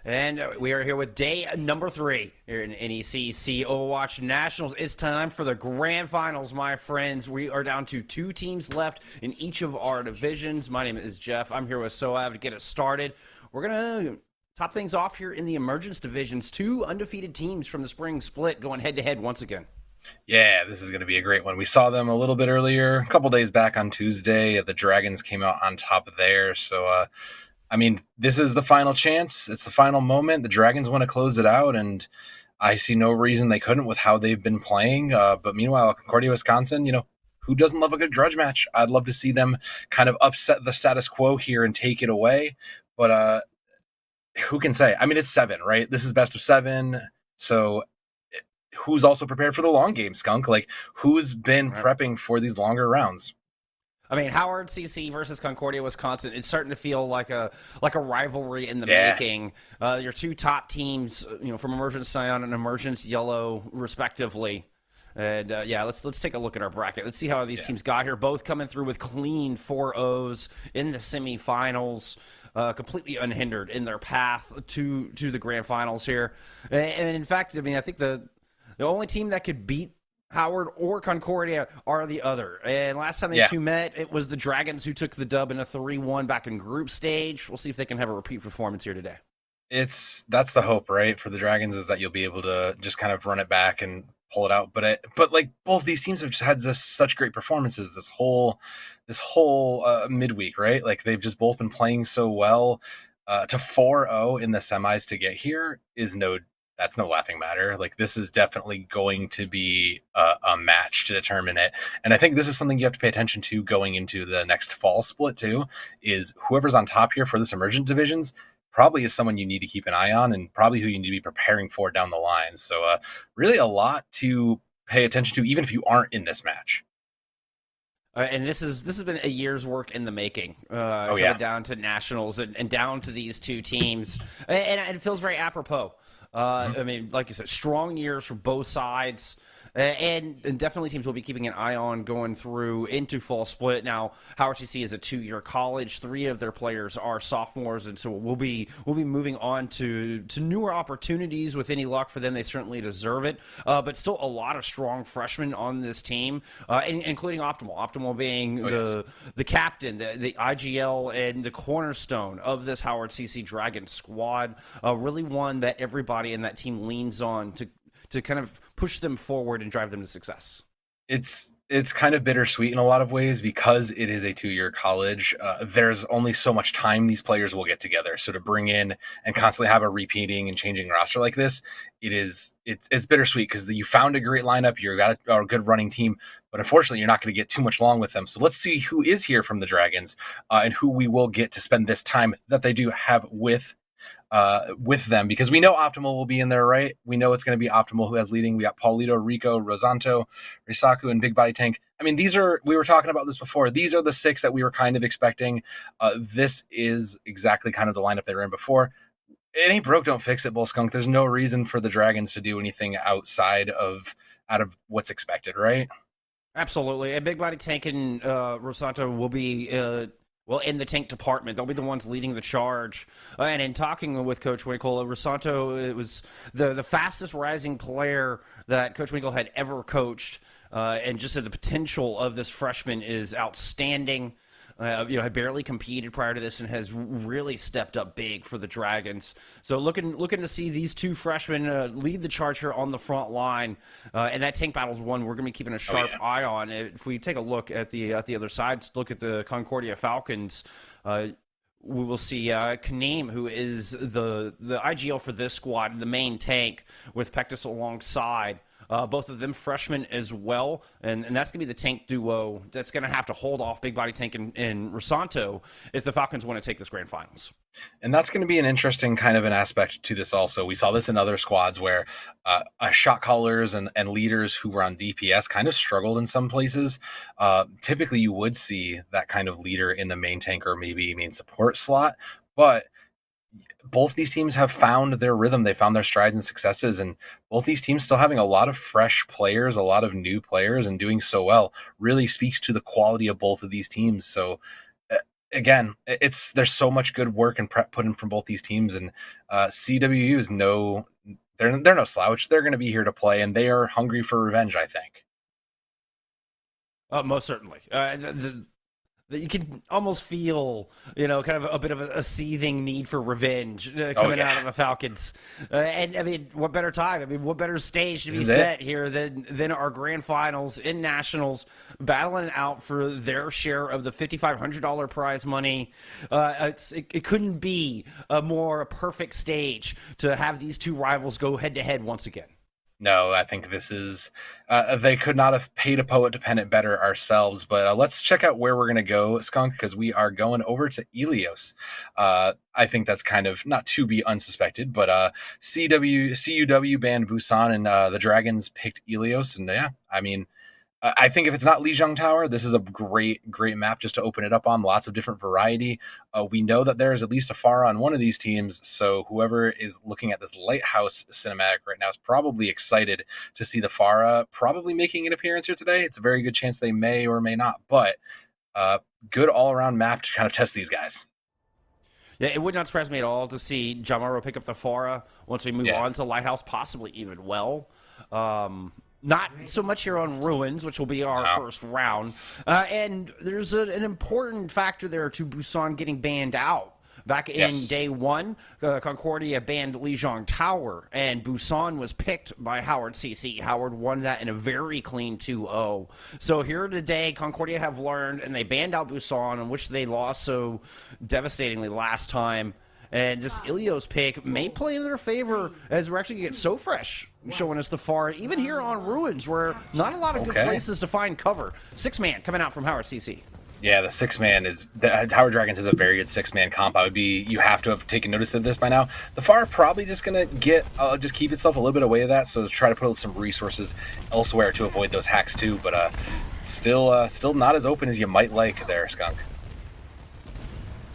And we are here with day number 3 here in NECC Overwatch Nationals. It's time for the grand finals, my friends. We are down to 2 teams left in each of our divisions. My name is Jeff. I'm here with Soav to get us started. We're going to top things off here in the Emergence divisions. 2 undefeated teams from the spring split going head-to-head once again. Yeah, this is going to be a great one. We saw them a little bit earlier, a couple days back on Tuesday. The Dragons came out on top there. So, this is the final chance. It's the final moment. The Dragons want to close it out, and I see no reason they couldn't with how they've been playing. But meanwhile, Concordia, Wisconsin, who doesn't love a good grudge match? I'd love to see them kind of upset the status quo here and take it away. But who can say? It's 7, right? This is best of 7. So who's also prepared for the long game, Skunk? Like, who's been prepping for these longer rounds? Howard CC versus Concordia, Wisconsin. It's starting to feel like a rivalry in the making. Your 2 top teams, from Emergence Cyan and Emergence Yellow, respectively. And let's take a look at our bracket. Let's see how these teams got here. Both coming through with clean 4-0s in the semifinals, completely unhindered in their path to the grand finals here. And in fact, I think the only team that could beat Howard or Concordia are the other. And last time they 2 met, it was the Dragons who took the dub in a 3-1 back in group stage. We'll see if they can have a repeat performance here today. That's the hope, right, for the Dragons, is that you'll be able to just kind of run it back and pull it out. But both these teams have just had such great performances this whole midweek, right? Like, they've just both been playing so well. To 4-0 in the semis to get here is that's no laughing matter. Like, this is definitely going to be a match to determine it. And I think this is something you have to pay attention to going into the next fall split too, is whoever's on top here for this emergent divisions probably is someone you need to keep an eye on, and probably who you need to be preparing for down the line. So really a lot to pay attention to, even if you aren't in this match. And this has been a year's work in the making. Coming down to nationals and down to these 2 teams, and it feels very apropos. Like you said, strong years for both sides, and definitely teams will be keeping an eye on going through into fall split. Now, Howard CC is a 2-year college. 3 of their players are sophomores, and so we'll be moving on to newer opportunities. With any luck for them, they certainly deserve it. But still, a lot of strong freshmen on this team, including Optimal. Optimal being the captain, the IGL, and the cornerstone of this Howard CC Dragon squad. Really one that everybody in that team leans on to kind of push them forward and drive them to success. It's kind of bittersweet in a lot of ways, because it is a 2-year college. There's only so much time these players will get together. So to bring in and constantly have a repeating and changing roster like this, it's bittersweet, because you found a great lineup, you got a good running team, but unfortunately you're not going to get too much long with them. So let's see who is here from the Dragons, and who we will get to spend this time that they do have with them, because we know Optimal will be in there, right? We know it's going to be Optimal who has leading. We got Paulito, Rico, Rosanto, Risaku, and Big Body Tank. We were talking about this before. These are the 6 that we were kind of expecting. This is exactly kind of the lineup they were in before. It ain't broke, don't fix it, Bullskunk. There's no reason for the Dragons to do anything out of what's expected, right? Absolutely. And Big Body Tank and Rosanto will be in the tank department. They'll be the ones leading the charge. And in talking with Coach Winkle, Rosanto, it was the fastest rising player that Coach Winkle had ever coached. And just said the potential of this freshman is outstanding. Had barely competed prior to this and has really stepped up big for the Dragons. So looking to see these 2 freshmen lead the charge here on the front line. And that tank battle is one we're going to be keeping a sharp eye on. If we take a look at the other side, look at the Concordia Falcons, we will see Kaneem, who is the IGL for this squad, the main tank, with Pectus alongside. Both of them freshmen as well, and that's going to be the tank duo that's going to have to hold off Big Body Tank and Rosanto if the Falcons want to take this grand finals. And that's going to be an interesting kind of an aspect to this also. We saw this in other squads where shot callers and leaders who were on DPS kind of struggled in some places. Typically, you would see that kind of leader in the main tank or maybe main support slot, but both these teams have found their rhythm. They found their strides and successes, and both these teams still having a lot of fresh players, a lot of new players, and doing so well really speaks to the quality of both of these teams. So again, there's so much good work and prep put in from both these teams, and CWU is they're no slouch. They're going to be here to play, and they are hungry for revenge, I think. Most certainly. You can almost feel, kind of a bit of a seething need for revenge coming out of the Falcons. And, I mean, what better time? I mean, what better stage to be set here than our grand finals in nationals, battling out for their share of the $5,500 prize money. It couldn't be a more perfect stage to have these two rivals go head-to-head once again. No, I think this is, they could not have paid a poet to pen it better ourselves, but let's check out where we're going to go, Skunk, because we are going over to Ilios. I think that's kind of not to be unsuspected, but CUW banned Busan, and the Dragons picked Ilios, and yeah, I mean, I think if it's not Lijiang Tower, this is a great map just to open it up on. Lots of different variety. We know that there is at least a Pharah on one of these teams, so whoever is looking at this Lighthouse cinematic right now is probably excited to see the Pharah probably making an appearance here today. It's a very good chance they may or may not, but good all-around map to kind of test these guys. Yeah, it would not surprise me at all to see Jamaro pick up the Pharah once we move on to Lighthouse, possibly even well. Not so much here on Ruins, which will be our first round. And there's an important factor there to Busan getting banned out. Back in day one, Concordia banned Lijiang Tower, and Busan was picked by Howard CC. Howard won that in a very clean 2-0. So here today, Concordia have learned, and they banned out Busan, in which they lost so devastatingly last time. And just Ilios pick may play in their favor as we're actually going to get So Fresh showing us the far, even here on Ruins, where not a lot of good places to find cover. 6-man coming out from Howard CC. Yeah, the 6-man is Howard Dragons is a very good 6-man comp. You have to have taken notice of this by now. The Far probably just gonna just keep itself a little bit away of that, so try to put some resources elsewhere to avoid those hacks too. But still not as open as you might like there, Skunk.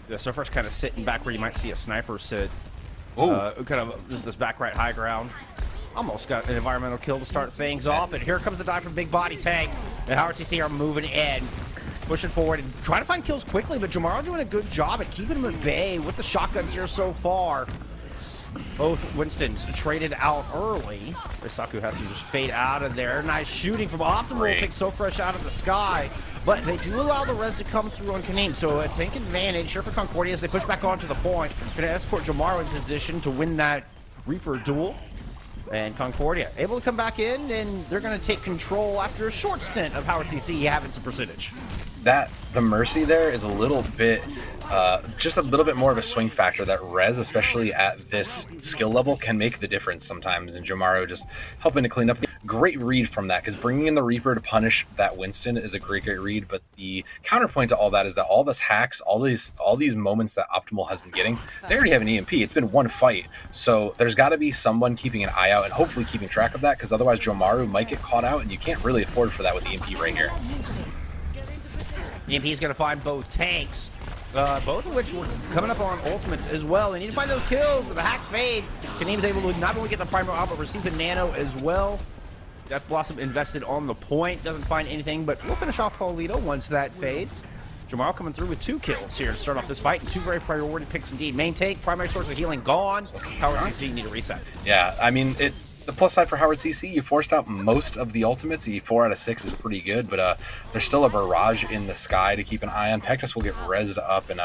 The So Fresh kind of sitting back where you might see a sniper sit. Kind of just this back right high ground. Almost got an environmental kill to start things off, and here comes the dive from Big Body Tank. And Howard CC are moving in, pushing forward and trying to find kills quickly, but Jamaro doing a good job at keeping them at bay with the shotguns here so far. Both Winstons traded out early. Risaku has to just fade out of there. Nice shooting from Optimal, takes So Fresh out of the sky. But they do allow the res to come through on Kaneem, so a tank advantage here for Concordia as they push back onto the point. Going to escort Jamaro in position to win that Reaper duel. And Concordia able to come back in, and they're going to take control after a short stint of Howard CC having some percentage. The Mercy there is a little bit, just a little bit more of a swing factor. That res, especially at this skill level, can make the difference sometimes. And Jamaro just helping to clean up. Great read from that, because bringing in the Reaper to punish that Winston is a great read. But the counterpoint to all that is that all this hacks, all these moments that Optimal has been getting, they already have an EMP. It's been one fight, so there's got to be someone keeping an eye out and hopefully keeping track of that, because otherwise Jamaro might get caught out, and you can't really afford for that with the EMP right here. EMP is going to find both tanks, both of which were coming up on ultimates as well. They need to find those kills with the hacks fade. Kaneem's able to not only get the primary out, but receives a nano as well. Death Blossom invested on the point, doesn't find anything, but we'll finish off Paulito once that fades. Jamaro coming through with 2 kills here to start off this fight, and 2 very priority picks indeed. Main take, primary source of healing gone. Howard CC need a reset. Yeah, I mean, the plus side for Howard CC, you forced out most of the ultimates. 4 out of 6 is pretty good, but there's still a barrage in the sky to keep an eye on. Pectus will get rezzed up, and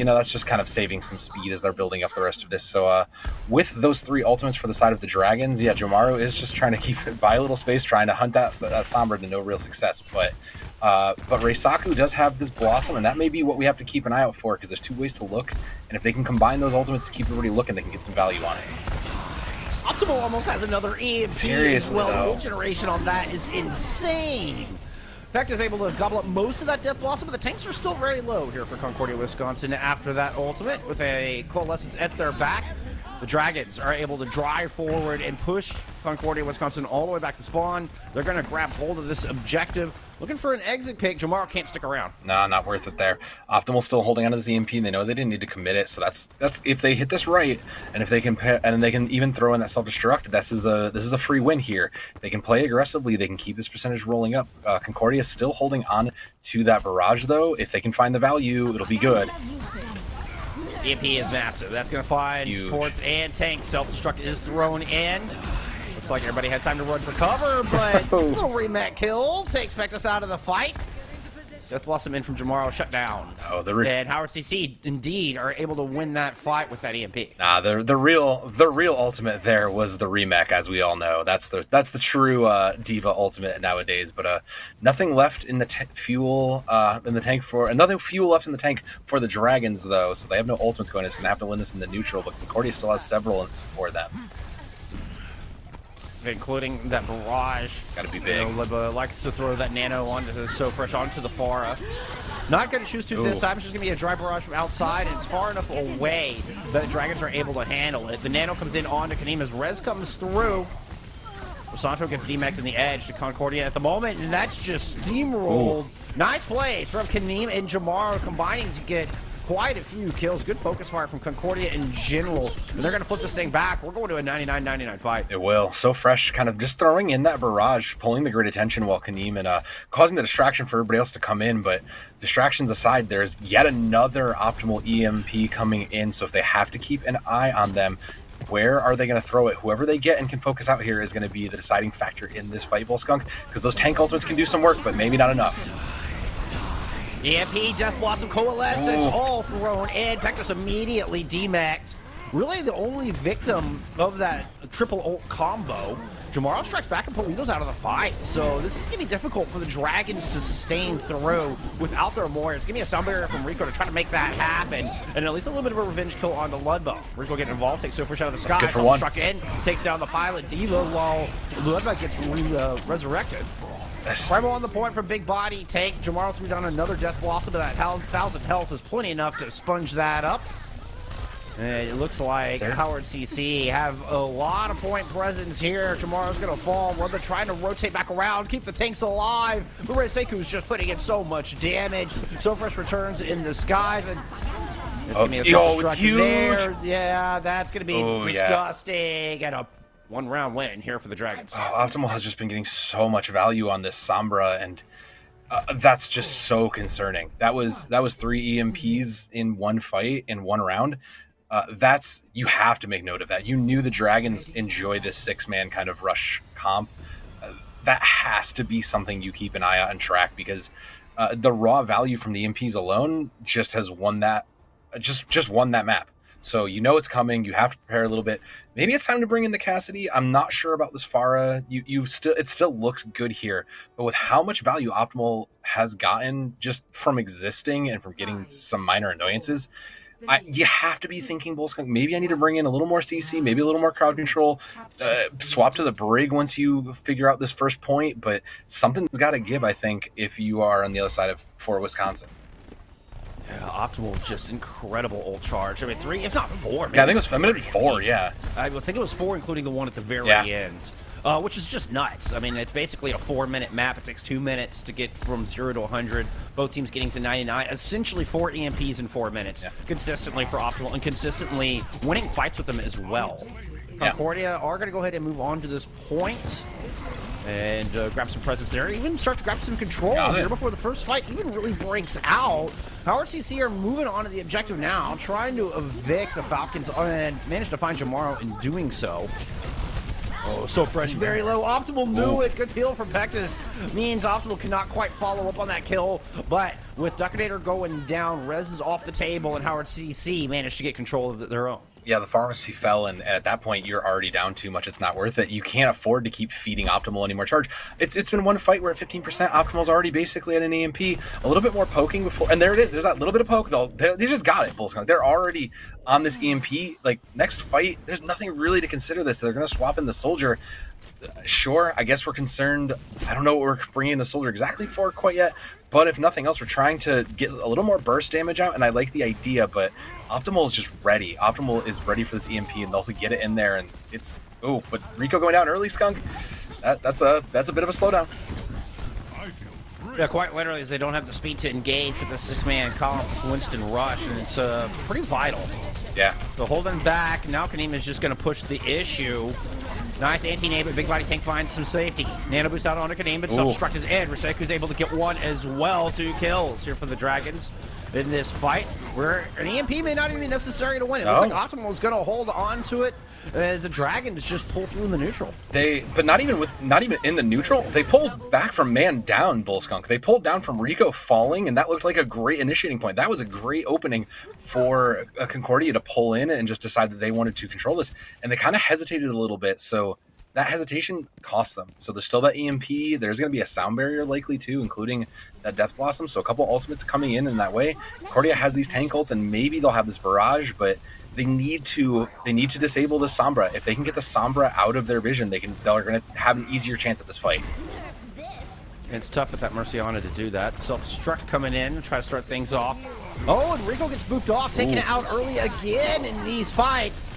that's just kind of saving some speed as they're building up the rest of this. So with those 3 ultimates for the side of the Dragons, Jamaro is just trying to keep it by a little space, trying to hunt that Sombra to no real success. But Reisaku does have this Blossom, and that may be what we have to keep an eye out for, because there's 2 ways to look, and if they can combine those ultimates to keep everybody looking, they can get some value on it. Optimal almost has another EMP. Seriously, well, the ult generation on that is insane. Peck is able to gobble up most of that Death Blossom, but the tanks are still very low here for Concordia, Wisconsin after that ultimate with a Coalescence at their back. The Dragons are able to drive forward and push Concordia, Wisconsin all the way back to spawn. They're going to grab hold of this objective. Looking for an exit pick. Jamaro can't stick around. Nah, not worth it there. Optimal still holding onto the EMP, and they know they didn't need to commit it. So that's if they hit this right, and if they can even throw in that self-destruct, this is a free win here. They can play aggressively. They can keep this percentage rolling up. Concordia is still holding on to that barrage, though. If they can find the value, it'll be good. EMP is massive. That's going to find supports and tanks. Self-destruct is thrown in. Looks like everybody had time to run for cover, but little remat kill takes Pectus out of the fight. Death Blossom in from Jamaro, shut down. Oh, and Howard CC indeed are able to win that fight with that EMP. Nah, the real ultimate there was the remech, as we all know. That's the true diva ultimate nowadays. But nothing left in the fuel in the tank for nothing fuel left in the tank for the Dragons though, so they have no ultimates going. It's gonna have to win this in the neutral, but Concordia still has several for them. Including that barrage. Gotta be big. Libba likes to throw that nano onto the So Fresh onto the Pharah. Not going to choose to this time. It's just going to be a dry barrage from outside, and it's far enough away that the Dragons are able to handle it. The nano comes in onto Kaneem as Rez comes through. Rosanto gets DMAC'd in the edge to Concordia at the moment, and that's just steamrolled. Nice play from Kaneem and Jamaro combining to get quite a few kills. Good focus fire from Concordia in general. And they're going to flip this thing back. We're going to a 99-99 fight. It will. So Fresh kind of just throwing in that barrage, pulling the great attention while Kaneem and causing the distraction for everybody else to come in. But distractions aside, there's yet another optimal EMP coming in. So if they have to keep an eye on them, where are they going to throw it? Whoever they get and can focus out here is going to be the deciding factor in this fight, Bullskunk, because those tank ultimates can do some work, but maybe not enough. EMP, Death Blossom, Coalescence, all thrown in. Pectus immediately DMAC'd. Really the only victim of that triple ult combo. Jamaro strikes back and Politos out of the fight. So this is going to be difficult for the Dragons to sustain through without their more. It's going to be a sound barrier from Rico to try to make that happen. And at least a little bit of a revenge kill onto Ludbo. Rico getting involved, takes So Fresh out of the sky. Good for one. Struck in, takes down the pilot Diva while Ludbo gets resurrected. Primal on the point from Big Body Tank. Jamaro threw down another Death Blossom, but that 1,000 health is plenty enough to sponge that up. And it looks like Howard CC have a lot of point presence here. Jamaro's going to fall. Rubber trying to rotate back around, keep the tanks alive. Murray Seku's just putting in so much damage. So Fresh returns in the skies. And it's going to be a it's huge. There. Yeah, that's going to be disgusting. And a one-round win here for the Dragons. Optimal has just been getting so much value on this Sombra, and that's just so concerning. That was 3 EMPs in one fight in one round. You have to make note of that. You knew the Dragons enjoy this 6-man kind of rush comp. That has to be something you keep an eye out and track, because the raw value from the EMPs alone just has won that. Just won that map. So you know it's coming. You have to prepare a little bit. Maybe it's time to bring in the Cassidy. I'm not sure about this Pharah. It still looks good here, but with how much value Optimal has gotten just from existing and from getting some minor annoyances, you have to be thinking, Bullskunk, maybe I need to bring in a little more CC, maybe a little more crowd control, swap to the Brig once you figure out this first point, but something's got to give, I think, if you are on the other side of Fort Wisconsin. Yeah, Optimal, just incredible ult charge. I mean, 3, if not 4. Yeah, I think it was 4, yeah. I think it was 4, including the one at the very end, which is just nuts. I mean, it's basically a 4-minute map. It takes 2 minutes to get from 0 to 100. Both teams getting to 99. Essentially 4 EMPs in 4 minutes, consistently for Optimal, and consistently winning fights with them as well. Concordia are going to go ahead and move on to this point. And grab some presence there. Even start to grab some control here before the first fight even really breaks out. Howard CC are moving on to the objective now, trying to evict the Falcons and manage to find Jamaro in doing so. Oh, So Fresh, very low. Optimal knew it. Good heal from Pectus. Means Optimal cannot quite follow up on that kill, but with Duckinator going down, Rez is off the table, and Howard CC managed to get control of their own. Yeah, the pharmacy fell, and at that point, you're already down too much. It's not worth it. You can't afford to keep feeding Optimal any more charge. It's been one fight where at 15%, Optimal's already basically at an EMP. A little bit more poking before, and there it is. There's that little bit of poke, though. They just got it, Bullskunk. They're already on this EMP. Like, next fight, there's nothing really to consider this. They're going to swap in the Soldier. Sure, I guess we're concerned. I don't know what we're bringing the Soldier exactly for quite yet, But if nothing else, we're trying to get a little more burst damage out, and I like the idea, but Optimal is just ready. Optimal is ready for this EMP, and they'll get it in there, and it's... Oh, but Rico going down early, Skunk. That's a bit of a slowdown. Yeah, quite literally, as they don't have the speed to engage with the 6-man comp, Winston rush, and it's pretty vital. Yeah. So holding back, now Kaneem is just going to push the issue. Nice anti-nade, but Big Body Tank finds some safety. Nano boost out onto Kaneem, but self-destruct is in. Riseku's able to get one as well. 2 kills here for the Dragons in this fight, where an EMP may not even be necessary to win. It looks like Optimal is going to hold on to it as the Dragons just pull through in the neutral. But not even in the neutral. They pulled back from man down, Bullskunk. They pulled down from Rico falling, and that looked like a great initiating point. That was a great opening for Concordia to pull in and just decide that they wanted to control this. And they kind of hesitated a little bit, so that hesitation cost them. So there's still that EMP. There's going to be a sound barrier likely too, including that Death Blossom. So a couple ultimates coming in that way. Concordia has these tank ults, and maybe they'll have this barrage, but they need to disable the Sombra. If they can get the Sombra out of their vision, they're going to have an easier chance at this fight. It's tough with that Merciana to do that. Self-destruct coming in, try to start things off. Oh, and Rico gets booped off, taking it out early again in these fights.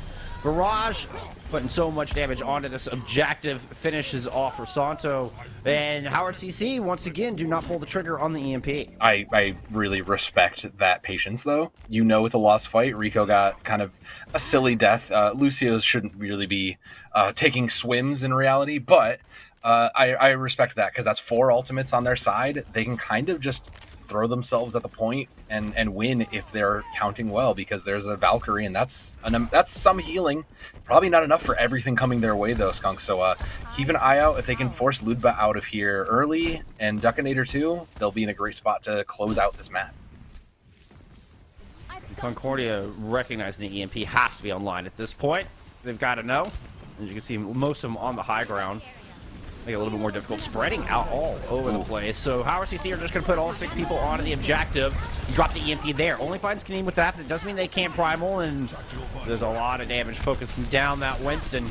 Barrage putting so much damage onto this objective, finishes off Rosanto. And Howard CC, once again, do not pull the trigger on the EMP. I really respect that patience, though. You know it's a lost fight. Rico got kind of a silly death. Lucio's shouldn't really be taking swims in reality, but I respect that, because that's 4 ultimates on their side. They can kind of just throw themselves at the point and win if they're counting well, because there's a Valkyrie, and that's some healing. Probably not enough for everything coming their way, though, Skunk. So keep an eye out. If they can force Ludba out of here early and Duckinator too, they'll be in a great spot to close out this map. Concordia, recognizing the EMP has to be online at this point. They've got to know. As you can see, most of them on the high ground. Make it a little bit more difficult, spreading out all over the place. So Howard CC are just going to put all 6 people onto the objective, drop the EMP there. Only finds Kaneem with that. That doesn't mean they can't primal, and there's a lot of damage focusing down that Winston.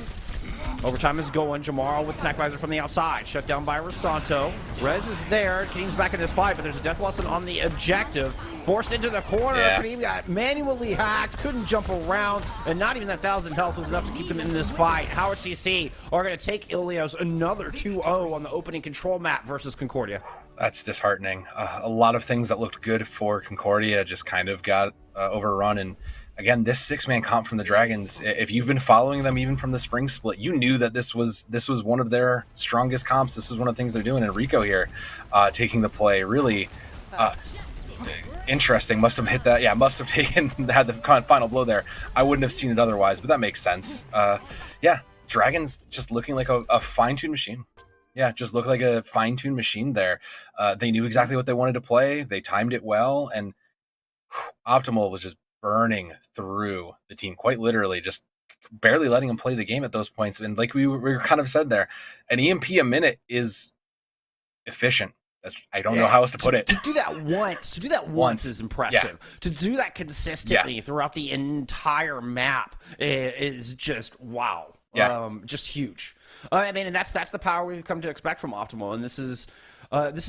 Overtime is going. Jamaro with attack visor from the outside. Shut down by Rosanto. Rez is there. Kaneem's back in this fight, but there's a death blossom on the objective. Forced into the corner. Yeah. Kaneem got manually hacked. Couldn't jump around. And not even that 1,000 health was enough to keep them in this fight. Howard CC are going to take Ilios another 2-0 on the opening control map versus Concordia. That's disheartening. A lot of things that looked good for Concordia just kind of got overrun. And again, this 6-man comp from the Dragons, if you've been following them even from the spring split, you knew that this was one of their strongest comps. This was one of the things they're doing. And Rico here taking the play, really interesting. Must have hit that. Yeah, must have had the final blow there. I wouldn't have seen it otherwise, but that makes sense. Yeah, Dragons just looking like a fine-tuned machine. Yeah, just looked like a fine-tuned machine there. They knew exactly what they wanted to play. They timed it well, and Optimal was just burning through the team, quite literally, just barely letting them play the game at those points. And like we were kind of said there, an EMP a minute is efficient. I don't know how else to put it. To do that once is impressive. Yeah. To do that consistently throughout the entire map is just wow. Yeah. Just huge. I mean, and that's the power we've come to expect from Optimal, and this is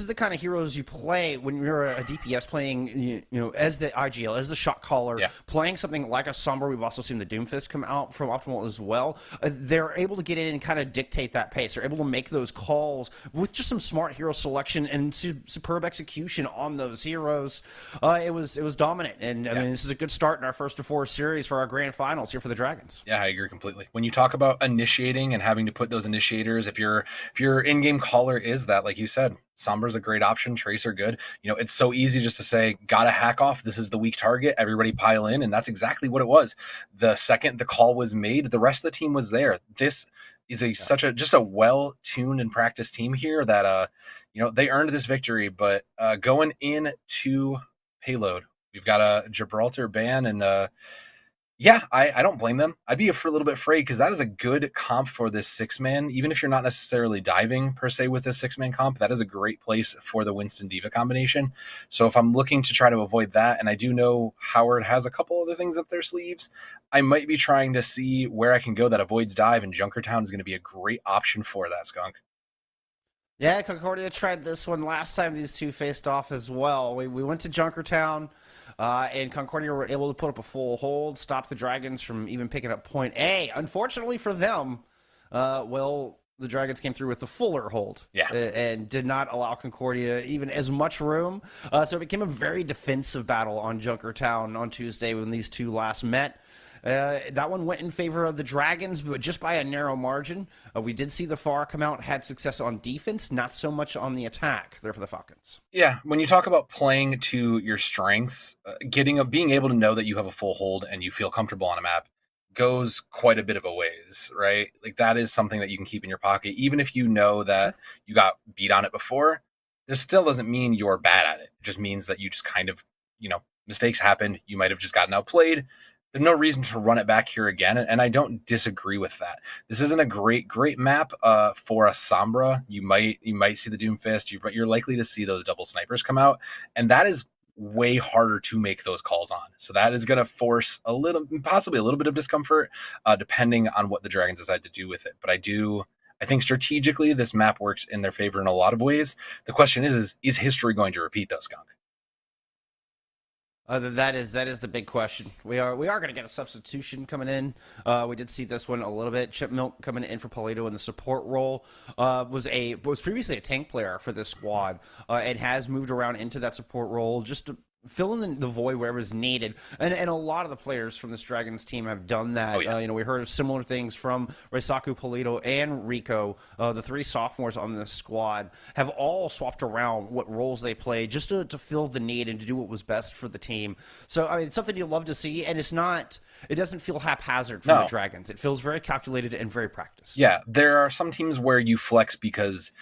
the kind of heroes you play when you're a DPS playing, as the IGL, as the shot caller, playing something like a Sombra. We've also seen the Doomfist come out from Optimal as well. They're able to get in and kind of dictate that pace. They're able to make those calls with just some smart hero selection and superb execution on those heroes. It was dominant, and I mean, this is a good start in our first of 4 series for our grand finals here for the Dragons. Yeah, I agree completely. When you talk about initiating and having to put those initiators, if your in-game caller is that, like you said, Sombra's a great option. Tracer good. It's so easy just to say, gotta hack off. This is the weak target. Everybody pile in. And that's exactly what it was. The second the call was made, the rest of the team was there. This is such a well-tuned and practiced team here that, they earned this victory. But going into Payload, we've got a Gibraltar ban, and yeah, I don't blame them. I'd be a little bit afraid, because that is a good comp for this 6-man. Even if you're not necessarily diving per se with this 6-man comp, that is a great place for the Winston Diva combination. So if I'm looking to try to avoid that, and I do know Howard has a couple other things up their sleeves, I might be trying to see where I can go that avoids dive, and Junkertown is going to be a great option for that, Skunk. Yeah, Concordia tried this one last time these two faced off as well. We went to Junkertown, and Concordia were able to put up a full hold, stop the Dragons from even picking up point A. Unfortunately for them, well, the Dragons came through with the fuller hold, and did not allow Concordia even as much room. So it became a very defensive battle on Junkertown on Tuesday when these two last met. That one went in favor of the Dragons, but just by a narrow margin. We did see the FAR come out, had success on defense, not so much on the attack there for the Falcons. Yeah, when you talk about playing to your strengths, being able to know that you have a full hold and you feel comfortable on a map goes quite a bit of a ways, right? Like that is something that you can keep in your pocket, even if you know that you got beat on it before. This still doesn't mean you're bad at it. It just means that you just kind of, mistakes happen. You might have just gotten outplayed. There's no reason to run it back here again, and I don't disagree with that. This isn't a great map for a Sombra. You might see the Doomfist, but you're likely to see those double snipers come out, and that is way harder to make those calls on. So that is going to force possibly a little bit of discomfort, depending on what the Dragons decide to do with it. But I think strategically this map works in their favor in a lot of ways. The question is history going to repeat those, Skunk? That is the big question. We are going to get a substitution coming in. We did see this one a little bit. Chip Milk coming in for Polito in the support role. Was previously a tank player for this squad. And has moved around into that support role just to fill in the void wherever is needed. And a lot of the players from this Dragons team have done that. Oh, yeah. We heard of similar things from Reisaku, Polito, and Rico. The three sophomores on this squad have all swapped around what roles they play just to fill the need and to do what was best for the team. So, it's something you love to see, and it doesn't feel haphazard from the Dragons. It feels very calculated and very practiced. Yeah, there are some teams where you flex because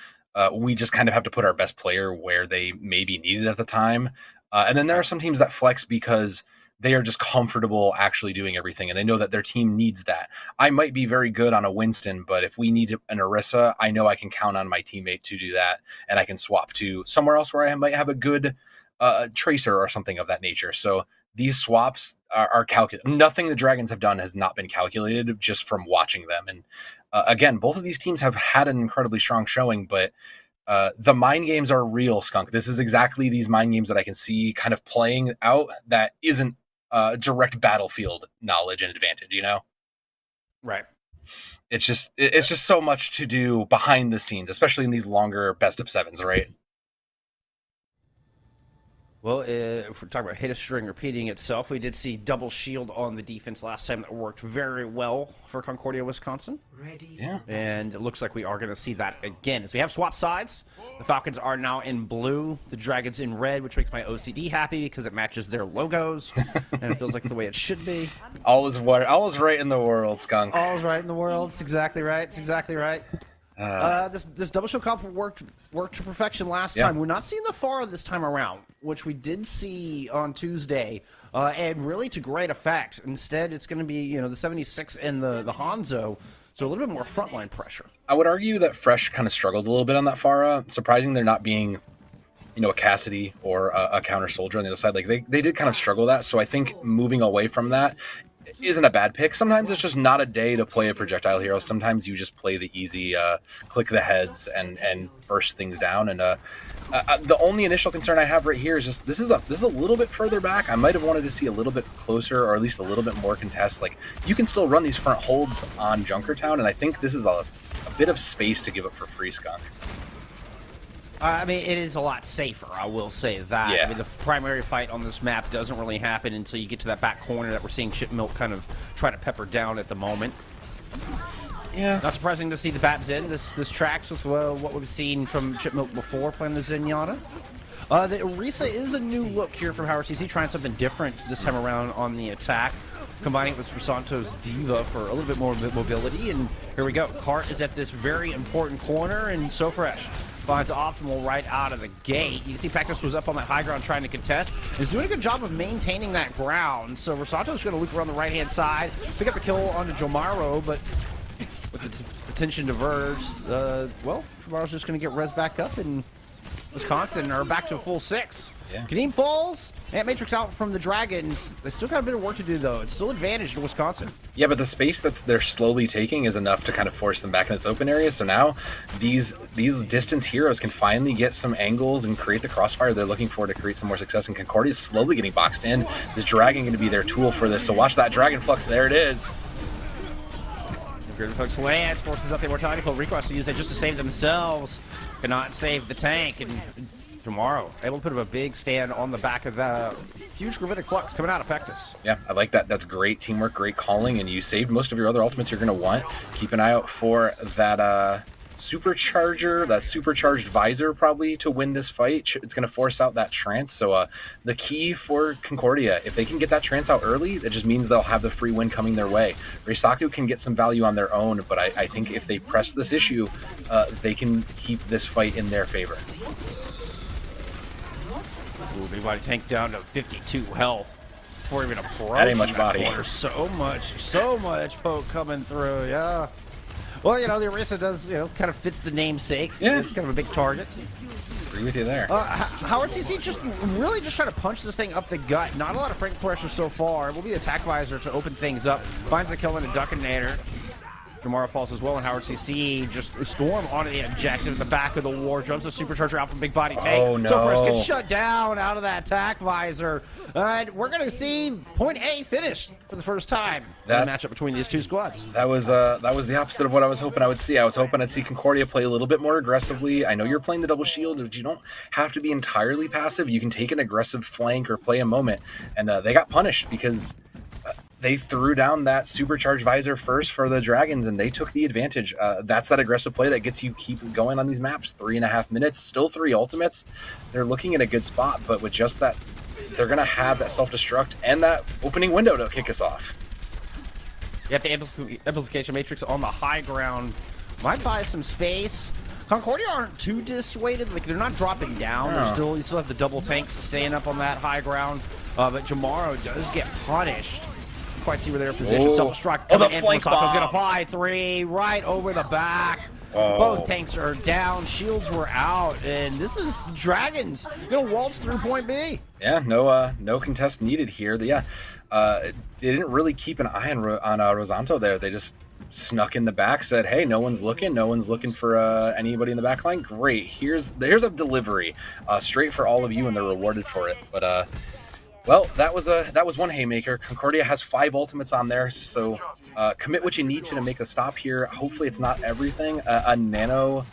we just kind of have to put our best player where they may be needed at the time. And then there are some teams that flex because they are just comfortable actually doing everything, and they know that their team needs that. I might be very good on a Winston, but if we need an Orisa, I know I can count on my teammate to do that, and I can swap to somewhere else where I might have a good Tracer or something of that nature. So these swaps are calculated. Nothing the Dragons have done has not been calculated just from watching them. And again, both of these teams have had an incredibly strong showing, but the mind games are real, Skunk. This is exactly these mind games that I can see kind of playing out that isn't direct battlefield knowledge and advantage, Right. It's just so much to do behind the scenes, especially in these longer best of sevens, right? Well, if we're talking about hit a string repeating itself, we did see double shield on the defense last time that worked very well for Concordia, Wisconsin. Yeah. And it looks like we are going to see that again. As we have swapped sides, the Falcons are now in blue, the Dragons in red, which makes my OCD happy because it matches their logos, and it feels like the way it should be. All is right in the world, Skunk. All is right in the world. It's exactly right. It's exactly right. This double shield comp worked to perfection last time. We're not seeing the FAR this time around, which we did see on Tuesday, and really to great effect. Instead, it's going to be the 76 and the Hanzo, so a little bit more frontline pressure. I would argue that Fresh kind of struggled a little bit on that Farah. Surprising they're not being, a Cassidy or a counter soldier on the other side. Like they did kind of struggle that. So I think moving away from that isn't a bad pick. Sometimes it's just not a day to play a projectile hero. Sometimes you just play the easy click the heads and burst things down. And the only initial concern I have right here is just this is a little bit further back. I might have wanted to see a little bit closer, or at least a little bit more contest. Like you can still run these front holds on Junkertown, and I think this is a bit of space to give up for free, Skunk. It is a lot safer, I will say that. Yeah. The primary fight on this map doesn't really happen until you get to that back corner that we're seeing Chip Milk kind of try to pepper down at the moment. Yeah. Not surprising to see the Babs in. This tracks with what we've seen from Chip Milk before playing the Zenyatta. The Orisa is a new look here from Howard CC, trying something different this time around on the attack, combining it with Rosanto's Diva for a little bit more mobility. And here we go. Cart is at this very important corner, and So Fresh finds optimal right out of the gate. You can see Pactus was up on that high ground trying to contest. Is doing a good job of maintaining that ground. So Rosanto's going to loop around the right-hand side, pick up the kill onto Jomaro, but with its attention diverged, Jamaro's just going to get res back up, and Wisconsin are back to a full 6. Yeah. Kadeem falls. Ant Matrix out from the Dragons. They still got a bit of work to do, though. It's still advantage to Wisconsin. Yeah, but the space they're slowly taking is enough to kind of force them back in this open area. So now these distance heroes can finally get some angles and create the crossfire they're looking for to create some more success. And Concordia is slowly getting boxed in. This Dragon going to be their tool for this. So watch that Dragon Flux. There it is. Dragon Flux lands, forces up the Immortality Flow. Request to use that just to save themselves. Cannot save the tank. And tomorrow, able to put up a big stand on the back of the huge Gravitic Flux coming out of Pectus. Yeah, I like that. That's great teamwork, great calling, and you saved most of your other ultimates you're going to want. Keep an eye out for that supercharger, that supercharged visor probably to win this fight. It's going to force out that trance. So the key for Concordia, if they can get that trance out early, that just means they'll have the free win coming their way. Reisaku can get some value on their own, but I think if they press this issue, they can keep this fight in their favor. Ooh, big body tank down to 52 health before even approaching That ain't much body. Corner. So much poke coming through, yeah. Well, the Orisa does, kind of fits the namesake. Yeah. It's kind of a big target. Agree with you there. Howard CC just trying to punch this thing up the gut. Not a lot of frank pressure so far. It will be the attack visor to open things up. Finds the kill in a Duckinator. Jamara falls as well, and Howard CC just storm onto the objective in the back of the war. Jumps a supercharger out from Big Body Tank. Oh, no. So first gets shut down out of that attack visor. And we're going to see point A finished for the first time in the matchup between these two squads. That was the opposite of what I was hoping I would see. I was hoping I'd see Concordia play a little bit more aggressively. I know you're playing the double shield, but you don't have to be entirely passive. You can take an aggressive flank or play a moment. And they got punished because they threw down that supercharged visor first for the Dragons, and they took the advantage. That's that aggressive play that gets you keep going on these maps. 3.5 minutes, still 3 ultimates. They're looking in a good spot, but with just that, they're going to have that self-destruct and that opening window to kick us off. You have the amplification matrix on the high ground. Might buy some space. Concordia aren't too dissuaded. Like, they're not dropping down. No. You still have the double tanks staying up on that high ground. But Jamaro does get punished. Quite see where they're positioned. Self-destruct. Oh, the flank bomb. Sato's gonna fly 3 right over the back. Oh. Both tanks are down. Shields were out, and this is the Dragons gonna waltz through point B. Yeah, no contest needed here. They didn't really keep an eye on Rosanto there. They just snuck in the back, said, "Hey, no one's looking for anybody in the back line. Great, here's a delivery, straight for all of you, and they're rewarded for it." But well, that was one haymaker. Concordia has 5 ultimates on there, so commit what you need to make the stop here. Hopefully it's not everything. A Nano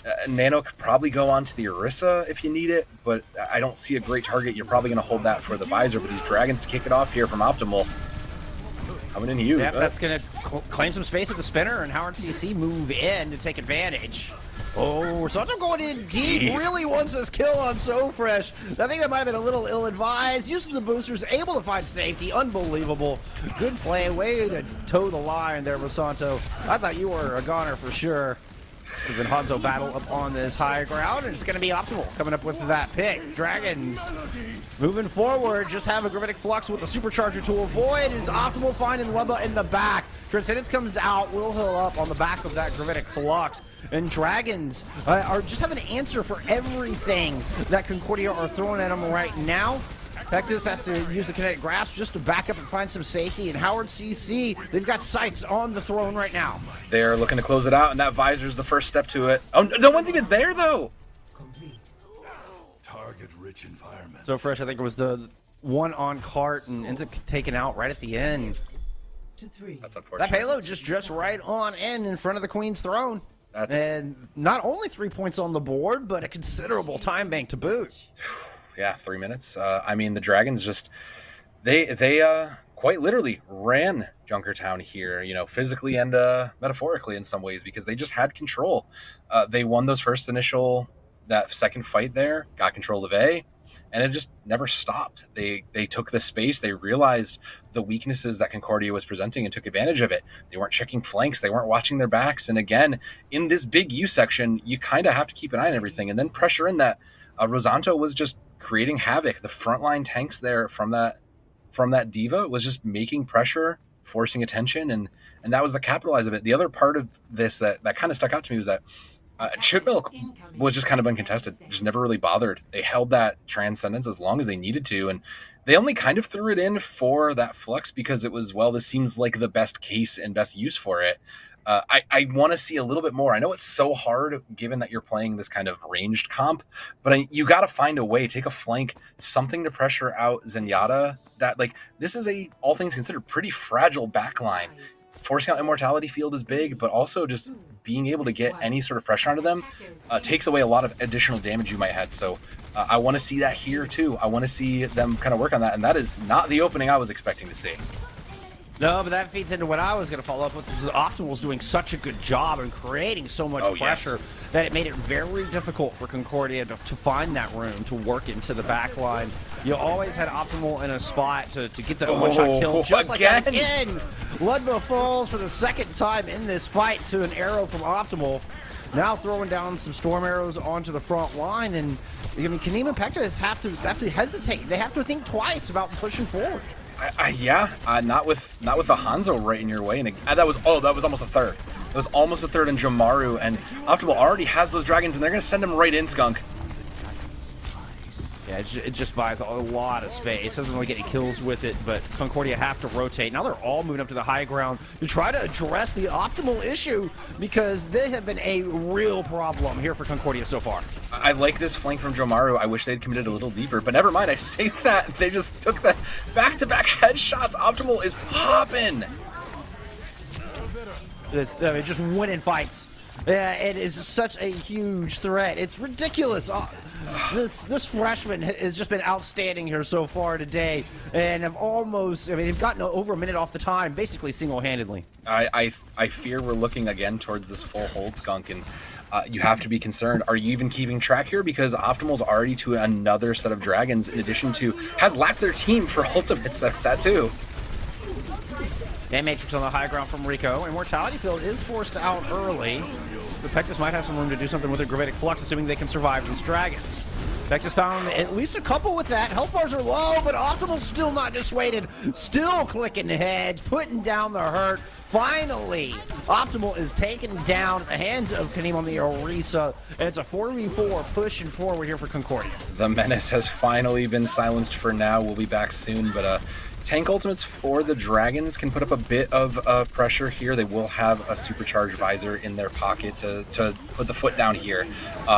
could probably go on to the Orisa if you need it, but I don't see a great target. You're probably going to hold that for the visor, but these Dragons to kick it off here from Optimal. Coming in huge. Yeah, that's going to claim some space at the spinner, and Howard CC move in to take advantage. Oh, Rosanto going in deep. Really wants this kill on So Fresh. I think that might have been a little ill-advised. Uses the boosters, able to find safety. Unbelievable. Good play. Way to toe the line there, Rosanto. I thought you were a goner for sure. We've been Hanzo battle up on this high ground, and it's going to be Optimal coming up with that pick. Dragons moving forward, just have a Gravitic Flux with a supercharger to avoid. It's Optimal finding Lubba in the back. Transcendence comes out, will heal up on the back of that Gravitic Flux. And Dragons are just have an answer for everything that Concordia are throwing at them right now. Pectus has to use the kinetic grasp just to back up and find some safety. And Howard CC, they've got sights on the throne right now. They're looking to close it out, and that visor's the first step to it. Oh, no one's even there, though. Target-rich environment. So Fresh, I think it was the one on cart and ends up taken out right at the end. That's unfortunate. That payload just drifts right on in front of the Queen's throne. And not only 3 points on the board, but a considerable time bank to boot. Yeah, 3 minutes. I mean, the Dragons just they quite literally ran Junkertown here, physically and metaphorically in some ways, because they just had control. They won those that second fight there, got control of A, and it just never stopped. They took the space. They realized the weaknesses that Concordia was presenting and took advantage of it. They weren't checking flanks. They weren't watching their backs. And again, in this big U section, you kind of have to keep an eye on everything and then pressure in that. Rosanto was just creating havoc. The frontline tanks there from that Diva was just making pressure, forcing attention, and that was the capitalize of it. The other part of this that kind of stuck out to me was that Chip Milk was just kind of uncontested, just never really bothered. They held that Transcendence as long as they needed to, and they only kind of threw it in for that Flux because it was, well, this seems like the best case and best use for it. I want to see a little bit more. I know it's so hard given that you're playing this kind of ranged comp, but you got to find a way, take a flank, something to pressure out Zenyatta. That, like, this is a, all things considered, pretty fragile backline. Forcing out Immortality Field is big, but also just being able to get any sort of pressure onto them takes away a lot of additional damage you might have. So I want to see that here too. I want to see them kind of work on that, and that is not the opening I was expecting to see. No, but that feeds into what I was going to follow up with, because Optimal's doing such a good job and creating so much pressure that it made it very difficult for Concordia to find that room to work into the back line. You always had Optimal in a spot to get the one-shot kill, just like that again. Ludma falls for the second time in this fight to an arrow from Optimal. Now throwing down some storm arrows onto the front line, and I mean, Kaneem and Pekka have to hesitate. They have to think twice about pushing forward. Not with the Hanzo right in your way, and that was almost a third. It was almost a third in Jamaru, and Optimal already has those dragons, and they're gonna send him right in, Skunk. Yeah, it just buys a lot of space. Doesn't really get any kills with it, but Concordia have to rotate. Now they're all moving up to the high ground to try to address the Optimal issue, because they have been a real problem here for Concordia so far. I like this flank from Jomaru. I wish they'd committed a little deeper, but never mind. I say that. They just took the back-to-back headshots. Optimal is popping. Just winning fights. Yeah, it is such a huge threat. It's ridiculous. This freshman has just been outstanding here so far today, and have almost, they've gotten over a minute off the time, basically single-handedly. I fear we're looking again towards this full hold, Skunk, and you have to be concerned. Are you even keeping track here? Because Optimal's already to another set of dragons, in addition to, has lapped their team for ultimates at that too. And Matrix on the high ground from Rico. Immortality Field is forced out early. The Pectus might have some room to do something with their Gravitic Flux, assuming they can survive these dragons. Pectus found at least a couple with that. Health bars are low, but Optimal's still not dissuaded. Still clicking the heads, putting down the hurt. Finally, Optimal is taken down at the hands of Kaneem on the Orisa, and it's a 4v4 pushing forward here for Concordia. The menace has finally been silenced for now. We'll be back soon, but tank ultimates for the dragons can put up a bit of pressure here. They will have a supercharged visor in their pocket to put the foot down here.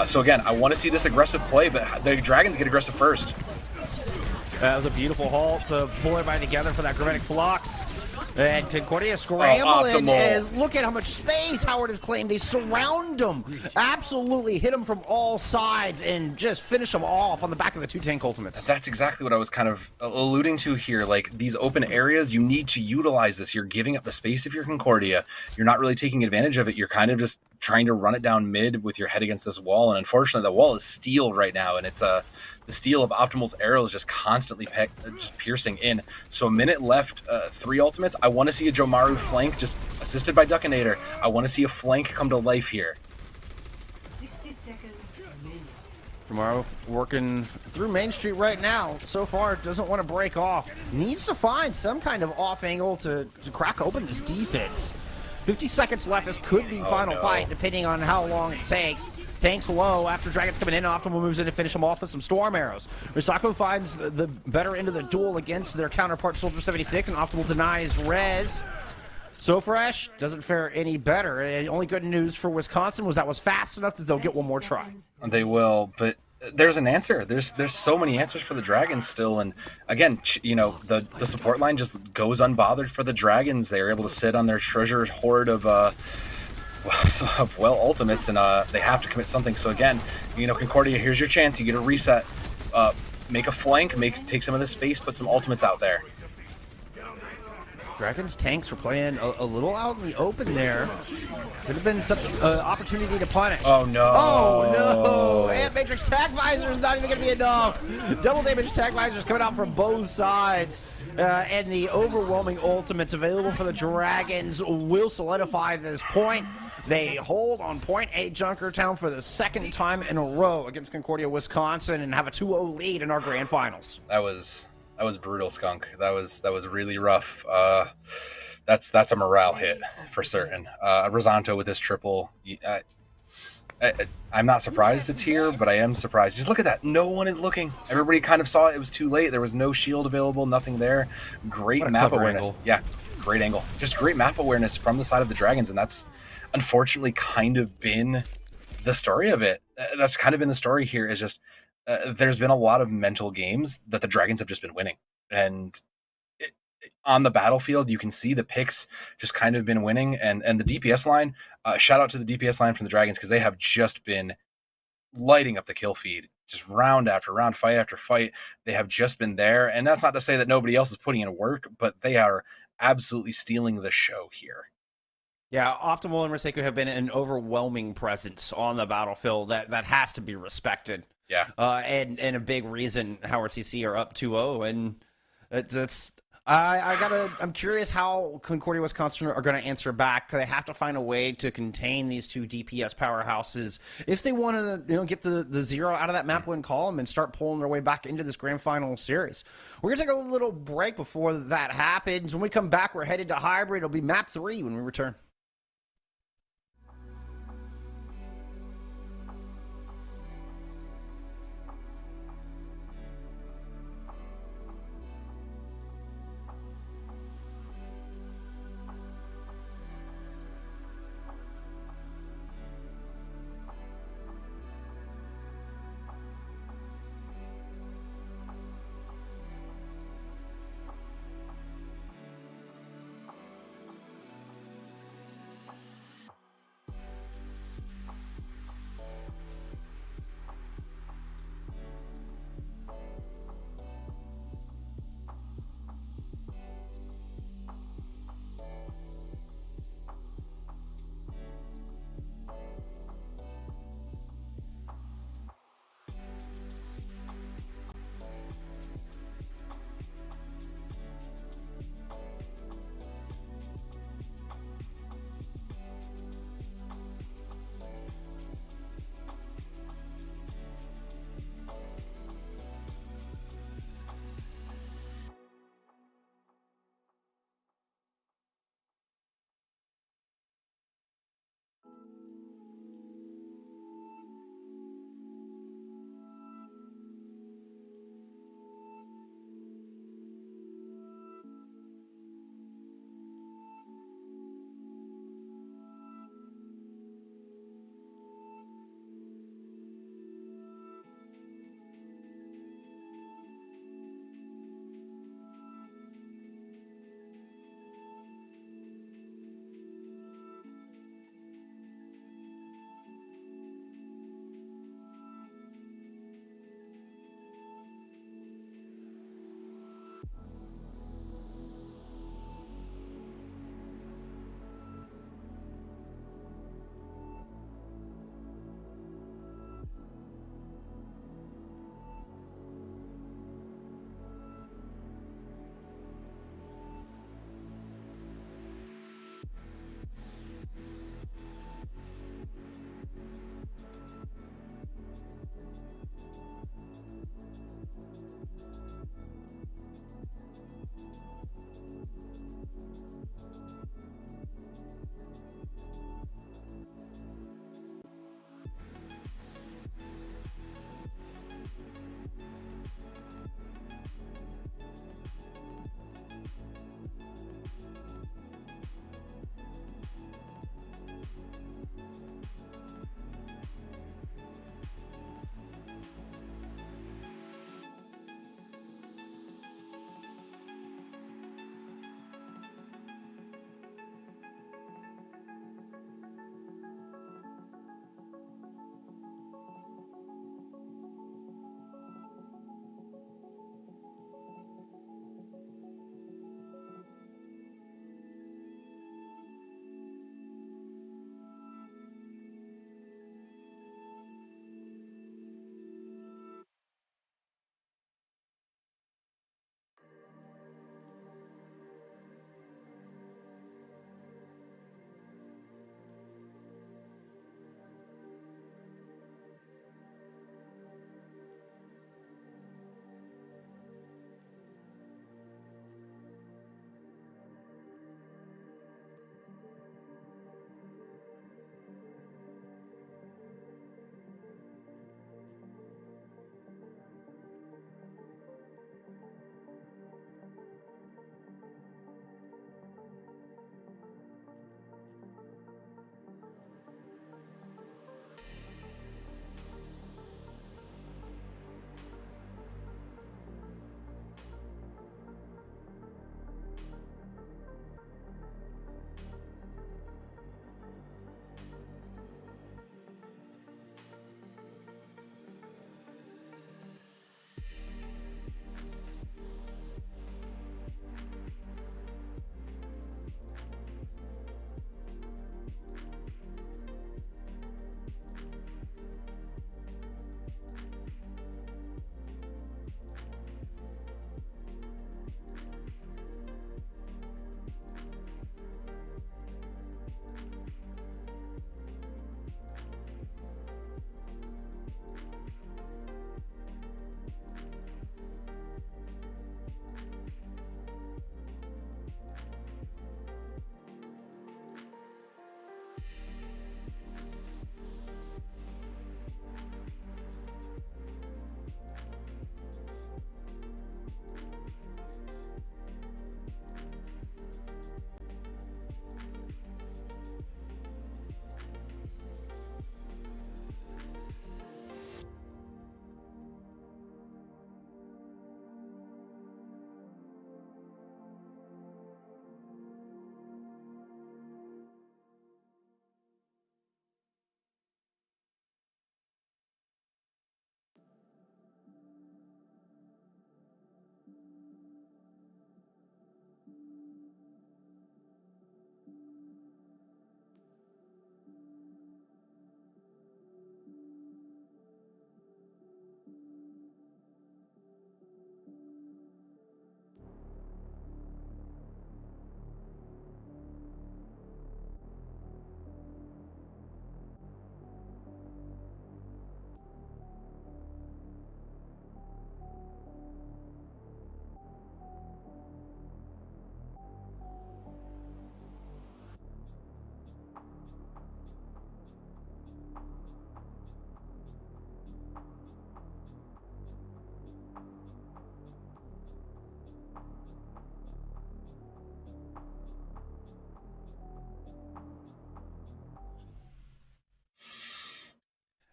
So again, I want to see this aggressive play, but the dragons get aggressive first. That was a beautiful halt to pull everybody together for that Gravitic Flux. And Concordia scrambling as look at how much space Howard has claimed. They surround him, absolutely hit him from all sides, and just finish him off on the back of the two tank ultimates. That's exactly what I was kind of alluding to here. Like, these open areas, you need to utilize this. You're giving up the space if you're Concordia. You're not really taking advantage of it. You're kind of just trying to run it down mid with your head against this wall. And unfortunately, the wall is steel right now, and it's the steel of Optimal's arrows just constantly just piercing in. So a minute left, 3 ultimates. I want to see a Jomaru flank just assisted by Duckinator. I want to see a flank come to life here. 60 seconds. Jomaru working through Main Street right now. So far, doesn't want to break off. Needs to find some kind of off angle to crack open this defense. 50 seconds left. This could be final fight, depending on how long it takes. Tanks low after Dragons coming in. Optimal moves in to finish them off with some Storm Arrows. Risako finds the better end of the duel against their counterpart Soldier 76, and Optimal denies res. So Fresh doesn't fare any better. And only good news for Wisconsin was that was fast enough that they'll get one more try. They will, but there's an answer. There's so many answers for the Dragons still, and again, you know, the support line just goes unbothered for the Dragons. They're able to sit on their treasure hoard of ultimates, and they have to commit something. So again, you know, Concordia, here's your chance. You get a reset, make a flank, take some of the space, put some ultimates out there. Dragons tanks were playing a little out in the open there. Could have been some opportunity to punish. Oh no! Oh no! And Matrix Tag Visor is not even going to be enough. Double damage Tag Visors coming out from both sides. And the overwhelming ultimates available for the Dragons will solidify this point. They hold on point A Junkertown for the second time in a row against Concordia, Wisconsin, and have a 2-0 lead in our grand finals. That was brutal, Skunk. That was really rough. That's a morale hit for certain. Rosanto with this triple. I'm not surprised it's here, but I am surprised. Just look at that. No one is looking. Everybody kind of saw it. It was too late. There was no shield available, nothing there. Great What a map clever awareness. angle. Yeah, great angle. Just great map awareness from the side of the Dragons, and that's unfortunately kind of been the story of it. That's kind of been the story here, is just there's been a lot of mental games that the Dragons have just been winning. And on the battlefield, you can see the picks just kind of been winning. And the DPS line, shout out to the DPS line from the Dragons, because they have just been lighting up the kill feed, just round after round, fight after fight. They have just been there. And that's not to say that nobody else is putting in work, but they are absolutely stealing the show here. Yeah, Optimal and Riseko have been an overwhelming presence on the battlefield that has to be respected. Yeah. And a big reason Howard CC are up 2-0, and that's I'm curious how Concordia Wisconsin are going to answer back. They have to find a way to contain these two DPS powerhouses if they want to, get the zero out of that map win column and start pulling their way back into this grand final series. We're going to take a little break before that happens. When we come back, we're headed to hybrid. It'll be map 3 when we return.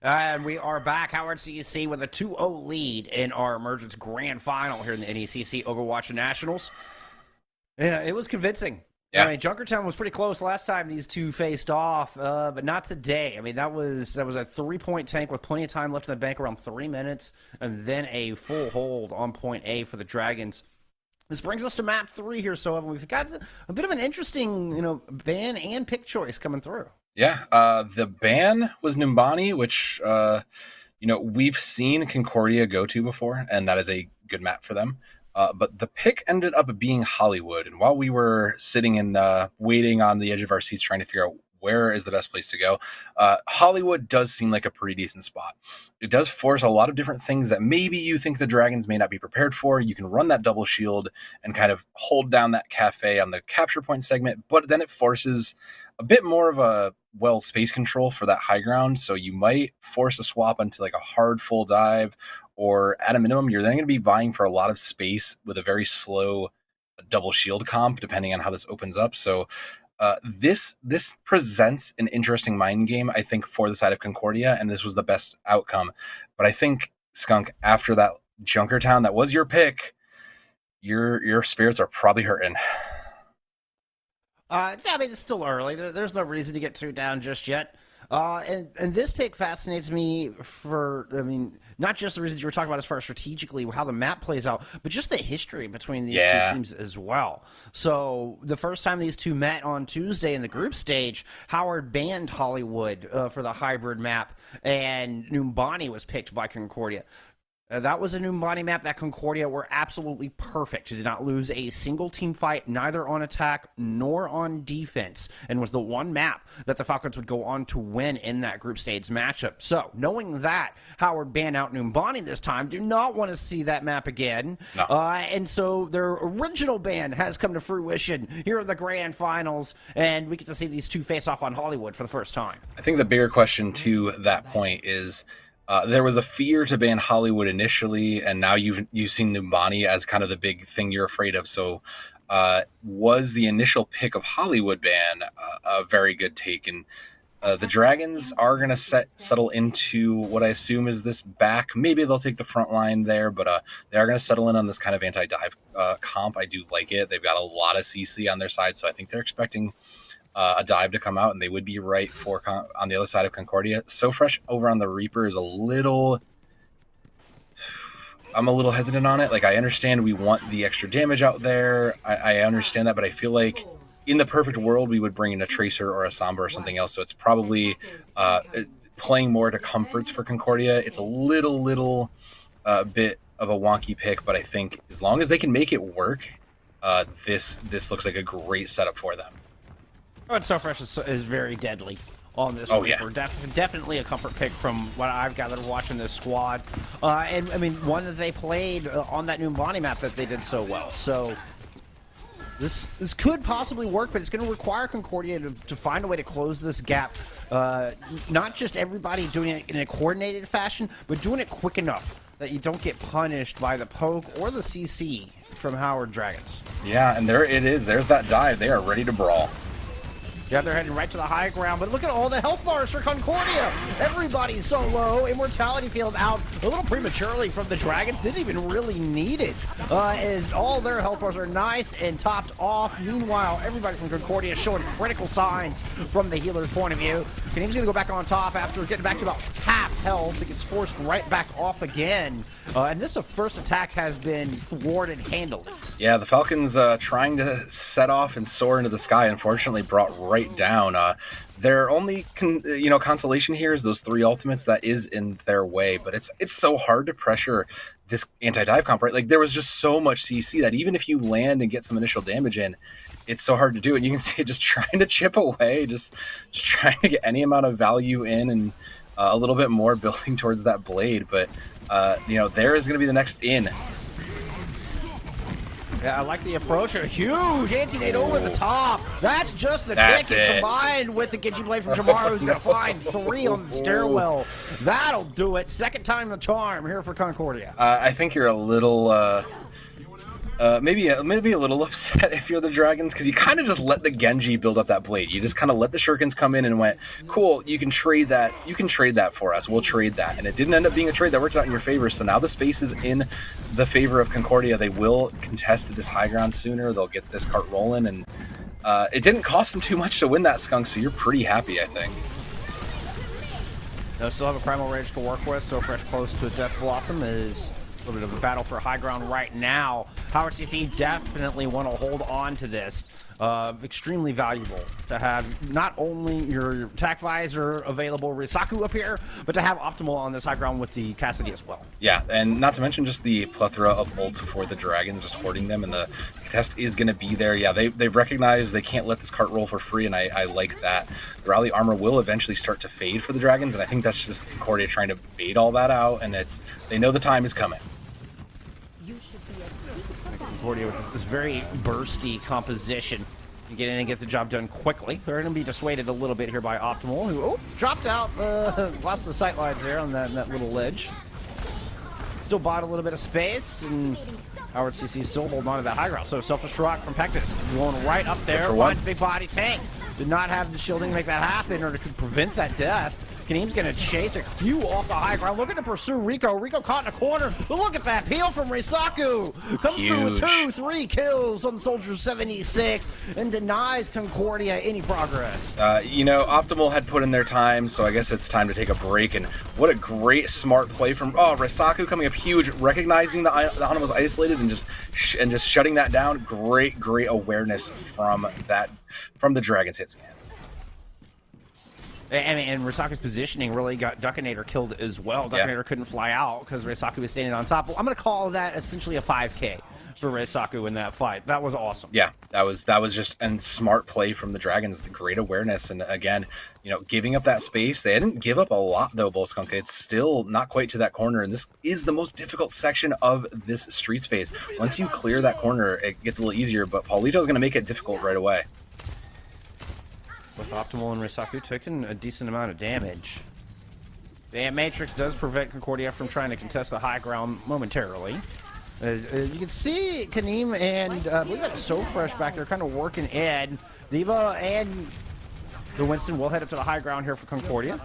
And we are back, Howard CEC, with a 2-0 lead in our Emergence Grand Final here in the NECC Overwatch Nationals. Yeah, it was convincing. Yeah. I mean, Junkertown was pretty close last time these two faced off, but not today. I mean, that was a 3-point tank with plenty of time left in the bank, around 3 minutes, and then a full hold on point A for the Dragons. This brings us to map 3 here, so we've got a bit of an interesting, ban and pick choice coming through. Yeah, the ban was Numbani, which, we've seen Concordia go to before, and that is a good map for them. But the pick ended up being Hollywood. And while we were sitting and waiting on the edge of our seats trying to figure out where is the best place to go, Hollywood does seem like a pretty decent spot. It does force a lot of different things that maybe you think the Dragons may not be prepared for. You can run that double shield and kind of hold down that cafe on the capture point segment, but then it forces a bit more of a space control for that high ground. So you might force a swap onto like a hard full dive, or at a minimum, you're then going to be vying for a lot of space with a very slow double shield comp, depending on how this opens up. So this presents an interesting mind game, I think, for the side of Concordia, and this was the best outcome. But I think, Skunk, after that Junkertown, that was your pick, your spirits are probably hurting. I mean, it's still early. There's no reason to get too down just yet. And this pick fascinates me for, not just the reasons you were talking about as far as strategically, how the map plays out, but just the history between these two teams as well. So the first time these two met on Tuesday in the group stage, Howard banned Hollywood for the hybrid map, and Numbani was picked by Concordia. That was a Numbani map that Concordia were absolutely perfect. Did not lose a single team fight, neither on attack nor on defense, and was the one map that the Falcons would go on to win in that group stage matchup. So, knowing that, Howard banned out Numbani this time. Do not want to see that map again. No. And so their original ban has come to fruition here in the grand finals, and we get to see these two face off on Hollywood for the first time. I think the bigger question to that point is, there was a fear to ban Hollywood initially, and now you've seen Numbani as kind of the big thing you're afraid of. So was the initial pick of Hollywood ban a very good take? And the Dragons are going to settle into what I assume is this back. Maybe they'll take the front line there, but they are going to settle in on this kind of anti-dive comp. I do like it. They've got a lot of CC on their side, so I think they're expecting a dive to come out, and they would be right for on the other side of Concordia. So Fresh over on the Reaper is I'm a little hesitant on it. Like, I understand we want the extra damage out there. I understand that, but I feel like in the perfect world, we would bring in a Tracer or a Sombra or something else. So it's probably playing more to comforts for Concordia. It's a little bit of a wonky pick, but I think as long as they can make it work, this looks like a great setup for them. Oh, and So Fresh is very deadly on this Reaper. Yeah. Definitely a comfort pick from what I've gathered watching this squad. And, one that they played on that Numbani map that they did so well. So this could possibly work, but it's going to require Concordia to find a way to close this gap. Not just everybody doing it in a coordinated fashion, but doing it quick enough that you don't get punished by the poke or the CC from Howard Dragons. Yeah, and there it is. There's that dive. They are ready to brawl. Yeah, they're heading right to the high ground, but look at all the health bars for Concordia. Everybody's so low. Immortality field out a little prematurely from the Dragons. Didn't even really need it, as all their health bars are nice and topped off. Meanwhile, everybody from Concordia is showing critical signs from the healer's point of view. Kaneem's going to go back on top after getting back to about half health. It gets forced right back off again. And this first attack has been thwarted handily. Yeah, the Falcons trying to set off and soar into the sky, unfortunately brought right down. Their only consolation here is those 3 ultimates that is in their way, but it's so hard to pressure this anti-dive comp, right? Like, there was just so much CC that even if you land and get some initial damage in, it's so hard to do. And you can see it just trying to chip away, just trying to get any amount of value in, and a little bit more building towards that blade. But there is going to be the next in. Yeah, I like the approach. A huge anti-nade over the top. That's just the tick. Combined with the Genji blade from Jamaru, who's going to find 3 on the stairwell. That'll do it. Second time the charm here for Concordia. I think you're a little Maybe a little upset if you're the Dragons, because you kind of just let the Genji build up that blade. You just kind of let the Shurikens come in and went, cool, you can trade that. You can trade that for us. We'll trade that. And it didn't end up being a trade that worked out in your favor. So now the space is in the favor of Concordia. They will contest this high ground sooner. They'll get this cart rolling. And it didn't cost them too much to win that skunk, so you're pretty happy, I think. They'll still have a Primal Rage to work with. So Fresh close to a Death Blossom is a little bit of a battle for high ground right now. Howard CC definitely want to hold on to this. Extremely valuable to have not only your attack visor available, Risaku up here, but to have Optimal on this high ground with the Cassidy as well. Yeah, and not to mention just the plethora of ults for the Dragons, just hoarding them, and the contest is going to be there. Yeah, they've recognized they can't let this cart roll for free, and I like that. The rally armor will eventually start to fade for the Dragons, and I think that's just Concordia trying to bait all that out, and they know the time is coming. Concordia with this very bursty composition. You get in and get the job done quickly. They're going to be dissuaded a little bit here by Optimal, who dropped out, lost the sight lines there on that little ledge. Still bought a little bit of space, and Howard CC still holding on to that high ground. So self-destruct from Pectus going right up there. Finds Big Body Tank. Did not have the shielding to make that happen or to prevent that death. Kaneem's going to chase a few off the high ground, looking to pursue Rico. Rico caught in a corner, but look at that peel from Risaku. Comes through with 2-3 kills on Soldier 76 and denies Concordia any progress. Optimal had put in their time, so I guess it's time to take a break. And what a great, smart play from Risaku coming up huge, recognizing the Ana was isolated and just shutting that down. Great awareness from the Dragon's hit scan. And Risaku's positioning really got Duckinator killed as well. Duckinator couldn't fly out because Risaku was standing on top. Well, I'm going to call that essentially a 5K for Risaku in that fight. That was awesome. Yeah, that was just a smart play from the Dragons. The great awareness, and again, giving up that space. They didn't give up a lot though, Bullskunk. It's still not quite to that corner, and this is the most difficult section of this Streets phase. Once you clear that corner, it gets a little easier, but Paulito is going to make it difficult right away. With Optimal and Risaku taking a decent amount of damage. The Amp Matrix does prevent Concordia from trying to contest the high ground momentarily. As you can see, Kaneem and I believe that's So Fresh back there kind of working Ed. Diva and the Winston will head up to the high ground here for Concordia.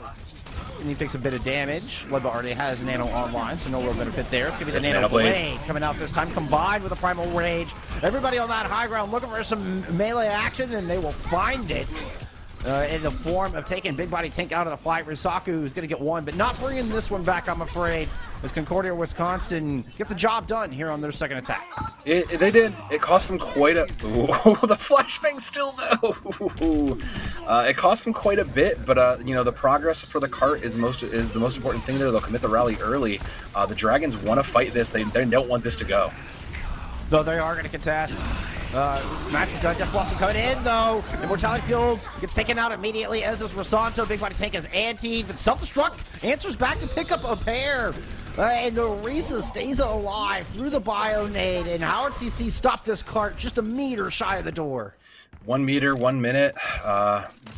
And he takes a bit of damage. Ledba already has Nano online, so no real benefit there. It's going to be the Nano Blade coming out this time, combined with a Primal Rage. Everybody on that high ground looking for some melee action, and they will find it. In the form of taking Big Body Tank out of the fight. Risaku is going to get one, but not bringing this one back, I'm afraid, as Concordia, Wisconsin get the job done here on their second attack. They did. It cost them quite a... Ooh, the flashbang still, though. It cost them quite a bit, but, the progress for the cart is the most important thing there. They'll commit the rally early. The Dragons want to fight this. They don't want this to go. Though they are going to contest. Master done. Death Blossom coming in, though. Immortality Field gets taken out immediately, as is Rosanto. Big Body Tank is anti, but self-destruct answers back to pick up a pair. And the Risa stays alive through the bio nade, and Howard CC stopped this cart just a meter shy of the door. 1 meter, 1 minute,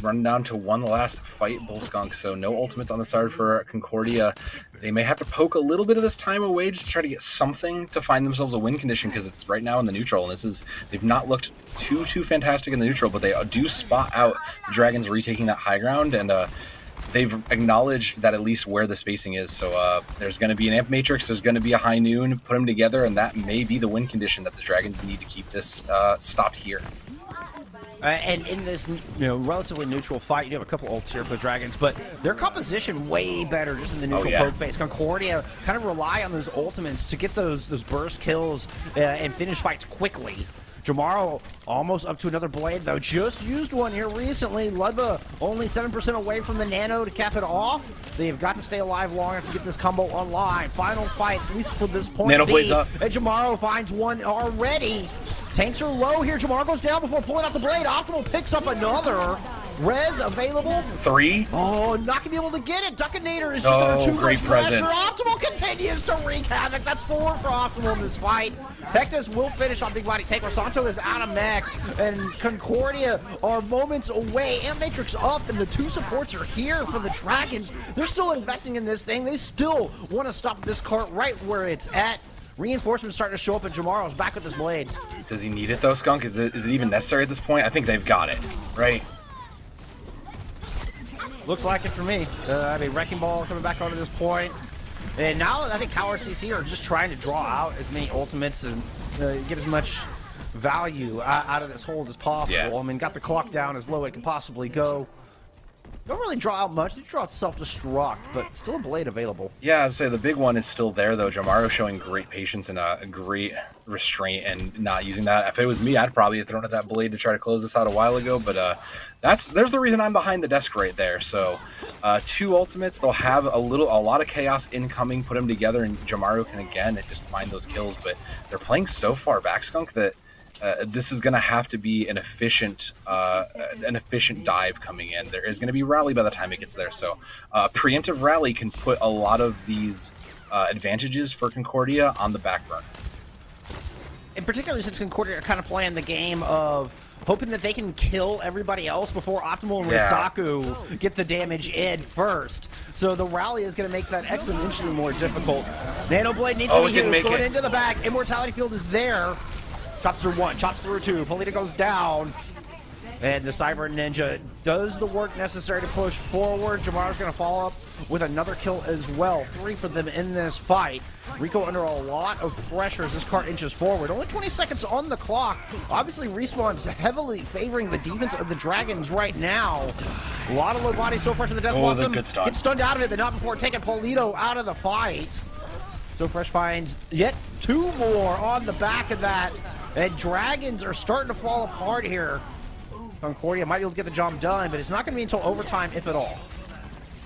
run down to one last fight, Bullskunk. So no ultimates on the side for Concordia. They may have to poke a little bit of this time away just to try to get something to find themselves a win condition, because it's right now in the neutral, and they've not looked too fantastic in the neutral, but they do spot out the Dragons retaking that high ground, and they've acknowledged that at least where the spacing is. So there's going to be an Amp Matrix, there's going to be a High Noon, put them together, and that may be the win condition that the Dragons need to keep this stopped here. And in this relatively neutral fight, you do have a couple ults here for the Dragons, but their composition way better just in the neutral poke phase. Concordia kind of rely on those ultimates to get those burst kills and finish fights quickly. Jamaro almost up to another blade, though. Just used one here recently. Ludba only 7% away from the Nano to cap it off. They've got to stay alive long enough to get this combo online. Final fight, at least for this point. Nano Blade's up. And Jamaro finds one already. Tanks are low here. Jamaro goes down before pulling out the blade. Optimal picks up another. Res available. 3. Oh, not going to be able to get it. Duckinator is just under too much pressure. Optimal continues to wreak havoc. That's 4 for Optimal in this fight. Pectus will finish on Big Body Tank. Rosanto is out of mech, and Concordia are moments away. Amp Matrix up, and the 2 supports are here for the Dragons. They're still investing in this thing. They still want to stop this cart right where it's at. Reinforcements starting to show up, and Jamaro's back with his blade. Does he need it though, Skunk? Is it even necessary at this point? I think they've got it, right? Looks like it for me. I mean, Wrecking Ball coming back onto this point. And now I think Howard CC are just trying to draw out as many ultimates and get as much value out of this hold as possible. Yeah. I mean, got the clock down as low as it can possibly go. Don't really draw out much. They draw out self-destruct, but still a blade available. Yeah, I'd say the big one is still there, though. Jamaro showing great patience and a great restraint and not using that. If it was me, I'd probably have thrown at that blade to try to close this out a while ago, but there's the reason I'm behind the desk right there. So 2 ultimates, they'll have a lot of chaos incoming, put them together, and Jamaro can, again, just find those kills, but they're playing so far back, Skunk, that this is going to have to be an efficient dive coming in. There is going to be rally by the time it gets there. So preemptive rally can put a lot of these advantages for Concordia on the back burner. And particularly since Concordia are kind of playing the game of hoping that they can kill everybody else before Optimal and Risaku get the damage in first. So the rally is going to make that exponentially more difficult. Nano Blade needs to be here. It's going into the back. Immortality Field is there. Chops through 1, chops through 2. Polita goes down. And the Cyber Ninja does the work necessary to push forward. Jamaro's going to follow up with another kill as well. 3 for them in this fight. Rico under a lot of pressure as this cart inches forward. Only 20 seconds on the clock. Obviously, Respawn's heavily favoring the defense of the Dragons right now. A lot of low body so fresh in the Death Blossom. Gets stunned out of it, but not before taking Polito out of the fight. So Fresh finds yet 2 more on the back of that. And Dragons are starting to fall apart here. Concordia might be able to get the job done, but it's not going to be until overtime, if at all.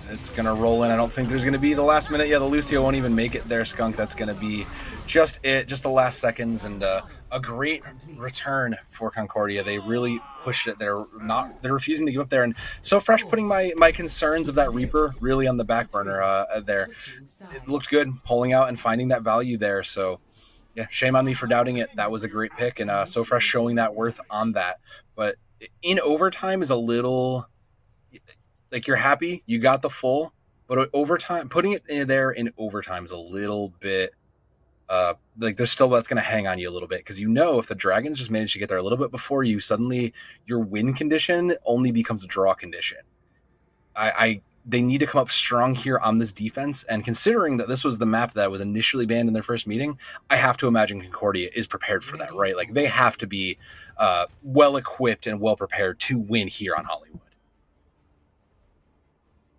It's going to roll in. I don't think there's going to be the last minute. Yeah, the Lucio won't even make it there, Skunk. That's going to be just it, just the last seconds, and a great return for Concordia. They really pushed it. They're refusing to give up there. And so Fresh putting my concerns of that Reaper really on the back burner there. It looked good, pulling out and finding that value there. So yeah, shame on me for doubting it. That was a great pick, and So Fresh showing that worth on that. But in overtime is a little, like, you're happy, you got the full, but overtime, putting it in there in overtime is a little bit, like, there's still, that's going to hang on you a little bit, because if the Dragons just manage to get there a little bit before you, suddenly your win condition only becomes a draw condition. They need to come up strong here on this defense, and considering that this was the map that was initially banned in their first meeting, I have to imagine Concordia is prepared for that, right? Like, they have to be well-equipped and well-prepared to win here on Hollywood.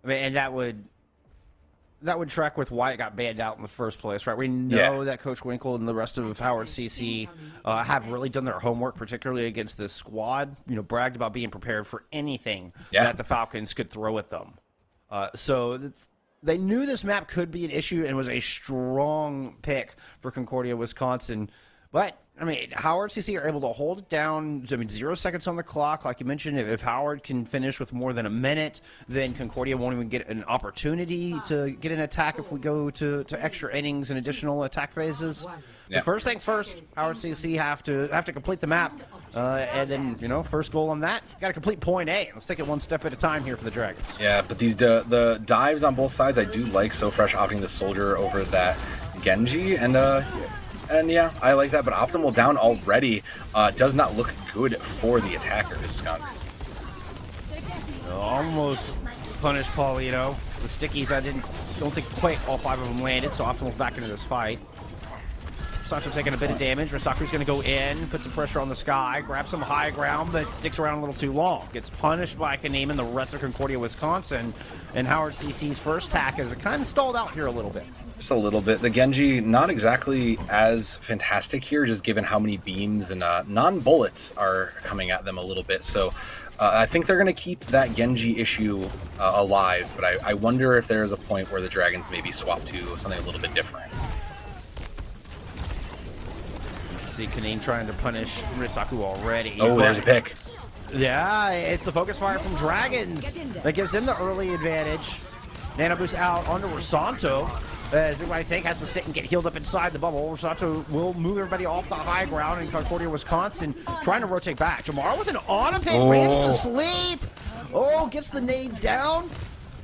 I mean, and that would track with why it got banned out in the first place, right? We know that Coach Winkle and the rest of Howard CC have really done their homework, particularly against this squad. Bragged about being prepared for anything that the Falcons could throw at them. So they knew this map could be an issue and was a strong pick for Concordia, Wisconsin. But, I mean, Howard CC are able to hold it down. 0 seconds on the clock. Like you mentioned, if Howard can finish with more than a minute, then Concordia won't even get an opportunity to get an attack if we go to extra innings and additional attack phases. But first things first, Howard CC have to complete the map. And then, first goal on that, got to complete point A. Let's take it one step at a time here for the Dragons. Yeah, but these the dives on both sides, I do like So Fresh opting the Soldier over that Genji, and yeah, I like that. But Optimal down already does not look good for the attackers, Skunk. Almost punished Paulito. The stickies, don't think quite all 5 of them landed, so Optimal's back into this fight. Sancho taking a bit of damage. Risaku's going to go in, put some pressure on the sky, grab some high ground, but sticks around a little too long. Gets punished by Kaneem and the rest of Concordia, Wisconsin. And Howard CC's first tack is kind of stalled out here a little bit. Just a little bit. The Genji, not exactly as fantastic here, just given how many beams and non-bullets are coming at them a little bit. So I think they're going to keep that Genji issue alive, but I wonder if there is a point where the Dragons maybe swap to something a little bit different. See Kaneem trying to punish Risaku already. Oh, there's a pick. Yeah, it's the focus fire from Dragons that gives them the early advantage. Nano boost out onto Rosanto. As Big Body Tank has to sit and get healed up inside the bubble. Rosanto will move everybody off the high ground in Concordia, Wisconsin, trying to rotate back. Jamar with an auto pick, rams to sleep. Oh, gets the nade down.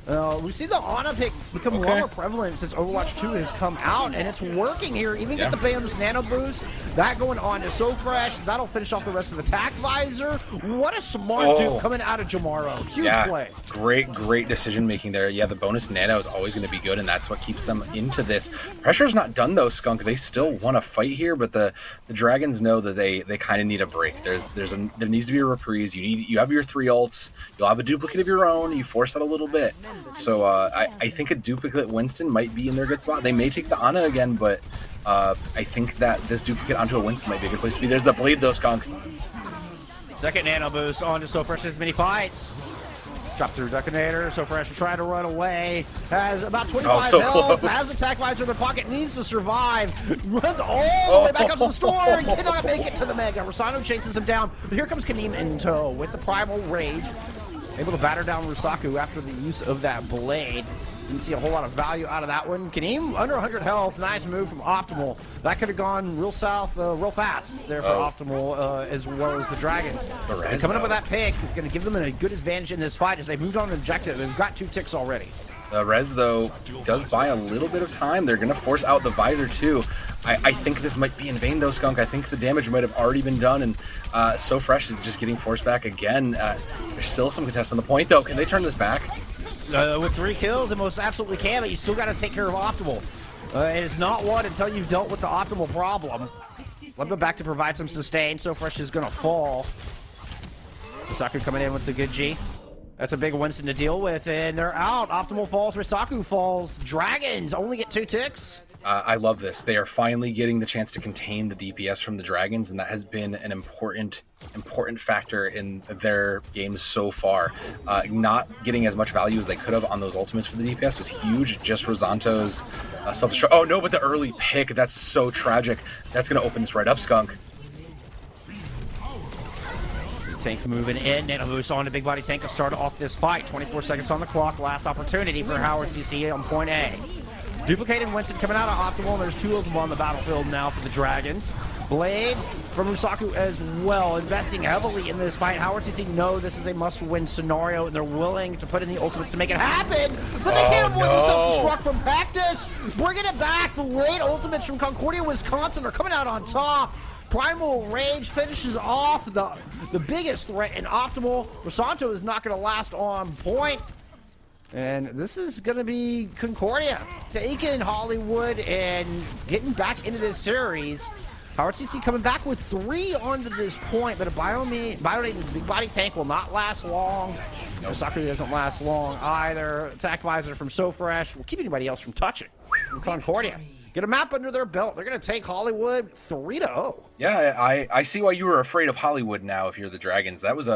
We've seen the Ana pick become a lot more prevalent since Overwatch 2 has come out, and it's working here. Even get the Bam's Nano Boost. That going on to So Fresh. That'll finish off the rest of the Tac Visor. What a smart dude coming out of Jamaro. Huge play. Great decision making there. Yeah, the bonus Nano is always going to be good, and that's what keeps them into this. Pressure's not done though, Skunk. They still want to fight here, but the Dragons know that they kind of need a break. There needs to be a reprise. You have your 3 ults. You'll have a duplicate of your own. You force that a little bit. So I think a duplicate Winston might be in their good spot. They may take the Ana again, but I think that this duplicate onto a Winston might be a good place to be. There's the blade though, Skunk. Second Nano Boost onto So Fresh's mini fights. Drop through Duckinator. So Fresh trying to run away. Has about 25 health. Close. Has attack visor in the pocket. Needs to survive. Runs all the way back up to the store. Cannot make it to the Mega. Rosano chases him down. But here comes Kaneem in tow with the Primal Rage. Able to batter down Rusaku after the use of that blade. Didn't see a whole lot of value out of that one. Kaneem under 100 health. Nice move from Optimal. That could have gone real south real fast there for Optimal as well as the Dragons. And coming up with that pick is going to give them a good advantage in this fight as they've moved on to objective. They've got 2 ticks already. Rez, though, does buy a little bit of time. They're going to force out the Visor, too. I think this might be in vain, though, Skunk. I think the damage might have already been done, and So Fresh is just getting forced back again. There's still some contest on the point, though. Can they turn this back? With 3 kills, it most absolutely can, but you still got to take care of Optimal. It is not one until you've dealt with the Optimal problem. Let them back to provide some sustain. So Fresh is going to fall. Risaku coming in with the good G. That's a big Winston to deal with, and they're out. Optimal falls, Risaku falls. Dragons only get 2 ticks. I love this. They are finally getting the chance to contain the DPS from the Dragons, and that has been an important factor in their games so far. Not getting as much value as they could have on those ultimates for the DPS was huge. Just Rosanto's self-destruct. Oh no, but the early pick, that's so tragic. That's going to open this right up, Skunk. Tank's moving in. Nano Boost on the big body tank to start off this fight. 24 seconds on the clock. Last opportunity for Howard CC on point A. Duplicated Winston coming out of Optimal, and there's 2 of them on the battlefield now for the Dragons. Blade from Rusaku as well, investing heavily in this fight. Howard CC know this is a must-win scenario, and they're willing to put in the ultimates to make it happen, but they can't avoid the self-destruct from Cactus. Bringing it back, the late ultimates from Concordia, Wisconsin are coming out on top. Primal Rage finishes off the biggest threat in Optimal. Rosanto is not going to last on point. And this is going to be Concordia taking Hollywood and getting back into this series. Howard CC coming back with 3 onto this point, but a Bionation's big body tank will not last long. Risaku doesn't last long either. Attack visor from So Fresh will keep anybody else from touching. From Concordia. Get a map under their belt. They're going to take Hollywood 3-0. Yeah, I see why you were afraid of Hollywood now if you're the Dragons. That was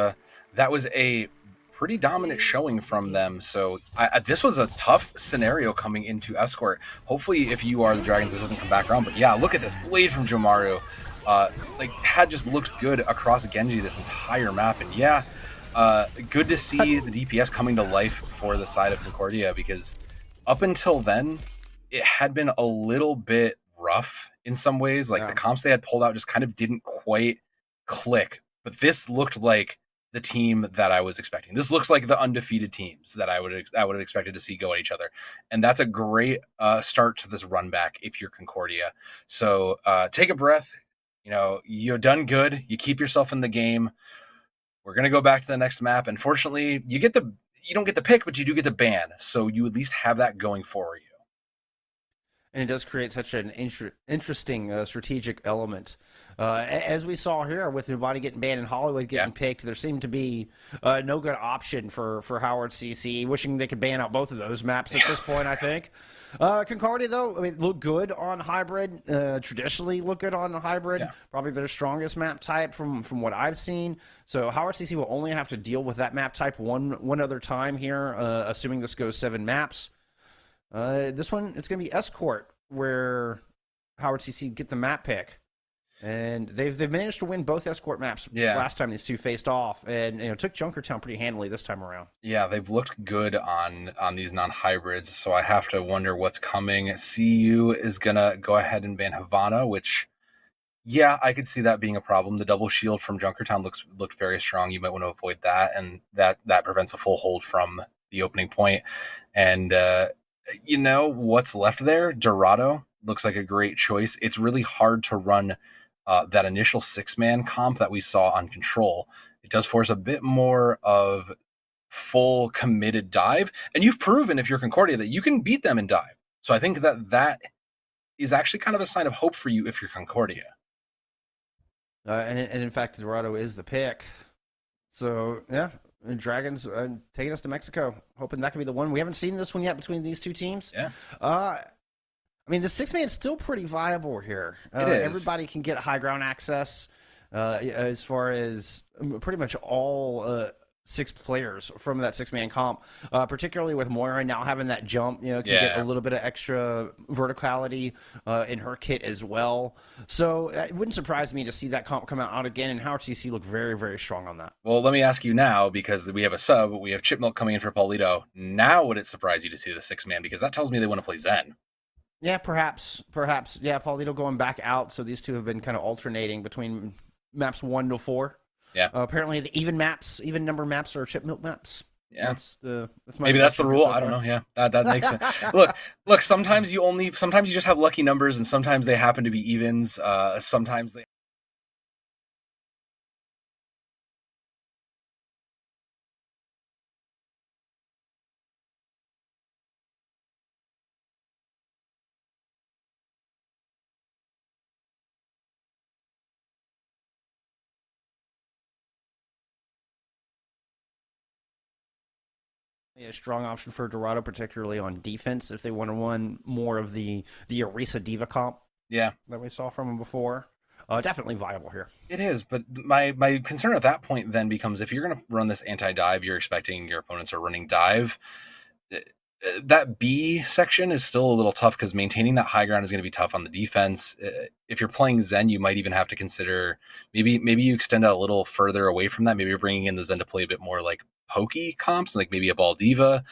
a pretty dominant showing from them. So this was a tough scenario coming into Escort. Hopefully, if you are the Dragons, this doesn't come back around. But yeah, look at this blade from Jomaru. Had just looked good across Genji this entire map. And yeah, good to see the DPS coming to life for the side of Concordia, because up until then, it had been a little bit rough in some ways. The comps they had pulled out just kind of didn't quite click. But this looked like the team that I was expecting. This looks like the undefeated teams that I would have expected to see go at each other. And that's a great start to this run back if you're Concordia. So take a breath. You've done good. You keep yourself in the game. We're going to go back to the next map. And fortunately, you don't get the pick, but you do get the ban. So you at least have that going for you. And it does create such an interesting strategic element. As we saw here with Nubani getting banned and Hollywood getting picked, there seemed to be no good option for Howard CC, wishing they could ban out both of those maps at this point, I think. Concordia, though, look good on Hybrid, traditionally look good on Hybrid, probably their strongest map type from what I've seen. So Howard CC will only have to deal with that map type one other time here, assuming this goes 7 maps. This one, it's going to be Escort, where Howard CC get the map pick. And they've managed to win both Escort maps last time these two faced off, and took Junkertown pretty handily this time around. Yeah, they've looked good on these non-hybrids, so I have to wonder what's coming. CU is going to go ahead and ban Havana, which, I could see that being a problem. The double shield from Junkertown looked very strong. You might want to avoid that, and that prevents a full hold from the opening point. And what's left there, Dorado looks like a great choice. It's really hard to run that initial 6-man comp that we saw on Control. It does force a bit more of full committed dive, and you've proven if you're Concordia that you can beat them in dive. So I think that is actually kind of a sign of hope for you if you're Concordia. And in fact, Dorado is the pick. So yeah, Dragons taking us to Mexico, hoping that could be the one. We haven't seen this one yet between these two teams. Yeah. I mean, the 6-man is still pretty viable here. It is. Everybody can get high ground access. As far as pretty much all 6 players from that 6-man comp, particularly with Moira now having that jump, can get a little bit of extra verticality in her kit as well. So it wouldn't surprise me to see that comp come out again, and Howard CC look very, very strong on that. Well, let me ask you now, because we have a sub, we have Chip Milk coming in for Paulito. Now would it surprise you to see the 6-man? Because that tells me they want to play Zen. Yeah, perhaps. Yeah, Paulito going back out, so these two have been kind of alternating between maps 1 to 4. Yeah. Apparently, the even number maps are Chip Milk maps. Yeah. Maybe that's the rule. So I don't know. Yeah, that makes sense. Look. Sometimes you just have lucky numbers, and sometimes they happen to be evens. Sometimes they. A strong option for Dorado, particularly on defense, if they want to run more of the Orisa Diva comp. Yeah, that we saw from him before. Definitely viable here. It is, but my concern at that point then becomes, if you're going to run this anti-dive, you're expecting your opponents are running dive. That B section is still a little tough because maintaining that high ground is going to be tough on the defense. If you're playing Zen, you might even have to consider maybe you extend out a little further away from that. Maybe you're bringing in the Zen to play a bit more like pokey comps, like maybe a Ball Diva.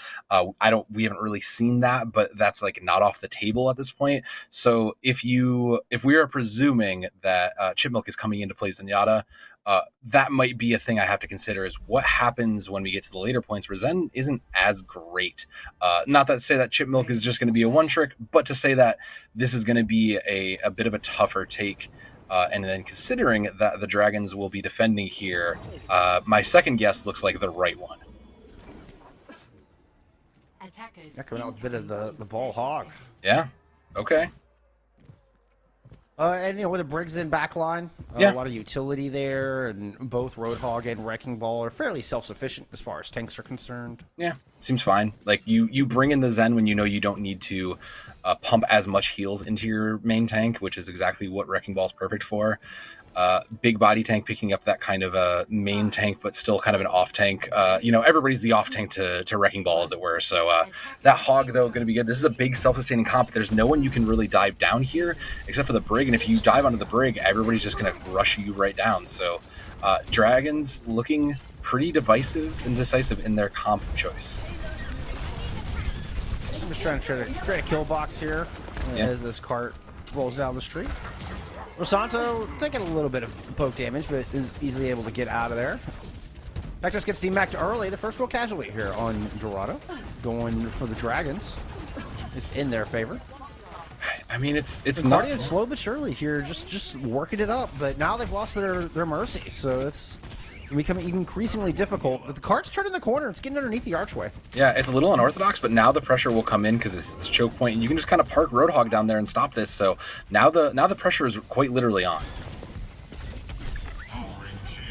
We haven't really seen that, but that's like not off the table at this point. So if we are presuming that Chip Milk is coming in to play Zenyatta, that might be a thing I have to consider, is what happens when we get to the later points where Zen isn't as great. Not that to say that Chip Milk is just going to be a one trick, but to say that this is going to be a bit of a tougher take. And then considering that the Dragons will be defending here, my second guess looks like the right one. Yeah, coming out with a bit of the ball hog. Yeah. Okay. And with a Briggs in backline, a lot of utility there, and both Roadhog and Wrecking Ball are fairly self-sufficient as far as tanks are concerned. Yeah, seems fine. Like you bring in the Zen when you know you don't need to pump as much heals into your main tank, which is exactly what Wrecking Ball is perfect for. Big body tank picking up that kind of a main tank, but still kind of an off tank. Everybody's the off tank to Wrecking Ball, as it were. So that Hog, though, going to be good. This is a big self-sustaining comp. There's no one you can really dive down here except for the Brig. And if you dive onto the Brig, everybody's just going to rush you right down. So Dragons looking pretty divisive and decisive in their comp choice. I'm just trying to create a kill box here as this cart rolls down the street. Rosanto taking a little bit of poke damage, but is easily able to get out of there. Vectus gets DMAC'd early. The first real casualty here on Dorado. Going for the Dragons. It's in their favor. I mean, it's not... Guardian slow but surely here, just working it up. But now they've lost their mercy, so it's becoming increasingly difficult. But the cart's turning the corner. It's getting underneath the archway. Yeah, it's a little unorthodox, but now the pressure will come in because it's choke point, and you can just kind of park Roadhog down there and stop this. So now the pressure is quite literally on.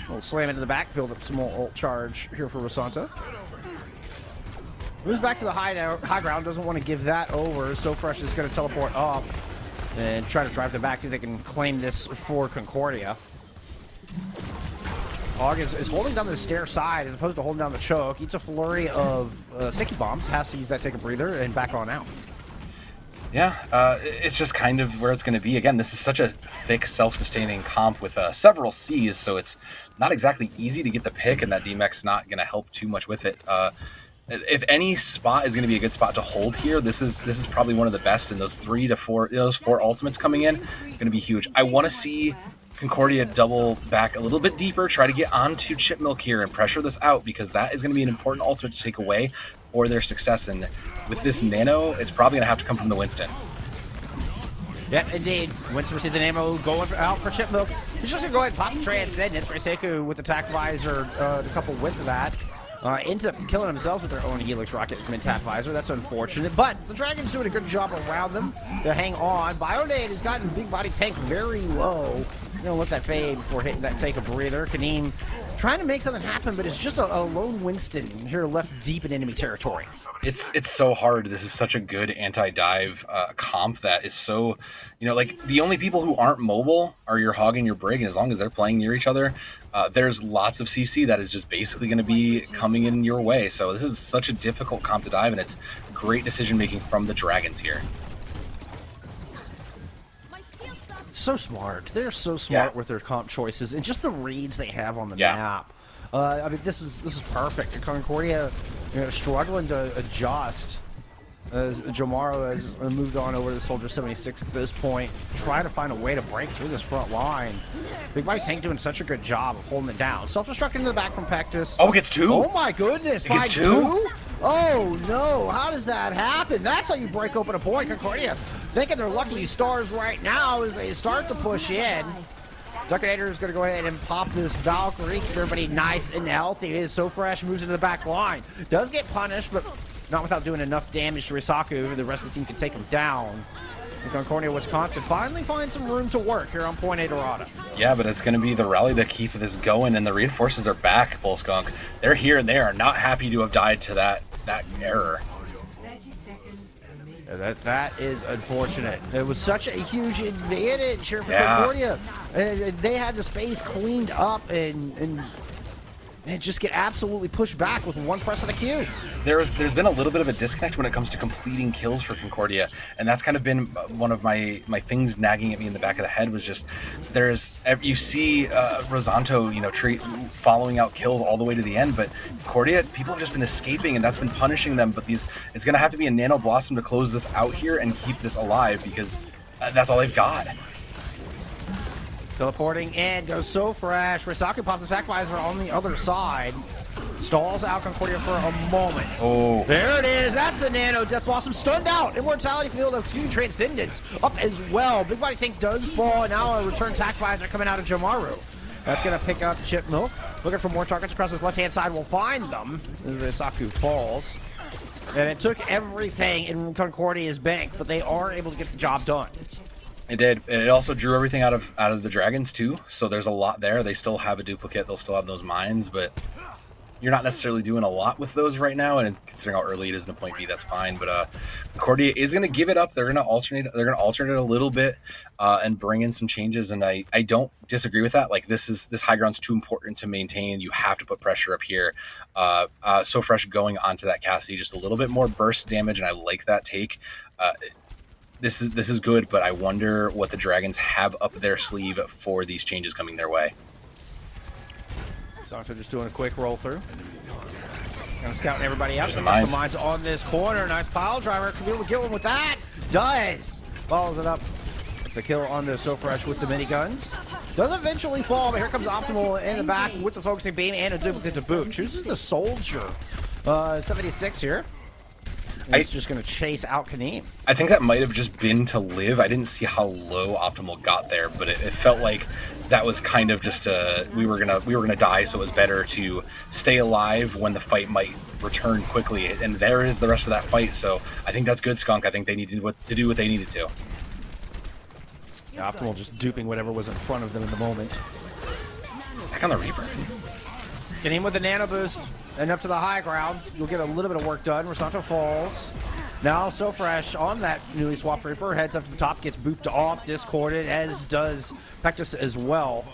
We'll slam into the back, build up some more ult charge here for Rosanto. Moves back to the high ground, doesn't want to give that over. So Fresh is going to teleport up and try to drive them back, see if they can claim this for Concordia. Hog is holding down the stair side as opposed to holding down the choke. Eats a flurry of sticky bombs, has to use that, take a breather, and back on out. Yeah, it's just kind of where it's going to be. Again, this is such a thick, self-sustaining comp with several Cs, so it's not exactly easy to get the pick, and that DMEC's not going to help too much with it. If any spot is going to be a good spot to hold here, this is probably one of the best, and those four ultimates coming in going to be huge. I want to see Concordia double back a little bit deeper, try to get onto Chip Milk here and pressure this out, because that is going to be an important ultimate to take away, for their success. And with this nano, it's probably going to have to come from the Winston. Yeah, indeed. Winston receives the ammo going out for Chip Milk. He's just going to go ahead and pop the Transcendence. Reiseku with attack visor to couple with that. Ends up killing themselves with their own Helix rocket from attack visor. That's unfortunate. But the Dragon's doing a good job around them to hang on. Bionade has gotten Big Body Tank very low. You know, let that fade before hitting that take a breather. Kaneem trying to make something happen, but it's just a lone Winston here left deep in enemy territory. It's so hard. This is such a good anti-dive comp that is so, you know, like the only people who aren't mobile are your Hog and your Brig, and as long as they're playing near each other, there's lots of CC that is just basically going to be coming in your way. So this is such a difficult comp to dive, and it's great decision making from the Dragons here. So smart. They're so smart with their comp choices and just the reads they have on the map. I mean, this is perfect. Concordia, you know, struggling to adjust as Jamaro has moved on over to Soldier 76 at this point, trying to find a way to break through this front line. Big Body Tank doing such a good job of holding it down. Self-destructing into the back from Pectus. Oh, it gets two? Oh my goodness. It gets two? Oh no, how does that happen? That's how you break open a point. Concordia thinking they're lucky stars right now as they start to push in. Duckinator is going to go ahead and pop this Valkyrie, keep everybody nice and healthy. It is so fresh, moves into the back line. Does get punished, but not without doing enough damage to Risaku. The rest of the team can take him down. And Concordia, Wisconsin finally finds some room to work here on Point A Dorado. Yeah, but it's going to be the rally to keep this going, and the reinforcers are back, Bullskunk. They're here, and they are not happy to have died to that error. 30 seconds remaining. That is unfortunate. It was such a huge advantage here for Concordia. They had the space cleaned up and just get absolutely pushed back with one press of the Q. There's been a little bit of a disconnect when it comes to completing kills for Concordia, and that's kind of been one of my things nagging at me in the back of the head. Was just you see Rosanto, you know, following out kills all the way to the end, but Concordia, people have just been escaping, and that's been punishing them. But it's going to have to be a Nano Blossom to close this out here and keep this alive, because that's all they've got. Teleporting in, goes so fresh. Risaku pops the sacrificer on the other side. Stalls out Concordia for a moment. Oh. There it is. That's the Nano Death Blossom. Stunned out. Immortality Field, Transcendence up as well. Big Body Tank does fall, and now a return sacrificer coming out of Jamaru. That's going to pick up Chip Milk. Looking for more targets across his left-hand side. Will find them. Risaku falls. And it took everything in Concordia's bank, but they are able to get the job done. It did. And it also drew everything out of the Dragons too. So there's a lot there. They still have a duplicate. They'll still have those mines, but you're not necessarily doing a lot with those right now. And considering how early it is in the point B, that's fine. But Concordia is going to give it up. They're going to alternate. They're going to alternate a little bit and bring in some changes. And I don't disagree with that. Like this high ground's too important to maintain. You have to put pressure up here. So fresh going onto that Cassidy, just a little bit more burst damage, and I like that take. This is good, but I wonder what the Dragons have up their sleeve for these changes coming their way. Santo just doing a quick roll through. Kind of scouting everybody out. The mines. The mines on this corner. Nice pile driver. Can be able to kill him with that. Does. Follows it up. The kill on the So Fresh with the miniguns. Does eventually fall, but here comes Optimal in the back with the focusing beam and a duplicate to boot. Chooses the Soldier. 76 here. He's just going to chase out Kaneem. I think that might have just been to live. I didn't see how low Optimal got there, but it felt like that was kind of just we were gonna die, so it was better to stay alive when the fight might return quickly. And there is the rest of that fight, so I think that's good, Skunk. I think they needed to do what they needed to. Yeah, Optimal just duping whatever was in front of them in the moment. Back on the Reaper. Kaneem with the nano boost. And up to the high ground, you'll get a little bit of work done. Rosanto falls. Now, So Fresh on that newly swapped Reaper, heads up to the top, gets booped off, discorded, as does Pectus as well.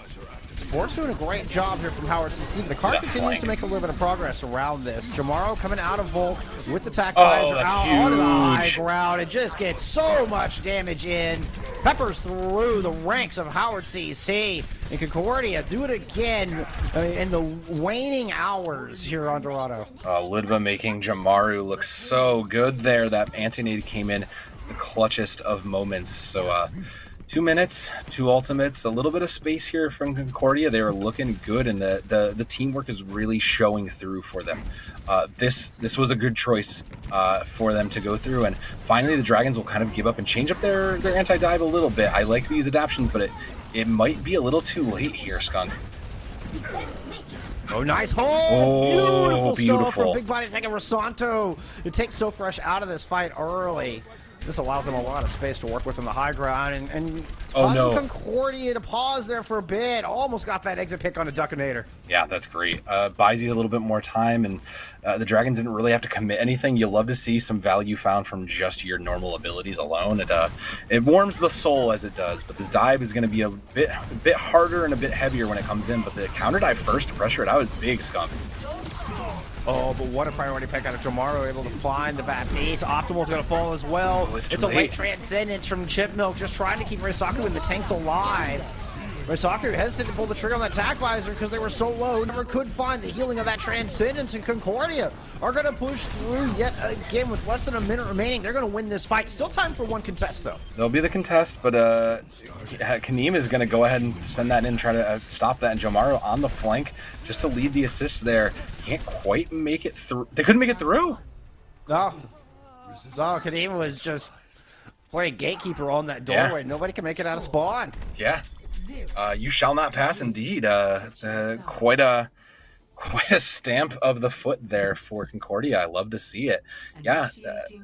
Sport's doing a great job here from Howard CC. The card continues to make a little bit of progress around this. Jamaro coming out of Volk with the tack visor out onto the high ground. It just gets so much damage in. Peppers through the ranks of Howard CC. And Concordia do it again in the waning hours here on Dorado. Ludba making Jamaru look so good there. That anti-nade came in the clutchest of moments. So 2 minutes, 2 ultimates, a little bit of space here from Concordia. They were looking good, and the teamwork is really showing through for them. This was a good choice for them to go through, and finally the Dragons will kind of give up and change up their anti-dive a little bit. I like these adaptions, but it might be a little too late here, Skunk. Oh, nice hold! Beautiful stuff from Big Body taking Rosanto. It takes So Fresh out of this fight early. This allows them a lot of space to work with on the high ground, and Concordia to pause there for a bit. Almost got that exit pick on a Duckinator. Yeah, that's great. Buys you a little bit more time, and the Dragons didn't really have to commit anything. You love to see some value found from just your normal abilities alone. It warms the soul as it does, but this dive is going to be a bit harder and a bit heavier when it comes in, but the counter dive first to pressure it out is big, Skunk. Oh, but what a priority pick out of Jamaro, able to find the Baptiste. Optimal's going to fall as well. Oh, it's a late transcendence from Chip Milk, just trying to keep Risaku and the tanks alive. Risaku hesitated to pull the trigger on that attack visor because they were so low. Never could find the healing of that transcendence, and Concordia are going to push through yet again with less than a minute remaining. They're going to win this fight. Still time for one contest, though. There'll be the contest, but Kaneem is going to go ahead and send that in, try to stop that, and Jamaro on the flank just to lead the assist there. Can't quite make it through. They couldn't make it through. No, Kaneem was just playing gatekeeper on that doorway. Yeah. Nobody can make it out of spawn. Yeah. You shall not pass, indeed. Quite a stamp of the foot there for Concordia. I love to see it. Yeah,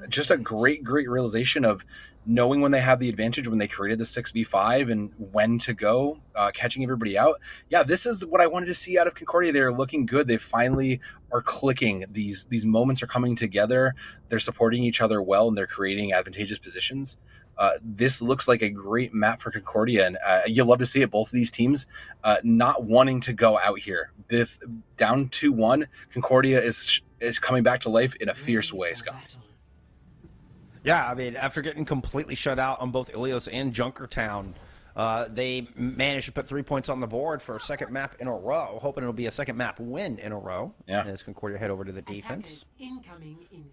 just a great realization of knowing when they have the advantage, when they created the 6v5 and when to go, catching everybody out. Yeah, this is what I wanted to see out of Concordia. They're looking good. They finally are clicking. These moments are coming together. They're supporting each other well, and they're creating advantageous positions. This looks like a great map for Concordia, and you'll love to see it. Both of these teams not wanting to go out here. Down 2-1, Concordia is coming back to life in a fierce way, Scott. Yeah, I mean, after getting completely shut out on both Ilios and Junkertown, they managed to put 3 points on the board for a second map in a row, hoping it'll be a second map win in a row. Yeah. As Concordia head over to the defense.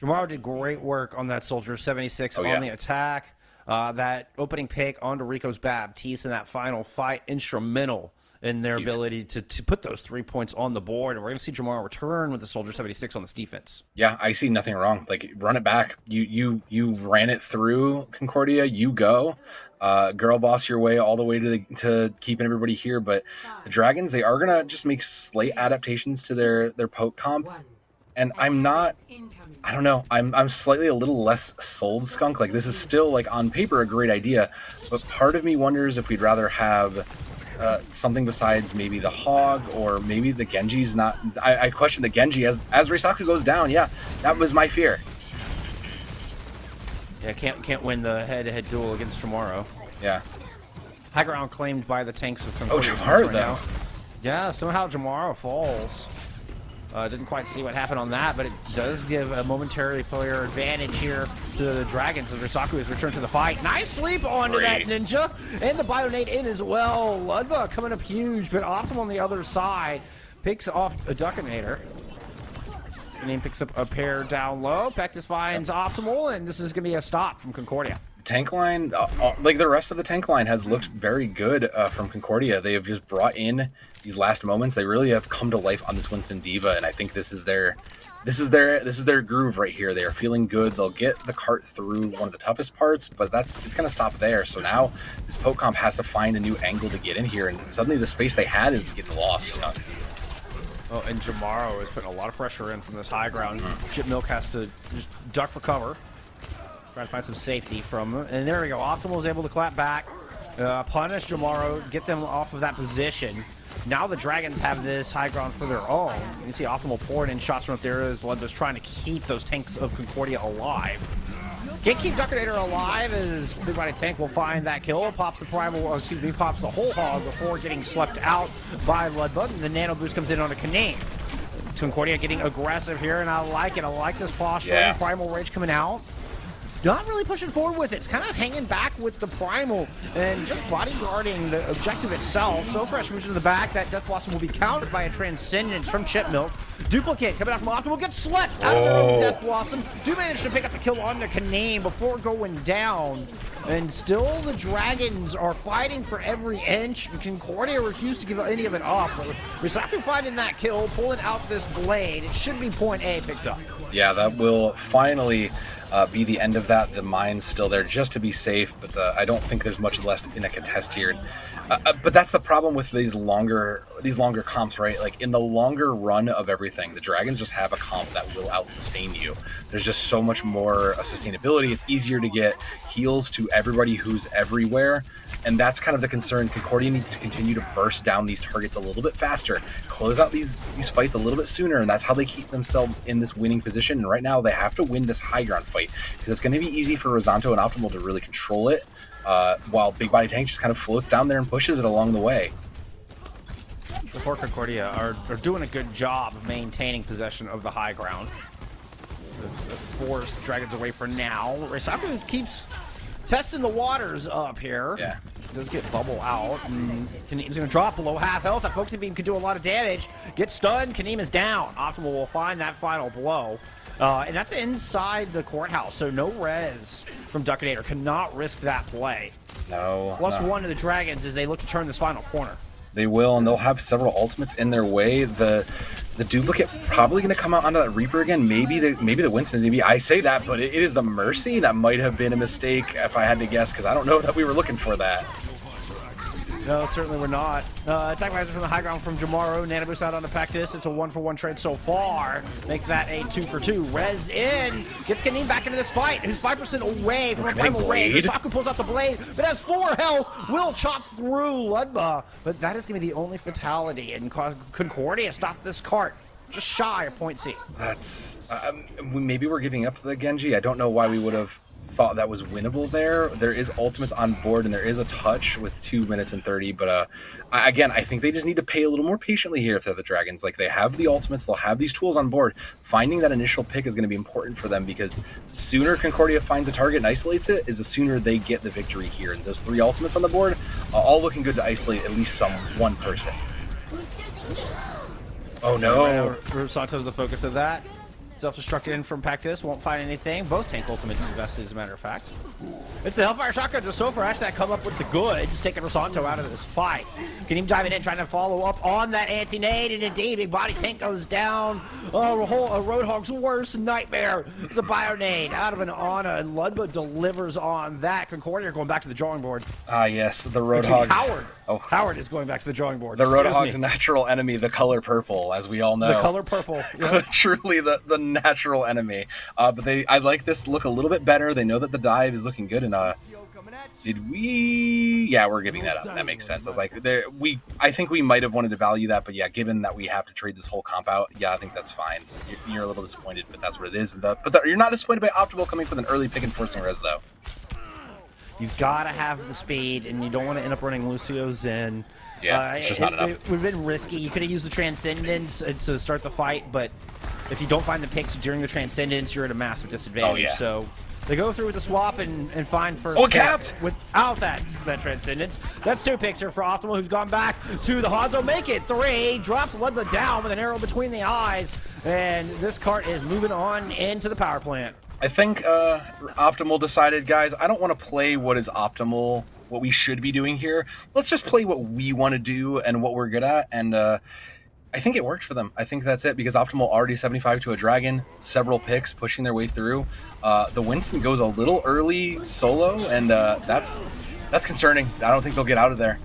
Jamaro did great work on that Soldier 76 on the attack. That opening pick onto Rico's Baptiste in that final fight, instrumental in their ability to put those 3 points on the board. And we're going to see Jamaro return with the Soldier 76 on this defense. Yeah, I see nothing wrong. Like, run it back. You ran it through, Concordia. You go. Girl boss your way all the way to keeping everybody here. But the Dragons, they are going to just make slight adaptations to their poke comp. And I don't know. I'm slightly a little less sold, Skunk. Like, this is still, like, on paper a great idea, but part of me wonders if we'd rather have something besides maybe the Hog, or maybe the Genji's not. I question the Genji as Risaku goes down. Yeah, that was my fear. Yeah, can't win the head-to-head duel against Jamaro. Yeah. High ground claimed by the tanks of Concordia. Oh, Jamaro, though. Yeah, somehow Jamaro falls. Didn't quite see what happened on that, but it does give a momentary player advantage here to the Dragons as Risaku has returned to the fight. Nice sleep onto that ninja, and the Bionate in as well. Ludva coming up huge, but Optimal on the other side picks off a Duckinator. And then picks up a pair down low. Pectus finds Optimal, and this is going to be a stop from Concordia. Tank line, like the rest of the tank line, has looked very good from Concordia. They have just brought in these last moments. They really have come to life on this Winston Diva, and I think this is their groove right here. They are feeling good. They'll get the cart through one of the toughest parts, but it's going to stop there. So now this poke comp has to find a new angle to get in here, and suddenly the space they had is getting lost. Oh, and Jamaro is putting a lot of pressure in from this high ground. Chip Milk has to just duck for cover. Try to find some safety from him. And there we go. Optimal is able to clap back, punish Jamaro, get them off of that position. Now the Dragons have this high ground for their own. You see Optimal pouring in shots from up there as Ludva's trying to keep those tanks of Concordia alive. Can't keep Duckinator alive as Big Body Tank will find that kill. Pops the pops the whole hog before getting swept out by Ludva. And the nano boost comes in on a Kaneem. Concordia getting aggressive here, and I like it. I like this posture. Yeah. Primal Rage coming out. not really pushing forward with it. It's kind of hanging back with the Primal and just bodyguarding the objective itself. So Fresh moves to the back. That Death Blossom will be countered by a Transcendence from Chip Milk. Duplicate coming out from Optimal gets slept out of their own Death Blossom. Do manage to pick up the kill on the Kaname before going down. And still the Dragons are fighting for every inch. Concordia refused to give any of it up. Risaku finding that kill, pulling out this blade. It should be point A picked up. Yeah, that will finally be the end of that. The mine's still there just to be safe, but I don't think there's much less in a contest here. But that's the problem with these longer comps, right? Like in the longer run of everything, the Dragons just have a comp that will out-sustain you. There's just so much more sustainability. It's easier to get heals to everybody who's everywhere, and that's kind of the concern. Concordia needs to continue to burst down these targets a little bit faster, close out these fights a little bit sooner, and that's how they keep themselves in this winning position. And right now, they have to win this high ground fight because it's going to be easy for Rosanto and Optimal to really control it, while Big Body Tank just kind of floats down there and pushes it along the way. The Fort Concordia are doing a good job of maintaining possession of the high ground. Force the Dragons away for now. Risaku keeps testing the waters up here. Yeah. Does get Bubble out. Kaneem's going to drop below half health. That Focusing Beam can do a lot of damage. Gets stunned. Kaneem is down. Optimal will find that final blow. And that's inside the courthouse, so no res from Duckinator. Cannot risk that play. No. +1 to the Dragons as they look to turn this final corner. They will, and they'll have several ultimates in their way. The duplicate probably going to come out onto that Reaper again. Maybe the Winston's. Maybe I say that, but it is the Mercy. That might have been a mistake if I had to guess, because I don't know that we were looking for that. No, certainly we're not. Attack visor from the high ground from Jamaro. Nano boost out on the Pactus. It's a 1-for-1 trade so far. Make that a 2-for-2. Res in. Gets Kaneem back into this fight. Who's 5% away from a primal raid. Saku pulls out the blade, but has 4 health. Will chop through Ludma, but that is going to be the only fatality. And Concordia stopped this cart. Just shy of point C. That's maybe we're giving up the Genji. I don't know why we would have thought that was winnable there. There is ultimates on board, and there is a touch with 2 minutes and 30, but again, I think they just need to pay a little more patiently here if they're the Dragons. Like, they have the ultimates, they'll have these tools on board. Finding that initial pick is going to be important for them, because the sooner Concordia finds a target and isolates it is the sooner they get the victory here. And those 3 ultimates on the board, all looking good to isolate at least one person. Oh no. Santo's the focus of that. Self-destruct in from Pactus, won't find anything. Both tank ultimates invested, as a matter of fact. It's the Hellfire Shotgun to Sofrash that come up with the goods, taking Rosanto out of this fight. Can even dive in, trying to follow up on that anti-nade, and indeed, Big Body Tank goes down. Roadhog's worst nightmare. It's a Bionade out of an Ana, and Ludma delivers on that. Concordia going back to the drawing board. Ah, yes, the Roadhogs. Howard. Oh. Howard is going back to the drawing board. The Roadhog's natural enemy, the color purple, as we all know. The color purple. Yep. Truly the natural enemy. But I like this look a little bit better. They know that the dive is looking good, and did we? Yeah, we're giving that up. That makes sense. I was like, I think we might have wanted to value that, but yeah, given that we have to trade this whole comp out, yeah, I think that's fine. You're a little disappointed, but that's what it is. But you're not disappointed by Optimal coming with an early pick and forcing res, though. You've got to have the speed, and you don't want to end up running Lucio's in. Yeah, it's just not enough. It would have been risky. You could have used the Transcendence to start the fight, but if you don't find the picks during the Transcendence, you're at a massive disadvantage. Oh, yeah. So they go through with the swap and find first. Oh, capped! Without that Transcendence. That's 2 picks here for Optimal, who's gone back to the Hanzo. Make it 3. Drops Ludma down with an arrow between the eyes. And this cart is moving on into the power plant. I think Optimal decided, guys, I don't want to play what is optimal, what we should be doing here. Let's just play what we want to do and what we're good at. And I think it worked for them. I think that's it, because Optimal already 75 to a Dragon, several picks pushing their way through. The Winston goes a little early solo, and that's concerning. I don't think they'll get out of there.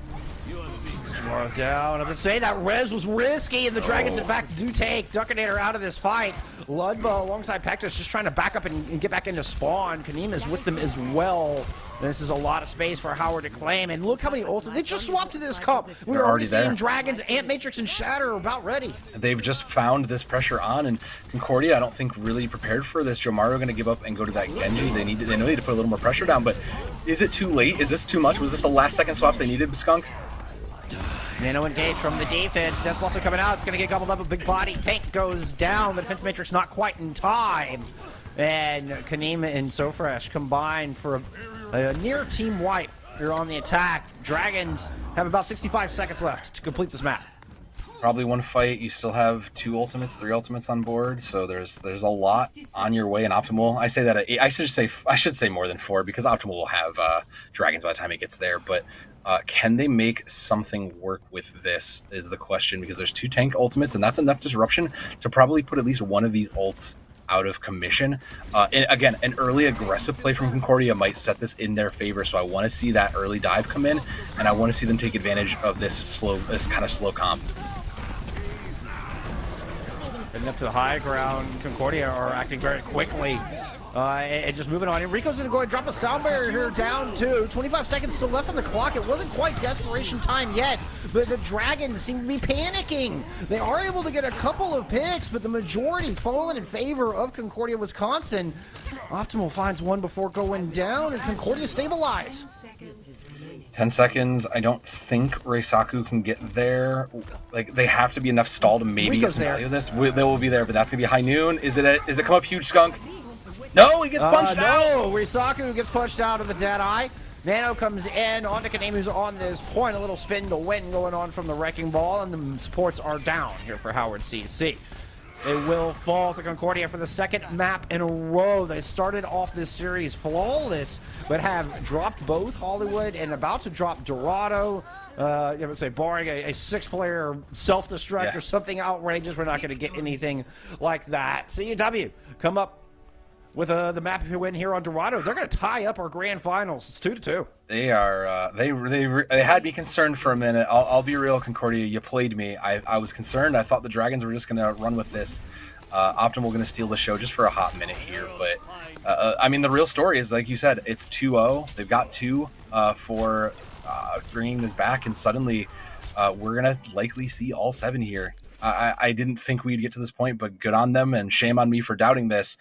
Down. I have to say that res was risky, and the Dragons, in fact, do take Duckinator out of this fight. Ludma alongside Pactus just trying to back up and get back into spawn. Kaneem is with them as well. This is a lot of space for Howard to claim, and look how many ultimates. They just swapped to this comp. We were already seeing Dragons, Ant Matrix, and Shatter are about ready. They've just found this pressure on, and Concordia, I don't think, really prepared for this. Jomaro going to give up and go to that Genji. They know they need to put a little more pressure down, but is it too late? Is this too much? Was this the last second swaps they needed, Skunk? Nano engage from the defense. Death Blossom coming out. It's going to get gobbled up. A Big Body Tank goes down. The defense matrix not quite in time. And Kanema and Sofresh combine for a near team wipe. You're on the attack. Dragons have about 65 seconds left to complete this map. Probably one fight. You still have 2 ultimates, 3 ultimates on board, so there's a lot on your way in Optimal. I say that I should say more than 4 because Optimal will have dragons by the time it gets there. But can they make something work with this is the question, because there's 2 tank ultimates, and that's enough disruption to probably put at least one of these ults out of commission. And again, an early aggressive play from Concordia might set this in their favor, so I want to see that early dive come in, and I want to see them take advantage of this kind of slow comp. Heading up to the high ground, Concordia are acting very quickly. And just moving on. Enrico's going to go and drop a sound barrier here down to 25 seconds still left on the clock. It wasn't quite desperation time yet, but the Dragons seem to be panicking. They are able to get a couple of picks, but the majority falling in favor of Concordia, Wisconsin. Optimal finds one before going down, and Concordia stabilize. 10 seconds. I don't think Reisaku can get there. Like, they have to be enough stall to maybe Rico's get some there. value of this. They will be there, but that's going to be high noon. Is it come up huge, Skunk? No, he gets punched out. No, Risaku gets punched out of the Deadeye. Nano comes in onto Kanemi, who's on this point. A little spin to win going on from the Wrecking Ball, and the supports are down here for Howard CC. They will fall to Concordia for the second map in a row. They started off this series flawless, but have dropped both Hollywood and about to drop Dorado. I would say, barring a 6-player self-destruct or something outrageous, we're not going to get anything like that. CUW come up with the map win here on Dorado. They're going to tie up our grand finals. It's 2-2. They are. They had me concerned for a minute. I'll be real, Concordia. You played me. I was concerned. I thought the Dragons were just going to run with this. Optimal going to steal the show just for a hot minute here. But I mean, the real story is, like you said, it's 2-0. They've got 2 for bringing this back, and suddenly we're going to likely see all 7 here. I didn't think we'd get to this point, but good on them, and shame on me for doubting this.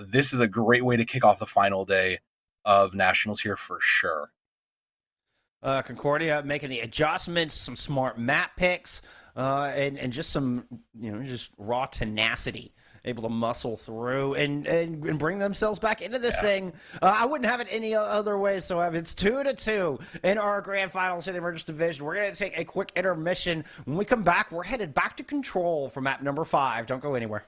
This is a great way to kick off the final day of Nationals here for sure. Concordia making the adjustments, some smart map picks, and just some, just raw tenacity, able to muscle through and bring themselves back into this thing. I wouldn't have it any other way. So it's 2-2 in our grand finals in the Emergence Division. We're going to take a quick intermission. When we come back, we're headed back to Control for map number 5. Don't go anywhere.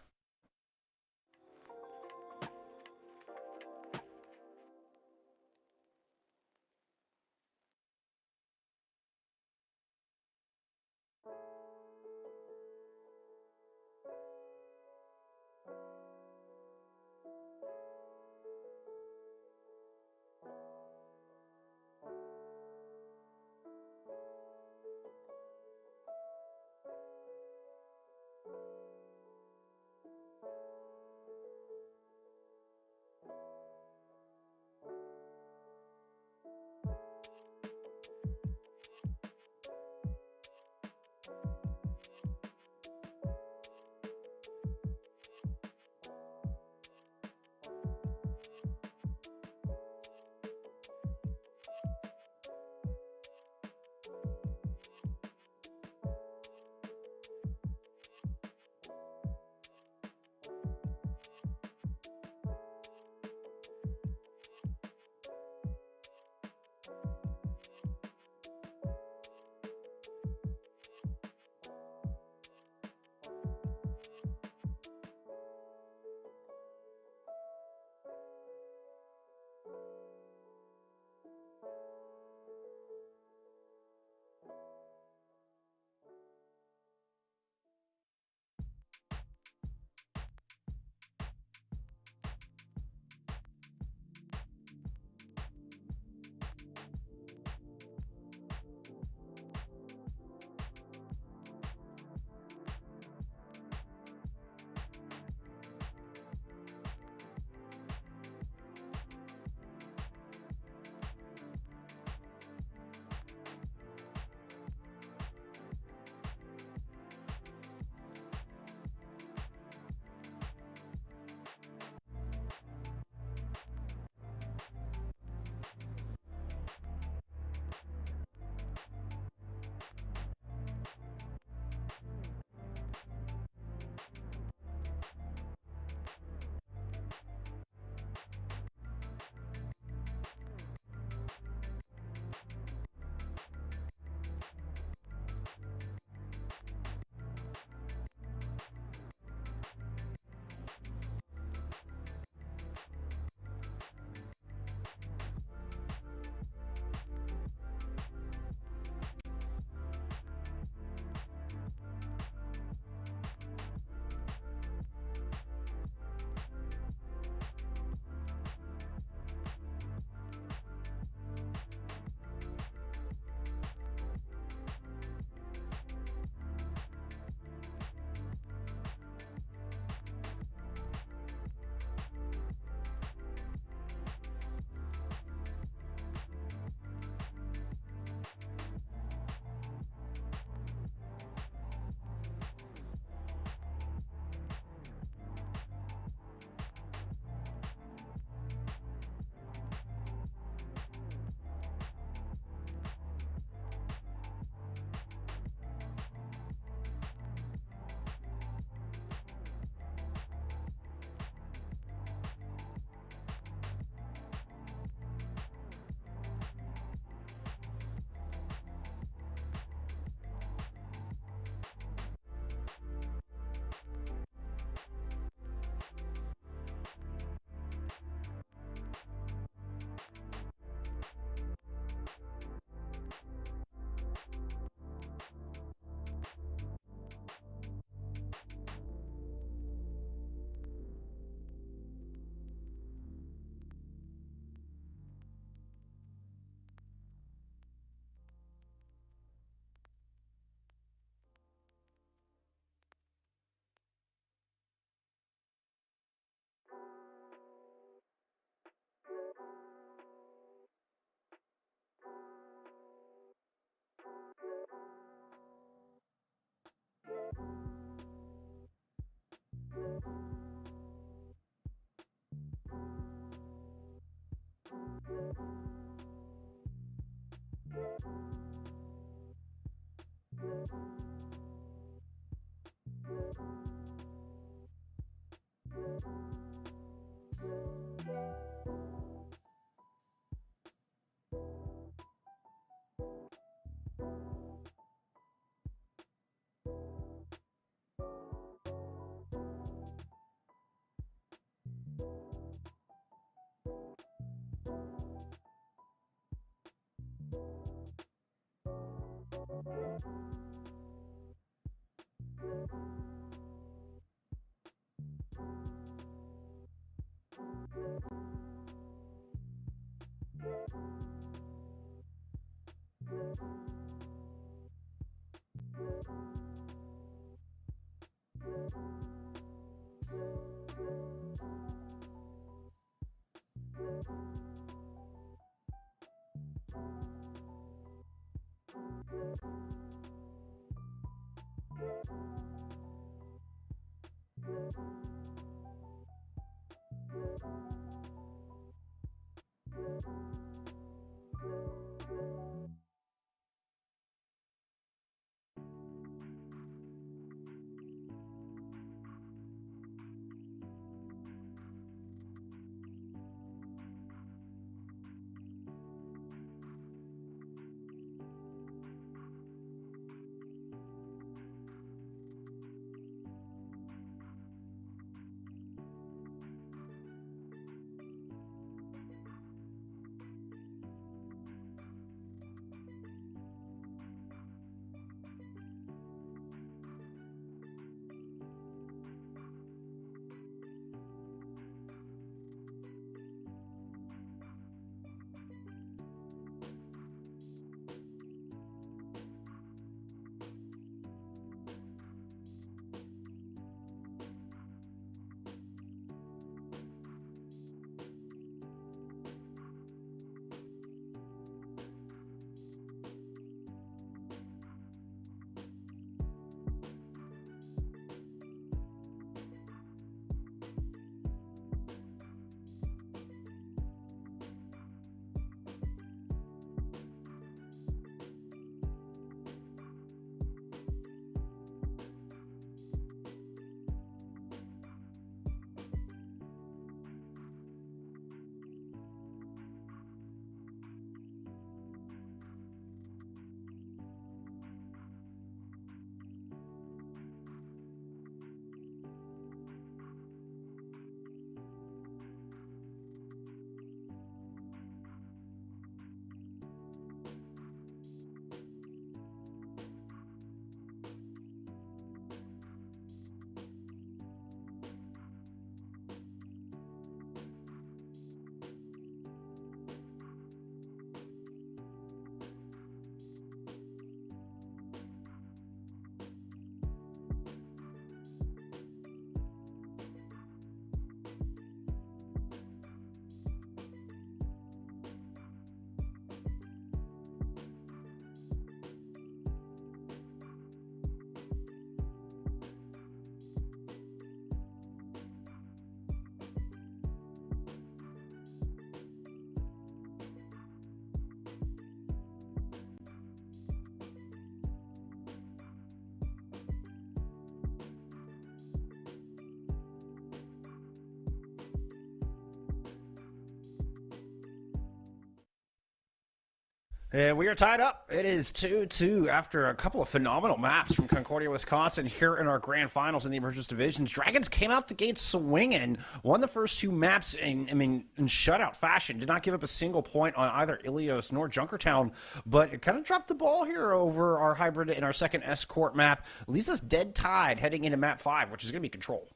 We are tied up. It is 2-2 after a couple of phenomenal maps from Concordia, Wisconsin here in our grand finals in the Emergence Divisions. Dragons came out the gate swinging, won the first two maps in shutout fashion. Did not give up a single point on either Ilios nor Junkertown, but it kind of dropped the ball here over our hybrid in our second escort map. Leaves us dead tied heading into map 5, which is going to be Control.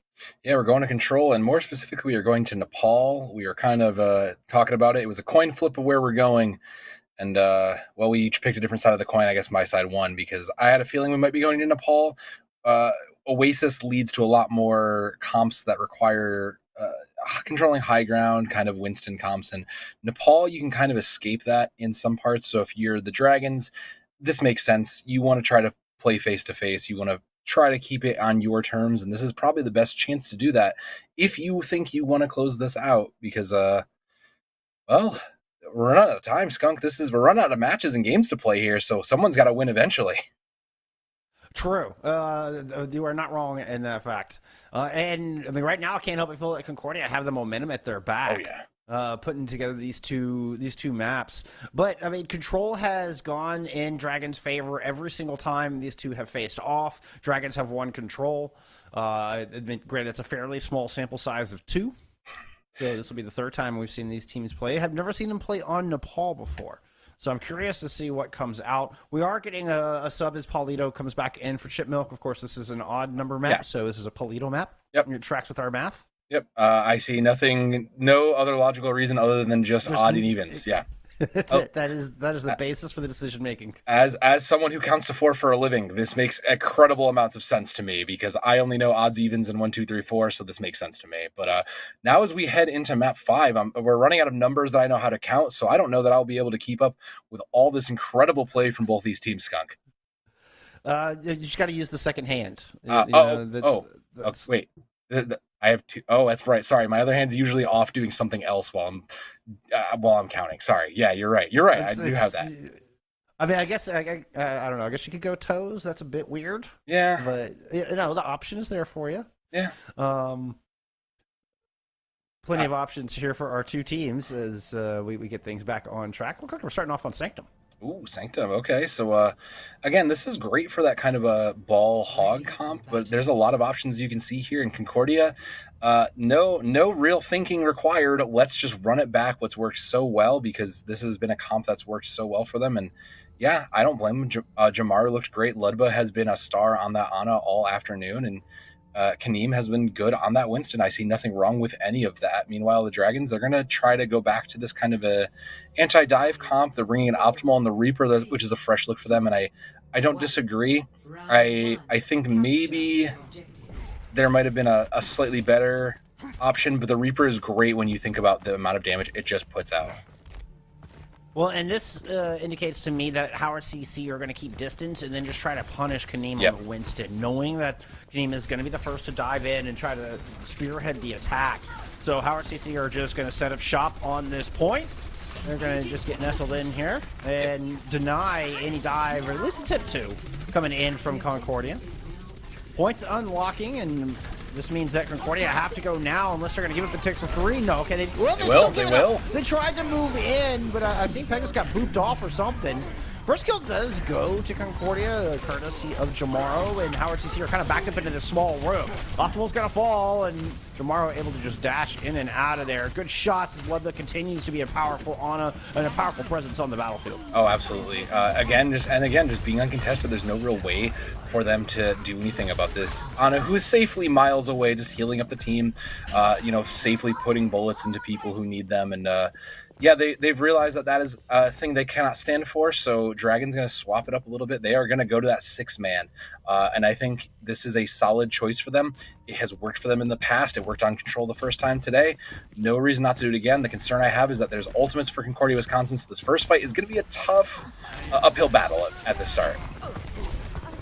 Yeah, we're going to Control, and more specifically, we are going to Nepal. We were kind of talking about it. It was a coin flip of where we're going. And, well, we each picked a different side of the coin. I guess my side won because I had a feeling we might be going to Nepal. Oasis leads to a lot more comps that require controlling high ground, kind of Winston comps. And Nepal, you can kind of escape that in some parts. So if you're the Dragons, this makes sense. You want to try to play face-to-face. You want to try to keep it on your terms. And this is probably the best chance to do that if you think you want to close this out because, well... we're running out of time, Skunk. We're running out of matches and games to play here, so someone's got to win eventually. True. You are not wrong in that fact. And I mean, right now, I can't help but feel that Concordia have the momentum at their back. Oh yeah. Putting together these two maps. But I mean, Control has gone in Dragon's favor every single time these two have faced off. Dragons have won Control. I mean, granted, it's a fairly small sample size of 2. So this will be the 3rd time we've seen these teams play. I've never seen them play on Nepal before. So I'm curious to see what comes out. We are getting a sub as Paulito comes back in for Chip Milk. Of course, this is an odd number map, so this is a Paulito map. Yep. It tracks with our math. Yep. I see no other logical reason other than just odd and evens. Yeah. That's it. That is the basis for the decision making. As someone who counts to 4 for a living, this makes incredible amounts of sense to me because I only know odds, evens, and 1, 2, 3, 4, so this makes sense to me. But now as we head into map 5, we're running out of numbers that I know how to count, so I don't know that I'll be able to keep up with all this incredible play from both these teams, Skunk. You just got to use the second hand. Wait. I have 2. Oh, that's right. Sorry, my other hand's usually off doing something else while I'm counting. Sorry. Yeah, you're right. I do have that. I mean, I guess I don't know. I guess you could go toes. That's a bit weird. Yeah, but the option is there for you. Yeah. Plenty of options here for our two teams as we get things back on track. Looks like we're starting off on Sanctum. Ooh, Sanctum. Okay, so again, this is great for that kind of a ball hog comp, but there's a lot of options you can see here in Concordia. No real thinking required. Let's just run it back. What's worked so well because this has been a comp that's worked so well for them, and yeah, I don't blame him. Jamaru looked great. Ludba has been a star on that Ana all afternoon, and Kaneem has been good on that Winston. I see nothing wrong with any of that. Meanwhile, the Dragons, they're going to try to go back to this kind of a anti-dive comp. They're bringing an Optimal and the Reaper, which is a fresh look for them, and I don't disagree. I think maybe there might have been a slightly better option, but the Reaper is great when you think about the amount of damage it just puts out. Well, and this indicates to me that Howard CC are going to keep distance and then just try to punish Kaneem on Winston, knowing that Kaneem is going to be the first to dive in and try to spearhead the attack. So Howard CC are just going to set up shop on this point. They're going to just get nestled in here and deny any dive, or at least a tip 2, coming in from Concordia. Points unlocking, and this means that Concordia have to go now unless they're going to give it the tick for free. No, okay, they will. They tried to move in, but I think Pegasus got booped off or something. First kill does go to Concordia, courtesy of Jamaro, and Howard CC are kind of backed up into this small room. Optimal's going to fall, and Jamaro able to just dash in and out of there. Good shots as Ludwig continues to be a powerful Ana and a powerful presence on the battlefield. Oh, absolutely. Again, just being uncontested, there's no real way for them to do anything about this. Ana, who is safely miles away, just healing up the team, safely putting bullets into people who need them, and they've realized that is a thing they cannot stand for, so Dragon's going to swap it up a little bit. They are going to go to that 6-man, and I think this is a solid choice for them. It has worked for them in the past. It worked on Control the first time today. No reason not to do it again. The concern I have is that there's ultimates for Concordia, Wisconsin, so this first fight is going to be a tough uphill battle at the start.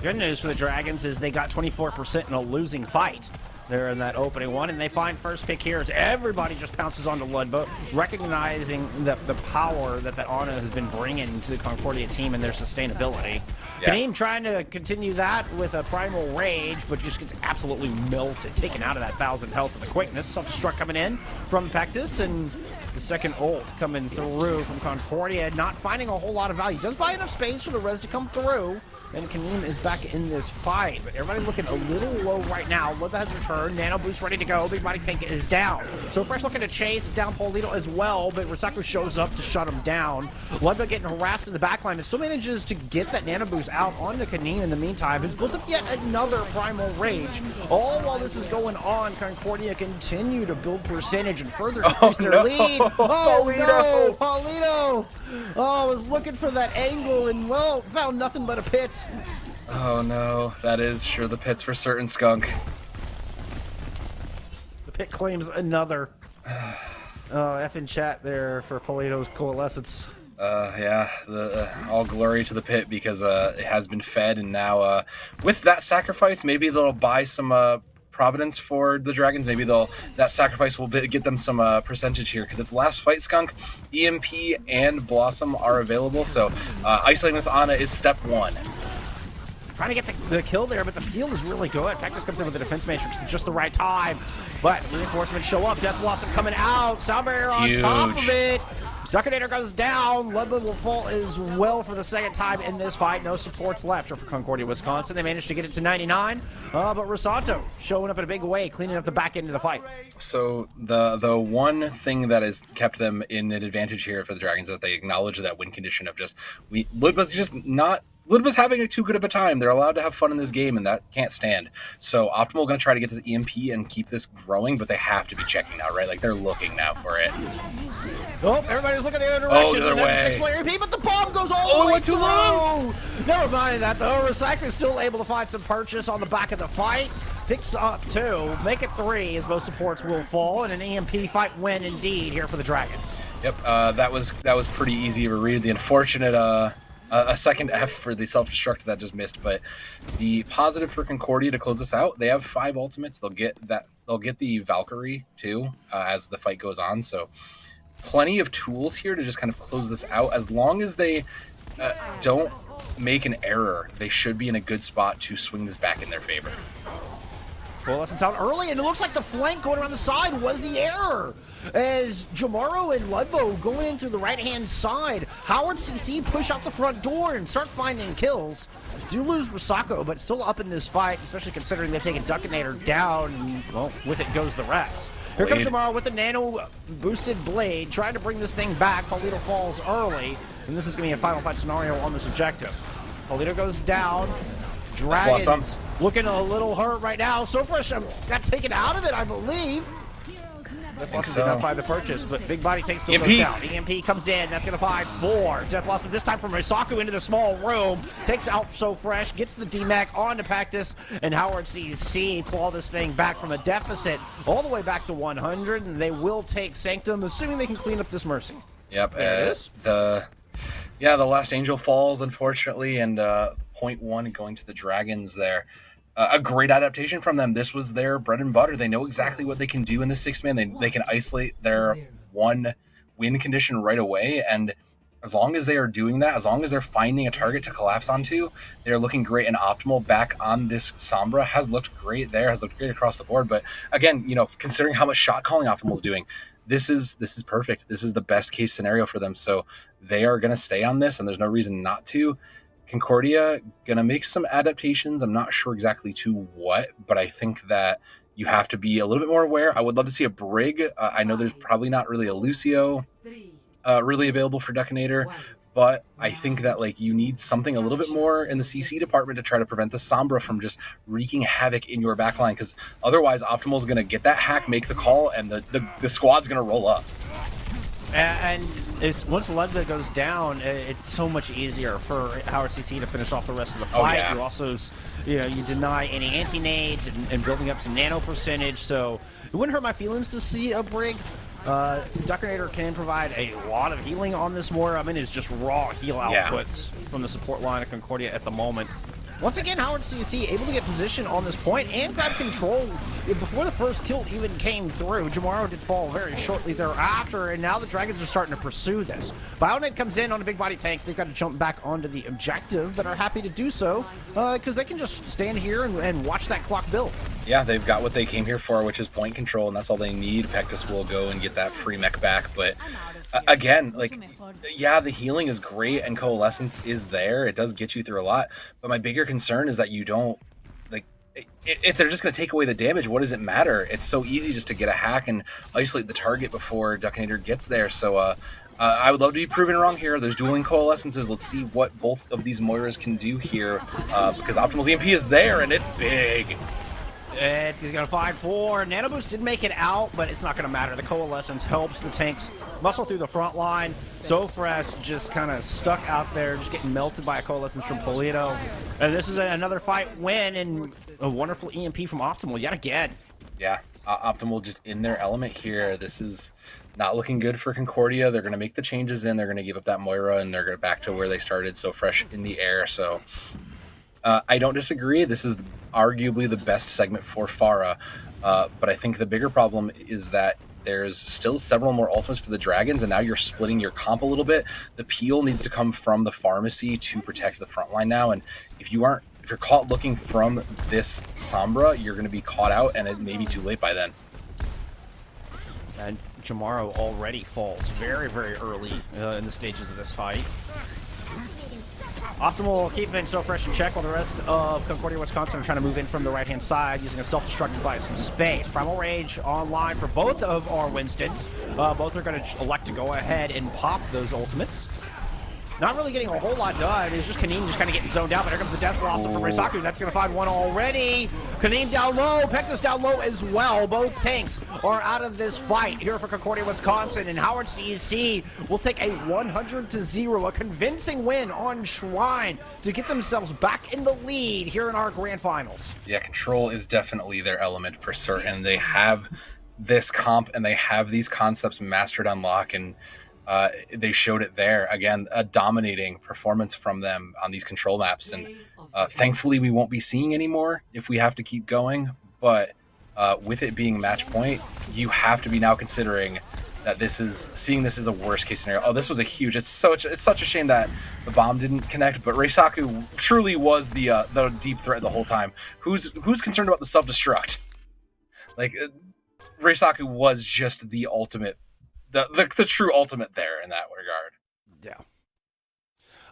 Good news for the Dragons is they got 24% in a losing fight. They're in that opening one, and they find first pick here as everybody just pounces onto Ludbo, recognizing the power that Ana has been bringing to the Concordia team and their sustainability. Yeah. Kaneem trying to continue that with a Primal Rage, but just gets absolutely melted, taken out of that 1,000 health with the quickness. Self-destruct coming in from Pectus, and the second ult coming through from Concordia, not finding a whole lot of value. Does buy enough space for the res to come through, and Kaneem is back in this fight, but everybody looking a little low right now. Ludba has returned, Nano Boost ready to go, Big Body Tank is down. So Fresh looking to chase down Paulito as well, but Risaku shows up to shut him down. Ludba getting harassed in the backline and still manages to get that Nano Boost out onto Kaneem in the meantime, who builds up yet another Primal Rage. All while this is going on, Concordia continue to build percentage and further increase their lead. Oh no, Paulito! Oh, I was looking for that angle and, well, found nothing but a pit. Oh no, that is sure the pits for certain, Skunk. The pit claims another. F in chat there for Paulito's coalescence. All glory to the pit because it has been fed, and now with that sacrifice, maybe they'll buy some Providence for the Dragons. Maybe that sacrifice will get them some percentage here because it's last fight, Skunk. EMP and Blossom are available, so isolating this Ana is step 1. trying to get the kill there, but the peel is really good. Cactus comes in with the defense matrix at just the right time, but reinforcements show up. Death Blossom coming out. Sound barrier on top of it. Duckinator goes down. Ludwig will fall as well for the second time in this fight. No supports left for Concordia, Wisconsin. They managed to get it to 99, but Rosanto showing up in a big way, cleaning up the back end of the fight. So the one thing that has kept them in an advantage here for the Dragons is that they acknowledge that win condition of Lud was having too good of a time. They're allowed to have fun in this game, and that can't stand. So Optimal going to try to get this EMP and keep this growing, but they have to be checking now, right? Like, they're looking now for it. Oh, everybody's looking the other direction. Oh, the other way. 6-player EMP, but the bomb goes all the way too long. Never mind that, though. Recycler is still able to find some purchase on the back of the fight. Picks up 2, make it 3, as both supports will fall, and an EMP fight win indeed here for the Dragons. Yep, that was pretty easy to read. The unfortunate a second F for the self-destruct that just missed, but the positive for Concordia to close this out, they have 5 ultimates. They'll get the Valkyrie too as the fight goes on. So plenty of tools here to just kind of close this out. As long as they don't make an error, they should be in a good spot to swing this back in their favor. Coalescence out early, and it looks like the flank going around the side was the error. As Jamaro and Ludbo go in through the right-hand side, Howard CC push out the front door and start finding kills. Do lose Risako, but still up in this fight, especially considering they've taken Duckinator down, and, well, with it goes the rest. Here comes Jamaro with the nano-boosted blade, trying to bring this thing back. Paulito falls early, and this is going to be a final fight scenario on this objective. Paulito goes down. Dragons looking a little hurt right now. So fresh got taken out of it, I believe. Death Blossom did not find the purchase, but Big Body Tank still goes down. EMP comes in. That's going to find 4. Death Blossom this time from Risaku into the small room. Takes out So Fresh, gets the DMAC onto Pactus, and Howard CC claw this thing back from a deficit all the way back to 100, and they will take Sanctum, assuming they can clean up this Mercy. Yep. There it is. The last Angel falls, unfortunately, and 0.1 going to the Dragons there. A great adaptation from them. This was their bread and butter. They know exactly what they can do in the 6-man. They can isolate their 1 win condition right away, and as long as they are doing that, as long as they're finding a target to collapse onto, they're looking great. And Optimal back on this Sombra has looked great there, has looked great across the board. But again, considering how much shot calling Optimal is doing, this is perfect. This is the best case scenario for them. So they are going to stay on this, and there's no reason not to. Concordia gonna make some adaptations. I'm not sure exactly to what, but I think that you have to be a little bit more aware. I would love to see a Brig. I know there's probably not really a Lucio really available for Duckinator, but I think that you need something a little bit more in the CC department to try to prevent the Sombra from just wreaking havoc in your backline, because otherwise Optimal is gonna get that hack, make the call, and the squad's gonna roll up. And once Ludwig goes down, it's so much easier for Howard CC to finish off the rest of the fight. Oh, yeah. You also, you deny any anti-nades and building up some nano percentage. So it wouldn't hurt my feelings to see a Brig. Duckinator can provide a lot of healing on this Moira. I mean, it's just raw heal outputs from the support line of Concordia at the moment. Once again, Howard CC able to get position on this point and grab control before the first kill even came through. Jamaro did fall very shortly thereafter, and now the Dragons are starting to pursue this. Bionet comes in on a big body tank. They've got to jump back onto the objective, but are happy to do so because they can just stand here and watch that clock build. Yeah, they've got what they came here for, which is point control, and that's all they need. Pectus will go and get that free mech back, but again, the healing is great and Coalescence is there. It does get you through a lot, but my bigger concern is that you don't, if they're just going to take away the damage, what does it matter? It's so easy just to get a hack and isolate the target before Duckinator gets there. So I would love to be proven wrong here. There's dueling Coalescences. Let's see what both of these Moiras can do here, because Optimal's EMP is there, and it's big. He's going to find 4. Nano Boost did make it out, but it's not going to matter. The Coalescence helps the tanks muscle through the front line. So Fresh just kind of stuck out there, just getting melted by a Coalescence from Polito. And this is another fight win and a wonderful EMP from Optimal yet again. Yeah, Optimal just in their element here. This is not looking good for Concordia. They're going to make the changes in. They're going to give up that Moira, and they're going back to where they started. So Fresh in the air. So I don't disagree. This is arguably the best segment for Pharah, but I think the bigger problem is that there's still several more ultimates for the Dragons, and now you're splitting your comp a little bit. The peel needs to come from the pharmacy to protect the front line now, and if you aren't if you're caught looking from this Sombra, you're going to be caught out, and it may be too late by then. And Jamaro already falls very, very early in the stages of this fight. Optimal keeping so fresh in check while the rest of Concordia, Wisconsin are trying to move in from the right-hand side using a self-destruct device in space. Primal Rage online for both of our Winstons. Both are going to elect to go ahead and pop those ultimates. Not really getting a whole lot done. It's just Kaneem just kind of getting zoned out, but here comes the Death Blossom from Risaku. That's going to find one already. Kaneem down low. Pectus down low as well. Both tanks are out of this fight here for Concordia, Wisconsin, and Howard CEC will take a 100-0, a convincing win on Shrine to get themselves back in the lead here in our grand finals. Yeah, control is definitely their element for certain. They have this comp and they have these concepts mastered on lock, and they showed it there. Again, a dominating performance from them on these control maps. And thankfully, we won't be seeing anymore if we have to keep going. But with it being match point, you have to be now considering that seeing this as a worst case scenario. Oh, this was a huge. It's such a shame that the bomb didn't connect. But Reisaku truly was the deep threat the whole time. Who's concerned about the self-destruct? Like Reisaku was just the ultimate. The true ultimate there in that regard.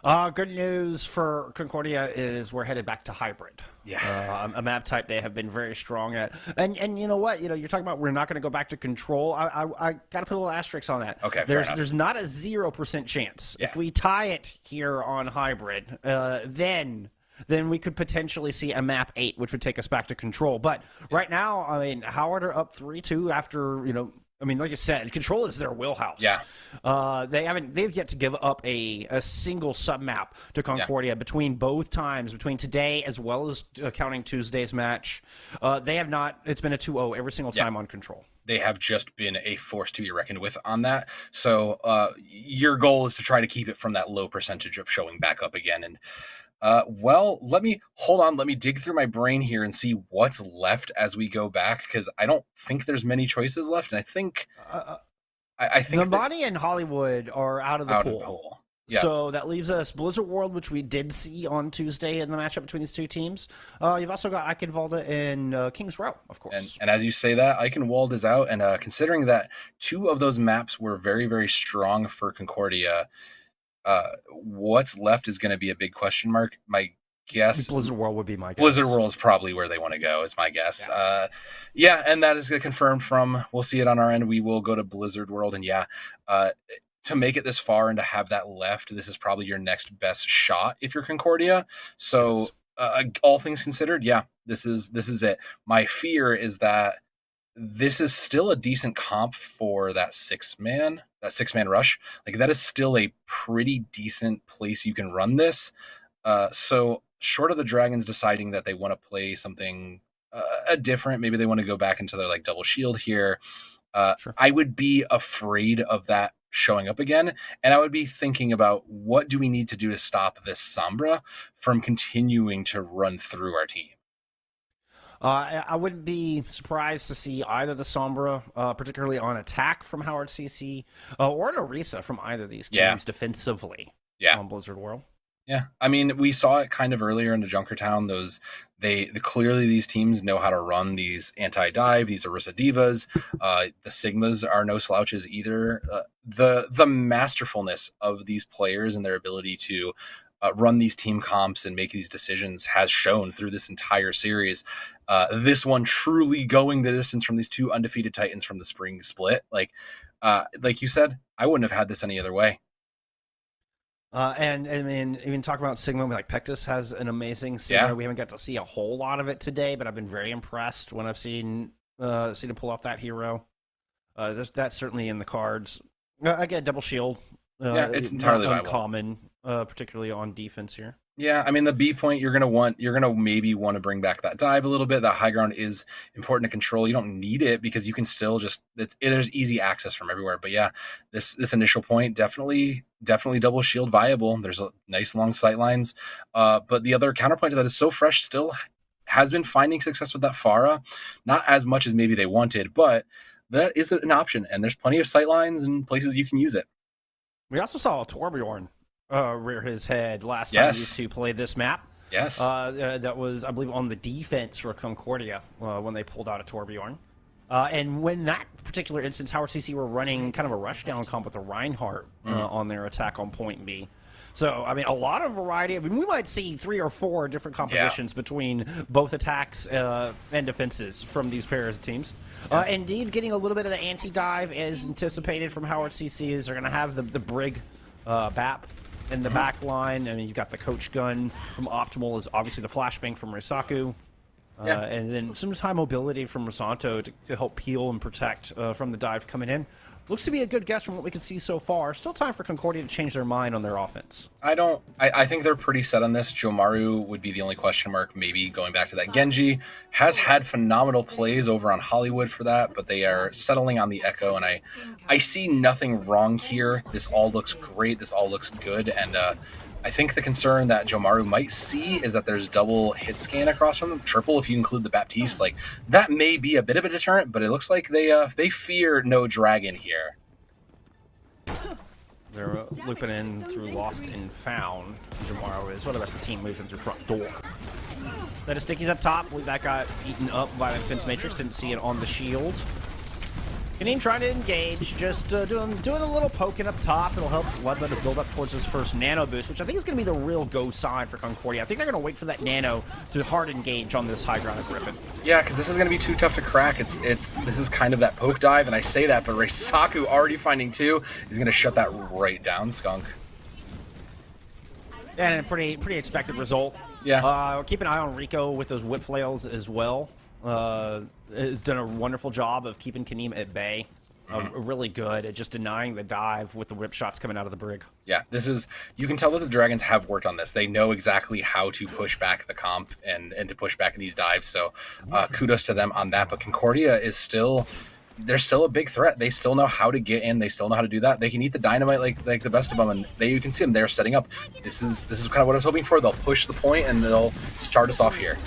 Yeah. Good news for Concordia is we're headed back to hybrid. Yeah. A map type they have been very strong at. And you know what? You're talking about we're not going to go back to control. I got to put a little asterisk on that. Okay. There's not a 0% chance. Yeah. If we tie it here on hybrid, then we could potentially see a map 8, which would take us back to control. But right now, I mean, Howard are up 3-2 after, I mean, like I said, control is their wheelhouse. Yeah. They've yet to give up a single sub map to Concordia between both times, between today as well as counting Tuesday's match. They have not. It's been a 2-0 every single time on control. They have just been a force to be reckoned with on that. So your goal is to try to keep it from that low percentage of showing back up again. And let me dig through my brain here and see what's left as we go back, because I don't think there's many choices left, and I think Nobody and Hollywood are out of the pool. Yeah. So that leaves us Blizzard World, which we did see on Tuesday in the matchup between these two teams. You've also got Eichenwalde and Kings Row, of course. And as you say that, Eichenwalde is out, and considering that 2 of those maps were very, very strong for Concordia, what's left is going to be a big question mark. My guess, Blizzard World would be my guess. Blizzard World is probably where they want to go, is my guess. Yeah. And that is confirmed from, we'll see it on our end. We will go to Blizzard World, and to make it this far and to have that left, this is probably your next best shot if you're Concordia. So all things considered, this is it. My fear is that this is still a decent comp for that six-man rush. Like, that is still a pretty decent place you can run this. So short of the Dragons deciding that they want to play something different, maybe they want to go back into their double shield here. Sure. I would be afraid of that showing up again, and I would be thinking about what do we need to do to stop this Sombra from continuing to run through our team. I wouldn't be surprised to see either the Sombra, particularly on attack from Howard CC, or an Orisa from either of these teams defensively on Blizzard World. Yeah, I mean, we saw it kind of earlier into Junkertown. Clearly these teams know how to run these anti-dive, these Orisa Divas. The Sigmas are no slouches either. The masterfulness of these players and their ability to run these team comps and make these decisions has shown through this entire series. This one truly going the distance from these 2 undefeated Titans from the spring split. Like you said, I wouldn't have had this any other way. And I mean, even talk about Sigma, like Pectus has an amazing Sigma. We haven't got to see a whole lot of it today, but I've been very impressed when I've seen him pull off that hero. That's certainly in the cards. Again, double shield. It's entirely uncommon, particularly on defense here. Yeah, I mean, the B point, you're gonna maybe want to bring back that dive a little bit. That high ground is important to control. You don't need it because you can still there's easy access from everywhere. But yeah, this initial point definitely double shield viable. There's a nice long sight lines. But the other counterpoint to that is So Fresh still has been finding success with that Pharah, not as much as maybe they wanted, but that is an option, and there's plenty of sight lines and places you can use it. We also saw Torbjorn rear his head last time these two played this map. Yes. That was, I believe, on the defense for Concordia when they pulled out a Torbjorn. And when that particular instance, Howard CC were running kind of a rushdown comp with a Reinhardt on their attack on point B. So, I mean, a lot of variety. I mean, we might see 3 or 4 different compositions between both attacks and defenses from these pairs of teams. Indeed, getting a little bit of the anti-dive as anticipated from Howard CC is they're going to have the Brig BAP in the back line. I mean, you've got the coach gun from Optimal is obviously the flashbang from Risaku. And then some high mobility from Rosanto to help peel and protect from the dive coming in. Looks to be a good guess from what we can see so far. Still time for Concordia to change their mind on their offense. I think they're pretty set on this. Jomaru would be the only question mark, maybe going back to that. Genji has had phenomenal plays over on Hollywood for that, but they are settling on the Echo, and I see nothing wrong here. This all looks great. This all looks good, and I think the concern that Jomaru might see is that there's double hit scan across from them, triple if you include the Baptiste. Like, that may be a bit of a deterrent, but it looks like they fear no dragon here. They're looping in through Lost and Found. Jomaru is. Well, the rest of the team moves in through front door. That is Sticky's up top. I believe that got eaten up by the defense matrix. Didn't see it on the shield. Kaneem trying to engage, just doing a little poking up top. It'll help Bloodlet to build up towards his first nano boost, which I think is going to be the real go sign for Concordia. I think they're going to wait for that nano to hard engage on this high ground of Griffin. Yeah, because this is going to be too tough to crack. This is kind of that poke dive, and I say that, but Reisaku already finding 2 is going to shut that right down, Skunk. And a pretty expected result. Yeah. Keep an eye on Rico with those whip flails as well. Has done a wonderful job of keeping Kaneem at bay. Really good at just denying the dive with the whip shots coming out of the Brig. Yeah, you can tell that the Dragons have worked on this. They know exactly how to push back the comp and to push back these dives. So kudos to them on that. But Concordia is they're still a big threat. They still know how to get in. They still know how to do that. They can eat the dynamite like the best of them, and you can see them. They're setting up. This is kind of what I was hoping for. They'll push the point and they'll start us off here.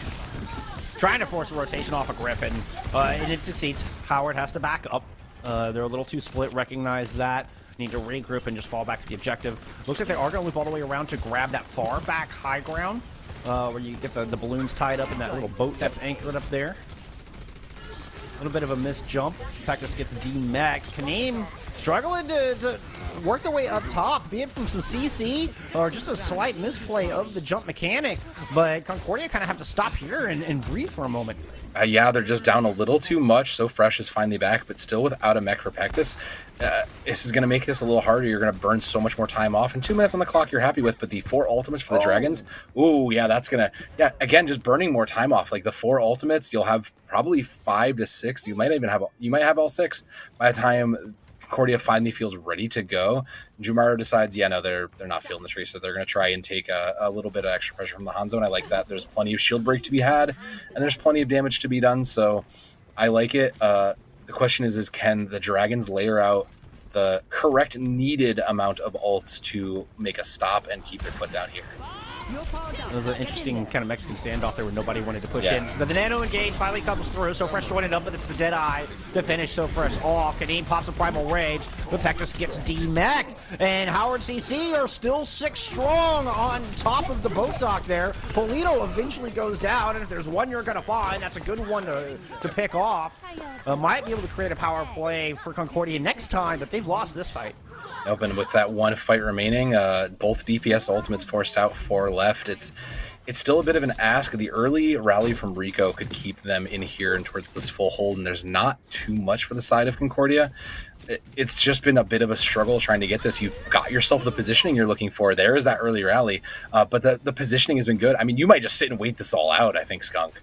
Trying to force a rotation off of Griffin, and it succeeds. Howard has to back up. They're a little too split, recognize that. Need to regroup and just fall back to the objective. Looks like they are going to loop all the way around to grab that far back high ground, where you get the balloons tied up in that little boat that's anchored up there. A little bit of a missed jump. Pectus gets D-Max. Kaneem struggling to work their way up top, be it from some CC or just a slight misplay of the jump mechanic. But Concordia kind of have to stop here and breathe for a moment. Yeah, they're just down a little too much. So Fresh is finally back, but still without a mech for Pectus. This is going to make this a little harder. You're going to burn so much more time off. And 2 minutes on the clock you're happy with, but the 4 ultimates for the Dragons, ooh, yeah, that's going to... Yeah, again, just burning more time off. Like, the 4 ultimates, you'll have probably 5 to 6. You might have all 6 by the time Concordia finally feels ready to go. Jumaru decides, yeah, no, they're not feeling the tree, so they're going to try and take a little bit of extra pressure from the Hanzo, and I like that. There's plenty of shield break to be had, and there's plenty of damage to be done, so I like it. The question is can the Dragons layer out the correct needed amount of ults to make a stop and keep their foot down here? It was an interesting kind of Mexican standoff there where nobody wanted to push in. But the nano engage finally comes through. So Fresh joined it up, but it's the dead eye to finish So Fresh off. Kaneem pops a Primal Rage, but Pectus gets D-Macked. And Howard CC are still 6 strong on top of the boat dock there. Polito eventually goes down, and if there's one you're going to find, that's a good one to pick off. Might be able to create a power play for Concordia next time, but they've lost this fight. Nope, and with that 1 fight remaining, both DPS ultimates forced out, 4 left. It's still a bit of an ask. The early rally from Rico could keep them in here and towards this full hold, and there's not too much for the side of Concordia. It's just been a bit of a struggle trying to get this. You've got yourself the positioning you're looking for. There is that early rally, but the positioning has been good. I mean, you might just sit and wait this all out, I think, Skunk.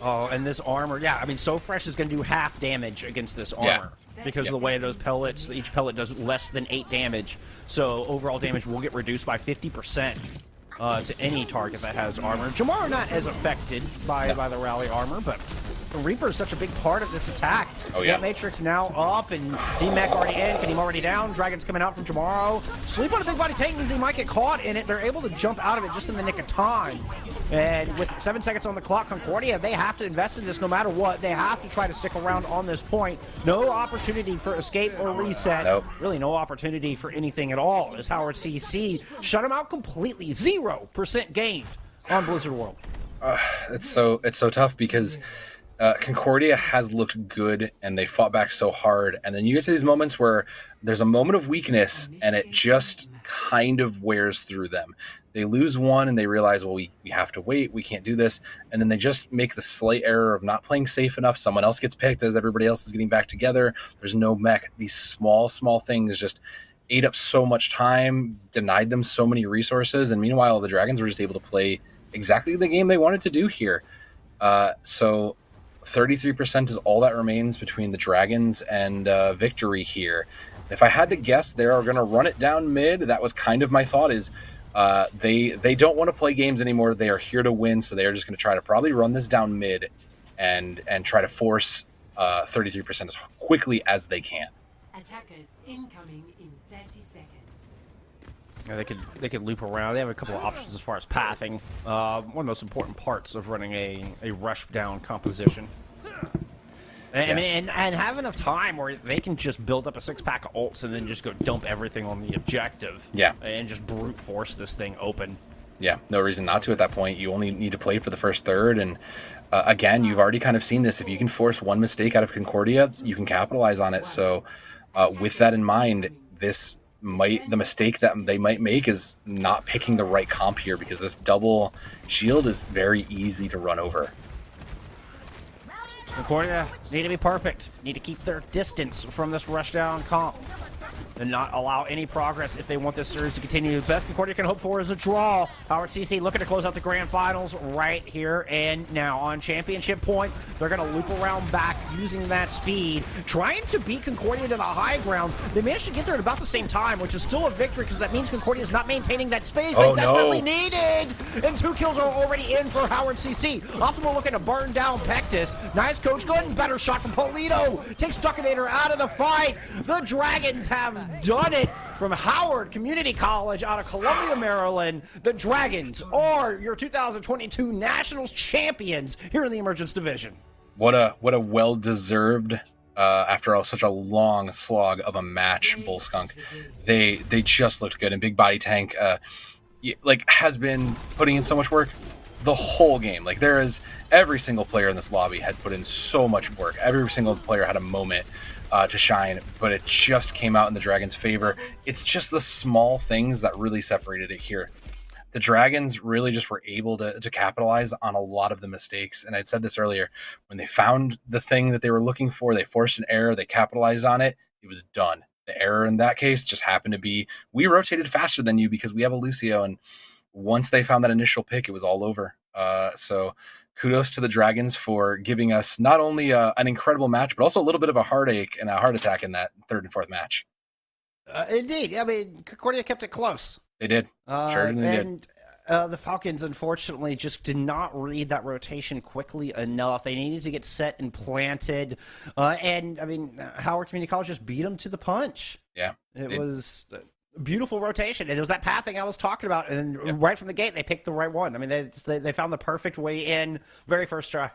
Oh, and this armor, yeah, I mean, So Fresh is going to do half damage against this armor. Yeah. Because of the way those pellets, each pellet does less than 8 damage. So overall damage will get reduced by 50% to any target that has armor. Jamar not as affected by the rally armor, but the Reaper is such a big part of this attack. Oh, yeah. That Matrix now up, and D-Mac already in, Kaneem already down, Dragon's coming out from Jamaro. Sleep on a big body tank means he might get caught in it. They're able to jump out of it just in the nick of time. And with 7 seconds on the clock, Concordia, they have to invest in this no matter what. They have to try to stick around on this point. No opportunity for escape or reset. Nope. Really no opportunity for anything at all, as Howard CC shut him out completely. 0% gained on Blizzard World? It's so tough because Concordia has looked good and they fought back so hard, and then you get to these moments where there's a moment of weakness and it just kind of wears through them. They lose one and they realize, well, we have to wait, we can't do this, and then they just make the slight error of not playing safe enough. Someone else gets picked as everybody else is getting back together. There's no mech. These small things just ate up so much time, denied them so many resources, and meanwhile the Dragons were just able to play exactly the game they wanted to do here. So 33% is all that remains between the Dragons and victory here. If I had to guess, they are going to run it down mid. That was kind of my thought, is they don't want to play games anymore. They are here to win, so they are just going to try to probably run this down mid and try to force 33% as quickly as they can. Attackers incoming in 30 seconds. Yeah, they could loop around. They have a couple of options as far as pathing. One of the most important parts of running a rush down composition. And, Yeah. I mean, and have enough time where they can just build up a 6-pack of ults and then just go dump everything on the objective. Yeah. And just brute force this thing open. Yeah, no reason not to at that point. You only need to play for the first third, and again, you've already kind of seen this. If you can force one mistake out of Concordia, you can capitalize on it. So with that in mind, the mistake that they might make is not picking the right comp here, because this double shield is very easy to run over. Concordia need to be perfect. Need to keep their distance from this rush down comp and not allow any progress if they want this series to continue. The best Concordia can hope for is a draw. Howard CC looking to close out the grand finals right here and now. On championship point, they're going to loop around back using that speed, trying to beat Concordia to the high ground. They managed to get there at about the same time, which is still a victory because that means Concordia is not maintaining that space they desperately needed. And 2 kills are already in for Howard CC. Optimal looking to burn down Pectus. Nice coach gun, better shot from Polito. Takes Duckinator out of the fight. The Dragons have done it from Howard Community College out of Columbia, Maryland. The Dragons are your 2022 Nationals champions here in the Emergence Division. What a well-deserved, after such a long slog of a match, Bullskunk. They just looked good, and Big Body Tank has been putting in so much work the whole game. Like, there is every single player in this lobby had put in so much work. Every single player had a moment to shine, but it just came out in the Dragons' favor. It's just the small things that really separated it here. The Dragons really just were able to capitalize on a lot of the mistakes. And I'd said this earlier, when they found the thing that they were looking for, they forced an error, they capitalized on it, it was done. The error in that case just happened to be, we rotated faster than you because we have a Lucio, and once they found that initial pick, it was all over. So kudos to the Dragons for giving us not only an incredible match, but also a little bit of a heartache and a heart attack in that third and fourth match. Indeed. I mean, Concordia kept it close. They did. Certainly did. The Falcons, unfortunately, just did not read that rotation quickly enough. They needed to get set and planted. And, I mean, Howard Community College just beat them to the punch. Yeah. It was a beautiful rotation. And it was that pathing I was talking about. And right from the gate, they picked the right one. I mean, they found the perfect way in very first try.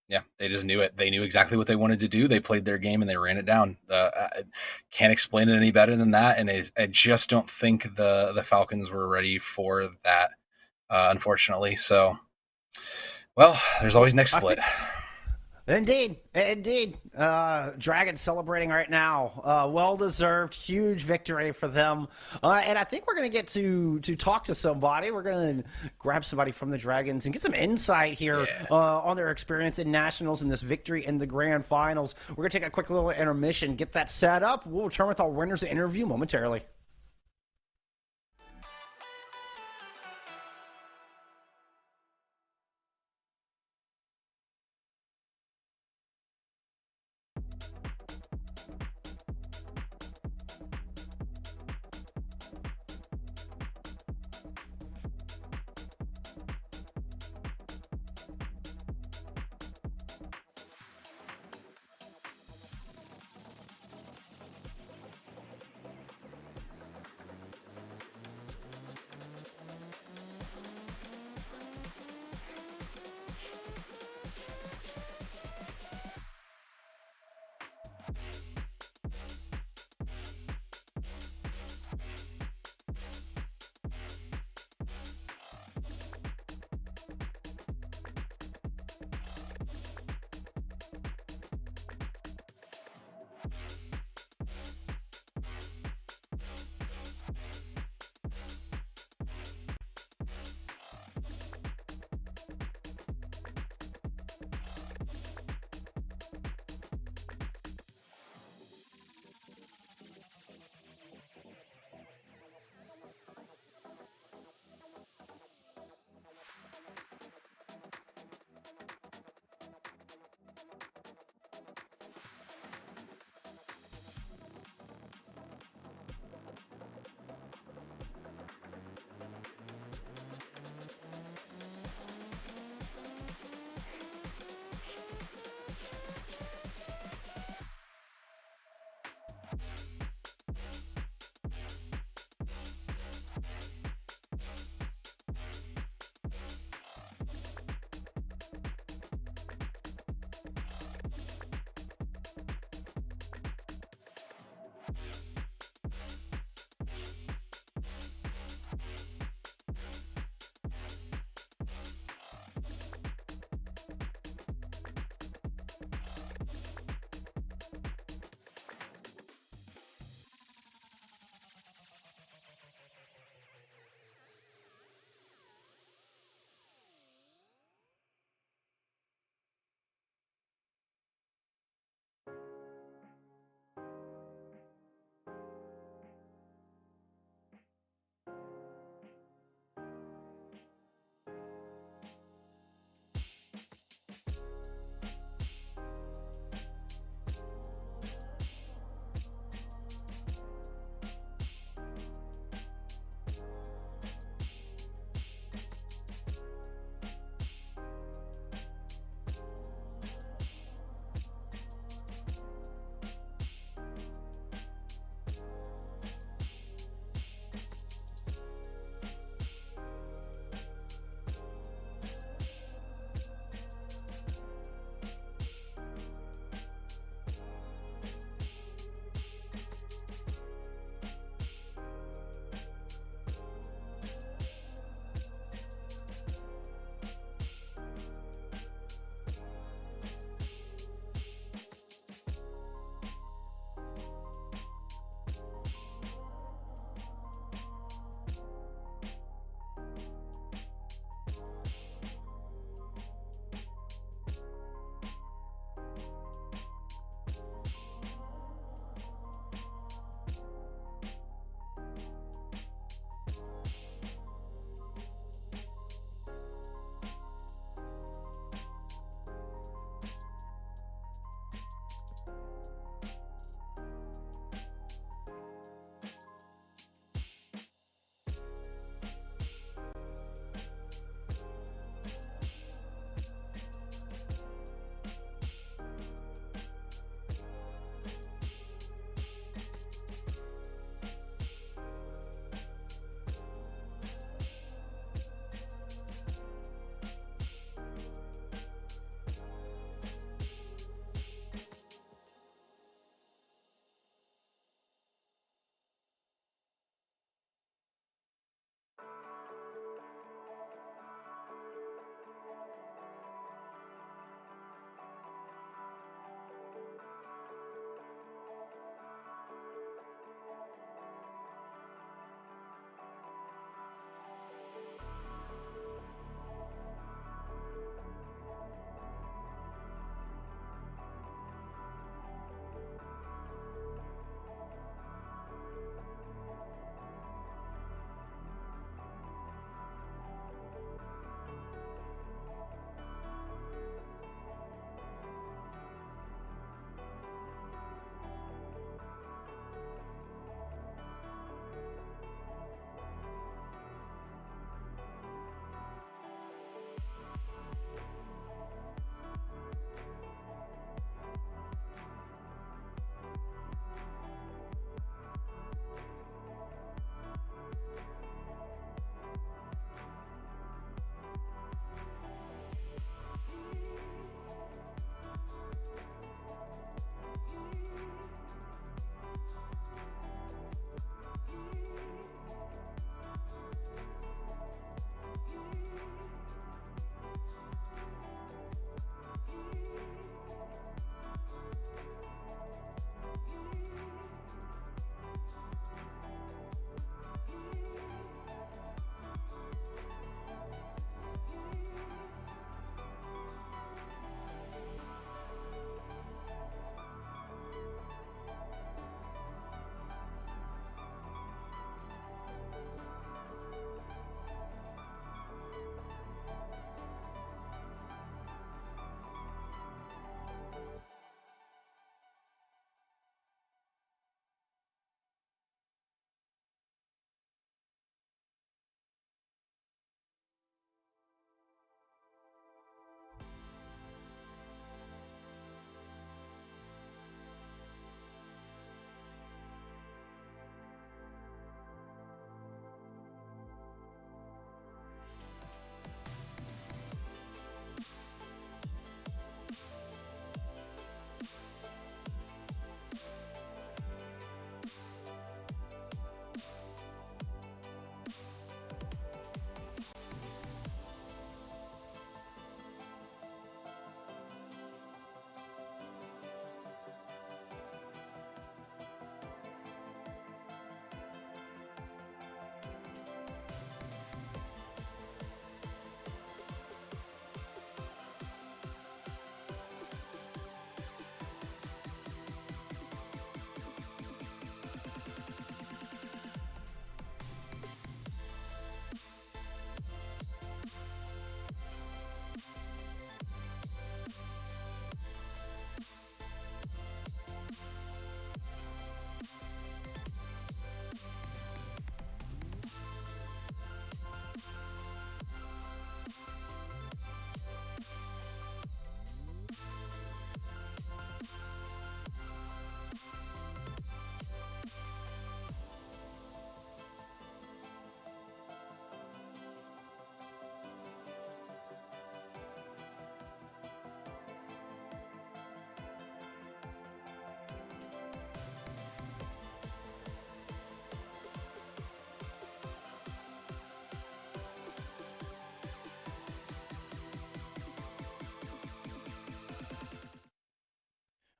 Yeah, they just knew it. They knew exactly what they wanted to do. They played their game and they ran it down. I can't explain it any better than that. And I just don't think the Falcons were ready for that, unfortunately. So, well, there's always next split. Indeed. Dragons celebrating right now. Well-deserved, huge victory for them. And I think we're going to get to talk to somebody. We're going to grab somebody from the Dragons and get some insight here on their experience in Nationals and this victory in the Grand Finals. We're going to take a quick little intermission, get that set up. We'll return with our winners interview momentarily.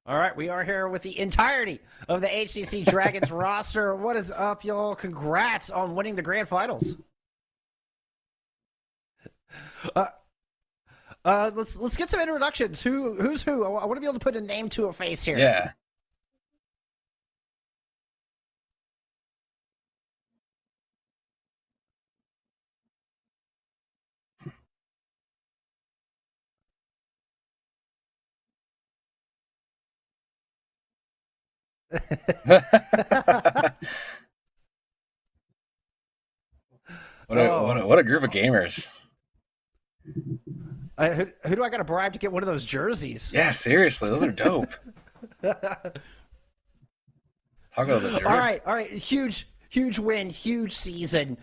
All right, we are here with the entirety of the HCC Dragons roster. What is up, y'all? Congrats on winning the grand finals. Let's get some introductions. Who's who? I want to be able to put a name to a face here. Yeah. What a group of gamers. Who do I got to bribe to get one of those jerseys? Yeah, seriously, those are dope. Talk about the All right. Huge win, huge season.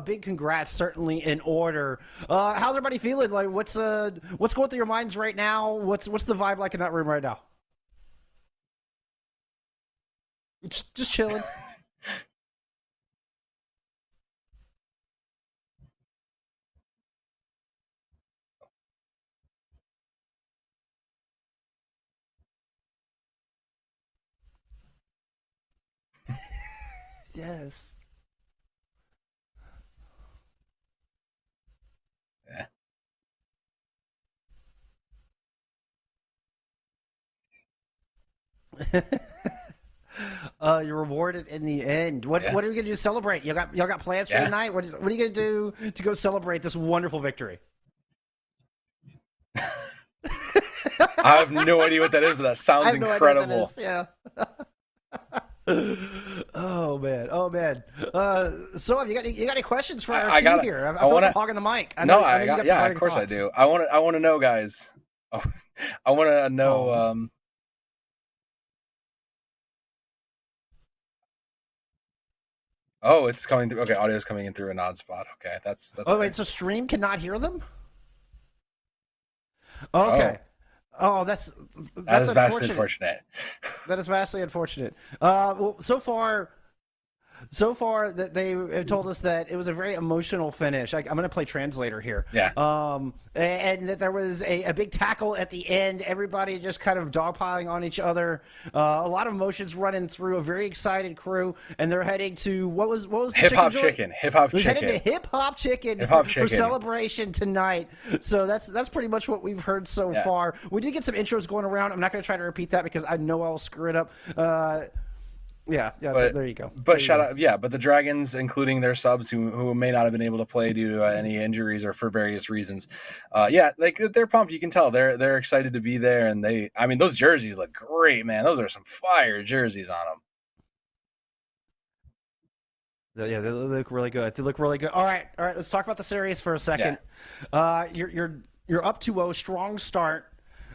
Big congrats, certainly in order. How's everybody feeling? Like, what's going through your minds right now? What's the vibe like in that room right now? Just chilling. Yes. Yeah. You're rewarded in the end. What are we gonna do to celebrate? Y'all got plans for tonight? What are you gonna do to go celebrate this wonderful victory? I have no idea what that is, but that sounds incredible. Yeah. Oh man. So you got any questions for our team here? I feel like I'm hogging the mic. Of course I do. I want to know, guys. I want to know. It's coming through. Okay, audio's coming in through a nod spot. Okay, that's. Wait, so stream cannot hear them? Okay. That is vastly unfortunate. That is vastly unfortunate. Well, so far that they have told us that it was a very emotional finish. I'm going to play translator here. Yeah. And that there was a big tackle at the end. Everybody just kind of dogpiling on each other. A lot of emotions running through a very excited crew, and they're heading to what was the Hip Hop Chicken. Heading to Hip Hop Chicken for celebration tonight. So that's pretty much what we've heard so far. We did get some intros going around. I'm not going to try to repeat that because I know I'll screw it up. But there you go. But but the Dragons, including their subs who may not have been able to play due to any injuries or for various reasons, they're pumped. You can tell they're excited to be there, and those jerseys look great, man. Those are some fire jerseys on them. Yeah, they look really good. All right. Let's talk about the series for a second. Yeah. You're up 2-0, strong start.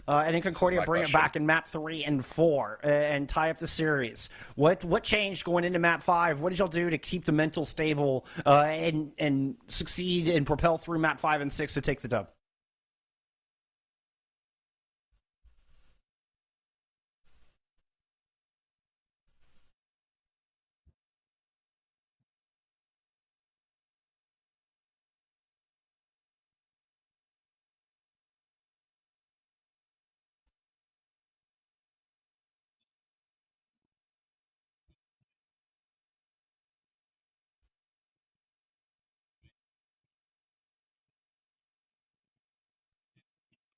And then Concordia bring it back in map 3 and 4 and tie up the series. What changed going into map 5? What did y'all do to keep the mental stable and succeed and propel through map 5 and 6 to take the dub?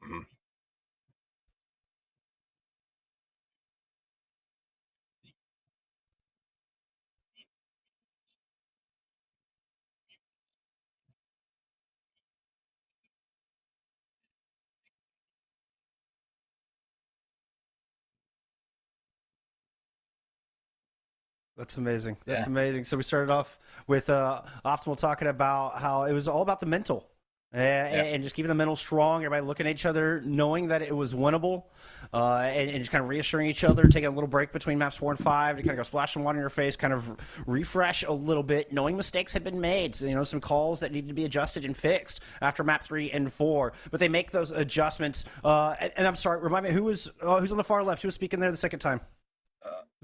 them. That's amazing. That's amazing. So we started off with Optimal talking about how it was all about the mental. And just keeping the mental strong, everybody looking at each other, knowing that it was winnable, and just kind of reassuring each other, taking a little break between maps 4 and 5 to kind of go splash some water in your face, kind of refresh a little bit, knowing mistakes had been made, so, some calls that needed to be adjusted and fixed after map 3 and 4. But they make those adjustments. And I'm sorry, remind me, who's on the far left? Who was speaking there the second time?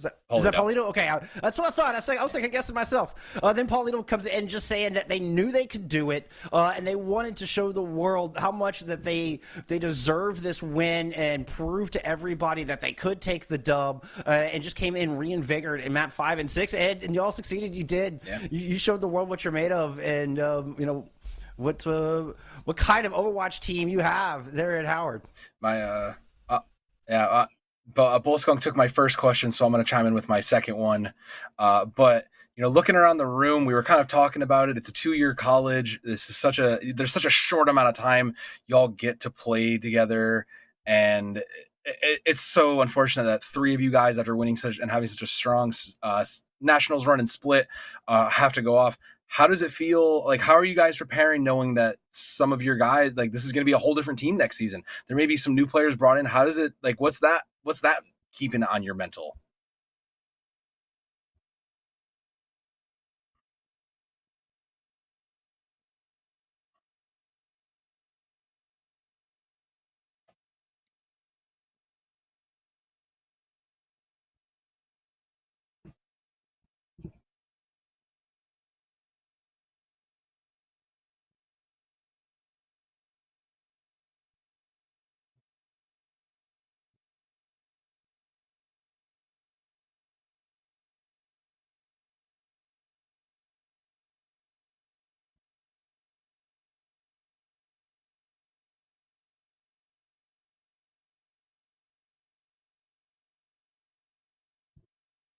Is that Paulito. Paulito? Okay, that's what I thought. I was thinking, guessing myself. Then Paulito comes in just saying that they knew they could do it, and they wanted to show the world how much that they deserve this win and prove to everybody that they could take the dub, and just came in reinvigorated in map 5 and 6, and y'all succeeded. You did. Yeah. You showed the world what you're made of, and what kind of Overwatch team you have there at Howard. My Bullskunk took my first question, so I'm going to chime in with my second one. But looking around the room, we were kind of talking about it. It's a 2-year college. There's such a short amount of time y'all get to play together, and it's so unfortunate that 3 of you guys, after winning such and having such a strong nationals run and split, have to go off. How does it feel? Like, how are you guys preparing, knowing that some of your guys, like, this is going to be a whole different team next season? There may be some new players brought in. How does it, like, what's that keeping on your mental?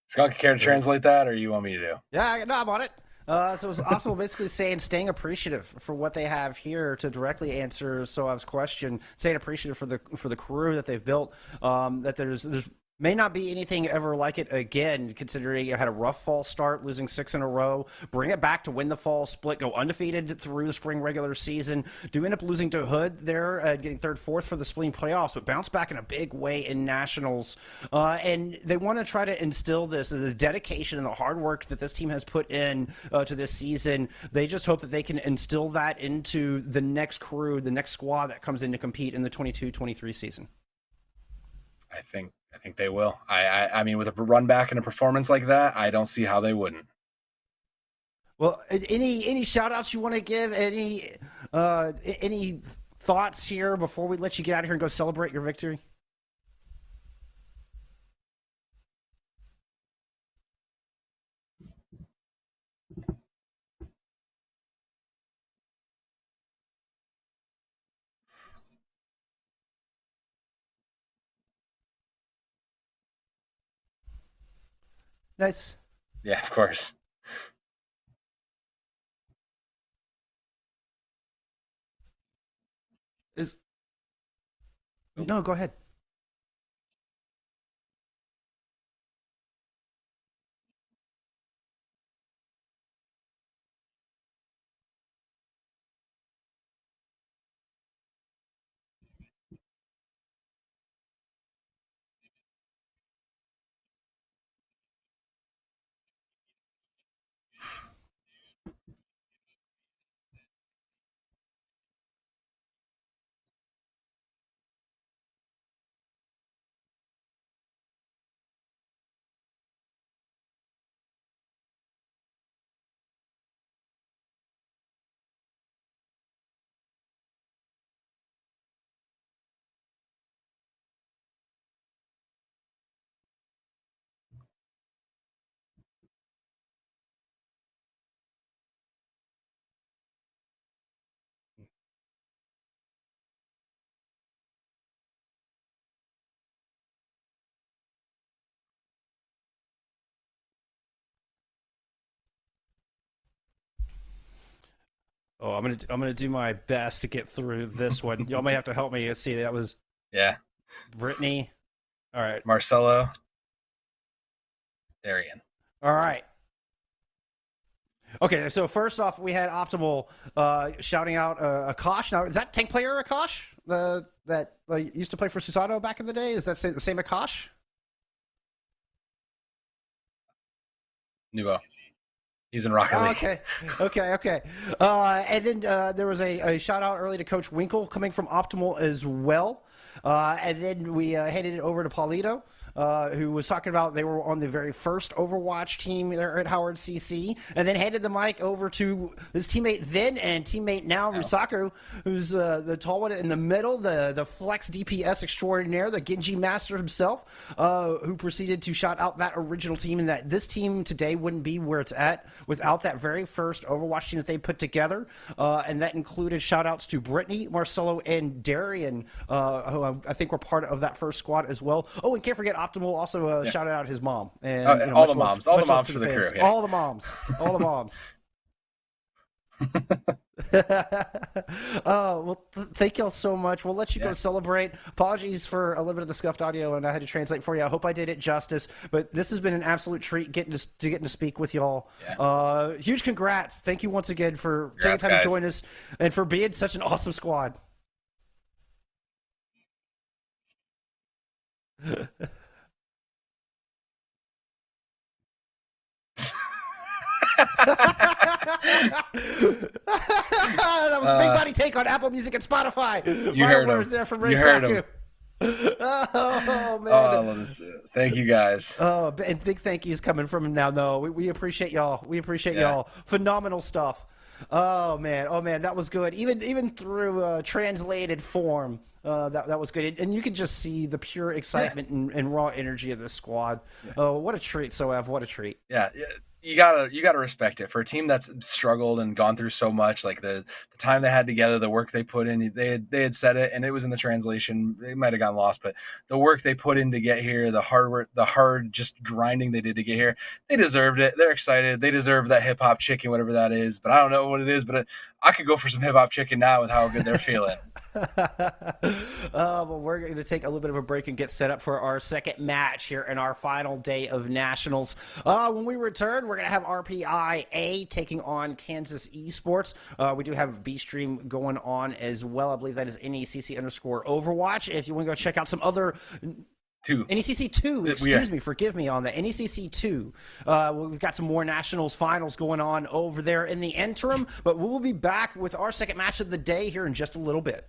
Skunk, care to translate that, or you want me to do? Yeah, no, I'm on it. So it's Optimal basically saying staying appreciative for what they have here, to directly answer Soav's question, staying appreciative for the crew that they've built. That there's may not be anything ever like it again, considering you had a rough fall start, losing 6 in a row, bring it back to win the fall split, go undefeated through the spring regular season, do end up losing to Hood there, getting 3rd, 4th for the spring playoffs, but bounce back in a big way in nationals. And they want to try to instill the dedication and the hard work that this team has put in to this season. They just hope that they can instill that into the next crew, the next squad that comes in to compete in the 22-23 season. I think they will. I mean, with a run back and a performance like that, I don't see how they wouldn't. Well, any shout outs you want to give? Any thoughts here before we let you get out of here and go celebrate your victory? Nice. Yeah, of course. No, go ahead. Oh, I'm gonna do my best to get through this one. Y'all may have to help me. Let's see. That was Brittany. All right, Marcelo, Darian. All right. Okay, so first off, we had Optimal shouting out Akash. Now, is that tank player Akash that used to play for Susanto back in the day? Is that the same Akash? Nubo. He's in Rocket League. Okay. And then there was a shout out early to Coach Winkle coming from Optimal as well. And then we headed over to Paulito, who was talking about they were on the very first Overwatch team there at Howard CC, and then handed the mic over to his teammate then and teammate now, Rusaku, who's the tall one in the middle, the flex DPS extraordinaire, the Genji master himself, who proceeded to shout out that original team, and that this team today wouldn't be where it's at without that very first Overwatch team that they put together. And that included shout outs to Brittany, Marcelo, and Darian, who I think were part of that first squad as well. Oh, and can't forget Optimal also shouted out his mom. And all the moms for the crew. Yeah. All the moms. All the moms. Well, thank y'all so much. We'll let you go celebrate. Apologies for a little bit of the scuffed audio, and I had to translate for you. I hope I did it justice, but this has been an absolute treat getting to speak with y'all. Huge congrats. Thank you once again for taking time to join us and for being such an awesome squad. That was Big Body Take on Apple Music and Spotify. You heard him. There from You heard him. Oh man! I love this. Thank you guys. Oh, and big thank yous coming from him now. No, we appreciate y'all. We appreciate y'all. Phenomenal stuff. Oh man, that was good. Even through translated form, that was good. And you could just see the pure excitement and raw energy of this squad. Oh, what a treat, Soav! What a treat. Yeah. You gotta respect it for a team that's struggled and gone through so much. Like the time they had together, the work they put in. They had said it, and it was in the translation. It might have gotten lost, but the work they put in to get here, the hard work, the hard just grinding they did to get here, they deserved it. They're excited. They deserve that hip hop chicken, whatever that is. But I don't know what it is. But I could go for some hip hop chicken now with how good they're feeling. Well, we're going to take a little bit of a break and get set up for our second match here in our final day of nationals. When we return, we're going to have RPIA taking on Kansas Esports. We do have B stream going on as well. I believe that is NECC_Overwatch. If you want to go check out some other NECC 2, excuse me, forgive me on that. NECC 2. We've got some more nationals finals going on over there in the interim, but we will be back with our second match of the day here in just a little bit.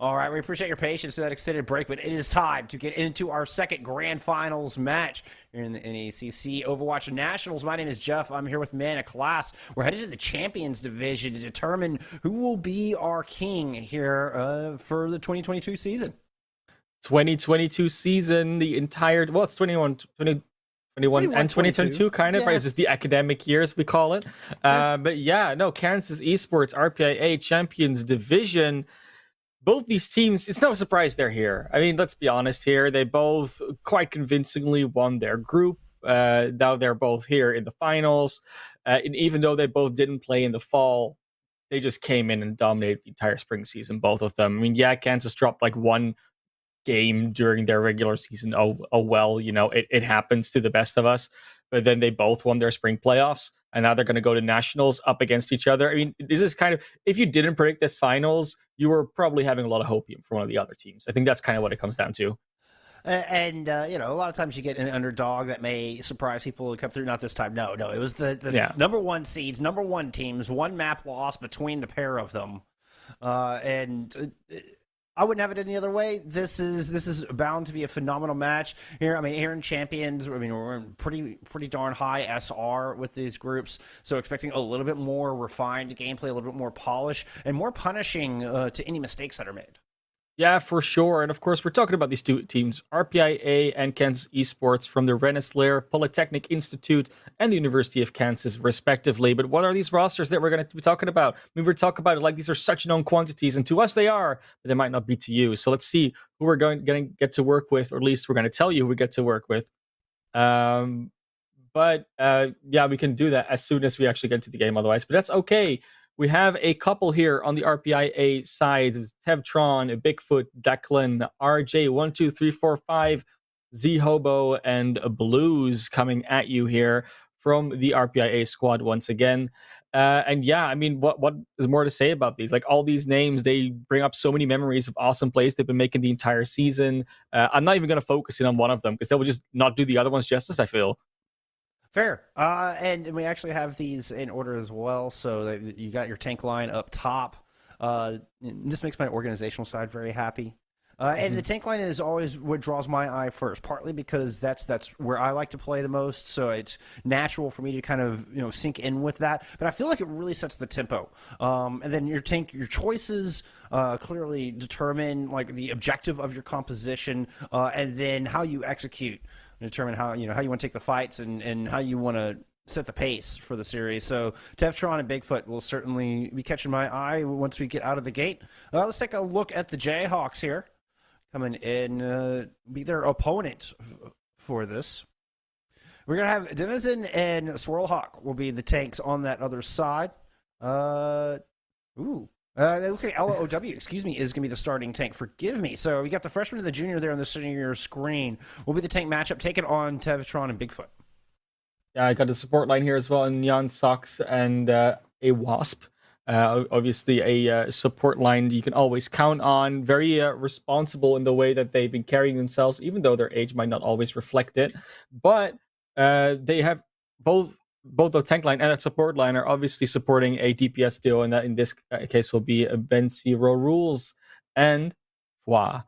All right, we appreciate your patience in that extended break, but it is time to get into our second grand finals match here in the NECC Overwatch Nationals. My name is Jeff. I'm here with Mana Class. We're headed to the Champions Division to determine who will be our king here for the 2022 season. 2022 season, the entire, well, it's 2021 and 2022 kind of, yeah. right? It's just the academic years, we call it. But yeah, no, Kansas Esports, RPIA Champions Division. Both these teams, it's no surprise they're here. I mean, let's be honest here. They both quite convincingly won their group. Now they're both here in the finals. And even though they both didn't play in the fall, they just came in and dominated the entire spring season, both of them. I mean, yeah, Kansas dropped like one game during their regular season. Oh well, you know, it happens to the best of us. But then they both won their spring playoffs, and now they're going to go to nationals up against each other. I mean, this is kind of, if you didn't predict this finals, you were probably having a lot of hopium for one of the other teams. I think that's kind of what it comes down to. And you know, a lot of times you get an underdog that may surprise people and come through. Not this time. No, it was the number one seeds, number one teams, one map loss between the pair of them, and I wouldn't have it any other way. This is bound to be a phenomenal match here. I mean, here in Champions, I mean, we're in pretty darn high SR with these groups, so expecting a little bit more refined gameplay, a little bit more polish, and more punishing to any mistakes that are made. Yeah, for sure. And of course, we're talking about these two teams, RPIA and Kansas Esports from the Rensselaer Polytechnic Institute and the University of Kansas, respectively. But what are these rosters that we're going to be talking about? I mean, we're talking about it like these are such known quantities, and to us they are, but they might not be to you. So let's see who we're going to get to work with, or at least we're going to tell you who we get to work with. Yeah, we can do that as soon as we actually get to the game otherwise, but that's okay. We have a couple here on the RPIA side. It's Tevtron, Bigfoot, Declan, RJ12345, Z Hobo, and Blues coming at you here from the RPIA squad once again. And yeah, I mean, what is more to say about these? Like, all these names, they bring up so many memories of awesome plays they've been making the entire season. I'm not even going to focus in on one of them because they will just not do the other ones justice, I feel. Fair. And we actually have these in order as well. So that you got your tank line up top. This makes my organizational side very happy. And the tank line is always what draws my eye first, partly because that's where I like to play the most. So it's natural for me to kind of, you know, sink in with that. But I feel like it really sets the tempo. And then your choices clearly determine like the objective of your composition, and then how you execute. Determine how you want to take the fights and how you want to set the pace for the series. So Tevtron and Bigfoot will certainly be catching my eye once we get out of the gate. Let's take a look at the Jayhawks here, coming in, be their opponent for this. We're gonna have Denizen and Swirlhawk will be the tanks on that other side. Looking at LOW, excuse me, is going to be the starting tank. Forgive me. So we got the freshman and the junior there on the center of your screen. Will be the tank matchup taken on Tevtron and Bigfoot. Yeah, I got a support line here as well, in Neon Socks and a Wasp. Obviously, a support line you can always count on. Very responsible in the way that they've been carrying themselves, even though their age might not always reflect it. But they have both the tank line and a support line are obviously supporting a DPS duo, and that in this case will be Ben Zero Rules and Fwa.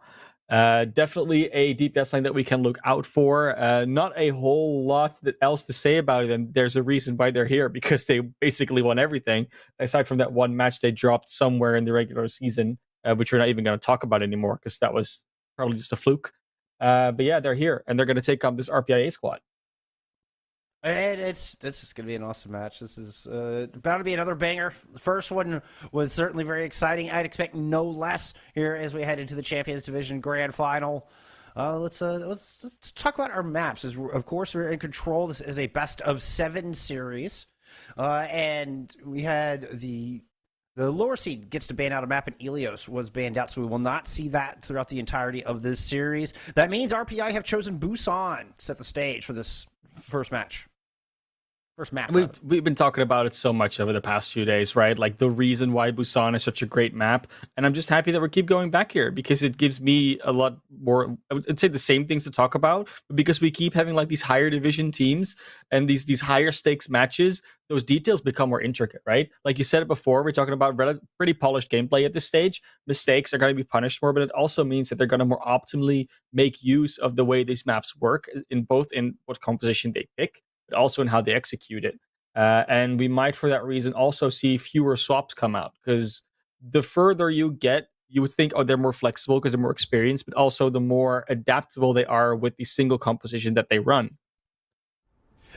Definitely a DPS line that we can look out for. Not a whole lot else to say about it, and there's a reason why they're here, because they basically won everything, aside from that one match they dropped somewhere in the regular season, which we're not even going to talk about anymore, because that was probably just a fluke. But yeah, they're here, and they're going to take on this RPIA squad. And it's going to be an awesome match. This is bound to be another banger. The first one was certainly very exciting. I'd expect no less here as we head into the Champions Division Grand Final. Let's talk about our maps. Of course, we're in control. This is a best-of-7 series. And we had the lower seed gets to ban out a map, and Ilios was banned out, so we will not see that throughout the entirety of this series. That means RPI have chosen Busan to set the stage for this first match. First map. We've been talking about it so much over the past few days, right? Like the reason why Busan is such a great map, and I'm just happy that we keep going back here because it gives me a lot more. I would say the same things to talk about, but because we keep having like these higher division teams and these higher stakes matches, those details become more intricate, right? Like you said it before, we're talking about pretty polished gameplay at this stage. Mistakes are going to be punished more, but it also means that they're going to more optimally make use of the way these maps work in what composition they pick, but also in how they execute it. And we might, for that reason, also see fewer swaps come out because the further you get, you would think, oh, they're more flexible because they're more experienced, but also the more adaptable they are with the single composition that they run.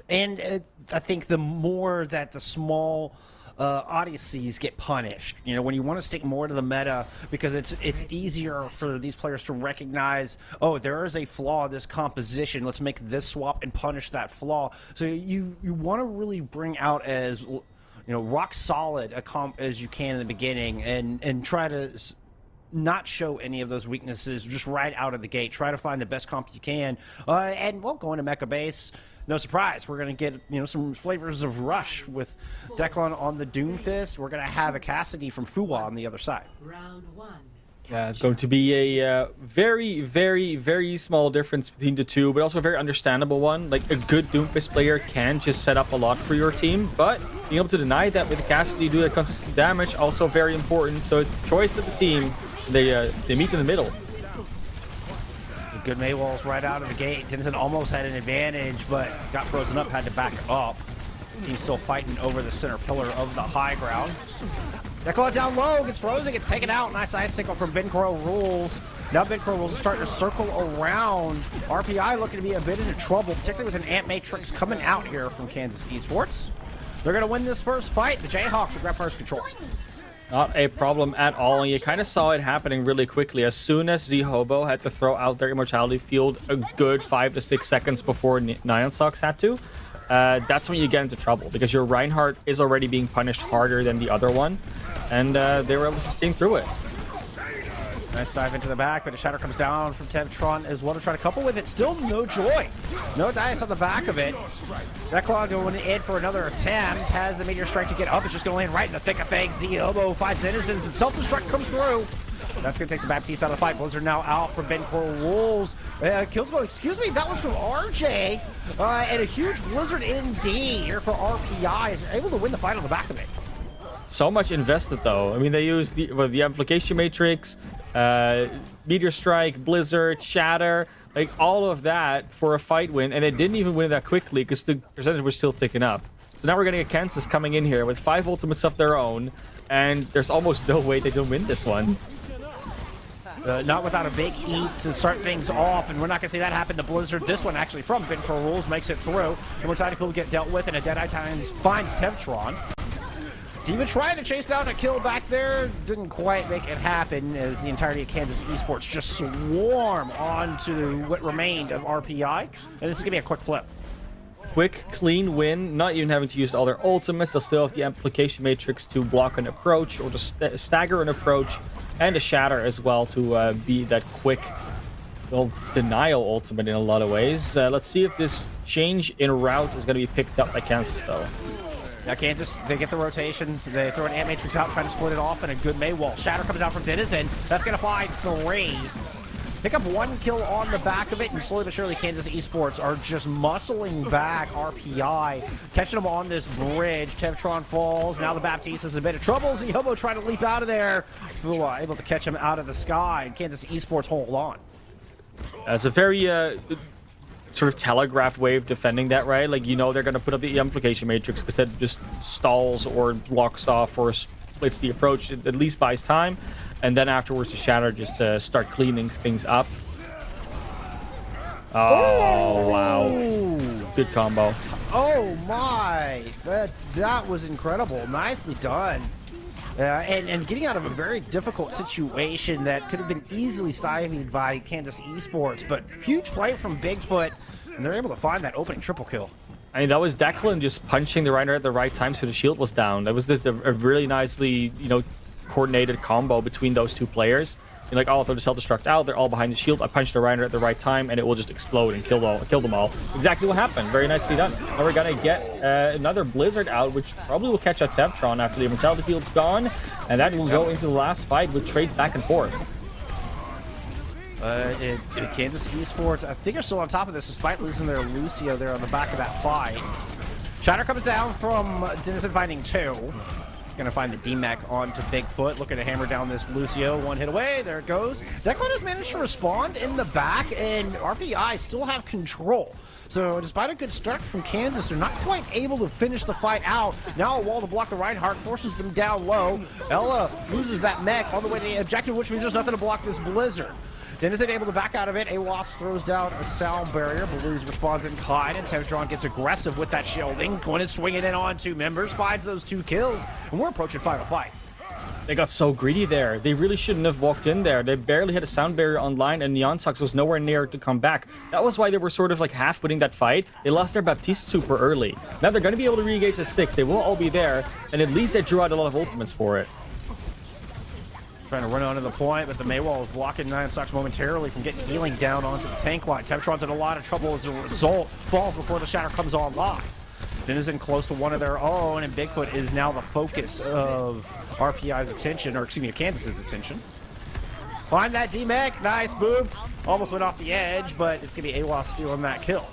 And I think the more that the small odysseys get punished, when you want to stick more to the meta, because it's easier for these players to recognize, oh, there is a flaw in this composition. Let's make this swap and punish that flaw. So you want to really bring out as rock solid a comp as you can in the beginning, and try to not show any of those weaknesses just right out of the gate. Try to find the best comp you can, and going to mecha base. No surprise, we're going to get some flavors of Rush with Declan on the Doomfist. We're going to have a Cassidy from Fuwa on the other side. Round 1. Yeah, it's going to be a very, very, very small difference between the two, but also a very understandable one. Like, a good Doomfist player can just set up a lot for your team, but being able to deny that with Cassidy, do that consistent damage, also very important. So it's the choice of the team. They meet in the middle. Good Maywall's right out of the gate. Denison almost had an advantage, but got frozen up, had to back up. Team's still fighting over the center pillar of the high ground. Declan down low, gets frozen, gets taken out. Nice ice signal from Bencro Rules. Now Bencro Rules is starting to circle around. RPI looking to be a bit into trouble, particularly with an Ant Matrix coming out here from Kansas Esports. They're going to win this first fight. The Jayhawks will grab first control. Not a problem at all, and you kind of saw it happening really quickly. As soon as Z-Hobo had to throw out their Immortality Field a good 5 to 6 seconds before Neon Sox had to, that's when you get into trouble, because your Reinhardt is already being punished harder than the other one, and they were able to sustain through it. Nice dive into the back, but a shatter comes down from Tevtron as well to try to couple with it. Still no joy. No dice on the back of it. Declan going in for another attempt. Has the Meteor Strike to get up. It's just going to land right in the thick of things. Z-Hobo finds Denizens, and Self-Destruct comes through. That's going to take the Baptiste out of the fight. Blizzard now out from Ben Coral Wolves. Kills going, excuse me, that was from RJ. And a huge Blizzard ND here for RPI. Is able to win the fight on the back of it. So much invested, though. I mean, they used the Amplification Matrix, Meteor Strike, Blizzard, Shatter, like all of that for a fight win, and they didn't even win that quickly because the percentage was still ticking up. So now we're getting a Kansas coming in here with 5 ultimates of their own, and there's almost no way they can win this one. Not without a big eat to start things off, and we're not going to see that happen to Blizzard. This one actually from Bencro Rules makes it through. Immortality Field get dealt with, and a Deadeye Times finds Tevtron. Demon trying to chase down a kill back there. Didn't quite make it happen as the entirety of Kansas Esports just swarm onto what remained of RPI. And this is going to be a quick flip. Quick, clean win, not even having to use all their ultimates. They'll still have the Amplification Matrix to block an approach or to stagger an approach, and a Shatter as well to be that quick denial ultimate in a lot of ways. Let's see if this change in route is going to be picked up by Kansas, though. Now Kansas, they get the rotation. They throw an Ant Matrix out, trying to split it off, and a good Maywall. Shatter comes out from Denizen. That's going to find 3. Pick up 1 kill on the back of it, and slowly but surely Kansas Esports are just muscling back RPI, catching them on this bridge. Tevtron falls. Now the Baptiste is in a bit of trouble. Z-Hobo trying to leap out of there. Fuwa able to catch him out of the sky, and Kansas Esports hold on. It's a very sort of telegraphed way of defending that, right? Like, they're going to put up the Amplification Matrix because that just stalls or blocks off or splits the approach, at least buys time. And then afterwards, the Shatter just start cleaning things up. Oh, wow. Good combo. Oh, my. That was incredible. Nicely done. And getting out of a very difficult situation that could have been easily stymied by Kansas Esports, but huge play from Bigfoot, and they're able to find that opening triple kill. I mean, that was Declan just punching the Reinhardt at the right time so the shield was down. That was just a really nicely, coordinated combo between those two players. You're like, oh, they'll just self-destruct out. They're all behind the shield. I punched the Reiner at the right time, and it will just explode and kill them all. Exactly what happened. Very nicely done. Now we're going to get another Blizzard out, which probably will catch up Tevtron after the Immortality Field's gone. And that will go into the last fight with trades back and forth. Kansas Esports, I think, are still on top of this despite losing their Lucio there on the back of that fight. Shatter comes down from Denizen finding 2. Gonna find the DMAC onto Bigfoot, looking to hammer down this Lucio. One hit away, there it goes. Declan has managed to respond in the back, and RPI still have control. So despite a good start from Kansas, they're not quite able to finish the fight out. Now a wall to block the Reinhardt forces them down low. Ella loses that mech all the way to the objective, which means there's nothing to block this Blizzard. Denizen able to back out of it. A Wasp throws down a sound barrier. Blues responds in kind, and Tevtron gets aggressive with that shielding. Going and swinging in on 2 members, finds those 2 kills, and we're approaching final fight. They got so greedy there. They really shouldn't have walked in there. They barely had a sound barrier online, and NeonSox was nowhere near to come back. That was why they were sort of like half winning that fight. They lost their Baptiste super early. Now they're going to be able to re-engage at 6. They will all be there, and at least they drew out a lot of ultimates for it. Trying to run onto the point, but the Maywall is blocking NeonSox momentarily from getting healing down onto the tank line. Tevtron's in a lot of trouble as a result. Falls before the Shatter comes online. Denizen close to one of their own, and Bigfoot is now the focus of RPI's attention, or excuse me, Kansas's attention. Find that DMAC, nice boop. Almost went off the edge, but it's gonna be AWAS stealing that kill.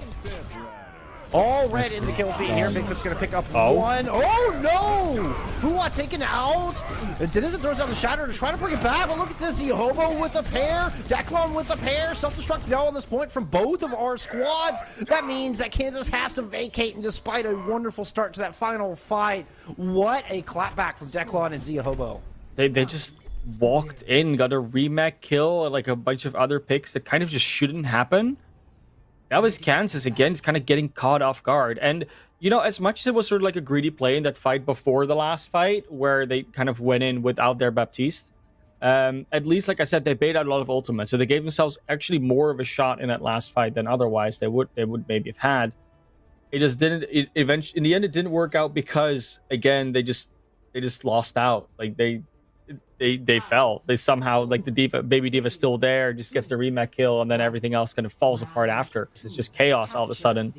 All red in the kill feed here. Bigfoot's gonna pick up 1. Oh no! Fuwa taken out. And Denizen throws out the Shatter to try to bring it back. But look at this, Hobo with a pair, Declan with a pair, self-destruct now on this point from both of our squads. That means that Kansas has to vacate, and despite a wonderful start to that final fight, what a clapback from Declan and Zia Hobo. They just walked in, got a remake kill, like a bunch of other picks that kind of just shouldn't happen. That was Kansas again, just kind of getting caught off guard. And, you know, as much as it was sort of like a greedy play in that fight before the last fight, where they kind of went in without their Baptiste, at least, like I said, they bait out a lot of ultimates. So they gave themselves actually more of a shot in that last fight than otherwise they would maybe have had. It just didn't, eventually, in the end, it didn't work out because, again, they just lost out. Like, they fell. They somehow, like, the baby diva still there, just gets the remake kill, and then everything else kind of falls apart after. It's just chaos all of a sudden.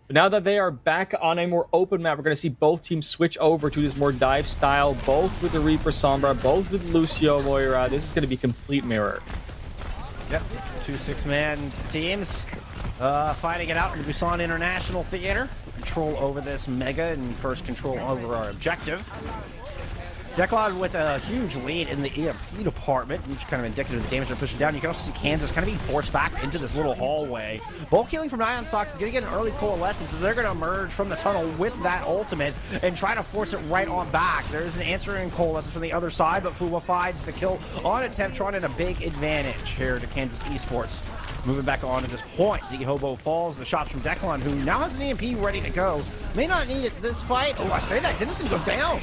But now that they are back on a more open map, we're going to see both teams switch over to this more dive style, both with the Reaper Sombra, both with Lucio Moira. This is going to be complete mirror. Yep, 2 6-man teams fighting it out in the Busan International Theater. Control over this Mega and first control over our objective. Declan with a huge lead in the EMP department, which is kind of indicative of the damage they're pushing down. You can also see Kansas kind of being forced back into this little hallway. Bulk healing from NeonSox is going to get an early coalescence, so they're going to emerge from the tunnel with that ultimate and try to force it right on back. There's an answering coalescence from the other side, but Fuwa finds the kill on a Tevtron and a big advantage here to Kansas Esports. Moving back on to this point, Ziggy Hobo falls. The shots from Declan, who now has an EMP ready to go. May not need it this fight. Oh, I say that. Denizen goes down.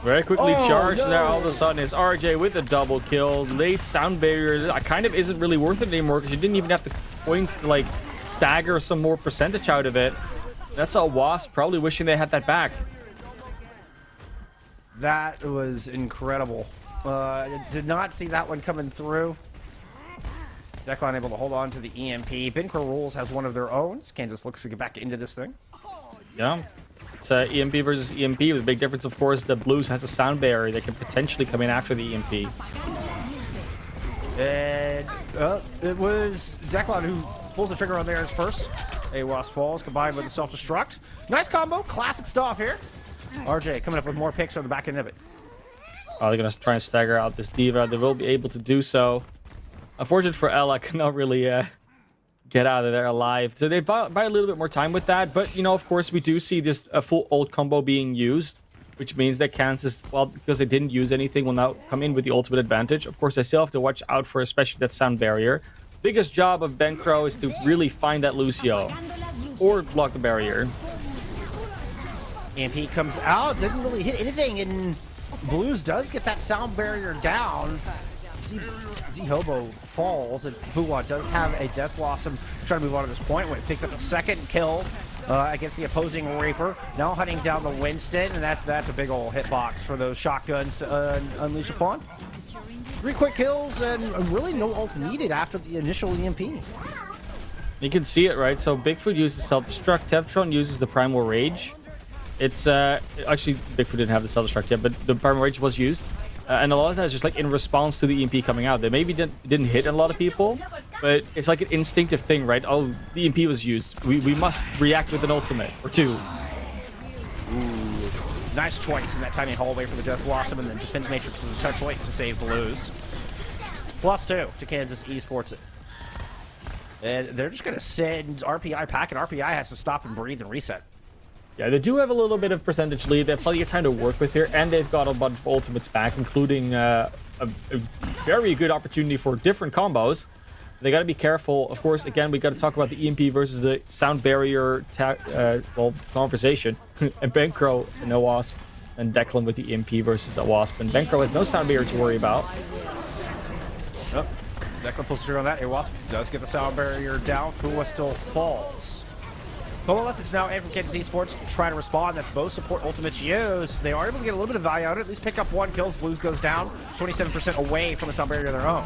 Very quickly charged there. All of a sudden is RJ with a double kill. Late sound barrier kind of isn't really worth it anymore because you didn't even have the points to like stagger some more percentage out of it. That's a Wasp probably wishing they had that back. That was incredible. Did not see that one coming through. Declan able to hold on to the EMP. Binkra Rules has one of their own. Kansas looks to get back into this thing. Yeah. It's EMP versus EMP with a big difference, of course. The Blues has a sound barrier that can potentially come in after the EMP. And it was Declan who pulls the trigger on theirs first. A Wasp falls combined with the self-destruct. Nice combo. Classic stuff here. RJ coming up with more picks on the back end of it. Oh, they're going to try and stagger out this Diva. They will be able to do so. Unfortunate for Ella, cannot really get out of there alive. So they buy a little bit more time with that. But, you know, of course, we do see this full ult combo being used, which means that Kansas, well, because they didn't use anything, will now come in with the ultimate advantage. Of course, they still have to watch out for especially that sound barrier. Biggest job of Ben Crow is to really find that Lucio or block the barrier. EMP comes out, didn't really hit anything, and Blues does get that sound barrier down. Z-Hobo falls, and Fuwa does have a Death Blossom trying to move on to this point when it picks up the second kill against the opposing Reaper. Now hunting down the Winston, and that's a big old hitbox for those shotguns to unleash upon. 3 quick kills and really no ult needed after the initial EMP. You can see it, right? So Bigfoot uses self-destruct. Tevtron uses the Primal Rage. It's actually Bigfoot didn't have the self-destruct yet, but the Primal Rage was used. And a lot of that is just like in response to the EMP coming out. They maybe didn't hit a lot of people, but it's like an instinctive thing, right? Oh, the EMP was used. We must react with an ultimate or two. Ooh, nice choice in that tiny hallway for the Death Blossom, and then Defense Matrix was a touch late to save Blues. +2 to Kansas Esports. And they're just going to send RPI back, and RPI has to stop and breathe and reset. Yeah, they do have a little bit of percentage lead. They have plenty of time to work with here, and they've got a bunch of ultimates back, including a very good opportunity for different combos. They got to be careful. Of course, again, we got to talk about the EMP versus the sound barrier conversation. And Bankro and no Wasp, and Declan with the EMP versus a Wasp. And Bankro has no sound barrier to worry about. Oh, Declan pulls through on that. A Wasp does get the sound barrier down. Fua still falls. Coalesce, it's now in from Kansas Esports to try to respond. That's both support ultimates used. They are able to get a little bit of value out of it, at least pick up 1 kill. Blues goes down, 27% away from a sound barrier of their own.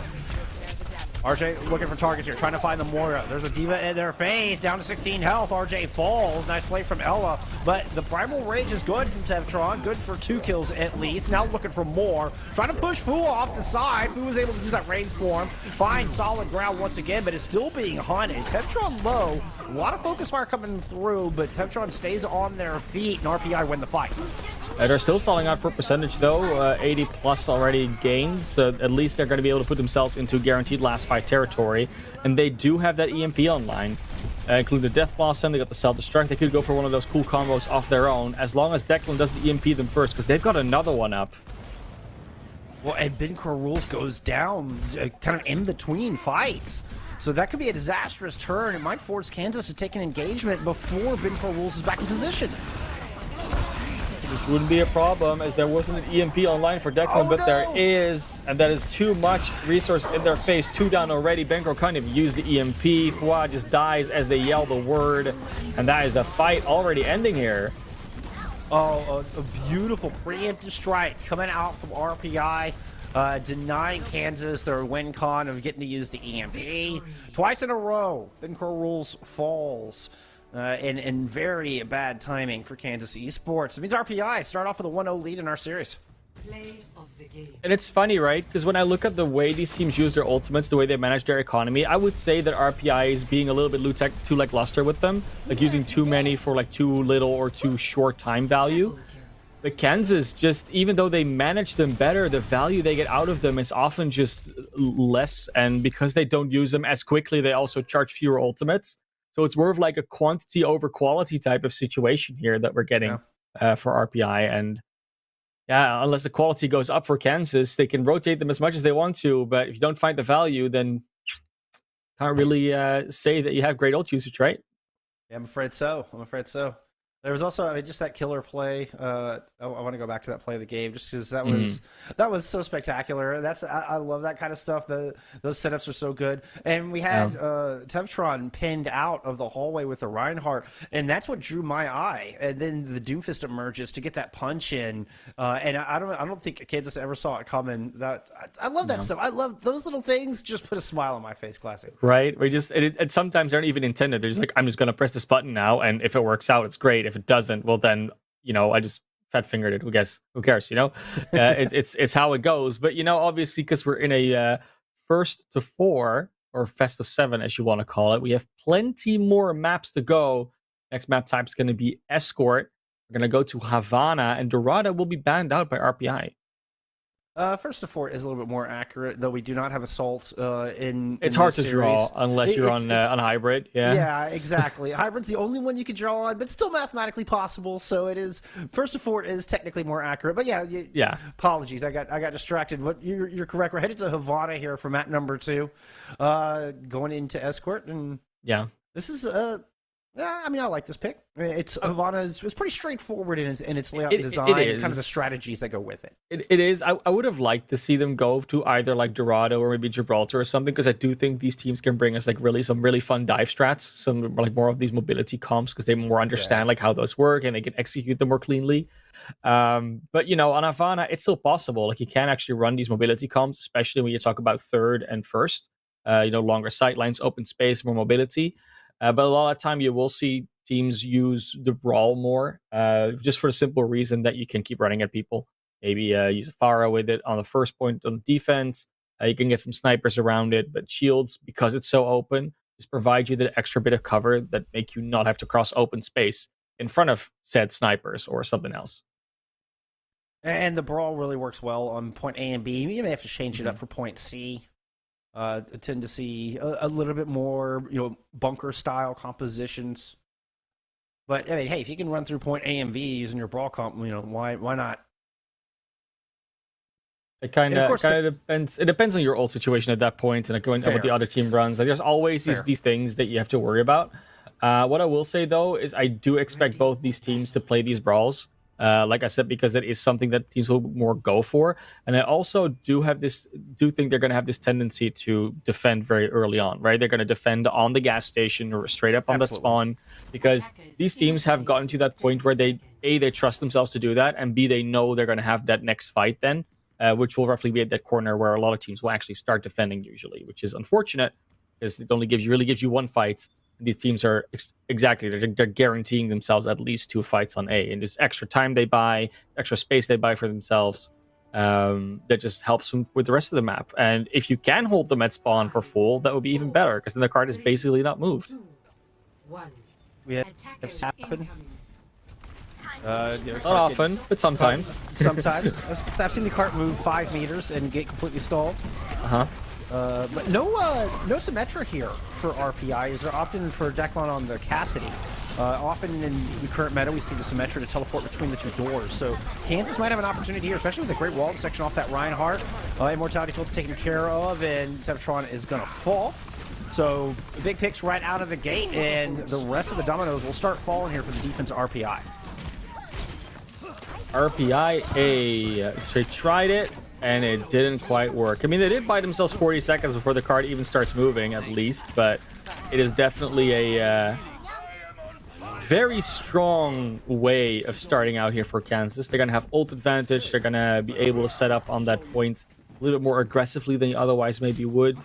RJ looking for targets here, trying to find the Moira. There's a Diva in their face, down to 16 health. RJ falls. Nice play from Ella. But the Primal Rage is good from Tevtron. Good for 2 kills at least. Now looking for more. Trying to push Fu off the side. Fu was able to use that range form. Find solid ground once again, but is still being hunted. Tevtron low. A lot of focus fire coming through, but Tevtron stays on their feet, and RPI win the fight. They're still stalling out for percentage, though. 80 plus already gained, so at least they're going to be able to put themselves into guaranteed last fight territory. And they do have that EMP online, including the Death Blossom. They got the self-destruct. They could go for one of those cool combos off their own, as long as Declan does the EMP them first, because they've got another one up. Well, and Ben Rules goes down kind of in between fights. So that could be a disastrous turn. It might force Kansas to take an engagement before Ben Rules is back in position. Which wouldn't be a problem, as there wasn't an EMP online for Declan, but there is, and that is too much resources in their face. 2 down already. Bankro kind of used the EMP. Fua just dies as they yell the word, and that is a fight already ending here. Oh, a beautiful preemptive strike coming out from RPI, denying Kansas their win con of getting to use the EMP. Twice in a row, Ben Rules falls. In very bad timing for Kansas Esports. It means RPI start off with a 1-0 lead in our series. Play of the game. And it's funny, right? Because when I look at the way these teams use their ultimates, the way they manage their economy, I would say that RPI is being a little bit too lackluster with them, like using too many for like too little or too short time value. But Kansas, just even though they manage them better, the value they get out of them is often just less. And because they don't use them as quickly, they also charge fewer ultimates. So it's more of like a quantity over quality type of situation here that we're getting for RPI. And yeah, unless the quality goes up for Kansas, they can rotate them as much as they want to. But if you don't find the value, then can't really say that you have great ult usage, right? Yeah, I'm afraid so. There was also, I mean, just that killer play. I want to go back to that play of the game just because that was so spectacular. I love that kind of stuff. Those setups are so good. And we had Tevtron pinned out of the hallway with the Reinhardt, and that's what drew my eye. And then the Doomfist emerges to get that punch in. And I don't think Kansas ever saw it coming. I love that stuff. I love those little things. Just put a smile on my face. Classic. Right. We just and sometimes they're not even intended. They're just like, I'm just gonna press this button now, and if it works out, it's great. If it doesn't, well then, I just fat fingered it. Who cares? It's how it goes. But obviously, because we're in a first to 4 or best of 7, as you want to call it, we have plenty more maps to go. Next map type is going to be Escort. We're going to go to Havana, and Dorada will be banned out by RPI. First to 4 is a little bit more accurate, though we do not have Assault in It's in hard this to series. draw unless you're on Hybrid. Yeah, exactly. Hybrid's the only one you can draw on, but still mathematically possible. So it is first to 4 is technically more accurate. But yeah. Apologies, I got distracted. But you're correct. We're headed to Havana here for map number 2, going into Escort, and yeah, this is Yeah, I mean, I like this pick. It's Havana's. It's pretty straightforward in its layout and It design, and kind of the is. strategies that go with it. It is. I would have liked to see them go to either like Dorado or maybe Gibraltar or something, because I do think these teams can bring us like some really fun dive strats, some like more of these mobility comps, because they more understand like how those work and they can execute them more cleanly. But on Havana, it's still possible. Like you can actually run these mobility comps, especially when you talk about third and first. Longer sight lines, open space, more mobility. But a lot of time you will see teams use the brawl more, just for the simple reason that you can keep running at people. Maybe use a Pharah with it on the first point on defense. You can get some snipers around it, but shields, because it's so open, just provide you the extra bit of cover that make you not have to cross open space in front of said snipers or something else. And the brawl really works well on point A and B. You may have to change it up for point C. I tend to see a little bit more, bunker style compositions. But I mean, hey, if you can run through point A and B using your brawl comp, why not? It kind of depends. It depends on your old situation at that point, and going what the other team runs. Like, there's always these things that you have to worry about. What I will say though is I do expect both these teams to play these brawls. Like I said, because it is something that teams will more go for. And I also do think they're going to have this tendency to defend very early on, right? They're going to defend on the gas station or straight up on that spawn, because these teams have gotten to that point where they trust themselves to do that, and B, they know they're going to have that next fight then, which will roughly be at that corner where a lot of teams will actually start defending usually, which is unfortunate because it only really gives you one fight. These teams are they're guaranteeing themselves at least 2 fights on A, and just extra time they buy, extra space they buy for themselves, that just helps them with the rest of the map. And if you can hold them at spawn for full, that would be even better, because then the card is basically not moved. 2, 1. We have Attackers happen. incoming. Not often, but sometimes. Sometimes. I've seen the cart move 5 meters and get completely stalled. But no Symmetra here for RPI. Is there option for Declan on the Cassidy? Often in the current meta, we see the Symmetra to teleport between the 2 doors. So Kansas might have an opportunity here, especially with the Great Wall to section off that Reinhardt. Immortality Field's taken care of, and Tevatron is going to fall. So big picks right out of the gate, and the rest of the dominoes will start falling here for the defense of RPI. They tried it, and it didn't quite work. I mean, they did buy themselves 40 seconds before the card even starts moving, at least, but it is definitely a very strong way of starting out here for Kansas. They're going to have ult advantage. They're going to be able to set up on that point a little bit more aggressively than you otherwise maybe would.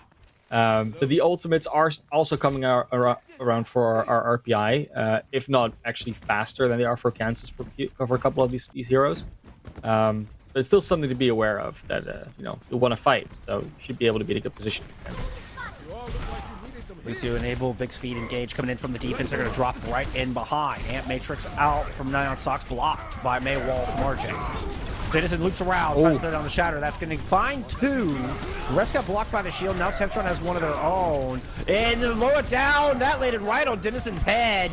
But the ultimates are also coming around for our RPI, if not actually faster than they are for Kansas for a couple of these heroes. But it's still something to be aware of, that you want to fight, so you should be able to be in a good position. Lucio enable, big speed engage coming in from the defense. They're going to drop right in behind. Ant Matrix out from Neon Sox, blocked by Maywall from RJ. Dennison loops around, tries to throw down the shatter. That's going to find 2. The rest got blocked by the shield. Now Temptron has one of their own. And lower it down. That landed right on Dennison's head.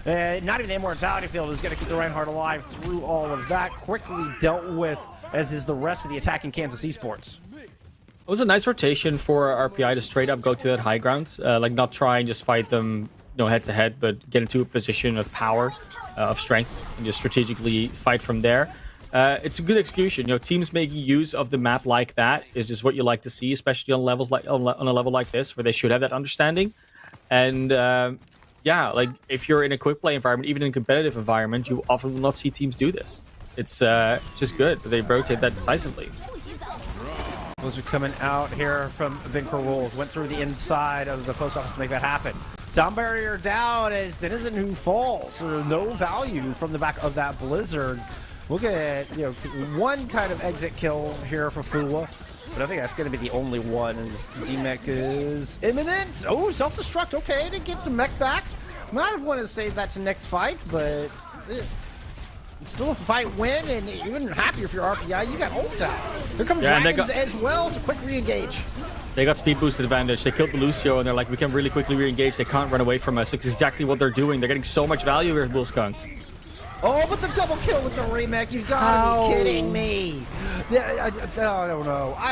Not even the Immortality Field is going to keep the Reinhardt alive through all of that. Quickly dealt with, as is the rest of the attack in Kansas Esports. It was a nice rotation for RPI to straight up go to that high ground, like not try and just fight them head to head, but get into a position of power, of strength, and just strategically fight from there. It's a good execution. Teams making use of the map like that is just what you like to see, especially on levels like on a level like this, where they should have that understanding. And like if you're in a quick play environment, even in a competitive environment, you often will not see teams do this. It's just good that they rotate that decisively. Those are coming out here from Vinker Rules. Went through the inside of the post office to make that happen. Sound barrier down as Denizen who falls. So no value from the back of that Blizzard. We'll get one kind of exit kill here for Fua, but I think that's going to be the only one, as D-Mech is imminent. Oh, self-destruct. Okay, to get the mech back. Might have wanted to save that to next fight, but it's still a fight win, and even happier if you're RPI. You got ults out. Here comes Dragons as well to quick re-engage. They got speed boosted advantage. They killed the Lucio, and they're like, we can really quickly re-engage. They can't run away from us. It's exactly what they're doing. They're getting so much value here at Bullskunk. Oh, but the double kill with the remake. You've got to be kidding me. I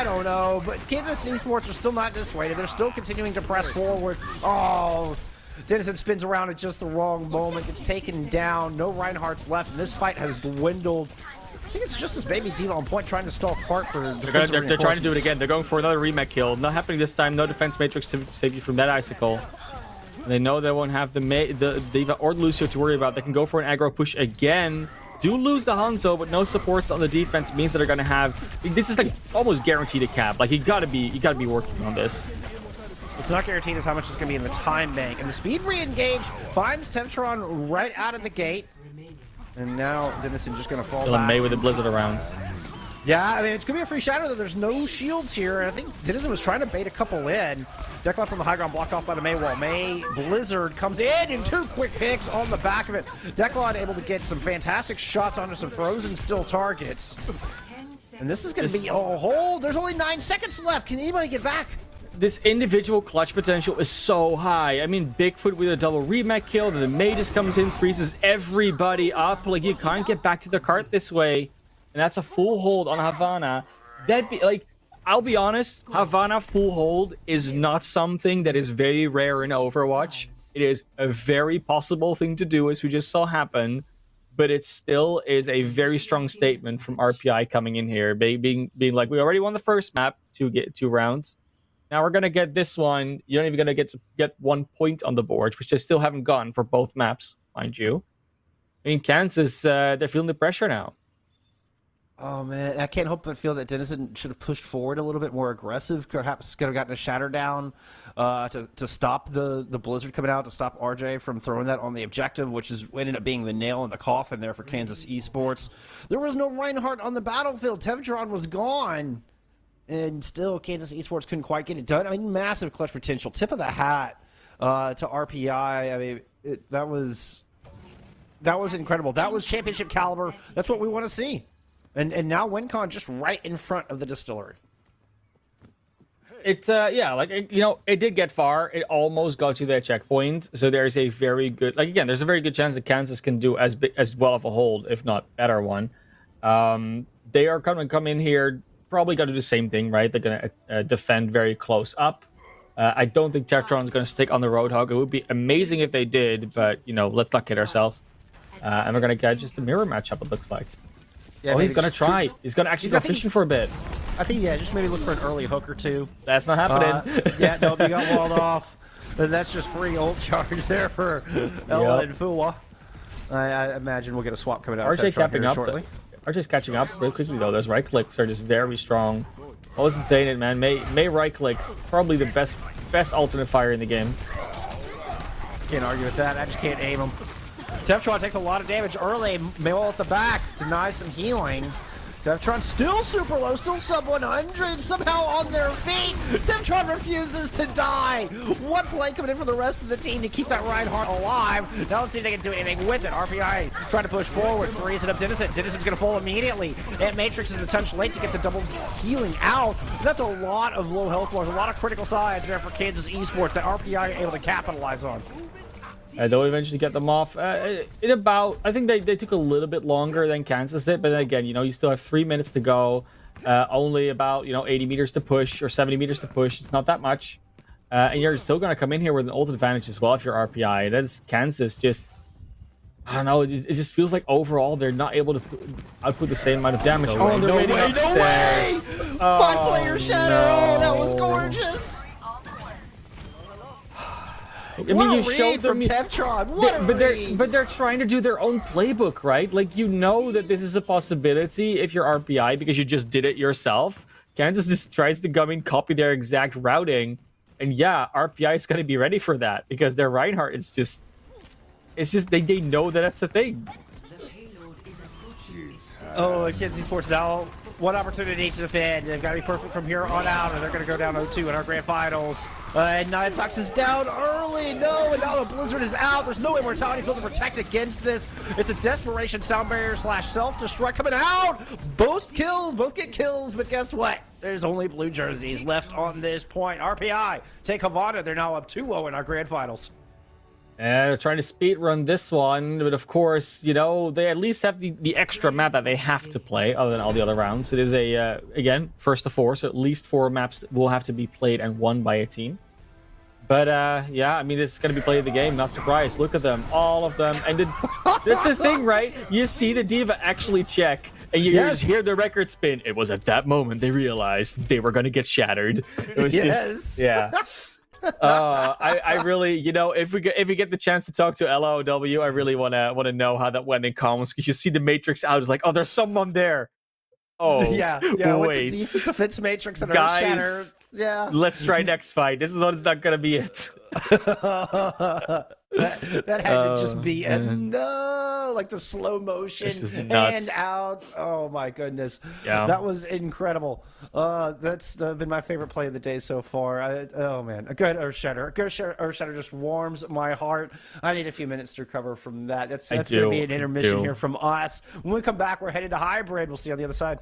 don't know. But Kansas Esports are still not dissuaded. They're still continuing to press forward. Oh, Dennison spins around at just the wrong moment, gets taken down. No Reinhardt's left, and this fight has dwindled. I think it's just this baby Diva on point trying to stall Cart for They're trying to do it again. They're going for another remake kill. Not happening this time. No defense matrix to save you from that icicle. They know they won't have the Diva or Lucio to worry about. They can go for an aggro push again. Do lose the Hanzo, but no supports on the defense means that they're gonna have. This is like almost guaranteed a cap. Like you gotta be working on this. It's not guaranteed as how much is going to be in the time bank. And the speed re-engage finds Temptron right out of the gate. And now Dennison just going to fall back. May with the Blizzard rounds. Yeah, I mean, it's going to be a free shadow, though. There's no shields here. And I think Dennison was trying to bait a couple in. Declan from the high ground blocked off by the May wall. May Blizzard comes in and 2 quick picks on the back of it. Declan able to get some fantastic shots onto some frozen still targets. And this is going to be a whole... There's only 9 seconds left. Can anybody get back? This individual clutch potential is so high. I mean, Bigfoot with a double remake kill, then the May just comes in, freezes everybody up. Like, you can't get back to the cart this way. And that's a full hold on Havana. That'd be, like, I'll be honest, Havana full hold is not something that is very rare in Overwatch. It is a very possible thing to do, as we just saw happen. But it still is a very strong statement from RPI coming in here. Being like, we already won the first map to get 2 rounds. Now we're going to get this one. You're not even going to get 1 point on the board, which they still haven't gotten for both maps, mind you. I mean, Kansas, they're feeling the pressure now. Oh, man. I can't help but feel that Dennison should have pushed forward a little bit more aggressive. Perhaps could have gotten a shatter down to stop the Blizzard coming out, to stop RJ from throwing that on the objective, which is ended up being the nail in the coffin there for Kansas Esports. There was no Reinhardt on the battlefield. Temptron was gone. And still, Kansas Esports couldn't quite get it done. I mean, massive clutch potential. Tip of the hat to RPI. I mean, that was incredible. That was championship caliber. That's what we want to see. And now WinCon just right in front of the distillery. It it did get far. It almost got to that checkpoint. So there's a very good, there's a very good chance that Kansas can do as well of a hold, if not better one. They are going to come in here. Probably going to do the same thing, right? They're going to defend very close up. I don't think Tertron's going to stick on the Roadhog. It would be amazing if they did, but, let's not kid ourselves. And we're going to get just a mirror matchup, it looks like. Yeah, he's going to try. He's going to actually go fishing for a bit. I think, just maybe look for an early hook or two. That's not happening. No, you got walled off. And that's just free ult charge there for Ella and Fuwa. I imagine we'll get a swap coming out. RJ capping up shortly. RJ's catching up real quickly, though. Those right clicks are just very strong. Always been saying it, man. May right clicks, probably the best alternate fire in the game. Can't argue with that. I just can't aim him. Temptron takes a lot of damage early. Maywall at the back denies some healing. Temptron still super low, still sub 100, somehow on their feet. Temptron refuses to die. What play coming in for the rest of the team to keep that Reinhardt alive? Now let's see if they can do anything with it. RPI trying to push forward, freezing up Dennison. Dennison's going to fall immediately. And Matrix is a touch late to get the double healing out. That's a lot of low health bars, a lot of critical sides there for Kansas Esports that RPI are able to capitalize on. They'll eventually get them off. I think they took a little bit longer than Kansas did, but again, you still have 3 minutes to go. Only about 80 meters to push or 70 meters to push. It's not that much, and you're still going to come in here with an ult advantage as well if you're RPI. That's Kansas. Just I don't know. It just feels like overall they're not able to output the same amount of damage. No way! 5-player shatter. No. Oh, that was gorgeous. I mean, you showed them from Temptron. But they're trying to do their own playbook, right? Like, that this is a possibility if you're RPI because you just did it yourself. Kansas just tries to come in, copy their exact routing, and RPI is going to be ready for that because their Reinhardt is just, they know that that's the thing. Oh, Kansas Esports now one opportunity to defend. They've got to be perfect from here on out, or they're going to go down 0-2 in our grand finals. And NECC is down early. No, and now the Blizzard is out. There's no immortality field to protect against this. It's a desperation sound barrier / self-destruct coming out. Both get kills, but guess what? There's only blue jerseys left on this point. RPI take Havana. They're now up 2-0 in our grand finals. And they're trying to speed run this one, but of course, they at least have the extra map that they have to play, other than all the other rounds. It is again, first to 4, so at least 4 maps will have to be played and won by a team. But yeah, I mean, this is going to be play of the game. Not surprised. Look at them, all of them. And that's the thing, right? You see the diva actually check, and you just hear the record spin. It was at that moment they realized they were going to get shattered. It was just, yeah. I really, you know, if we get the chance to talk to LOW, I really wanna know how that went in comms, because you see the Matrix out. It's like, oh, there's someone there. Oh, yeah, wait. with the defense matrix and Guys, shatter. Yeah, let's try next fight. This is not gonna be it. that had to just be a man. no, like the slow motion It's just nuts. hand out. Oh my goodness, Yeah. that was incredible. That's been my favorite play of the day so far. Oh man, a good Earth Shatter. A good Earth Shatter just warms my heart. I need a few minutes to recover from that. That's going to be an intermission here from us. When we come back, we're headed to hybrid. We'll see you on the other side.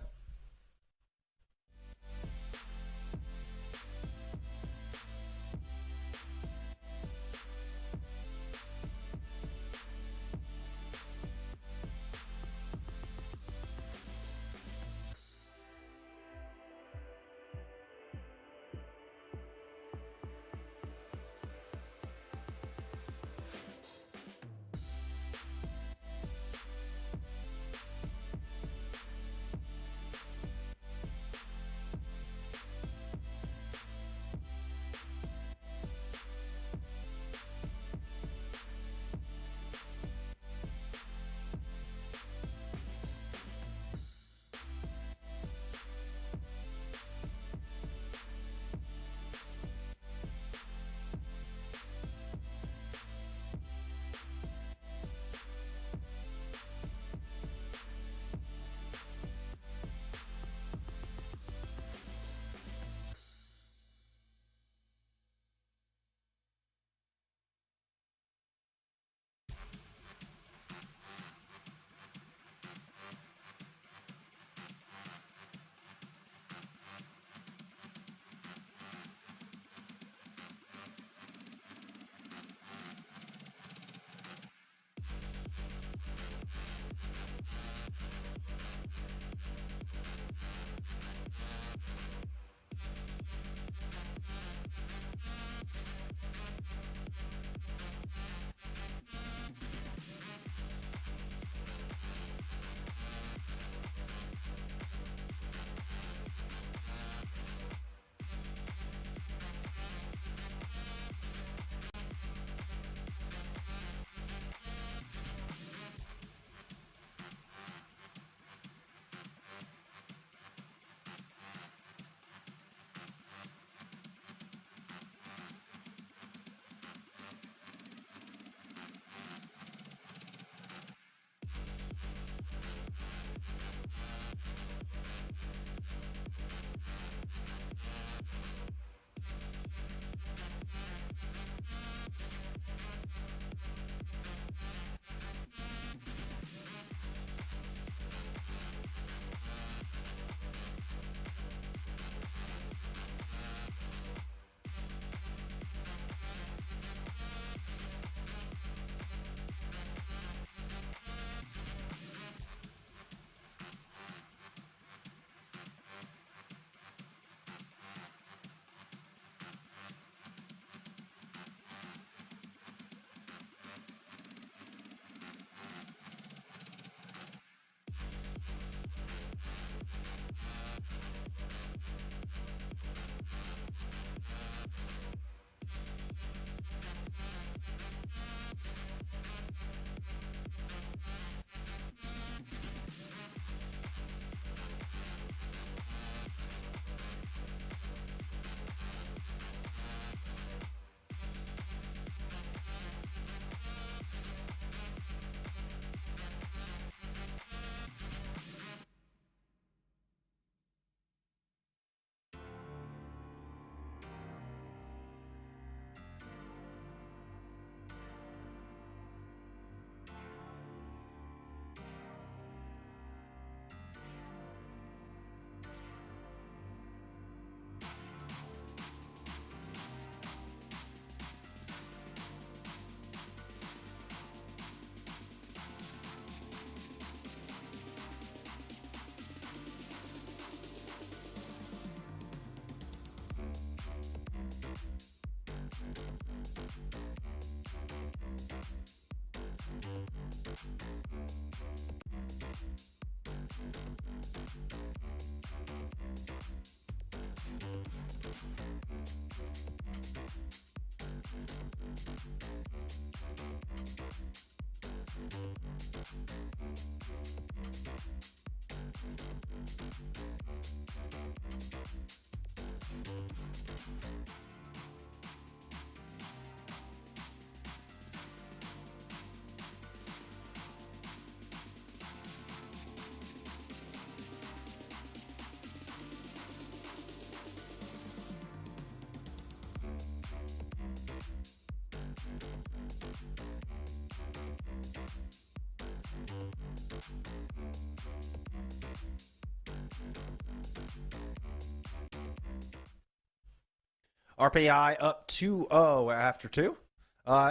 RPI up 2-0 after 2.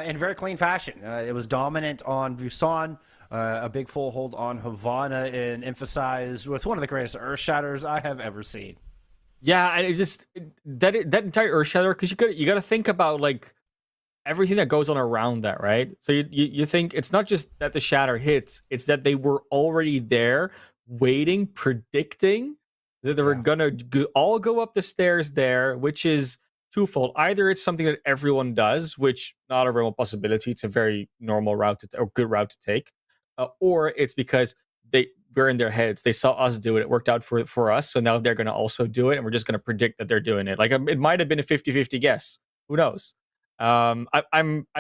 In very clean fashion. It was dominant on Busan, a big full hold on Havana, and emphasized with one of the greatest Earth Shatters I have ever seen. Yeah, and that entire Earth Shatter, because you got to think about like everything that goes on around that, right? So you think it's not just that the shatter hits, it's that they were already there, waiting, predicting that they were gonna all go up the stairs there, which is twofold. Either it's something that everyone does, which not a real possibility. It's a very normal route or good route to take, or it's because they were in their heads. They saw us do it. It worked out for us. So now they're going to also do it. And we're just going to predict that they're doing it. Like it might have been a 50-50 guess. Who knows? I'm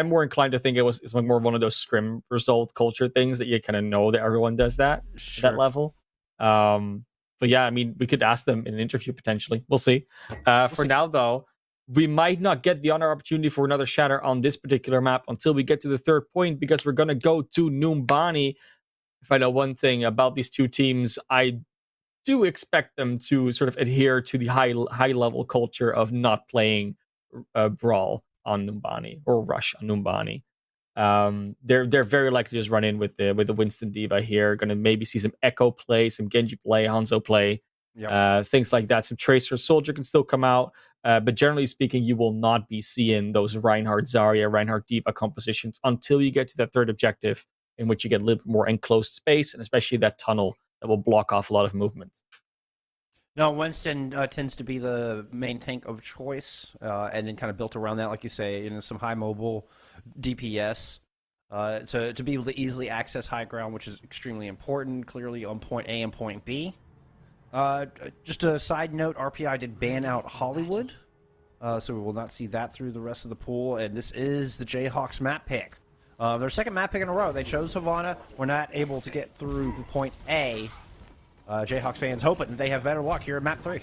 more inclined to think it's like more one of those scrim result culture things that you kind of know that everyone does that at that level. But yeah, I mean, we could ask them in an interview potentially. We'll see. For now, though, we might not get the honor opportunity for another shatter on this particular map until we get to the third point, because we're going to go to Numbani. If I know one thing about these two teams, I do expect them to sort of adhere to the high level culture of not playing Brawl on Numbani or Rush on Numbani. They're very likely to just run in with the Winston Diva here. Going to maybe see some Echo play, some Genji play, Hanzo play, things like that. Some Tracer Soldier can still come out. But generally speaking, you will not be seeing those Reinhardt Zarya, Reinhardt Diva compositions until you get to that third objective, in which you get a little bit more enclosed space, and especially that tunnel that will block off a lot of movement. No, Winston tends to be the main tank of choice, and then kind of built around that, like you say, some high mobile DPS to be able to easily access high ground, which is extremely important, clearly on point A and point B. Just a side note, RPI did ban out Hollywood, so we will not see that through the rest of the pool, and this is the Jayhawks map pick. Their second map pick in a row. They chose Havana. We're not able to get through point A. Jayhawks fans hoping they have better luck here at map 3.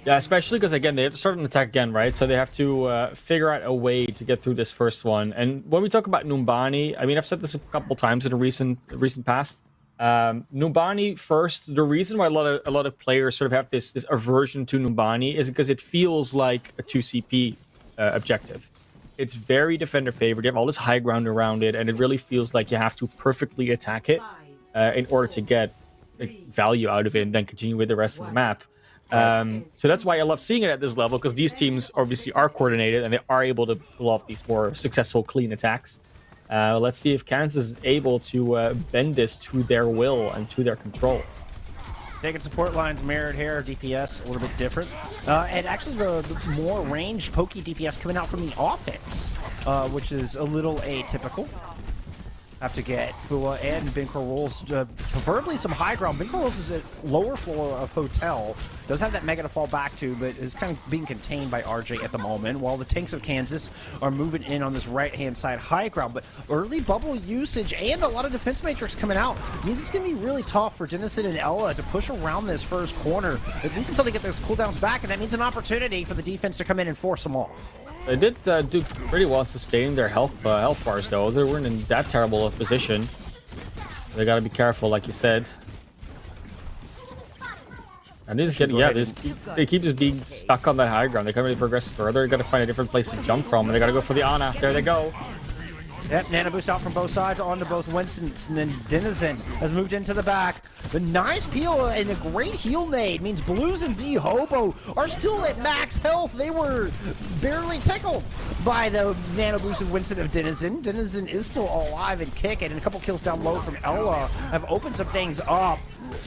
Yeah, especially because, again, they have to start an attack again, right? So they have to figure out a way to get through this first one. And when we talk about Numbani, I mean, I've said this a couple times in the recent past. Numbani first, the reason why a lot of players sort of have this aversion to Numbani is because it feels like a 2CP objective. It's very defender favored. You have all this high ground around it, and it really feels like you have to perfectly attack it in order to get value out of it and then continue with the rest of the map. So that's why I love seeing it at this level, because these teams obviously are coordinated and they are able to pull off these more successful, clean attacks. Let's see if Kansas is able to bend this to their will and to their control. Taking support lines mirrored here, DPS a little bit different. And actually the more ranged pokey DPS coming out from the offense, which is a little atypical. Have to get Fua and Binker Rolls, preferably some high ground. Binker Rolls is at lower floor of Hotel. Does have that Mega to fall back to, but is kind of being contained by RJ at the moment, while the tanks of Kansas are moving in on this right-hand side high ground. But early bubble usage and a lot of defense matrix coming out means it's going to be really tough for Dennison and Ella to push around this first corner, at least until they get those cooldowns back, and that means an opportunity for the defense to come in and force them off. They did do pretty well sustaining their health bars, though. They weren't in that terrible of position. They got to be careful, like you said. And they keep just being stuck on that high ground. They can't really progress further. Got to find a different place to jump from, and they got to go for the Ana. There they go. Yep, Nano boost out from both sides onto both Winston, and then Denizen has moved into the back. The nice peel and a great heal nade means Blues and Z Hobo are still at max health. They were barely tickled by the Nano boost of Winston of Denizen. Denizen is still alive and kicking, and a couple kills down low from Ella have opened some things up.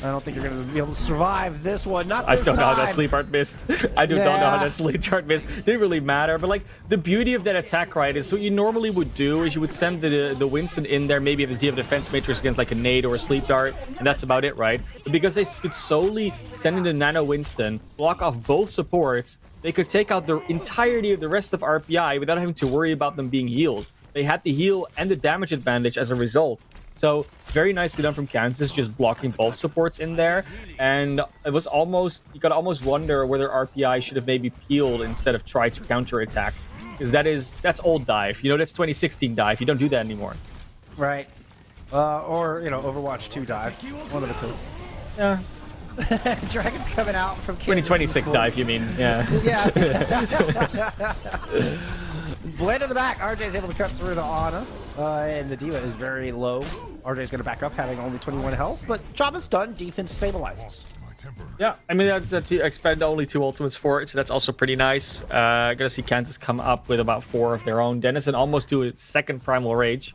I don't think you're going to be able to survive this one. Not this I don't know how time. that sleep art missed. I do not know how that sleep art missed. It didn't really matter. But like the beauty of that attack, right, is what you normally would do is you would send the Winston in there, maybe if the defense matrix against like a nade or a sleep dart, and that's about it, right? But because they could solely send in the Nano Winston, block off both supports, they could take out the entirety of the rest of RPI without having to worry about them being healed. They had the heal and the damage advantage as a result. So very nicely done from Kansas, just blocking both supports in there. And it was almost, you could almost wonder whether RPI should have maybe peeled instead of tried to counterattack. Because that's old dive. You know, that's 2016 dive. You don't do that anymore. Right. Or, Overwatch 2 dive. One of the two. Yeah. Dragon's coming out from Kansas. 2026 dive, you mean? Yeah. Yeah. Blade in the back. RJ's able to cut through the Ana. And the Diva is very low. RJ's going to back up, having only 21 health. But job is done. Defense stabilizes. Yeah, I mean, that's you expend only 2 ultimates for it, so that's also pretty nice. Gonna see Kansas come up with about 4 of their own. Denizen almost do a second Primal Rage.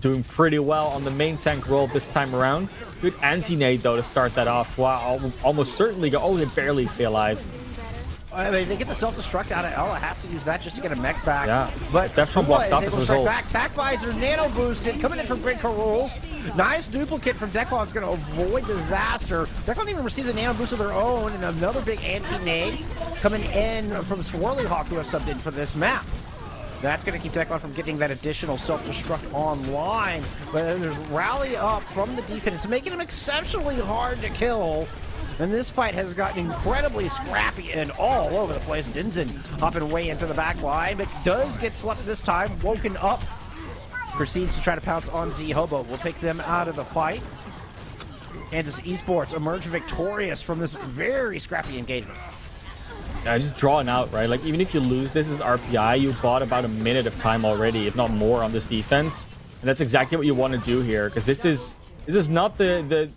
Doing pretty well on the main tank role this time around. Good anti-nade, though, to start that off. Wow, almost certainly go... Oh, they barely stay alive. I mean, they get the self-destruct out of Ella. Has to use that just to get a mech back. Yeah, but Defron blocked off as a result. Back. Tac Visor, nano boosted, coming in from Great Rules. Nice duplicate from Declon's going to avoid disaster. Declon even receives a nano boost of their own, and another big anti-nade coming in from Swirly Hawk, who has subbed in for this map. That's going to keep Declon from getting that additional self-destruct online. But then there's rally up from the defense, making him exceptionally hard to kill. And this fight has gotten incredibly scrappy and all over the place. Denizen hopping way into the back line, but does get slept this time, woken up. Proceeds to try to pounce on Z-Hobo. Will take them out of the fight. Kansas Esports emerge victorious from this very scrappy engagement. Yeah, just drawing out, right? Like, even if you lose this as RPI, you bought about a minute of time already, if not more, on this defense. And that's exactly what you want to do here, because this is not the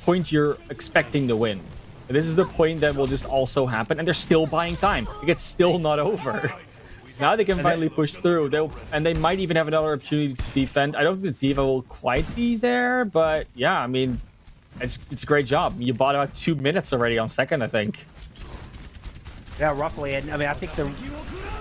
point you're expecting to win. This is the point that will just also happen, and they're still buying time. It's still not over. Now they can finally push through. They might even have another opportunity to defend. I don't think the Diva will quite be there, but yeah, I mean, it's a great job. You bought about 2 minutes already on second, I think. Yeah, roughly. And I mean, I think the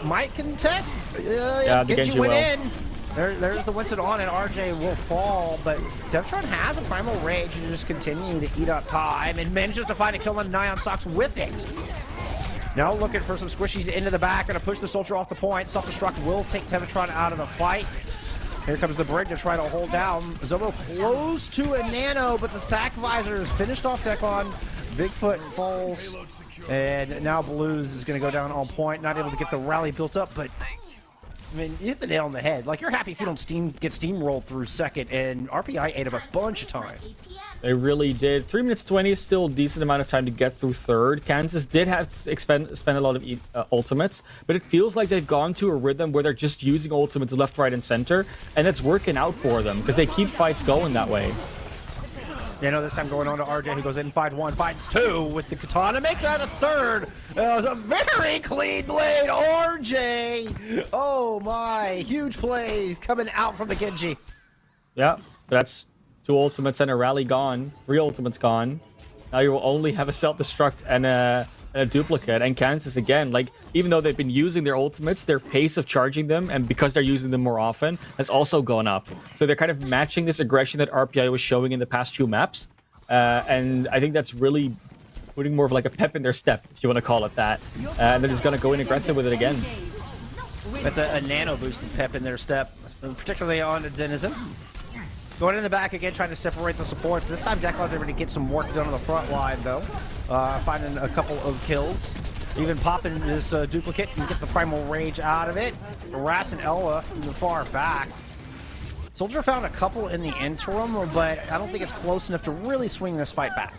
might contest. Yeah, the Genji Genji went will. in. There's the Winston on, and RJ will fall, but Devtron has a Primal Rage and just continue to eat up time and manages to find a kill on Nyan Socks with it. Now looking for some squishies into the back, gonna push the Soldier off the point. Self-destruct will take Tevatron out of the fight. Here comes the Brig to try to hold down. Zobo close to a nano, but the Stack Visor is finished off Declon. Bigfoot falls, and now Blues is gonna go down on point, not able to get the rally built up, but I mean, you hit the nail on the head. Like, you're happy if you don't get steamrolled through second, and RPI ate up a bunch of time. They really did. 3 minutes 20 is still a decent amount of time to get through third. Kansas did have to spend a lot of ultimates, but it feels like they've gone to a rhythm where they're just using ultimates left, right, and center, and it's working out for them because they keep fights going that way. You know, this time going on to RJ, who goes in, fights 1, fights 2 with the katana. Make that a third. It was a very clean blade, RJ. Oh my, huge plays coming out from the Genji. Yeah, that's 2 ultimates and a rally gone. 3 ultimates gone. Now you will only have a self-destruct and a duplicate. And Kansas, again, like, even though they've been using their ultimates, their pace of charging them, and because they're using them more often, has also gone up. So they're kind of matching this aggression that RPI was showing in the past 2 maps. And I think that's really putting more of like a pep in their step, if you want to call it that. And they're just going to go in aggressive with it again. That's a nano boosted pep in their step, particularly on Denizen. Going in the back again, trying to separate the supports. This time, Declan's able to get some work done on the front line, though. Finding a couple of kills. Even popping this duplicate and gets the Primal Rage out of it. Harassing Ella from the far back. Soldier found a couple in the interim, but I don't think it's close enough to really swing this fight back.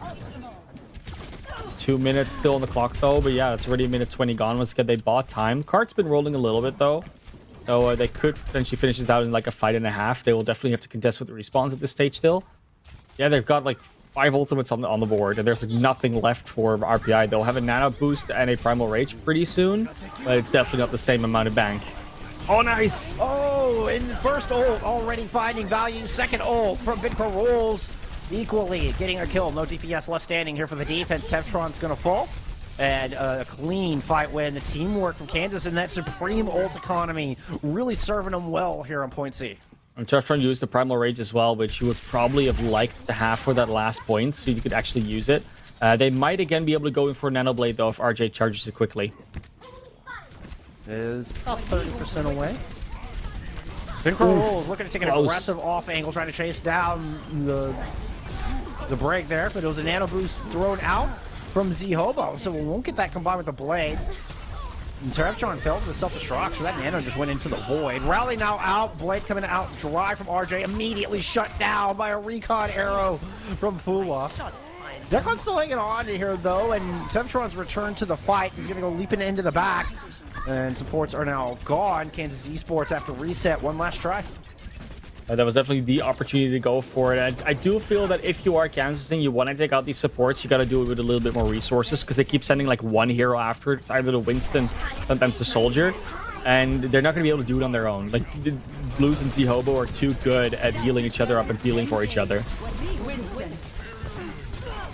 2 minutes still on the clock, though. But yeah, it's already a minute 20 gone. Once again, they bought time. Cart's been rolling a little bit, though. So they could potentially finish this out in like a fight and a half. They will definitely have to contest with the respawns at this stage still. Yeah, they've got like 5 ultimates on the board, and there's like nothing left for RPI. They'll have a nano boost and a Primal Rage pretty soon, but it's definitely not the same amount of bank. Oh, nice! Oh, in the first ult, already finding value. Second ult from Big Pro Rules, equally getting a kill. No DPS left standing here for the defense. Tevtron's going to fall. And a clean fight win. The teamwork from Kansas and that supreme ult economy really serving them well here on point C. I'm just trying to use the Primal Rage as well, which you would probably have liked to have for that last point, so you could actually use it. They might again be able to go in for Nano Blade, though, if RJ charges it quickly. Is about 30% away. Vinco Rolls looking to take an aggressive off angle, trying to chase down the break there, but it was a Nano Boost thrown out from Z-Hobo, so we won't get that combined with the Blade. And Tevtron fell to the self-destruct, so that nano just went into the void. Rally now out, Blade coming out dry from RJ, immediately shut down by a recon arrow from Fula. Declan's still hanging on here, though, and Sevtron's returned to the fight. He's going to go leaping into the back, and supports are now gone. Kansas Esports have to reset one last try. That was definitely the opportunity to go for it. I do feel that if you are Kansas and you want to take out these supports, you got to do it with a little bit more resources, because they keep sending like one hero after it. It's either the Winston, sometimes the Soldier, and they're not going to be able to do it on their own. Like, the Blues and Z-Hobo are too good at healing each other up and feeling for each other.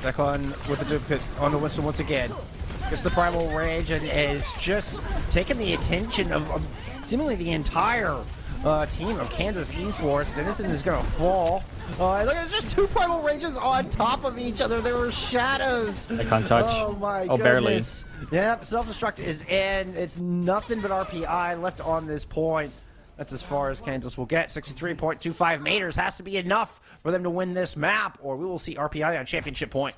Declan with the duplicate on the Winston once again. Gets the Primal Rage, and it's just taking the attention of seemingly the entire team of Kansas Esports. Dennison is going to fall. Look, it's just 2 Primal Rages on top of each other. There were shadows. I can't touch. Oh my goodness. Barely. Yep, self-destruct is in. It's nothing but RPI left on this point. That's as far as Kansas will get. 63.25 meters has to be enough for them to win this map, or we will see RPI on championship point.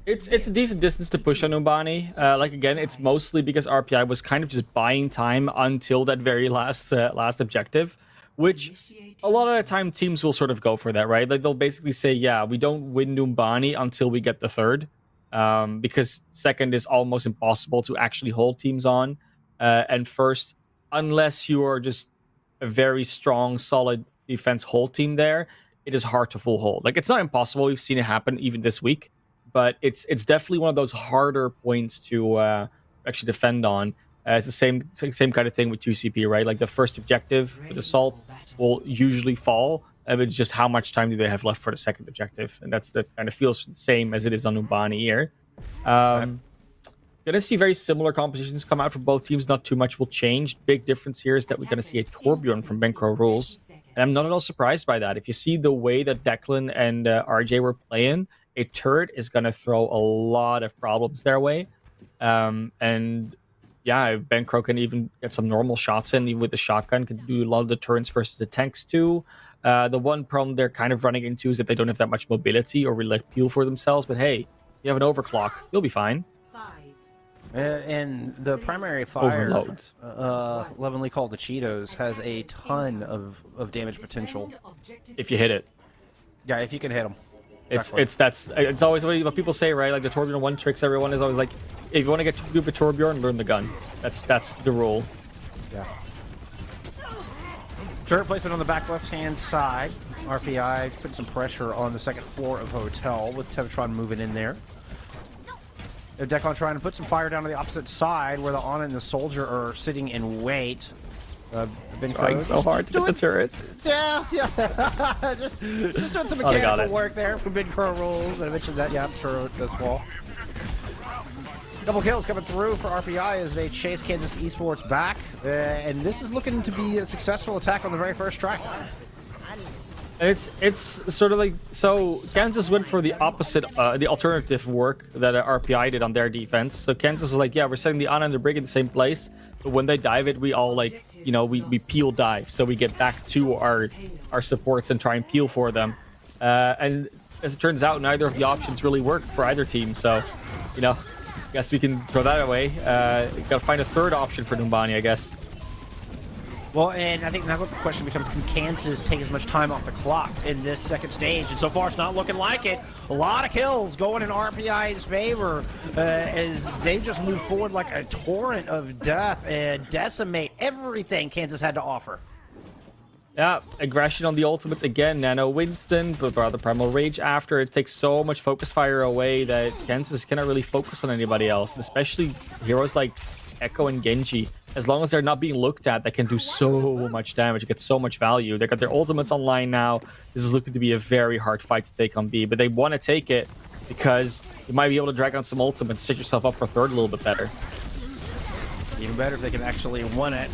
It's a decent distance to push on Umbani. Like, again, it's mostly because RPI was kind of just buying time until that very last objective, which a lot of the time teams will sort of go for that, right? Like, they'll basically say, yeah, we don't win Umbani until we get the third, because second is almost impossible to actually hold teams on, and first, unless you are just a very strong, solid defense hold team there, it is hard to full hold. Like, it's not impossible. We've seen it happen even this week, but it's definitely one of those harder points to actually defend on. It's the same kind of thing with 2CP, right? Like, the first objective with Assault will usually fall. It's just how much time do they have left for the second objective, and that kind of feels the same as it is on Umbani here. Gonna see very similar compositions come out for both teams. Not too much will change. Big difference here is that we're gonna see a Torbjorn from Bencro Rules, and I'm not at all surprised by that. If you see the way that Declan and RJ were playing, a turret is gonna throw a lot of problems their way. And yeah, Bencro can even get some normal shots in, even with the shotgun, can do a lot of the turns versus the tanks too. The one problem they're kind of running into is that they don't have that much mobility or really like peel for themselves. But hey, you have an overclock, you'll be fine. And the primary fire, Overload. lovingly called the Cheetos, has a ton of damage potential. If you hit it. Yeah, if you can hit them. It's always what people say, right? Like, the Torbjorn one tricks everyone is always like, if you want to get good with Torbjorn, learn the gun. That's the rule. Yeah. Turret placement on the back left-hand side. RPI put some pressure on the second floor of Hotel with Tevtron moving in there. Declan trying to put some fire down to the opposite side where the Ana and the Soldier are sitting in wait. Trying so hard to get the turrets. Yeah. just doing some mechanical work there from Big Crow Rules. I mentioned that, yeah, turret does fall. Double kills coming through for RPI as they chase Kansas Esports back. And this is looking to be a successful attack on the very first try. It's sort of like, so Kansas went for the opposite, the alternative work that RPI did on their defense. So Kansas was like, yeah, we're setting the Ana and the Brig in the same place, but when they dive it, we all like, you know, we peel dive, so we get back to our supports and try and peel for them. And as it turns out, neither of the options really work for either team. So, you know, I guess we can throw that away. Gotta find a third option for Numbani, I guess. Well, and I think now the question becomes, can Kansas take as much time off the clock in this second stage? And so far, it's not looking like it. A lot of kills going in RPI's favor as they just move forward like a torrent of death and decimate everything Kansas had to offer. Yeah, aggression on the ultimates again. Nano Winston, but rather Primal Rage after. It takes so much focus fire away that Kansas cannot really focus on anybody else, and especially heroes like Echo and Genji. As long as they're not being looked at, they can do so much damage, get so much value. They got their ultimates online now. This is looking to be a very hard fight to take on B, but they want to take it because you might be able to drag out some ultimates, set yourself up for third a little bit better. Even better if they can actually win it.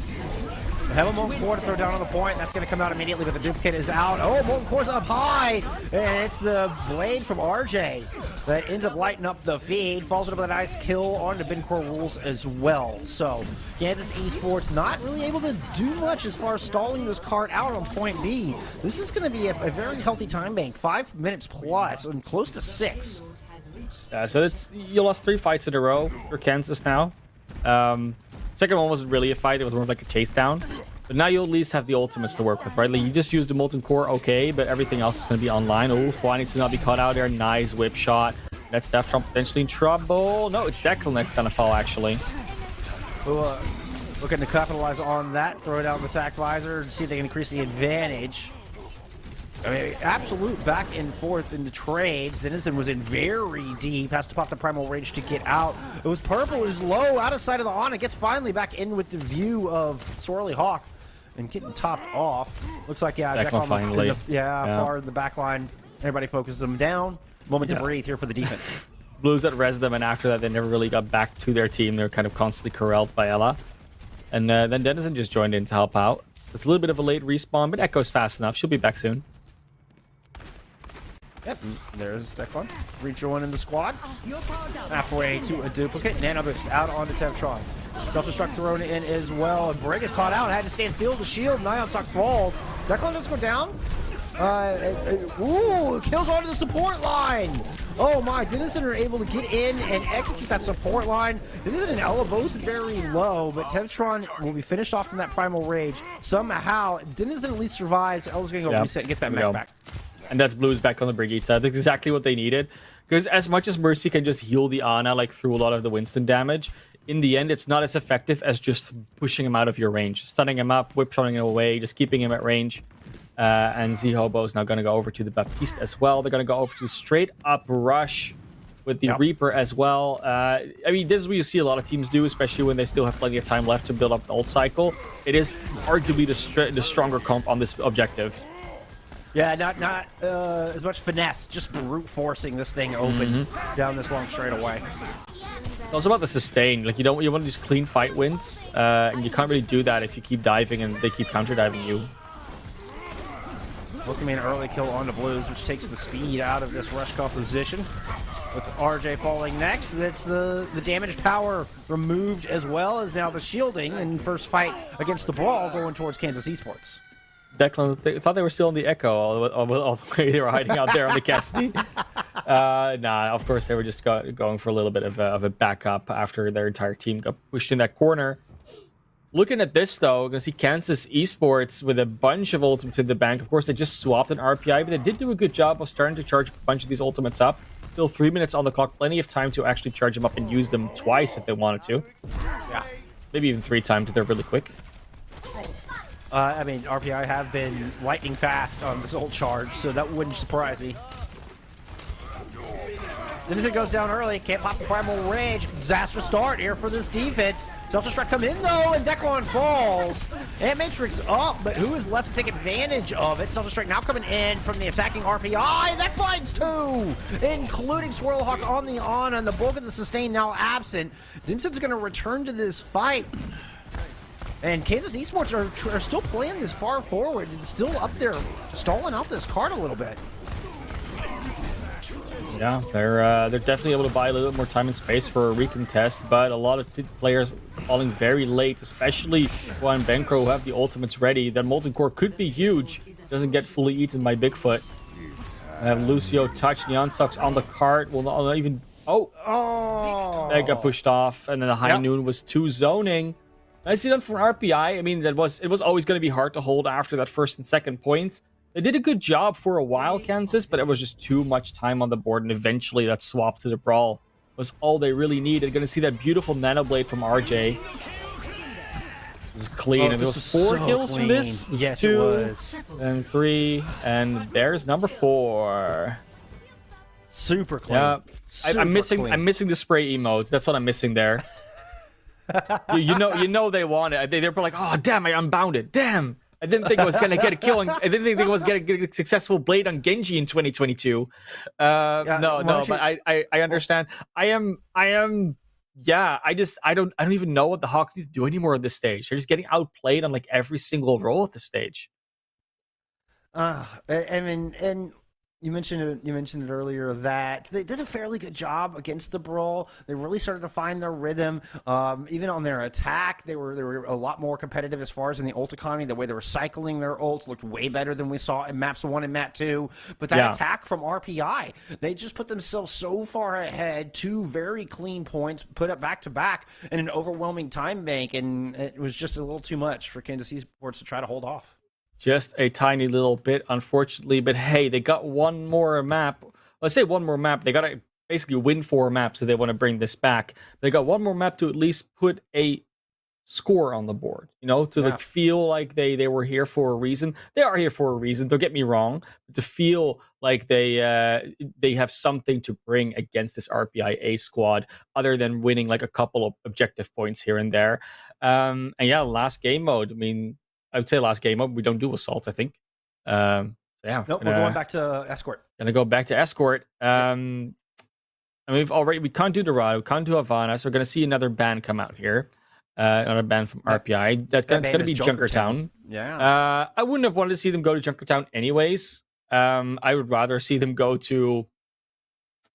They have a Molten Core to throw down on the point. That's going to come out immediately, but the duplicate is out. Oh, Molten Core's up high, and it's the blade from RJ that ends up lighting up the feed. Falls into a nice kill on the Bencro Rules as well. So Kansas Esports not really able to do much as far as stalling this cart out on point B. This is going to be a very healthy time bank, 5 minutes plus, and close to 6. So you lost 3 fights in a row for Kansas now. Second one wasn't really a fight, it was more like a chase down. But now you at least have the ultimates to work with, right? Like, you just use the Molten Core, okay, but everything else is going to be online. Oh, Fly needs to not be caught out there. Nice whip shot. That's Deftron potentially in trouble. No, it's Declan that's going to fall, actually. Looking to capitalize on that, throw it out in the attack visor and see if they can increase the advantage. I mean, absolute back and forth in the trades. Denizen was in very deep, has to pop the primal rage to get out. It was purple, is low, out of sight of the on. It gets finally back in with the view of Swirly Hawk and getting topped off. Looks like, yeah, Declan finally. Far in the back line. Everybody focuses them down. Moment to breathe here for the defense. Blues that res them, and after that, they never really got back to their team. They're kind of constantly corralled by Ella. And then Denizen just joined in to help out. It's a little bit of a late respawn, but Echo's fast enough. She'll be back soon. Yep, there's Declan rejoining the squad. Halfway to a duplicate. Nano boost out onto Tevtron. Self-destruct thrown in as well. And Brig is caught out. Had to stand still. The shield. Nion Sox falls. Declan does go down. Kills onto the support line. Oh my, Denizen are able to get in and execute that support line. Denizen and Ella both very low, but Tevtron will be finished off from that primal rage. Somehow, Denizen at least survives. Ella's going to go reset and get that mech back. And that's Blues back on the Brigitte side. That's exactly what they needed. Because as much as Mercy can just heal the Ana like through a lot of the Winston damage, in the end, it's not as effective as just pushing him out of your range. Stunning him up, whip-shotting him away, just keeping him at range. And Z-Hobo is now going to go over to the Baptiste as well. They're going to go over to straight-up rush with the Reaper as well. I mean, this is what you see a lot of teams do, especially when they still have plenty of time left to build up the ult cycle. It is arguably the stronger comp on this objective. Yeah, not as much finesse, just brute forcing this thing open down this long straightaway. It's also about the sustain. Like, you want these clean fight wins, and you can't really do that if you keep diving and they keep counter diving you. Looking at an early kill onto Blues, which takes the speed out of this rush call position. With RJ falling next, that's the damage power removed as well as now the shielding and first fight against the Brawl going towards Kansas Esports. Declan thought they were still in the Echo all the way they were hiding out there on the Cassidy. Nah, of course they were just going for a little bit of a backup after their entire team got pushed in that corner. Looking at this though, going to see Kansas Esports with a bunch of ultimates in the bank. Of course, they just swapped an RPI, but they did do a good job of starting to charge a bunch of these ultimates up. Still 3 minutes on the clock, plenty of time to actually charge them up and use them twice if they wanted to. Yeah, maybe even 3 times if they're really quick. I mean, RPI have been lightning fast on this ult charge, so that wouldn't surprise me. Denizen goes down early, can't pop the primal rage. Disaster start here for this defense. Self-destruct come in though, and Declan falls. And Matrix up, but who is left to take advantage of it? Self-destruct now coming in from the attacking RPI. That finds 2, including Swirlhawk on the on, and the bulk of the sustain now absent. Denizen's going to return to this fight. And Kansas Esports are still playing this far forward and still up there stalling out this card a little bit. Yeah, they're definitely able to buy a little bit more time and space for a recontest, but a lot of players falling very late, especially Juan Bencro, who have the ultimates ready. That Molten Core could be huge. Doesn't get fully eaten by Bigfoot. Lucio touch. Neon Sucks on the cart. Will not even... Oh! That got pushed off, and then the High Noon was 2 zoning. Nicely done for RPI. I mean, it was always going to be hard to hold after that first and second point. They did a good job for a while, Kansas, but it was just too much time on the board, and eventually that swap to the Brawl was all they really needed. Going to see that beautiful Nano Blade from RJ. This is clean, and there was 4 kills from this. Yes, 2, it was. And 3, and there's number 4. Super clean. Yeah, I'm missing clean. the spray emotes. That's what I'm missing there. you know they want it. They're like, oh damn, I unbounded. Damn. I didn't think I was gonna get a kill. I didn't think I was gonna get a successful blade on Genji in 2022. No, but I understand. I don't even know what the Hawks need to do anymore at this stage. They're just getting outplayed on like every single role at this stage. I mean, and You mentioned it. You mentioned it earlier that they did a fairly good job against the Brawl. They really started to find their rhythm. Even on their attack, they were a lot more competitive as far as in the ult economy. The way they were cycling their ults looked way better than we saw in maps 1 and map 2. But that attack from RPI, they just put themselves so far ahead. 2 very clean points, put up back to back in an overwhelming time bank, and it was just a little too much for Kansas City Sports to try to hold off. Just a tiny little bit, unfortunately. But hey, they got one more map. Let's say one more map. They got to basically win 4 maps if they want to bring this back. They got one more map to at least put a score on the board, to like feel like they were here for a reason. They are here for a reason, don't get me wrong, but to feel like they have something to bring against this RPIA squad other than winning like a couple of objective points here and there. And yeah, last game mode, I mean, I would say last game mode, we don't do assault, I think. So yeah. Nope, we're going back to escort. Gonna go back to escort. And we can't do Dorado, we can't do Havana, so we're gonna see another ban come out here. Another ban from RPI. That's going to be Junkertown. Yeah. I wouldn't have wanted to see them go to Junkertown anyways. I would rather see them go to,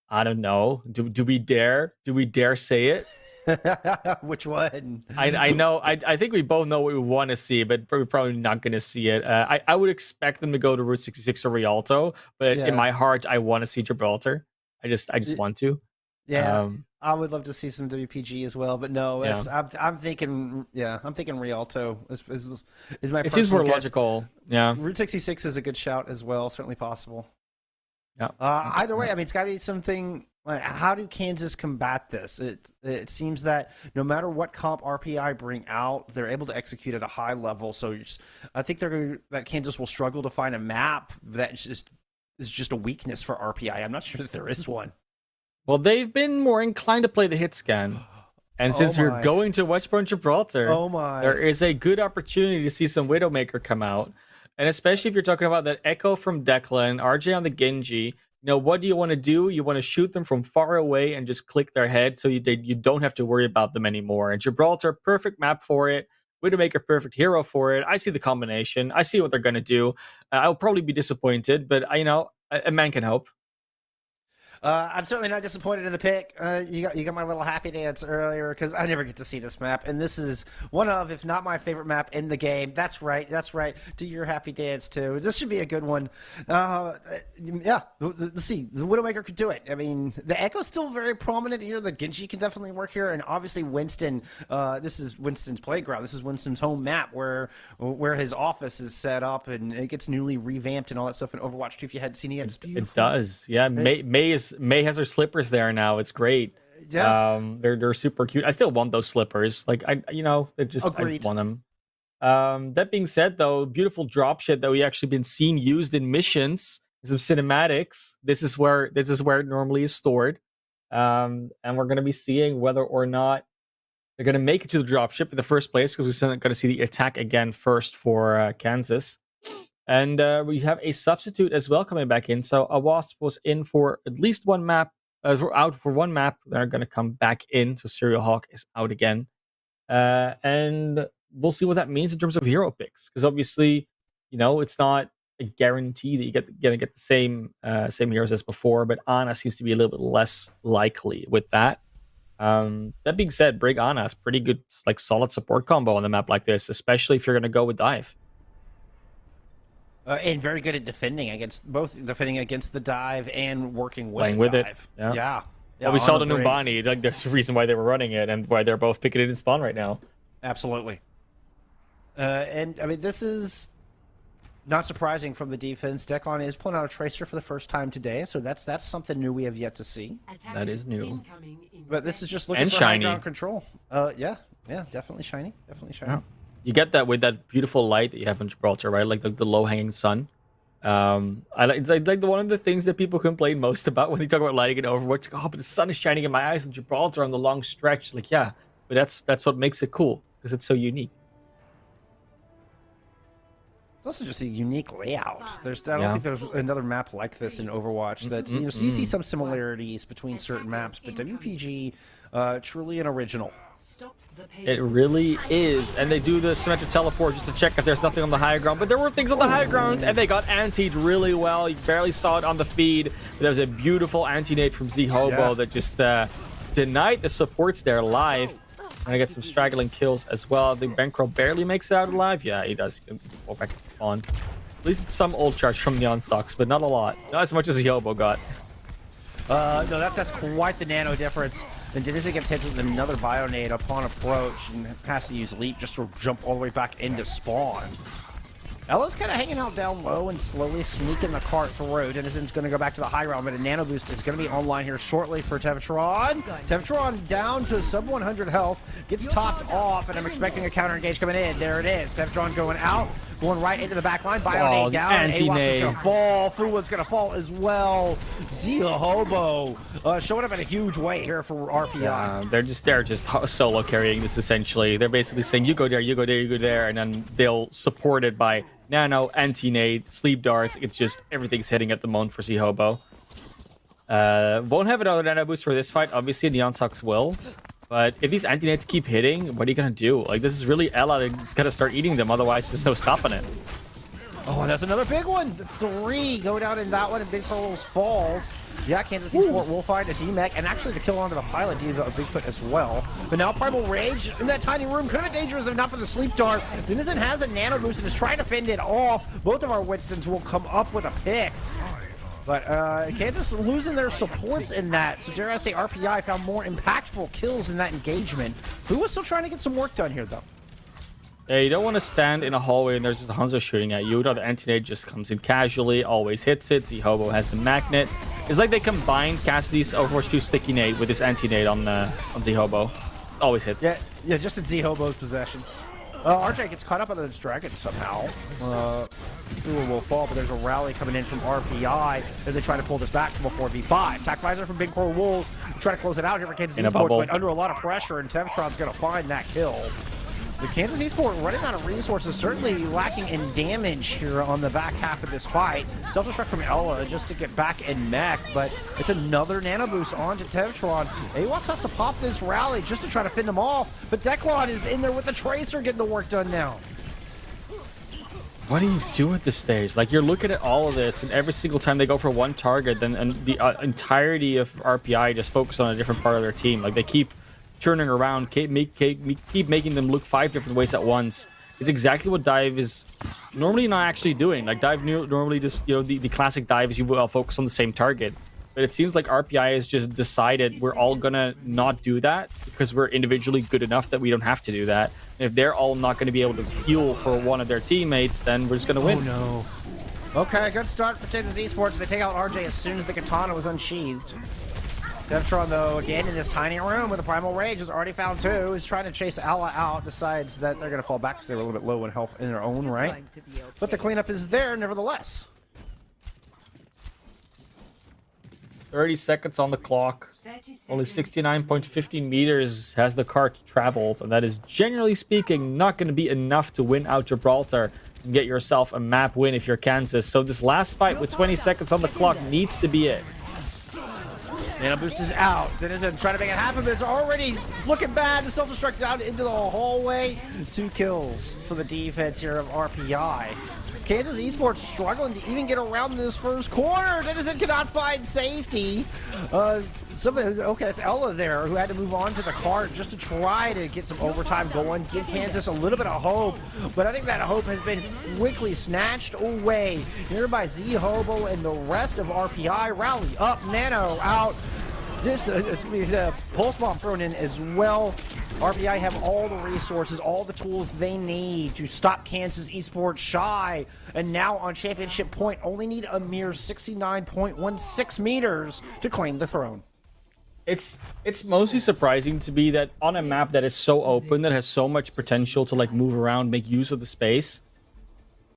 I don't know. Do we dare? Do we dare say it? Which one? I know. I think we both know what we want to see, but we're probably not going to see it. I would expect them to go to Route 66 or Rialto, but in my heart, I want to see Gibraltar. I just want to. Yeah, I would love to see some WPG as well, but no, I'm thinking Rialto is my. It seems more logical. Yeah, Route 66 is a good shout as well. Certainly possible. Yeah. Either way, I mean, it's got to be something. Like, how do Kansas combat this? It seems that no matter what comp RPI bring out, they're able to execute at a high level. So I think that Kansas will struggle to find a map that is just a weakness for RPI. I'm not sure that there is one. Well, they've been more inclined to play the hit scan. And since you're going to Westboro and Gibraltar, there is a good opportunity to see some Widowmaker come out. And especially if you're talking about that Echo from Declan, RJ on the Genji, what do you want to do? You want to shoot them from far away and just click their head so you don't have to worry about them anymore. And Gibraltar, perfect map for it. Widowmaker, perfect hero for it. I see the combination. I see what they're going to do. I'll probably be disappointed, but a man can hope. I'm certainly not disappointed in the pick. You got my little happy dance earlier because I never get to see this map, and this is one of, if not my favorite map in the game. That's right. Do your happy dance too. This should be a good one. Let's see. The Widowmaker could do it. I mean, the Echo's still very prominent here. The Genji can definitely work here, and obviously Winston. This is Winston's playground. This is Winston's home map where his office is set up, and it gets newly revamped and all that stuff in Overwatch 2. If you hadn't seen it, it's beautiful. It does. Yeah, May has her slippers there now. It's great. Yeah. They're super cute. I still want those slippers. Like I just want them. That being said, though, beautiful dropship that we actually been seeing used in missions, some cinematics. This is where it normally is stored. And we're gonna be seeing whether or not they're gonna make it to the dropship in the first place, because we're gonna see the attack again first for Kansas. And we have a substitute as well coming back in. So a Wasp was in for at least one map, out for one map. They're going to come back in. So Serial Hawk is out again. And we'll see what that means in terms of hero picks. Because obviously, it's not a guarantee that you're going to get the same heroes as before. But Ana seems to be a little bit less likely with that. That being said, Brig Ana is pretty good, like solid support combo on a map like this, especially if you're going to go with Dive. And very good at defending against the dive and working with playing the with dive. It. Yeah. Well, we saw the Numbani. Like, there's a reason why they were running it and why they're both picking it in spawn right now. Absolutely. And I mean, this is not surprising from the defense. Declan is pulling out a tracer for the first time today, so that's something new we have yet to see. That is new. But this is just looking for high ground control. Yeah, definitely shiny. Yeah. You get that with that beautiful light that you have in Gibraltar, right? Like the low-hanging sun. It's like one of the things that people complain most about when they talk about lighting in Overwatch. Oh, but the sun is shining in my eyes in Gibraltar on the long stretch. Like, yeah, but that's what makes it cool, because it's so unique. It's also just a unique layout. I don't Yeah. think there's another map like this in Overwatch. That so you see some similarities between certain maps, but WPG truly an original. Stop the It really is. And they do the symmetric teleport just to check if there's nothing on the high ground. But there were things on the high ground, and they got antied really well. You barely saw it on the feed. But there was a beautiful anti-nade from ZHobo that just denied the supports there live. And I get some straggling kills as well. I think Bankroll barely makes it out alive. Yeah, he does. He can go back to spawn. At least some old charge from Neon Socks, but not a lot. Not as much as ZHobo got. No, that's quite the nano difference. And Denizen gets hit with another Bionade upon approach and has to use Leap just to jump all the way back into spawn. Ella's kind of hanging out down low and slowly sneaking the cart through. Denizen's going to go back to the high ground, but a nano boost is going to be online here shortly for Tevtron. Tevtron down to sub 100 health, gets topped off, and I'm expecting a counter engage coming in. There it is. Tevtron going out, going right into the back line. Bionade down. AWASP is going to fall. Fuwa's going to fall as well. ZHobo showing up in a huge way here for RPI. They're just solo carrying this essentially. They're basically saying you go there, you go there, you go there, and then they'll support it by nano, anti-nade, sleep darts. It's just everything's hitting at the moment for ZHobo. Won't have another nano boost for this fight. Obviously, Neon Socks will. But if these anti-nades keep hitting, what are you gonna do? Like, this is really Ella that's gotta start eating them. Otherwise, there's no stopping it. Oh, and that's another big one. 3 go down in that one, and Big Pearls falls. Yeah, Kansas Esport will find a DMEC, and actually the kill onto the pilot due to a Bigfoot as well. But now Primal Rage in that tiny room could have been dangerous enough for the sleep dart. Denizen has a nano boost and is trying to fend it off. Both of our Winstons will come up with a pick. But Kansas losing their supports in that. So dare I say RPI found more impactful kills in that engagement. Who was still trying to get some work done here, though? Yeah, you don't want to stand in a hallway and there's just Hanzo shooting at you. The anti-nade just comes in casually, always hits it. ZHobo has the magnet. It's like they combined Cassidy's Overwatch 2 sticky nade with this anti-nade on ZHobo. Always hits. Yeah, just in ZHobo's possession. RJ gets caught up on those dragons somehow. Fua will fall, but there's a rally coming in from RPI as they try to pull this back from a 4v5. Attack visor from Big Crow Wolves. Try to close it out here for Kansas Esports, but under a lot of pressure, and Tevtron's going to find that kill. The Kansas Esports running out of resources, certainly lacking in damage here on the back half of this fight. Self-destruct from Ella just to get back in mech, but it's another nano boost onto Tevtron. AWASP has to pop this rally just to try to fend him off, but Declon is in there with the Tracer getting the work done now. What do you do at this stage? Like, you're looking at all of this, and every single time they go for one target, then the entirety of RPI just focus on a different part of their team. Like, they keep turning around, keep making them look 5 different ways at once. It's exactly what Dive is normally not actually doing. Like, Dive normally just, the classic Dive is you will focus on the same target. But it seems like RPI has just decided we're all gonna not do that because we're individually good enough that we don't have to do that. And if they're all not gonna be able to heal for one of their teammates, then we're just gonna win. Oh no. Okay, good start for Kansas Esports. They take out RJ as soon as the katana was unsheathed. Tevtron, though, again in this tiny room with a Primal Rage, has already found 2. He's trying to chase Ella out, decides that they're going to fall back because they were a little bit low in health in their own right. But the cleanup is there, nevertheless. 30 seconds on the clock. Only 69.15 meters has the cart traveled, and that is, generally speaking, not going to be enough to win out Gibraltar and get yourself a map win if you're Kansas. So this last fight with 20 seconds on the clock needs to be it. Nano boost is out. Denizen trying to make it happen, but it's already looking bad. The self-destruct down into the hallway. 2 kills for the defense here of RPI. Kansas Esports struggling to even get around this first corner. Denizen cannot find safety. Okay, it's Ella there who had to move on to the cart just to try to get some overtime going, give Kansas a little bit of hope. But I think that hope has been quickly snatched away here by ZHobo and the rest of RPI. Rally up, Nano out. It's going to be the pulse bomb thrown in as well. RPI have all the resources, all the tools they need to stop Kansas Esports shy. And now on championship point, only need a mere 69.16 meters to claim the throne. It's mostly surprising to be that on a map that is so open, that has so much potential to like move around, make use of the space,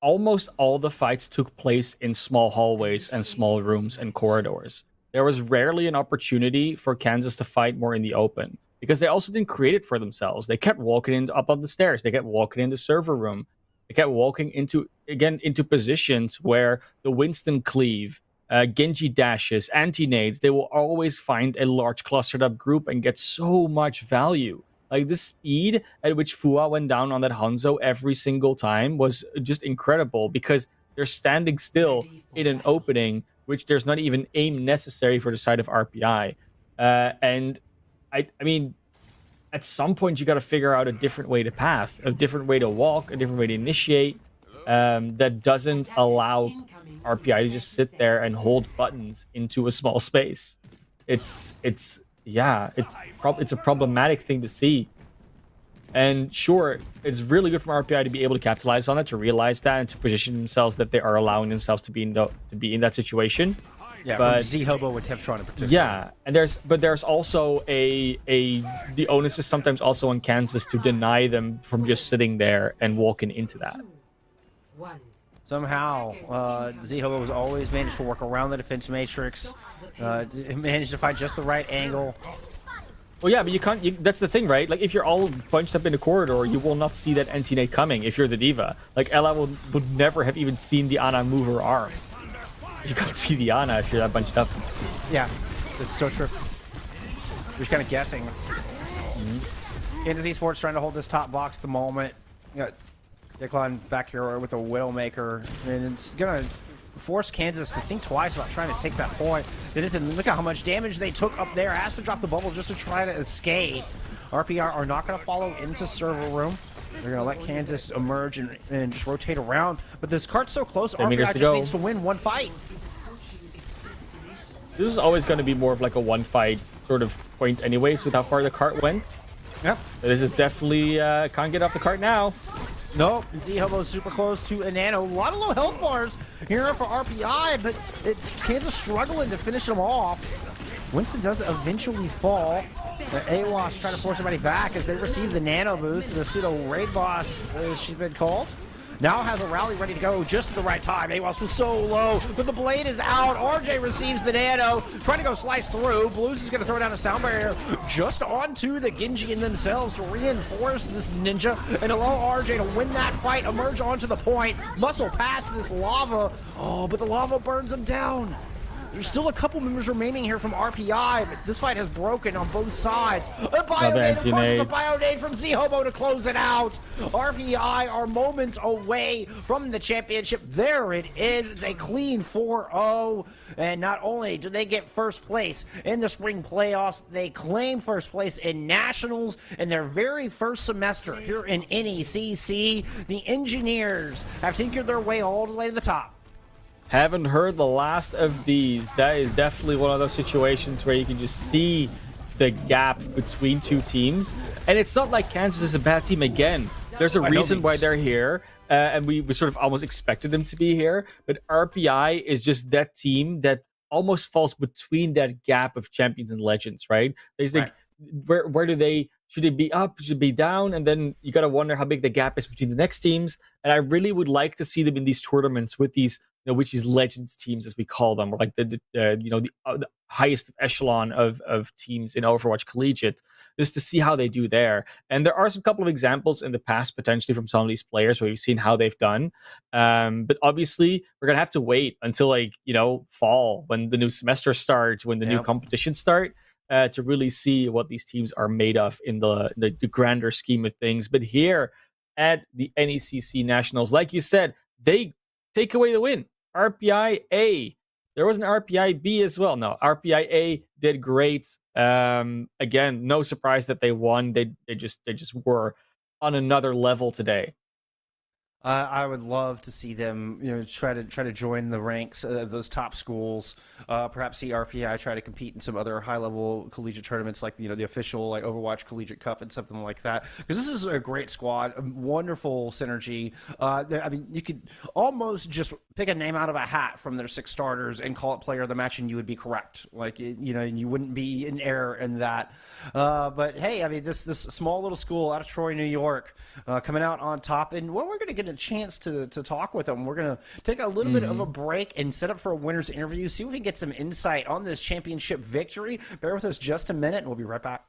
almost all the fights took place in small hallways and small rooms and corridors. There was rarely an opportunity for Kansas to fight more in the open because they also didn't create it for themselves. They kept walking up on the stairs. They kept walking in the server room. They kept walking into again into positions where the Winston cleave, Genji dashes, anti-nades, they will always find a large clustered up group and get so much value. Like the speed at which Fua went down on that Hanzo every single time was just incredible because they're standing still in an opening, which there's not even aim necessary for the side of RPI. And I mean, at some point you got to figure out a different way to path, a different way to walk, a different way to initiate that doesn't allow RPI to just sit there and hold buttons into a small space. It's a problematic thing to see. And sure, it's really good for RPI to be able to capitalize on it, to realize that, and to position themselves that they are allowing themselves to be in that situation. Yeah, but from Z-Hobo with Tevtron in particular. Yeah, and there's also the onus is sometimes also on Kansas to deny them from just sitting there and walking into that. 1. Somehow, Z-Hobo has always managed to work around the defense matrix, managed to find just the right angle. Well, yeah, but you can't. That's the thing, right? Like, if you're all bunched up in the corridor, you will not see that anti-nade coming if you're the D.Va. Like, Ella would never have even seen the Ana move her arm. You can't see the Ana if you're that bunched up. Yeah, that's so true. You're just kind of guessing. Kansas Esports trying to hold this top box at the moment. You got Declan back here with a Widowmaker, and it's gonna force Kansas to think twice about trying to take that point. It isn't. Look at how much damage they took up there. Has to drop the bubble just to try to escape. RPR are not going to follow into server room. They're going to let Kansas emerge and just rotate around. But this cart's so close, RPR just needs to win one fight. This is always going to be more of like a one fight sort of point anyways with how far the cart went. Yep. This is definitely can't get off the cart now. Nope, Z-Hobo's super close to a Nano. A lot of low health bars here for RPI, but it's Kansas struggling to finish them off. Winston does eventually fall. AWAS trying to force everybody back as they receive the Nano boost. The pseudo raid boss, as she's been called, now has a rally ready to go just at the right time. AWAS was so low, but the blade is out. RJ receives the Nano, trying to go slice through. Blues is going to throw down a sound barrier just onto the Genji in themselves to reinforce this ninja and allow RJ to win that fight, emerge onto the point, muscle past this lava. Oh, but the lava burns him down. There's still a couple members remaining here from RPI, but this fight has broken on both sides. A Bionade, of course, it's a Bionade from Z-Hobo to close it out. RPI are moments away from the championship. There it is. It's a clean 4-0. And not only do they get first place in the spring playoffs, they claim first place in nationals in their very first semester here in NECC. The Engineers have tinkered their way all the way to the top. Haven't heard the last of these. That is definitely one of those situations where you can just see the gap between two teams. And it's not like Kansas is a bad team again. There's a reason why they're here. And we sort of almost expected them to be here. But RPI is just that team that almost falls between that gap of champions and legends, right? They think, where do they... Should it be up? Should it be down? And then you got to wonder how big the gap is between the next teams. And I really would like to see them in these tournaments with these, which is legends teams as we call them, or like the highest echelon of teams in Overwatch Collegiate, just to see how they do there. And there are some couple of examples in the past potentially from some of these players where we've seen how they've done. But obviously we're gonna have to wait until fall, when the new semester starts, when the new competitions start. To really see what these teams are made of in the grander scheme of things. But here at the NECC Nationals, like you said, they take away the win. RPI A. There was an RPI B as well. No, RPI A did great. Again, no surprise that they won. They just were on another level today. I would love to see them, try to join the ranks of those top schools. Perhaps see RPI try to compete in some other high-level collegiate tournaments, like the official like Overwatch Collegiate Cup and something like that. Because this is a great squad, a wonderful synergy. I mean, you could almost just pick a name out of a hat from their 6 starters and call it player of the match, and you would be correct. Like and you wouldn't be in error in that. But hey, I mean, this small little school out of Troy, New York, coming out on top, and we're going to get a chance to talk with them. We're going to take a little bit of a break and set up for a winner's interview, see if we can get some insight on this championship victory. Bear with us just a minute, and we'll be right back.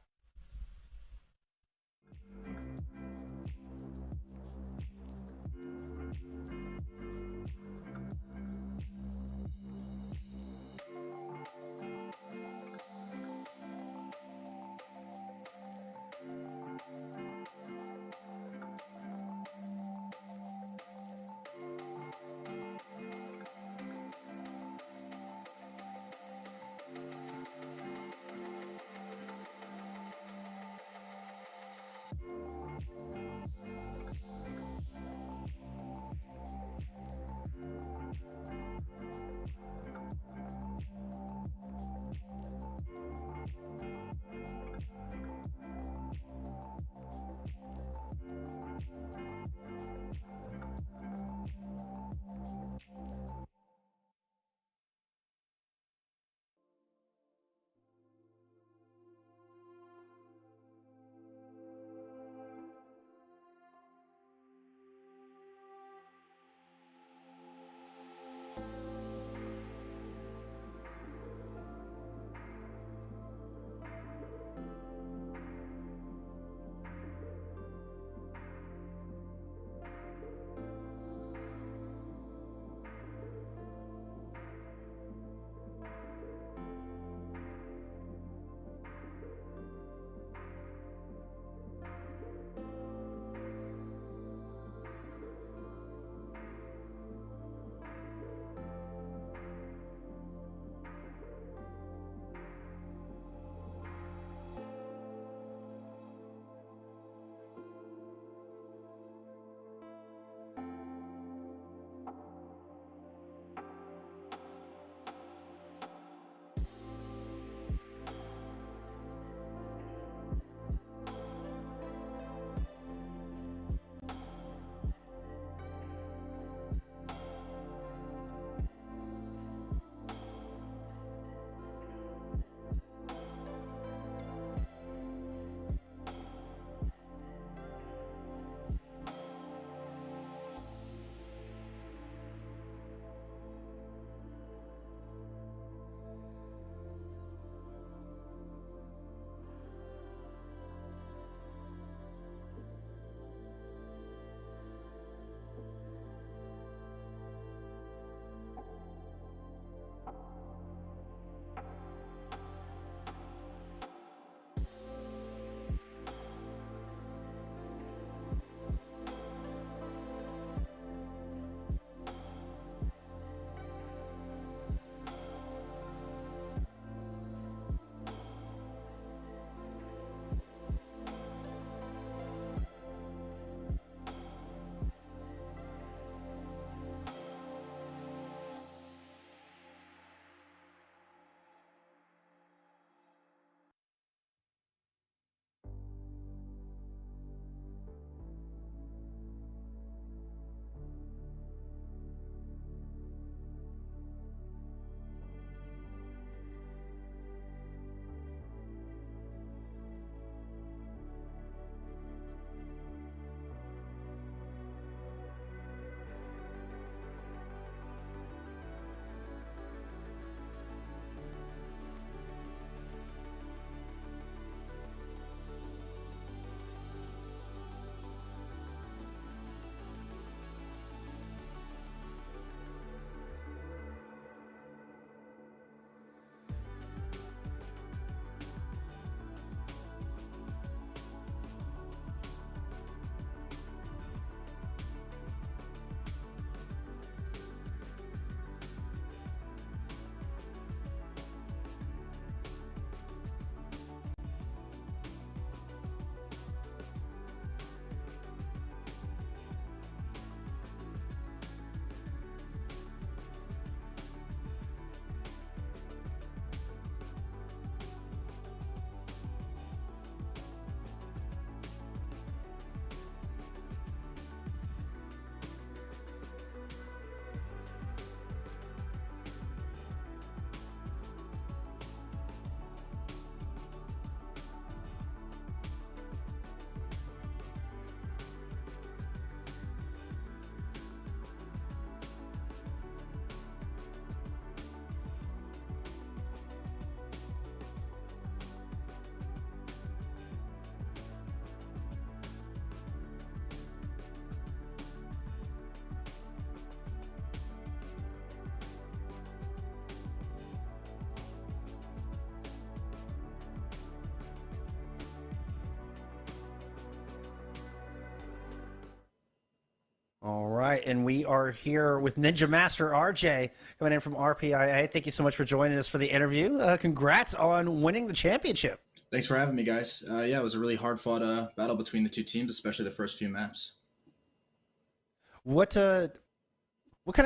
right, and we are here with Ninja Master RJ coming in from RPIA. Thank you so much for joining us for the interview. Congrats on winning the championship. Thanks for having me, guys. Yeah, it was a really hard-fought battle between the two teams, especially the first few maps. What kind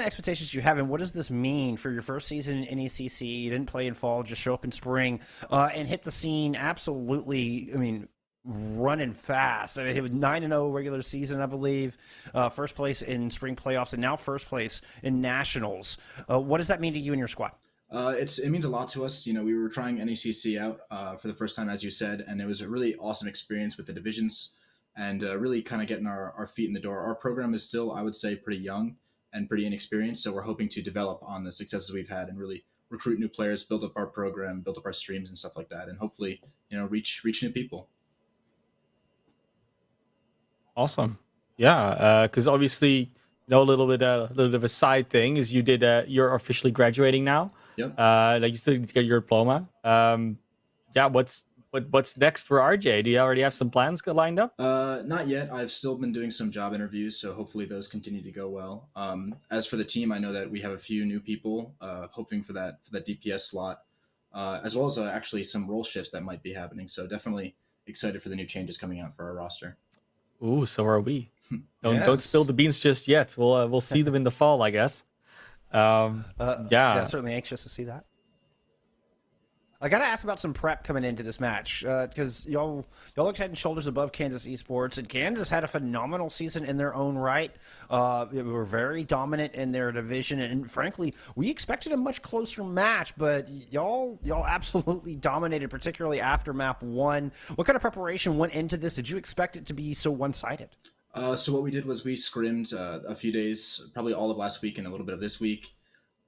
of expectations do you have, and what does this mean for your first season in NECC? You didn't play in fall, just show up in spring, and hit the scene absolutely, I mean, running fast. I mean, it was 9-0 regular season, I believe, first place in spring playoffs, and now first place in nationals. What does that mean to you and your squad? It means a lot to us. You know, we were trying NECC out for the first time, as you said, and it was a really awesome experience with the divisions and really kind of getting our feet in the door. Our program is still, I would say, pretty young and pretty inexperienced, so we're hoping to develop on the successes we've had and really recruit new players, build up our program, build up our streams and stuff like that, and hopefully, you know, reach new people. Awesome. Yeah, because obviously, you know, a little bit of a side thing is you're officially graduating now. Yep. Like you still need to get your diploma. Yeah, what's next for RJ? Do you already have some plans lined up? Not yet. I've still been doing some job interviews, so hopefully those continue to go well. As for the team, I know that we have a few new people hoping for that DPS slot, as well as actually some role shifts that might be happening. So definitely excited for the new changes coming out for our roster. Ooh, so are we. Don't Yes. spill the beans just yet. We'll see them in the fall, I guess. Yeah, Certainly anxious to see that. I gotta ask about some prep coming into this match because y'all looked head and shoulders above Kansas Esports, and Kansas had a phenomenal season in their own right. They were very dominant in their division, and frankly, we expected a much closer match, but y'all absolutely dominated, particularly after map 1. What kind of preparation went into this? Did you expect it to be so one-sided? So what we did was we scrimmed a few days, probably all of last week and a little bit of this week.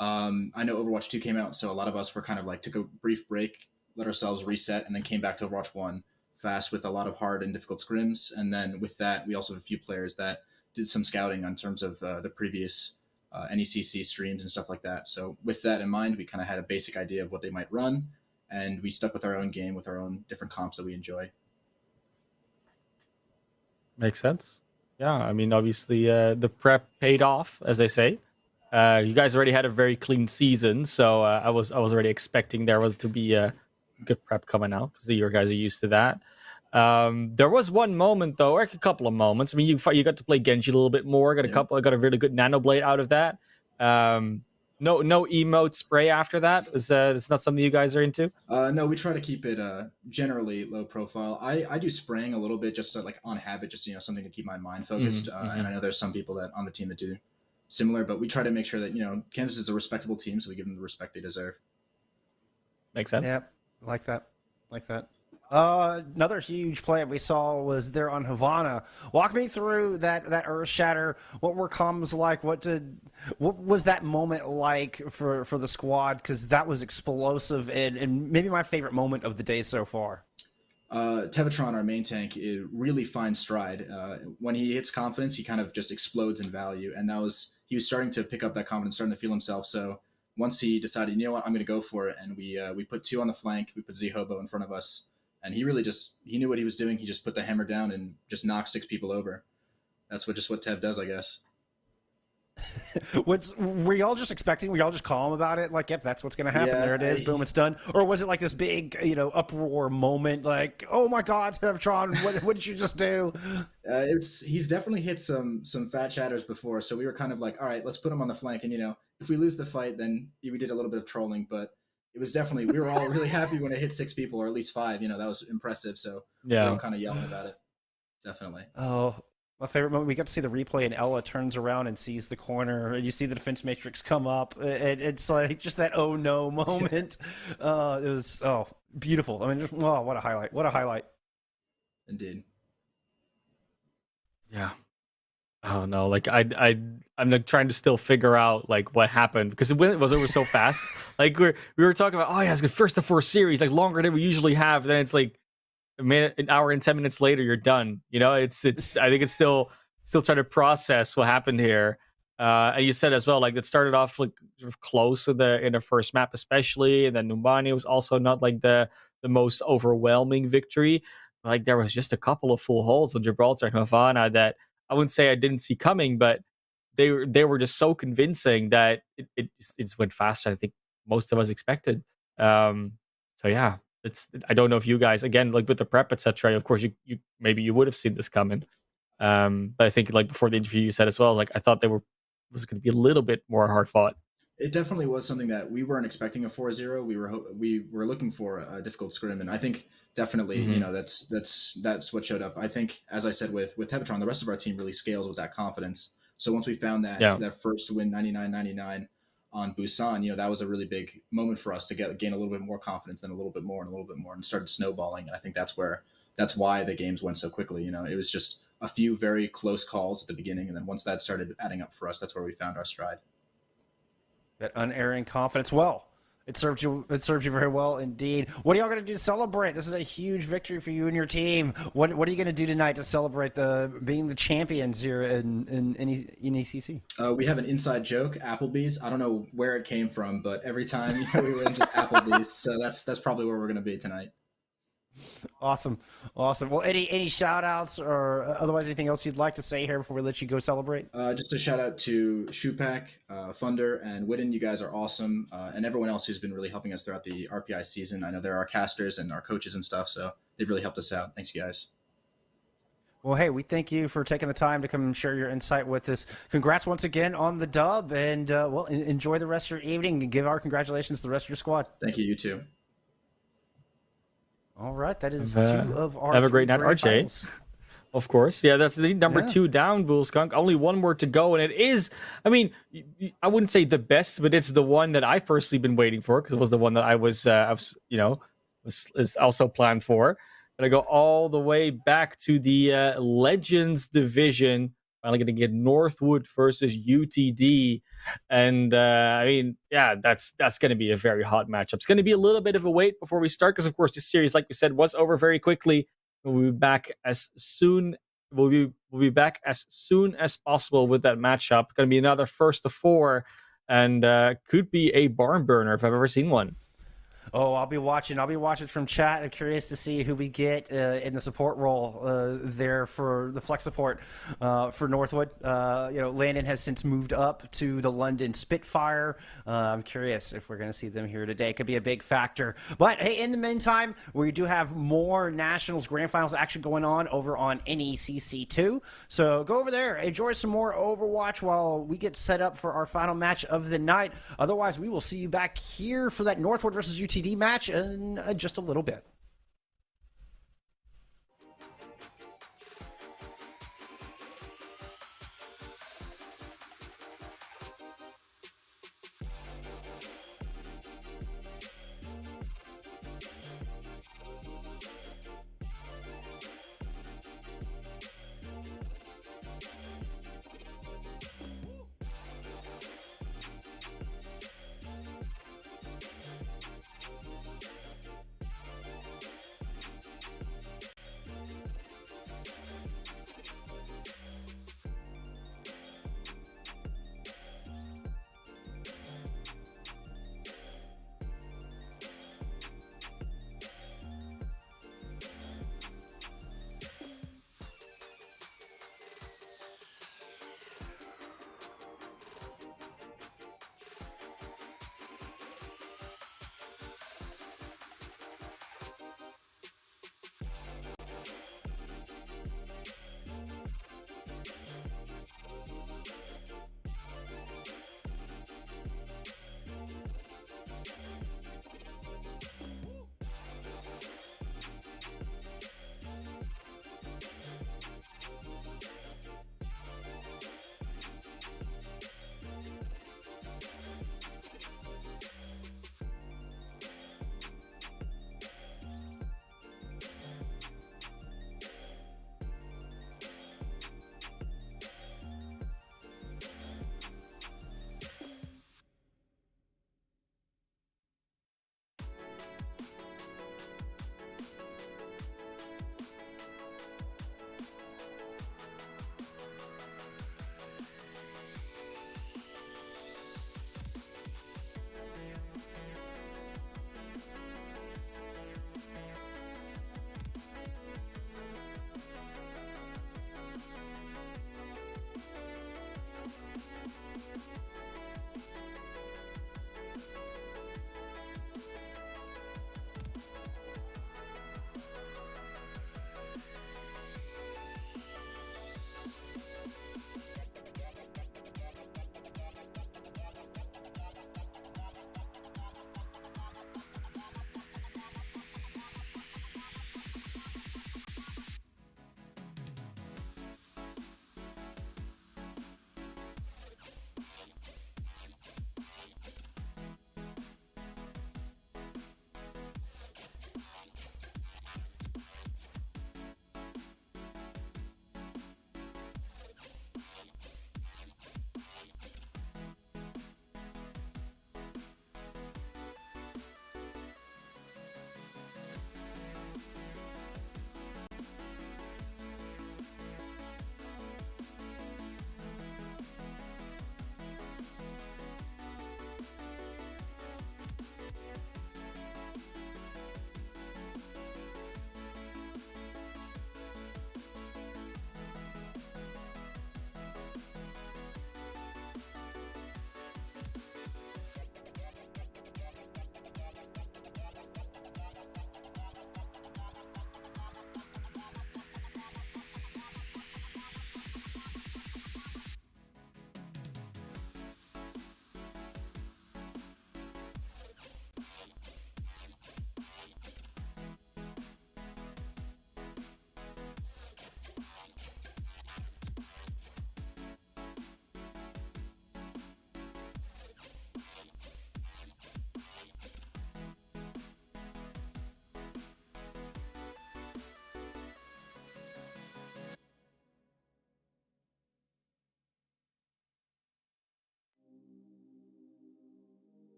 I know Overwatch 2 came out, so a lot of us were kind of like took a brief break, let ourselves reset, and then came back to Overwatch 1 fast with a lot of hard and difficult scrims. And then with that, we also have a few players that did some scouting in terms of the previous NECC streams and stuff like that. So with that in mind, we kind of had a basic idea of what they might run, and we stuck with our own game with our own different comps that we enjoy. makes sense. Yeah, I mean, obviously, the prep paid off, as they say. You guys already had a very clean season, so I was already expecting there was to be a good prep coming out because your guys are used to that. There was one moment though, or a couple of moments. I mean, you got to play Genji a little bit more. Got a really good nano blade out of that. No emote spray after that. It's not something you guys are into. No, we try to keep it generally low profile. I do spraying a little bit just like on habit, just something to keep my mind focused. And I know there's some people that on the team that do similar, but we try to make sure that Kansas is a respectable team, so we give them the respect they deserve. Makes sense. Yeah, like that. Another huge play we saw was there on Havana. Walk me through that Earth Shatter. What were comms like? What was that moment like for the squad? Because that was explosive and maybe my favorite moment of the day so far. Tevatron, our main tank, it really finds stride. When he hits confidence, he kind of just explodes in value, and he was starting to pick up that confidence, starting to feel himself. So once he decided, you know what, I'm going to go for it, and we put 2 on the flank, we put Z-Hobo in front of us, and he really he knew what he was doing. He just put the hammer down and just knocked 6 people over. That's what Tev does, I guess. Were y'all just expecting? Were y'all just calm about it? Like, yep, that's what's going to happen. Yeah, there it is. Boom, it's done. Or was it like this big, uproar moment? Like, oh my God, Tevatron, what did you just do? He's definitely hit some fat shatters before, so we were kind of like, all right, let's put him on the flank, and if we lose the fight, then we did a little bit of trolling, but it was definitely, we were all really happy when it hit 6 people, or at least 5. That was impressive. So yeah, we were all kind of yelling about it. Definitely. Oh. My favorite moment, we got to see the replay and Ella turns around and sees the corner and you see the defense matrix come up. It's like just that oh no moment. It was beautiful. I mean, what a highlight. Indeed. Yeah. Oh no, like I'm like trying to still figure out like what happened because it was over so fast. Like we were talking about, oh yeah, it's the first of 4 series, like longer than we usually have. Then it's like an hour and 10 minutes later, you're done. It's I think it's still trying to process what happened here. And you said as well, like it started off like sort of close in the first map, especially, and then Numbani was also not like the most overwhelming victory. Like there was just a couple of full holes on Gibraltar and Havana that I wouldn't say I didn't see coming, but they were just so convincing that it just went faster than I think most of us expected. So yeah, it's I don't know if you guys again like with the prep etc. Of course you maybe you would have seen this coming, but I think like before the interview you said as well like I thought they was going to be a little bit more hard fought. It definitely was something that we weren't expecting a 4-0. We were looking for a difficult scrim, and I think definitely that's what showed up. I think, as I said with Tepatron, the rest of our team really scales with that confidence. So once we found that first win 99-99 on Busan, that was a really big moment for us to gain a little bit more confidence and a little bit more and a little bit more and started snowballing. And I think that's why the games went so quickly. It was just a few very close calls at the beginning, and then once that started adding up for us, that's where we found our stride. That unerring confidence. Well, it served you very well indeed. What are y'all going to do to celebrate? This is a huge victory for you and your team. What are you going to do tonight to celebrate being the champions here in NECC? We have an inside joke, Applebee's. I don't know where it came from, but every time we win, just Applebee's. So that's probably where we're going to be tonight. Awesome. Well, any shout outs or otherwise anything else you'd like to say here before we let you go celebrate? Just a shout out to Shupak, Thunder, and Widden. You guys are awesome, and everyone else who's been really helping us throughout the RPI season. I know they're our casters and our coaches and stuff, so they've really helped us out. Thanks, you guys. Well, hey, we thank you for taking the time to come and share your insight with us. Congrats once again on the dub, and enjoy the rest of your evening, and give our congratulations to the rest of your squad. Thank you. You too. All right, that is two of our have a great night, RJ. finals. Of course, yeah, that's the number 2 down, Bullskunk. Only one more to go, and it is. I mean, I wouldn't say the best, but it's the one that I've personally been waiting for because it was the one that I was also planned for. But I go all the way back to the Legends division. Finally going to get Northwood versus UTD. And I mean, yeah, that's going to be a very hot matchup. It's going to be a little bit of a wait before we start because, of course, this series, like we said, was over very quickly. We'll be back as soon. We'll be back as soon as possible with that matchup. Going to be another first to 4, and could be a barn burner if I've ever seen one. Oh, I'll be watching from chat. I'm curious to see who we get in the support role there for the flex support for Northwood. Landon has since moved up to the London Spitfire. I'm curious if we're going to see them here today. Could be a big factor. But hey, in the meantime, we do have more Nationals Grand Finals action going on over on NECC 2. So go over there, enjoy some more Overwatch while we get set up for our final match of the night. Otherwise, we will see you back here for that Northwood versus UTD match in just a little bit.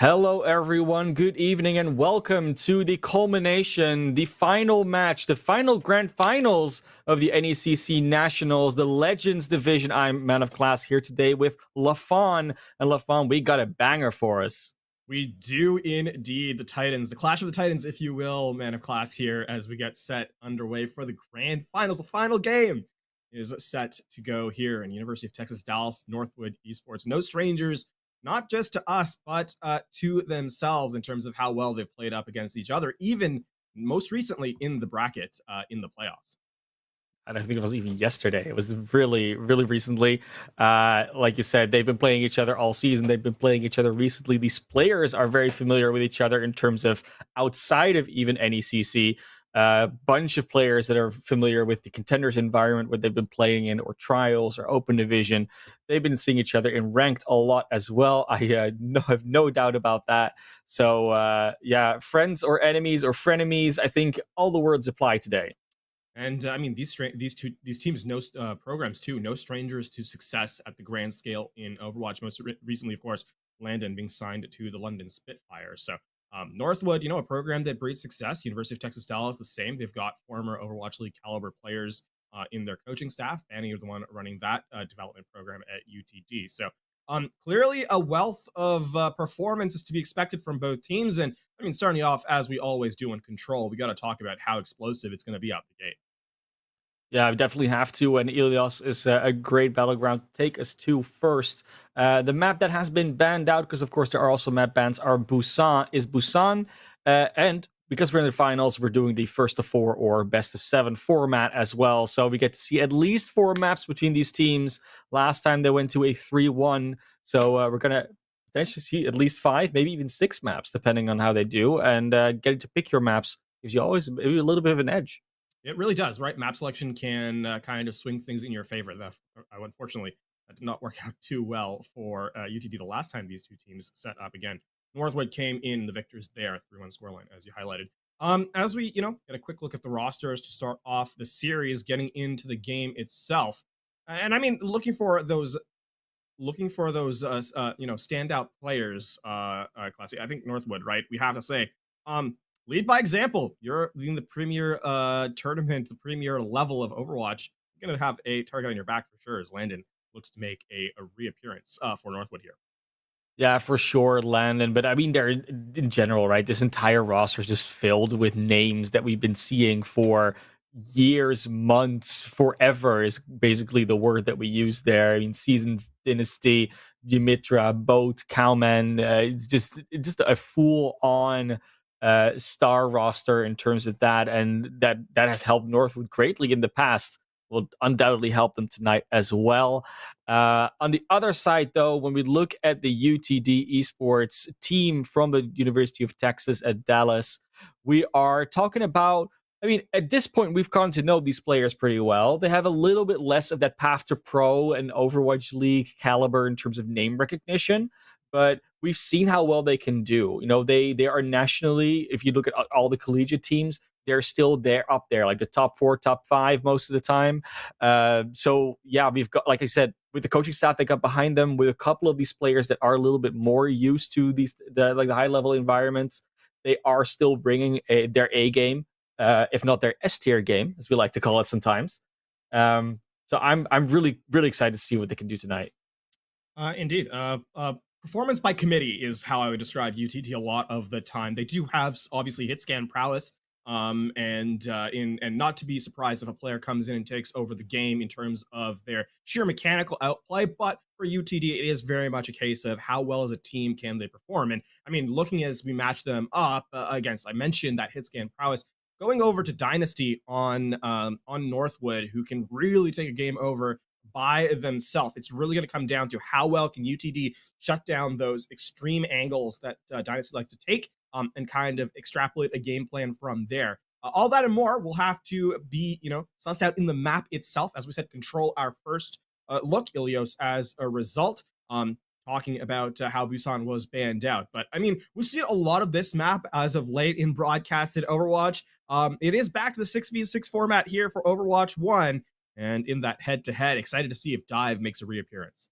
Hello, everyone. Good evening, and welcome to the culmination, the final match, the final grand finals of the NECC Nationals, the Legends Division. I'm Man of Class here today with LaFawn. And LaFawn, we got a banger for us. We do indeed. The Titans, the Clash of the Titans, if you will, Man of Class here as we get set underway for the grand finals. The final game is set to go here in University of Texas, Dallas, Northwood Esports. No strangers, not just to us, but to themselves in terms of how well they've played up against each other, even most recently in the bracket in the playoffs. I don't think it was even yesterday. It was really, really recently. Like you said, they've been playing each other all season. They've been playing each other recently. These players are very familiar with each other in terms of outside of even NECC. Bunch of players that are familiar with the contenders environment where they've been playing in, or trials, or open division. They've been seeing each other in ranked a lot as well. I have no doubt about that. So yeah, friends or enemies or frenemies, I think all the words apply today. And I mean, these teams, programs too, no strangers to success at the grand scale in Overwatch. Most recently, of course, Landon being signed to the London Spitfire. So Northwood, a program that breeds success. University of Texas Dallas, the same. They've got former Overwatch League caliber players in their coaching staff. Banning is the one running that development program at UTD. So clearly a wealth of performances to be expected from both teams. And I mean, starting off as we always do in Control, we got to talk about how explosive it's going to be out the gate. Yeah, I definitely have to. And Ilios is a great battleground to take us to first. The map that has been banned out, because of course there are also map bans, are Busan. And because we're in the finals, we're doing the first of 4 or best of 7 format as well. So we get to see at least 4 maps between these teams. Last time they went to a 3-1. So we're going to potentially see at least 5, maybe even 6 maps, depending on how they do. And getting to pick your maps gives you always maybe a little bit of an edge. It really does, right? Map selection can kind of swing things in your favor. Unfortunately, that did not work out too well for UTD the last time these two teams set up again. Northwood came in the victors there, 3-1 scoreline, as you highlighted. As we, get a quick look at the rosters to start off the series, getting into the game itself. And I mean, looking for those standout players, Classy. I think Northwood, right? We have to say, lead by example. You're leading the premier tournament, the premier level of Overwatch. You're going to have a target on your back for sure, as Landon looks to make a reappearance for Northwood here. Yeah, for sure, Landon. But I mean, they're in general, right? This entire roster is just filled with names that we've been seeing for years, months, forever is basically the word that we use there. I mean, Seasons, Dynasty, Dimitra, Boat, Cowman. It's just a full-on star roster in terms of that, and that has helped Northwood greatly in the past. Will undoubtedly help them tonight as well. On the other side, though, when we look at the UTD Esports team from the University of Texas at Dallas, we are talking about, I mean, at this point, we've gotten to know these players pretty well. They have a little bit less of that path to pro and Overwatch League caliber in terms of name recognition, but we've seen how well they can do. They are nationally, if you look at all the collegiate teams, they're still there up there, like the top 4, top 5 most of the time. So yeah, we've got, like I said, with the coaching staff they got behind them, with a couple of these players that are a little bit more used to the high level environments, they are still bringing their A game, if not their S tier game, as we like to call it sometimes. So I'm really, really excited to see what they can do tonight. Indeed. Performance by committee is how I would describe UTD a lot of the time. They do have obviously hit scan prowess, and not to be surprised if a player comes in and takes over the game in terms of their sheer mechanical outplay, but for UTD it is very much a case of how well as a team can they perform. And I mean, looking as we match them up against, I mentioned that hit scan prowess, going over to Dynasty on Northwood, who can really take a game over by themselves. It's really going to come down to how well can UTD shut down those extreme angles that Dynasty likes to take, and kind of extrapolate a game plan from there. All that and more will have to be, sussed out in the map itself. As we said, Control our first look, Ilios, as a result. Talking about how Busan was banned out. But I mean, we've seen a lot of this map as of late in broadcasted Overwatch. It is back to the 6v6 format here for Overwatch 1. And in that head-to-head, excited to see if Dive makes a reappearance.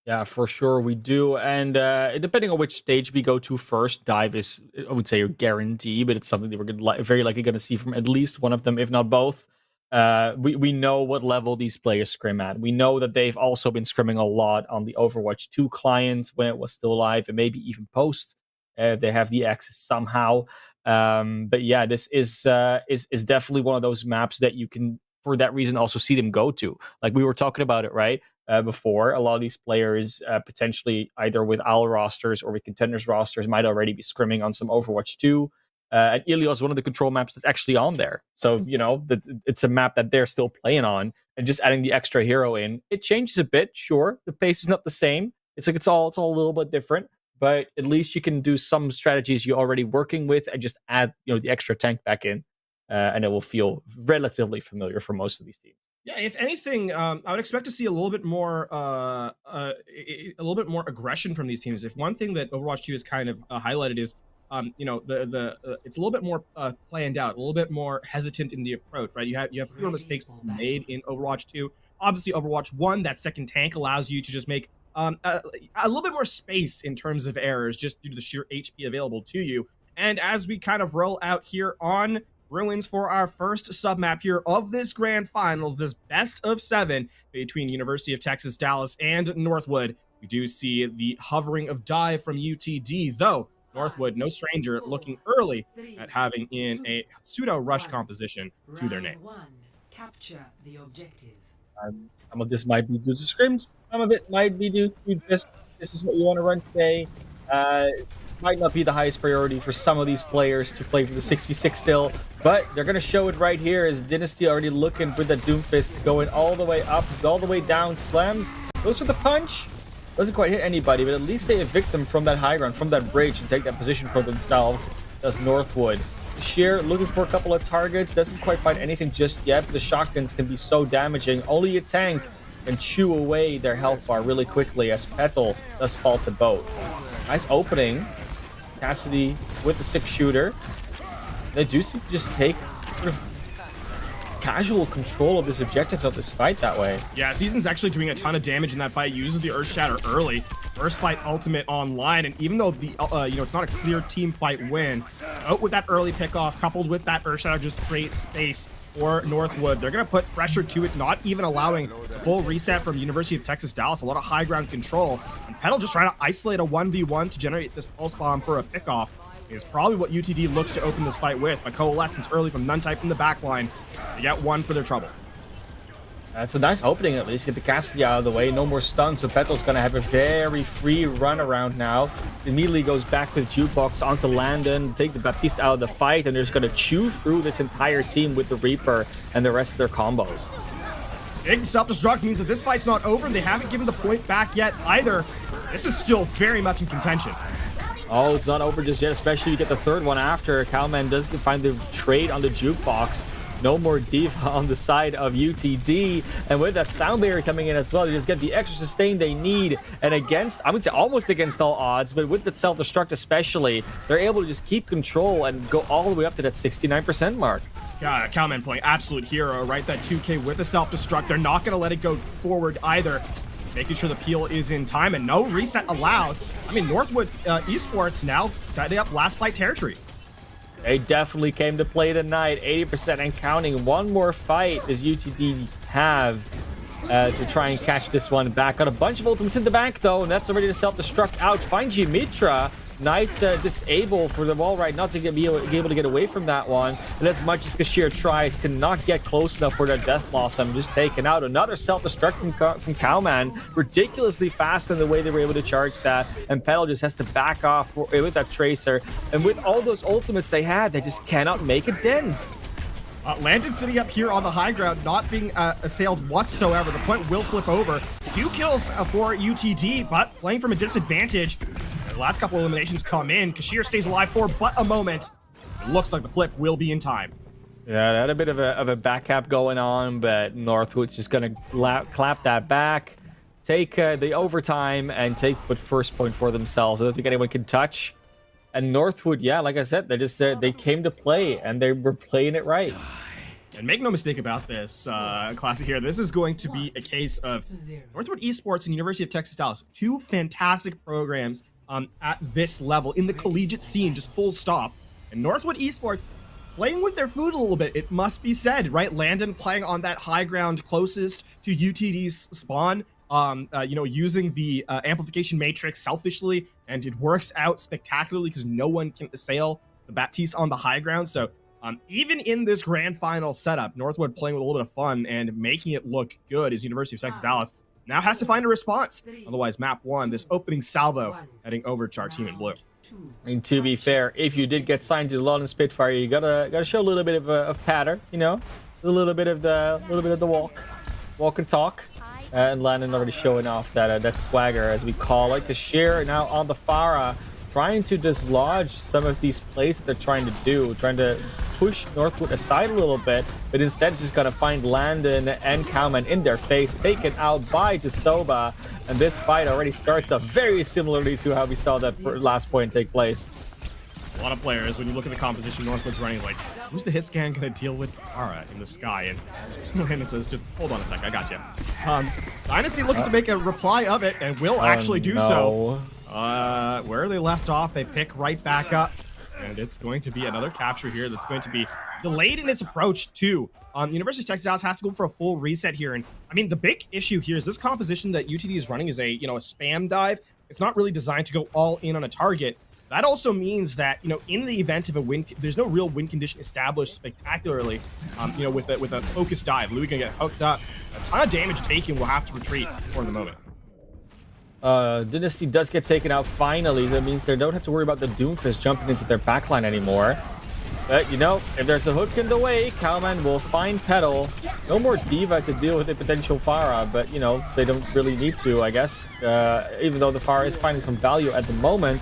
Yeah, for sure we do. And depending on which stage we go to first, dive is, I would say, a guarantee, but it's something that we're very likely going to see from at least one of them, if not both. We know what level these players scrim at. We know that they've also been scrimming a lot on the Overwatch 2 client when it was still live, and maybe even post. They have the access somehow. But yeah, this is definitely one of those maps that you can, for that reason, also see them go to. Like we were talking about it, right? Before. A lot of these players, potentially either with OWL rosters or with contenders rosters, might already be scrimming on some Overwatch 2. And Ilios is one of the control maps that's actually on there. So, it's a map that they're still playing on. And just adding the extra hero in, it changes a bit, sure. The pace is not the same. It's like it's all a little bit different. But at least you can do some strategies you're already working with and just add, the extra tank back in. And it will feel relatively familiar for most of these teams. Yeah, if anything, I would expect to see a little bit more, aggression from these teams. If one thing that Overwatch 2 has kind of highlighted is, it's a little bit more planned out, a little bit more hesitant in the approach, right? You have fewer mistakes made in Overwatch 2. Obviously, Overwatch 1, that second tank allows you to just make a little bit more space in terms of errors, just due to the sheer HP available to you. And as we kind of roll out here on Ruins for our first submap here of this grand finals, this best of 7 between University of Texas Dallas and Northwood. We do see the hovering of dive from UTD, though Northwood, no stranger, looking early at having in a pseudo rush composition to their name. Capture the objective. Some of this might be due to scrims. Some of it might be due to just, this is what you want to run today. Might not be the highest priority for some of these players to play for the 6v6 still, but they're going to show it right here as Dynasty already looking for the Doomfist, going all the way up, all the way down, slams, goes for the punch, doesn't quite hit anybody, but at least they evict them from that high ground, from that bridge, and take that position for themselves. Does Northwood. Sheer looking for a couple of targets, doesn't quite find anything just yet, but the shotguns can be so damaging. Only a tank can chew away their health bar really quickly as Petal does fall to both. Nice opening. Cassidy with the 6-shooter. They do seem to just take sort of casual control of this objective of this fight that way. Yeah, Season's actually doing a ton of damage in that fight. Uses the Earth Shatter early. First fight ultimate online, and even though the it's not a clear team fight win, out with that early pickoff coupled with that Earth Shatter just creates space for Northwood. They're going to put pressure to it, not even allowing full reset from University of Texas Dallas. A lot of high ground control. And Petal just trying to isolate a 1v1 to generate this pulse bomb for a pickoff is probably what UTD looks to open this fight with. But Coalescence early from Nuntype in the back line. They get one for their trouble. That's a nice opening at least. Get the Cassidy out of the way. No more stuns, so Petal's going to have a very free run around now. Immediately goes back with Jukebox onto Landon, take the Baptiste out of the fight, and they're just going to chew through this entire team with the Reaper and the rest of their combos. Big self-destruct means that this fight's not over. They haven't given the point back yet either. This is still very much in contention. Oh, it's not over just yet, especially you get the third one after. Cowman does find the trade on the Jukebox. No more Diva on the side of UTD. And with that sound barrier coming in as well, they just get the extra sustain they need. And against, I would say almost against all odds, but with the self-destruct especially, they're able to just keep control and go all the way up to that 69% mark. God, Cowman playing absolute hero, right? That 2K with a self-destruct. They're not going to let it go forward either. Making sure the peel is in time and no reset allowed. I mean, Northwood Esports now setting up last fight territory. They definitely came to play tonight. 80% and counting. One more fight does UTD have to try and catch this one back. Got a bunch of ultimates in the back, though, and that's already to self-destruct out. Find Mitra. Nice disable for the wall right not to be able to get away from that one. And as much as Kashir tries, cannot get close enough for that Death Blossom. Just taken out. Another self-destruct from Cowman. Ridiculously fast in the way they were able to charge that. And Petal just has to back off with that Tracer. And with all those ultimates they had, they just cannot make a dent. Landon sitting up here on the high ground, not being assailed whatsoever. The point will flip over. 2 kills for UTD, but playing from a disadvantage. The last couple eliminations come in. Kashir stays alive for but a moment. It looks like the flip will be in time. Yeah, they had a bit of a back cap going on, but Northwood's just going to clap that back, take the overtime, and take the first point for themselves. I don't think anyone can touch. And Northwood, yeah, like I said, they came to play, and they were playing it right. And make no mistake about this, Classic here. This is going to be a case of Northwood Esports and University of Texas Dallas, two fantastic programs at this level in the collegiate scene, just full stop. And Northwood Esports playing with their food a little bit, it must be said, right? Landon playing on that high ground closest to UTD's spawn, you know, using the amplification matrix selfishly, and it works out spectacularly because no one can assail the Baptiste on the high ground. So even in this grand final setup, Northwood playing with a little bit of fun and making it look good as University of Texas Dallas now has to find a response. Otherwise, map 1, this opening salvo heading over to our team in blue. I mean, to be fair, if you did get signed to the London Spitfire, you gotta show a little bit of patter, you know, a little bit of the walk and talk. And Landon already showing off that swagger, as we call it. The Sheer now on the Farah, trying to dislodge some of these plays that they're trying to do, trying to push Northwood aside a little bit, but instead just gonna find Landon and Cowman in their face, taken out by Jasoba, and this fight already starts off very similarly to how we saw that last point take place. A lot of players, when you look at the composition Northwood's running, like, who's the hit scan gonna deal with Ara in the sky? And Landon says, just hold on a sec, I got you. Dynasty looking to make a reply of it, and will actually do so. Where they left off, they pick right back up. And it's going to be another capture here that's going to be delayed in its approach too. University of Texas Dallas has to go for a full reset here. And I mean, the big issue here is this composition that UTD is running is a, you know, a spam dive. It's not really designed to go all in on a target. That also means that, you know, in the event of a win, there's no real win condition established spectacularly, you know, with a focused dive. Louis gonna get hooked up. A ton of damage taken, will have to retreat for the moment. Dynasty does get taken out finally. That means they don't have to worry about the Doomfist jumping into their backline anymore. But, you know, if there's a hook in the way, Cowman will find Petal. No more Diva to deal with a potential Farah, but, you know, they don't really need to, I guess. Even though the Farah is finding some value at the moment.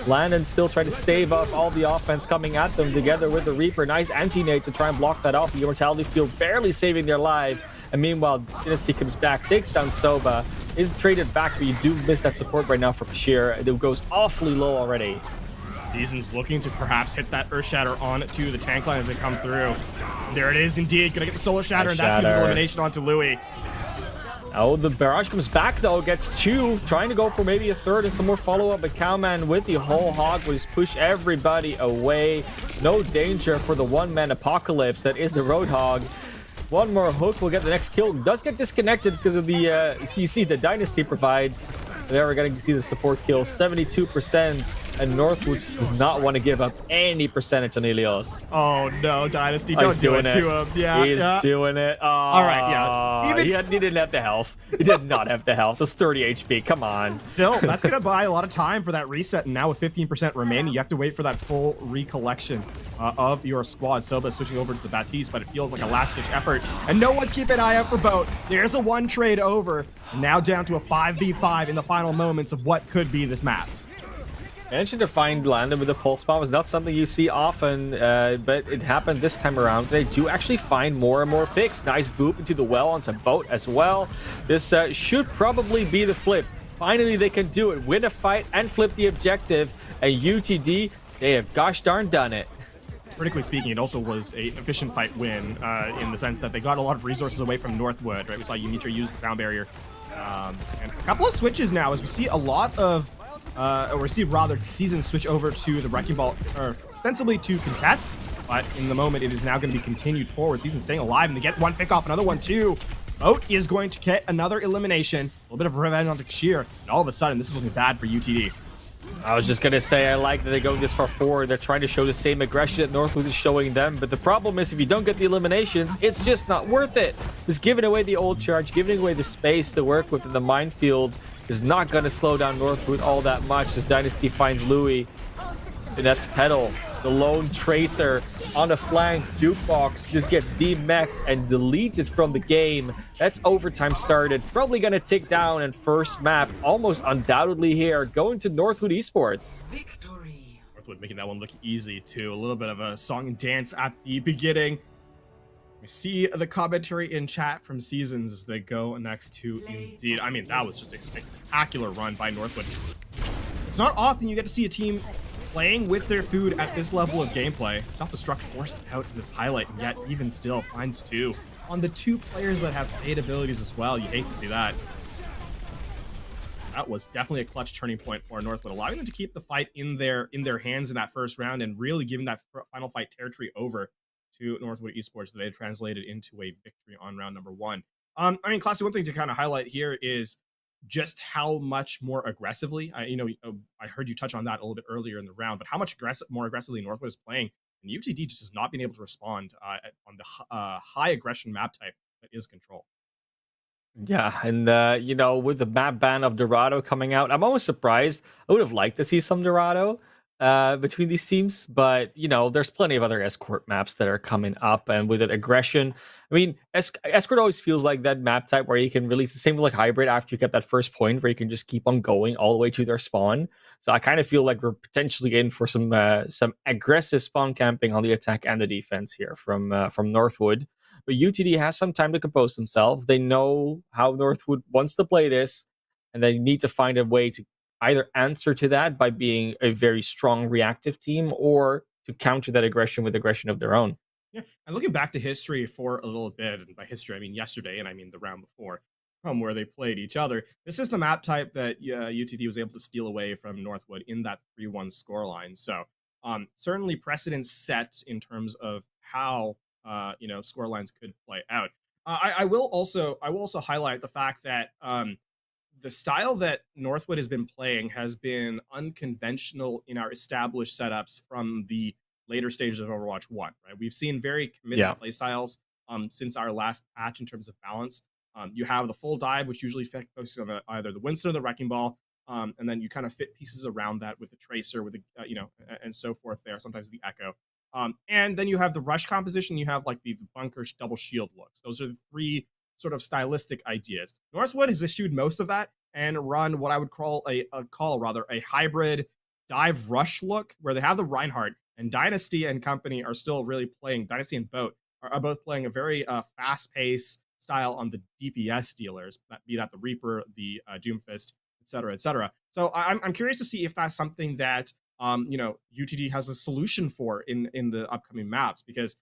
Landon still trying to stave off all the offense coming at them together with the Reaper. Nice anti-nade to try and block that off. The Immortality Field barely saving their life. And meanwhile, Dynasty comes back, takes down Soba, is traded back, but you do miss that support right now for Bashir. It goes awfully low already. Season's looking to perhaps hit that Earth Shatter on to the tank line as they come through. There it is indeed, gonna get the Solar Shatter, and that's gonna be elimination onto Louis. Oh, the barrage comes back though, gets 2, trying to go for maybe a 3rd and some more follow-up, but Cowman with the whole hog will just push everybody away. No danger for the one-man apocalypse that is the Roadhog. One more hook will get the next kill. Does get disconnected because of the CC that Dynasty provides. There we're going to see the support kill, 72%. And Northwood does not want to give up any percentage on Ilios. Oh no, Dynasty, don't do it to him. Yeah, he's doing it. Oh, all right, yeah. He didn't have the health. He did not have the health. It was 30 HP. Come on. Still, that's going to buy a lot of time for that reset. And now with 15% remaining, you have to wait for that full recollection of your squad. Soba switching over to the Baptiste, but it feels like a last-ditch effort. And no one's keeping an eye out for Boat. There's a 1 trade over. Now down to a 5v5 in the final moments of what could be this map. Managing to find Landon with a pulse bomb is not something you see often, but it happened this time around. They do actually find more and more picks. Nice boop into the well onto Boat as well. This should probably be the flip. Finally, they can do it. Win a fight and flip the objective. And UTD, they have gosh darn done it. Critically speaking, it also was an efficient fight win in the sense that they got a lot of resources away from Northwood, right? We saw Yumitra use the sound barrier. And a couple of switches now as we see a lot of or see rather Season switch over to the Wrecking Ball, or ostensibly to contest, but in the moment it is now going to be continued forward. Season staying alive, and they get 1 pick off, another one too. Boat is going to get another elimination, a little bit of revenge onto Kashir, and all of a sudden this is looking bad for UTD. I was just gonna say, I like that they go this far forward. They're trying to show the same aggression that Northwood is showing them, but the problem is if you don't get the eliminations, it's just not worth it. Just giving away the old charge, giving away the space to work with in the minefield is not going to slow down Northwood all that much as Dynasty finds Louis. And that's Petal, the lone tracer on the flank. Jukebox just gets demeched and deleted from the game. That's overtime started. Probably going to tick down, and first map almost undoubtedly here going to Northwood Esports. Victory. Northwood making that one look easy too. A little bit of a song and dance at the beginning. We see the commentary in chat from Seasons as they go next to Indeed. I mean, that was just a spectacular run by Northwood. It's not often you get to see a team playing with their food at this level of gameplay. Self-destruct forced out in this highlight, and yet even still finds 2 on the 2 players that have fade abilities as well. You hate to see that. That was definitely a clutch turning point for Northwood, allowing them to keep the fight in their hands in that first round and really giving that final fight territory over to Northwood Esports that they translated into a victory on round number 1. I mean, Classy, one thing to kind of highlight here is just how much more aggressively, I heard you touch on that a little bit earlier in the round, but how much more aggressively Northwood is playing, and UTD just has not been able to respond on the high aggression map type that is Control. Yeah, and with the map ban of Dorado coming out, I'm always surprised. I would have liked to see some Dorado between these teams, but there's plenty of other escort maps that are coming up, and with it aggression, I mean, escort always feels like that map type where you can release the same like hybrid after you get that first point, where you can just keep on going all the way to their spawn. So I kind of feel like we're potentially in for some aggressive spawn camping on the attack and the defense here from Northwood. But UTD has some time to compose themselves. They know how Northwood wants to play this, and they need to find a way to either answer to that by being a very strong reactive team, or to counter that aggression with aggression of their own. Yeah, and looking back to history for a little bit, and by history I mean yesterday, and I mean the round before, from where they played each other, this is the map type that UTD was able to steal away from Northwood in that 3-1 scoreline. So certainly precedent set in terms of how scorelines could play out. I will also highlight the fact that the style that Northwood has been playing has been unconventional in our established setups from the later stages of Overwatch 1, right? We've seen very committed play styles since our last patch in terms of balance. You have the full dive, which usually focuses on either the Winston or the Wrecking Ball, and then you kind of fit pieces around that with the Tracer, with the and so forth there, sometimes the Echo. And then you have the rush composition, you have like the bunker double shield looks. Those are the 3 sort of stylistic ideas. Northwood has eschewed most of that and run what I would call a hybrid dive rush look, where they have the Reinhardt, and Dynasty and company are still really playing, Dynasty and Boat are both playing a very fast-paced style on the DPS dealers, be that the Reaper, the Doomfist, etc., etc. So I'm curious to see if that's something that UTD has a solution for in the upcoming maps, because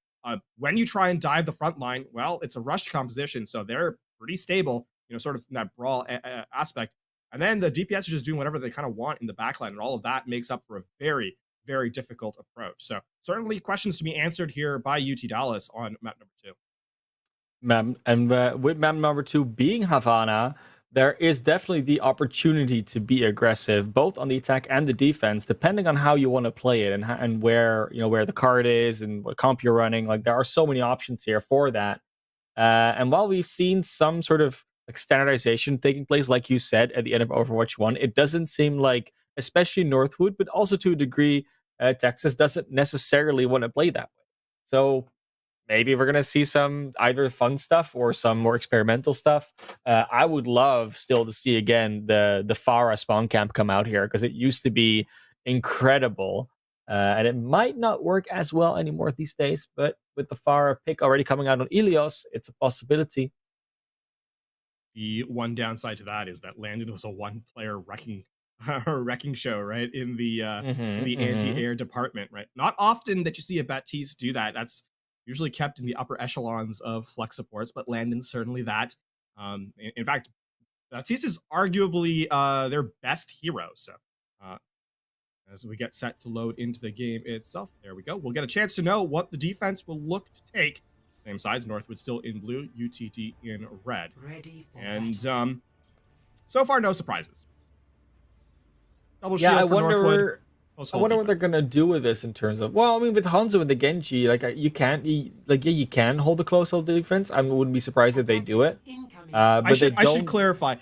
when you try and dive the front line, well, it's a rush composition, so they're pretty stable, sort of in that brawl aspect. And then the DPS are just doing whatever they kind of want in the backline, and all of that makes up for a very, very difficult approach. So certainly questions to be answered here by UT Dallas on map number 2. And with map number 2 being Havana, there is definitely the opportunity to be aggressive, both on the attack and the defense, depending on how you want to play it and where where the card is and what comp you're running. Like, there are so many options here for that. And while we've seen some sort of like standardization taking place, like you said, at the end of Overwatch 1, it doesn't seem like, especially Northwood, but also to a degree, Texas doesn't necessarily want to play that way. So maybe we're going to see some either fun stuff or some more experimental stuff. I would love still to see again the Farah spawn camp come out here, because it used to be incredible. And it might not work as well anymore these days, but with the Farah pick already coming out on Ilios, it's a possibility. The one downside to that is that Landon was a one-player wrecking show, right? In the anti-air department, right? Not often that you see a Baptiste do that. That's usually kept in the upper echelons of flex supports, but Landon's certainly that. In fact, Baptiste is arguably their best hero. So as we get set to load into the game itself, there we go. We'll get a chance to know what the defense will look to take. Same sides, Northwood still in blue, UTD in red. And so far, no surprises. Double shield I for Northwood. I wonder what they're gonna do with this in terms of, well, I mean, with Hanzo and the Genji, like you can hold the close hold defense. I wouldn't be surprised if they do it. But I should clarify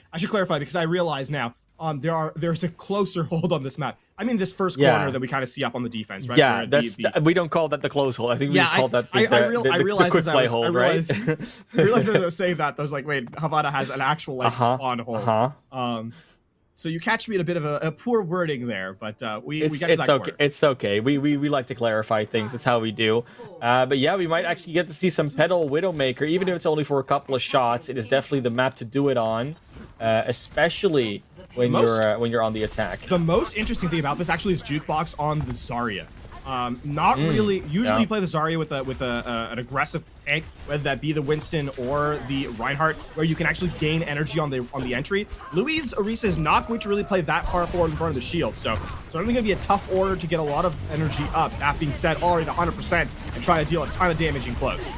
because I realize now there's a closer hold on this map. I mean, this first corner that we kind of see up on the defense, right? Yeah, we don't call that the close hold. I think we just call that the quick play hold, right? I realized as I was saying that, I was like, wait, Havana has an actual spawn hold. So you catch me in a bit of a poor wording there, but we get to that corner. It's okay. We like to clarify things. It's how we do. But yeah, we might actually get to see some pedal Widowmaker, even if it's only for a couple of shots. It is definitely the map to do it on, especially when you're on the attack. The most interesting thing about this actually is Jukebox on the Zarya. Not really. Usually, you play the Zarya with an aggressive tank, whether that be the Winston or the Reinhardt, where you can actually gain energy on the entry. Louis Orisa is not going to really play that far forward in front of the shield, so certainly going to be a tough order to get a lot of energy up. That being said, already 100% and try to deal a ton of damage in close.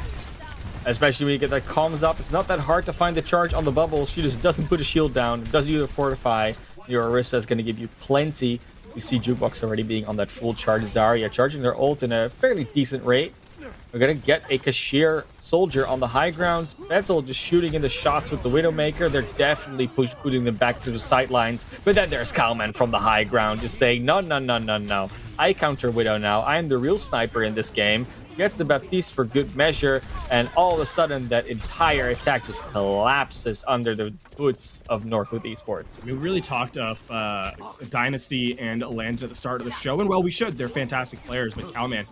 Especially when you get that comms up, it's not that hard to find the charge on the bubble. She just doesn't put a shield down, doesn't either fortify. Your Orisa is going to give you plenty. You see Jukebox already being on that full charge. Zarya charging their ult in a fairly decent rate. We're going to get a Cashier soldier on the high ground. Petal just shooting in the shots with the Widowmaker. They're definitely putting them back to the sidelines. But then there's Kalman from the high ground just saying, no, no, no, no, no. I counter Widow now. I am the real sniper in this game. Gets the Baptiste for good measure, and all of a sudden that entire attack just collapses under the boots of Northwood Esports. We really talked of Dynasty and landed at the start of the show, and well, we should. They're fantastic players, but Cowman,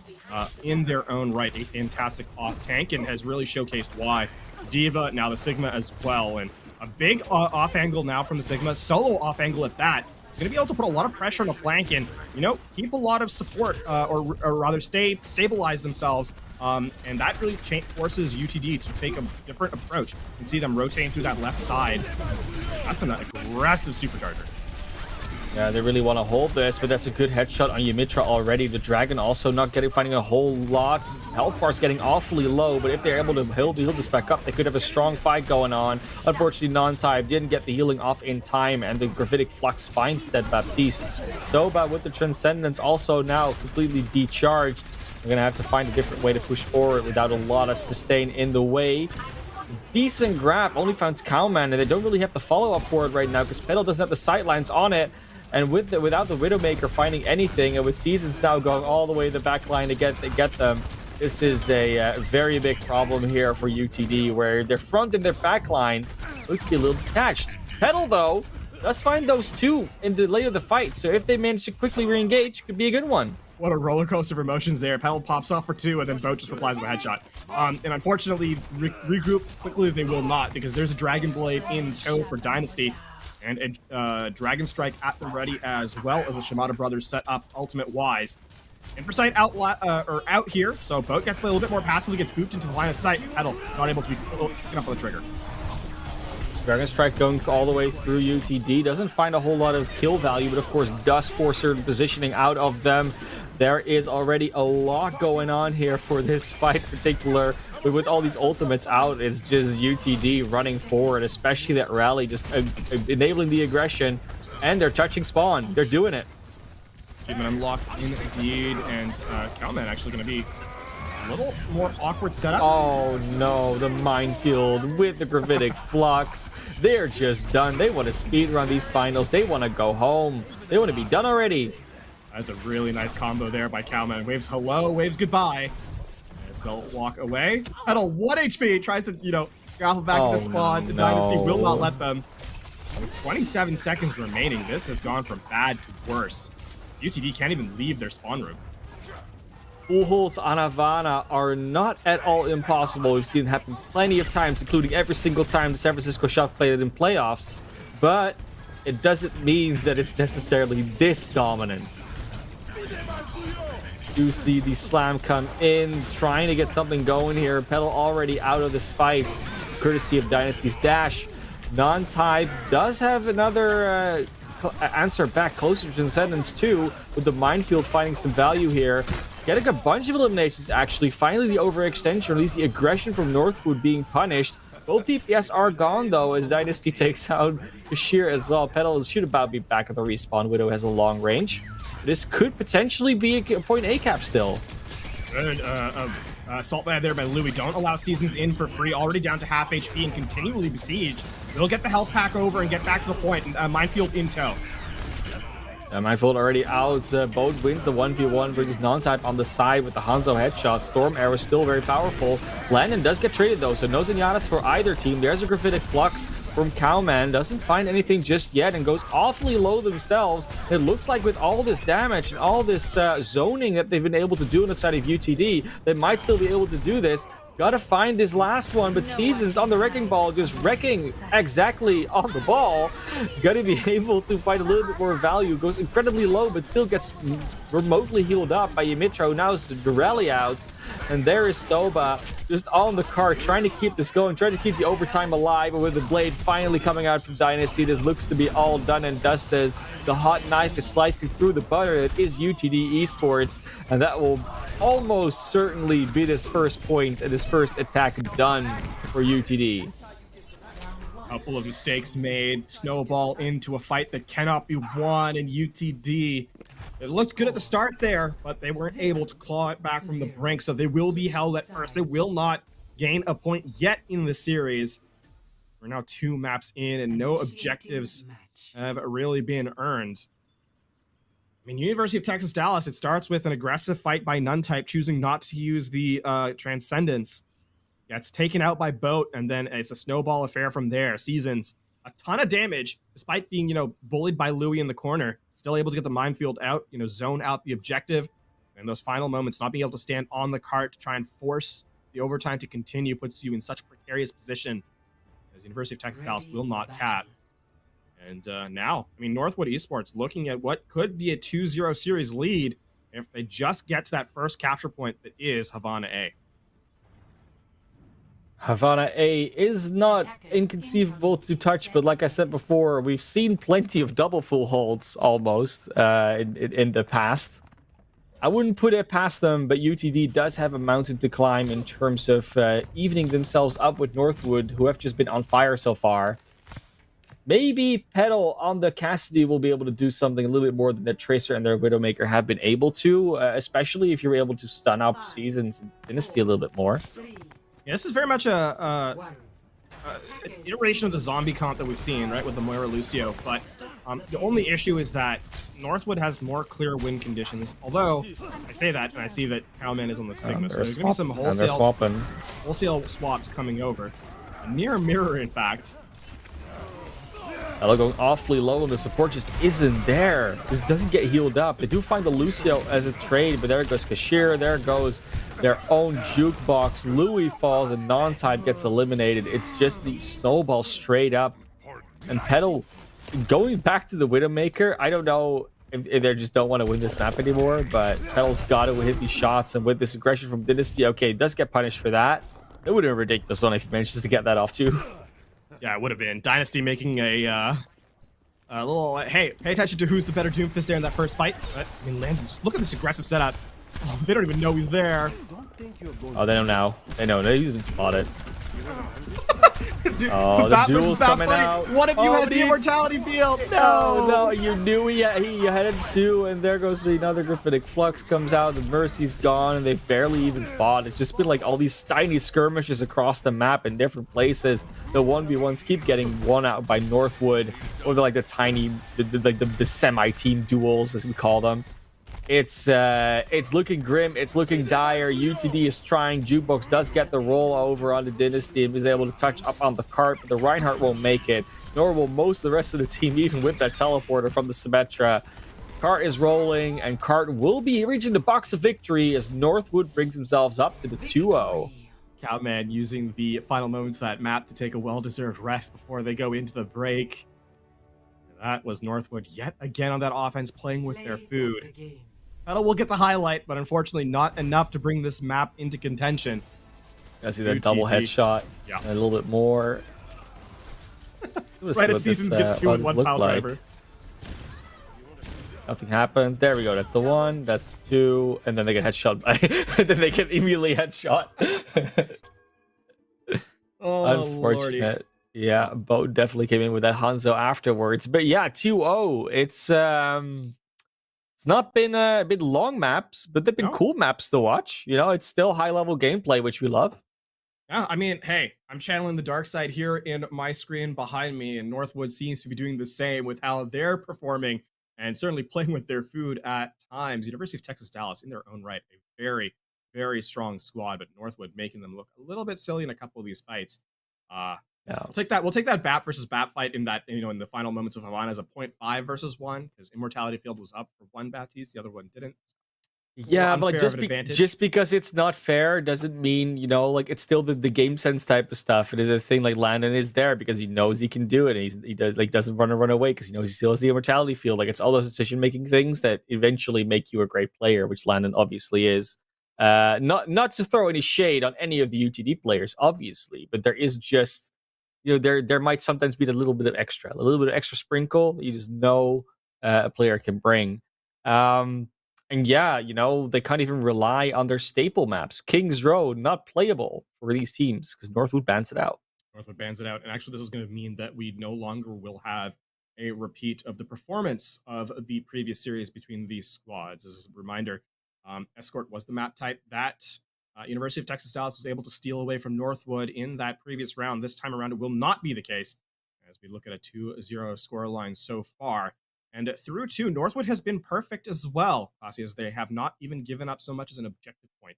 in their own right, a fantastic off tank, and has really showcased why. Diva, now the Sigma as well, and a big off angle now from the Sigma, solo off angle at that. Going to be able to put a lot of pressure on the flank and, you know, keep a lot of support or rather stabilize themselves. And that really forces UTD to take a different approach. You can see them rotating through that left side. That's an aggressive supercharger. Yeah, they really want to hold this, but that's a good headshot on Yumitra already. The Dragon also not finding a whole lot. Health bar's getting awfully low, but if they're able to heal this back up, they could have a strong fight going on. Unfortunately, Non-Type didn't get the healing off in time, and the Gravitic Flux finds that Baptiste. Soba with the Transcendence also now completely decharged. We're going to have to find a different way to push forward without a lot of sustain in the way. Decent grab, only found Cowman, and they don't really have the follow-up for it right now because Petal doesn't have the sightlines on it. And without the Widowmaker finding anything, and with Seasons now going all the way to the back line to get them, this is a very big problem here for UTD, where their front and their back line looks to be a little detached. Petal, though, does find those two in the late of the fight, so if they manage to quickly re-engage, could be a good one. What a roller coaster of emotions there. Petal pops off for 2, and then Boat just replies with a headshot. And unfortunately, regroup quickly they will not, because there's a Dragon Blade in tow for Dynasty. And a Dragon Strike at the ready, as well as the Shimada brothers set up ultimate-wise. Inversight out here, so Boat gets to play a little bit more passively, gets booped into the line of sight. Petal not able to be picking up on the trigger. Dragon Strike going all the way through UTD. Doesn't find a whole lot of kill value, but of course does force certain positioning out of them. There is already a lot going on here for this fight in particular. But with all these ultimates out, it's just UTD running forward, especially that rally, just enabling the aggression. And they're touching spawn. They're doing it. Achievement unlocked indeed, and Cowman actually going to be a little more awkward setup. Oh no, the minefield with the Gravitic Flux. They're just done. They want to speedrun these finals. They want to go home. They want to be done already. That's a really nice combo there by Cowman. Waves hello, waves goodbye. As they'll walk away. Petal 1 HP, tries to, grapple back into spawn. The Dynasty will not let them. With 27 seconds remaining, this has gone from bad to worse. UTD can't even leave their spawn room. Pujols on Havana are not at all impossible. We've seen it happen plenty of times, including every single time the San Francisco Shock played it in playoffs. But it doesn't mean that it's necessarily this dominant. You see the slam come in, trying to get something going here. Petal already out of this fight, courtesy of Dynasty's dash. Non-Type does have another answer back closer to Transcendence too, with the minefield finding some value here. Getting a bunch of eliminations, actually. Finally, the overextension, or at least the aggression from Northwood being punished. Both DPS are gone, though, as Dynasty takes out Bashir as well. Petal should about be back at the respawn. Widow has a long range. This could potentially be a point A cap still. Good assault there by Louis. Don't allow Seasons in for free. Already down to half HP and continually besieged. They'll get the health pack over and get back to the point. And minefield in tow. Minefield already out. Boat wins the 1v1 versus Non-Type on the side with the Hanzo headshot. Storm Arrow still very powerful. Landon does get traded though, so no Zenyatas for either team. There's a Gravitic Flux from Cowman. Doesn't find anything just yet and goes awfully low themselves. It looks like with all this damage and all this zoning that they've been able to do on the side of UTD, they might still be able to do this. Gotta find this last one, but Seasons on the wrecking ball, just wrecking exactly on the ball. Gotta be able to find a little bit more value. Goes incredibly low, but still gets remotely healed up by Ymitro. Now it's the rally out. And there is Soba just on the cart, trying to keep this going, trying to keep the overtime alive. But with the blade finally coming out from Dynasty, this looks to be all done and dusted. The hot knife is slicing through the butter. It is UTD Esports, and that will almost certainly be this first point and this first attack done for UTD. Couple of mistakes made. Snowball into a fight that cannot be won, and UTD. It looked good at the start there, but they weren't able to claw it back from the brink, so they will be held at first. They will not gain a point yet in the series. We're now 2 maps in, and no objectives have really been earned. I mean, University of Texas Dallas, it starts with an aggressive fight by Nuntype, choosing not to use the Transcendence. Gets taken out by Boat, and then it's a snowball affair from there. Seasons a ton of damage, despite being, bullied by Louis in the corner. Still able to get the minefield out, zone out the objective. And those final moments, not being able to stand on the cart to try and force the overtime to continue, puts you in such a precarious position as University of Texas Dallas will not cap. And now, Northwood Esports looking at what could be a 2-0 series lead if they just get to that first capture point that is Havana A. Havana A is not inconceivable to touch, but like I said before, we've seen plenty of double full holds almost in the past. I wouldn't put it past them, but UTD does have a mountain to climb in terms of evening themselves up with Northwood, who have just been on fire so far. Maybe Petal on the Cassidy will be able to do something a little bit more than their Tracer and their Widowmaker have been able to, especially if you're able to stun up Seasons and Dynasty a little bit more. Yeah, this is very much an iteration of the zombie comp that we've seen, right, with the Moira Lucio. But the only issue is that Northwood has more clear win conditions. Although, I say that, and I see that Cowman is on the Sigma, so there's going to be some wholesale swaps coming over. A near mirror, in fact. Ella going awfully low, and the support just isn't there. This doesn't get healed up. They do find the Lucio as a trade, but there goes Kashir. There goes their own jukebox. Louis falls, and Non-Type gets eliminated. It's just the snowball straight up. And Petal going back to the Widowmaker. I don't know if they just don't want to win this map anymore, but Petal's got to hit these shots, and with this aggression from Dynasty, okay, does get punished for that. It would have been a ridiculous one if he manages to get that off too. Yeah, it would have been. Dynasty making a little, hey, pay attention to who's the better Doomfist there in that first fight. But, Landon's, look at this aggressive setup. Oh, they don't even know he's there. Oh, they know now. They know. He's been spotted. Dude, oh, the duel's coming out. One of you has the immortality field. No, you knew he had it too, and there goes another Graphitic Flux comes out. The Mercy's gone, and they've barely even fought. It's just been like all these tiny skirmishes across the map in different places. The 1v1s keep getting won out by Northwood, or like the tiny, the semi-team duels as we call them. It's looking grim. It's looking dire. UTD is trying. Jukebox does get the roll over on the Dynasty and is able to touch up on the cart, but the Reinhardt won't make it, nor will most of the rest of the team, even with that teleporter from the Symmetra. Cart is rolling, and Cart will be reaching the box of victory as Northwood brings themselves up to the 2-0. Cowman using the final moments of that map to take a well-deserved rest before they go into the break. That was Northwood yet again on that offense, playing with their food. Petal will get the highlight, but unfortunately not enough to bring this map into contention. I see that double headshot. Yeah. And a little bit more. Right as Seasons gets 2 with 1 pile driver. Nothing happens. There we go. That's the 1. That's the 2. And then they get headshot by... then they get immediately headshot. Oh, unfortunate. Lordy. Yeah, Bo definitely came in with that Hanzo afterwards. But yeah, 2-0. It's not been long maps, but they've been cool maps to watch. It's still high-level gameplay, which we love. Yeah, hey, I'm channeling the dark side here in my screen behind me, and Northwood seems to be doing the same with how they're performing and certainly playing with their food at times. University of Texas Dallas, in their own right, a very, very strong squad, but Northwood making them look a little bit silly in a couple of these fights. Yeah. We'll take that BAP versus BAP fight in that, in the final moments of Havana as a 0.5 versus 1, because Immortality Field was up for one Baptiste, the other one didn't. Yeah, but like unfair of an advantage. just because it's not fair doesn't mean, like it's still the game sense type of stuff. And the thing like Landon is there because he knows he can do it. And he does like doesn't run away because he knows he still has the immortality field. Like it's all those decision making things that eventually make you a great player, which Landon obviously is. Not to throw any shade on any of the UTD players, obviously, but there is just there might sometimes be a little bit of extra sprinkle that you just know a player can bring. And yeah, they can't even rely on their staple maps. Kings Road, not playable for these teams because Northwood bans it out. Northwood bans it out. And actually, this is going to mean that we no longer will have a repeat of the performance of the previous series between these squads. As a reminder, Escort was the map type that University of Texas Dallas was able to steal away from Northwood in that previous round. This time around, it will not be the case as we look at a 2-0 scoreline so far. And through 2, Northwood has been perfect as well, Classy, as they have not even given up so much as an objective point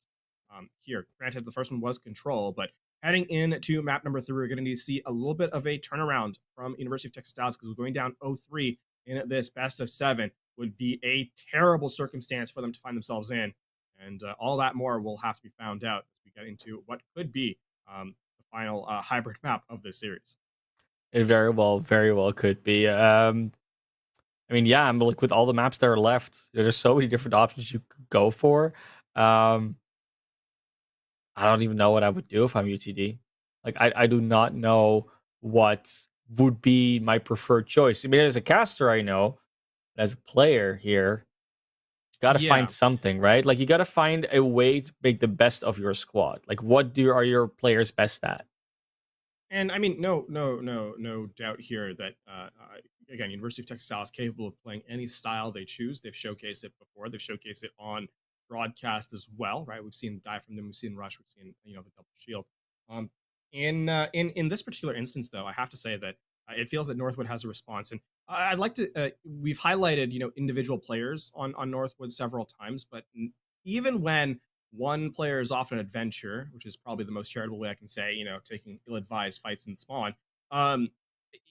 here. Granted, the first one was control, but heading into map number 3, we're going to need to see a little bit of a turnaround from University of Texas Dallas because we're going down 0-3 in this best of 7 would be a terrible circumstance for them to find themselves in. And all that more will have to be found out as we get into what could be the final hybrid map of this series. It very well could be. I mean, yeah, I'm like with all the maps that are left, there's so many different options you could go for. I don't even know what I would do if I'm UTD. Like, I do not know what would be my preferred choice. I mean, as a caster, I know. As a player here, got to find something, right? Like, you got to find a way to make the best of your squad. Like, what are your players best at? And I mean, no doubt here that again, University of Texas Dallas is capable of playing any style they choose. They've showcased it before. They've showcased it on broadcast as well, right? We've seen dive from them. We've seen rush. We've seen the double shield. In this particular instance, though, I have to say that it feels that Northwood has a response, and I'd like to. We've highlighted individual players on Northwood several times, but even when one player is off an adventure, which is probably the most charitable way I can say, taking ill-advised fights in spawn.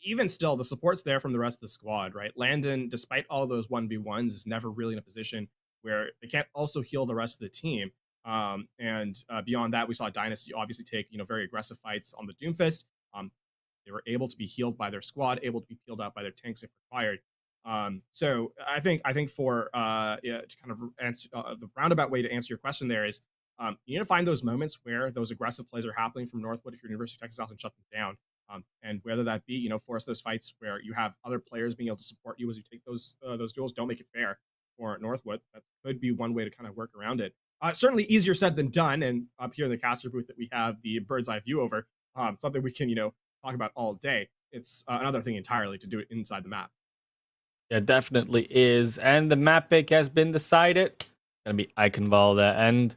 Even still, the support's there from the rest of the squad, right? Landon, despite all those 1v1s, is never really in a position where they can't also heal the rest of the team. And beyond that, we saw Dynasty obviously take very aggressive fights on the Doomfist. They were able to be healed by their squad, able to be healed out by their tanks if required. So I think for to kind of answer the roundabout way to answer your question there is you need to find those moments where those aggressive plays are happening from Northwood if you're University of Texas Dallas and shut them down. And whether that be force those fights where you have other players being able to support you as you take those duels. Don't make it fair for Northwood. That could be one way to kind of work around it. Certainly easier said than done. And up here in the caster booth that we have the bird's eye view over, something we can talk about all day. It's another thing entirely to do it inside the map. Yeah, definitely is. And the map pick has been decided. It's gonna be Eichenwalde. And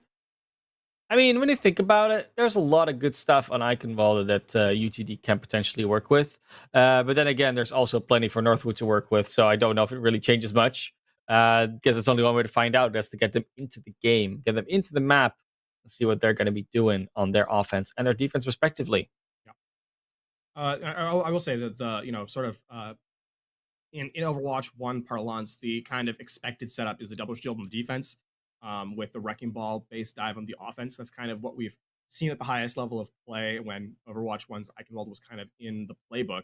I mean, when you think about it, there's a lot of good stuff on Eichenwalde that UTD can potentially work with. But then again, there's also plenty for Northwood to work with. So I don't know if it really changes much. Because it's only one way to find out. That's to get them into the game, get them into the map, and see what they're going to be doing on their offense and their defense, respectively. I will say that the sort of in Overwatch 1 parlance, the kind of expected setup is the double shield on the defense, with the wrecking ball based dive on the offense. That's kind of what we've seen at the highest level of play when Overwatch 1's Eichenwalde was kind of in the playbook.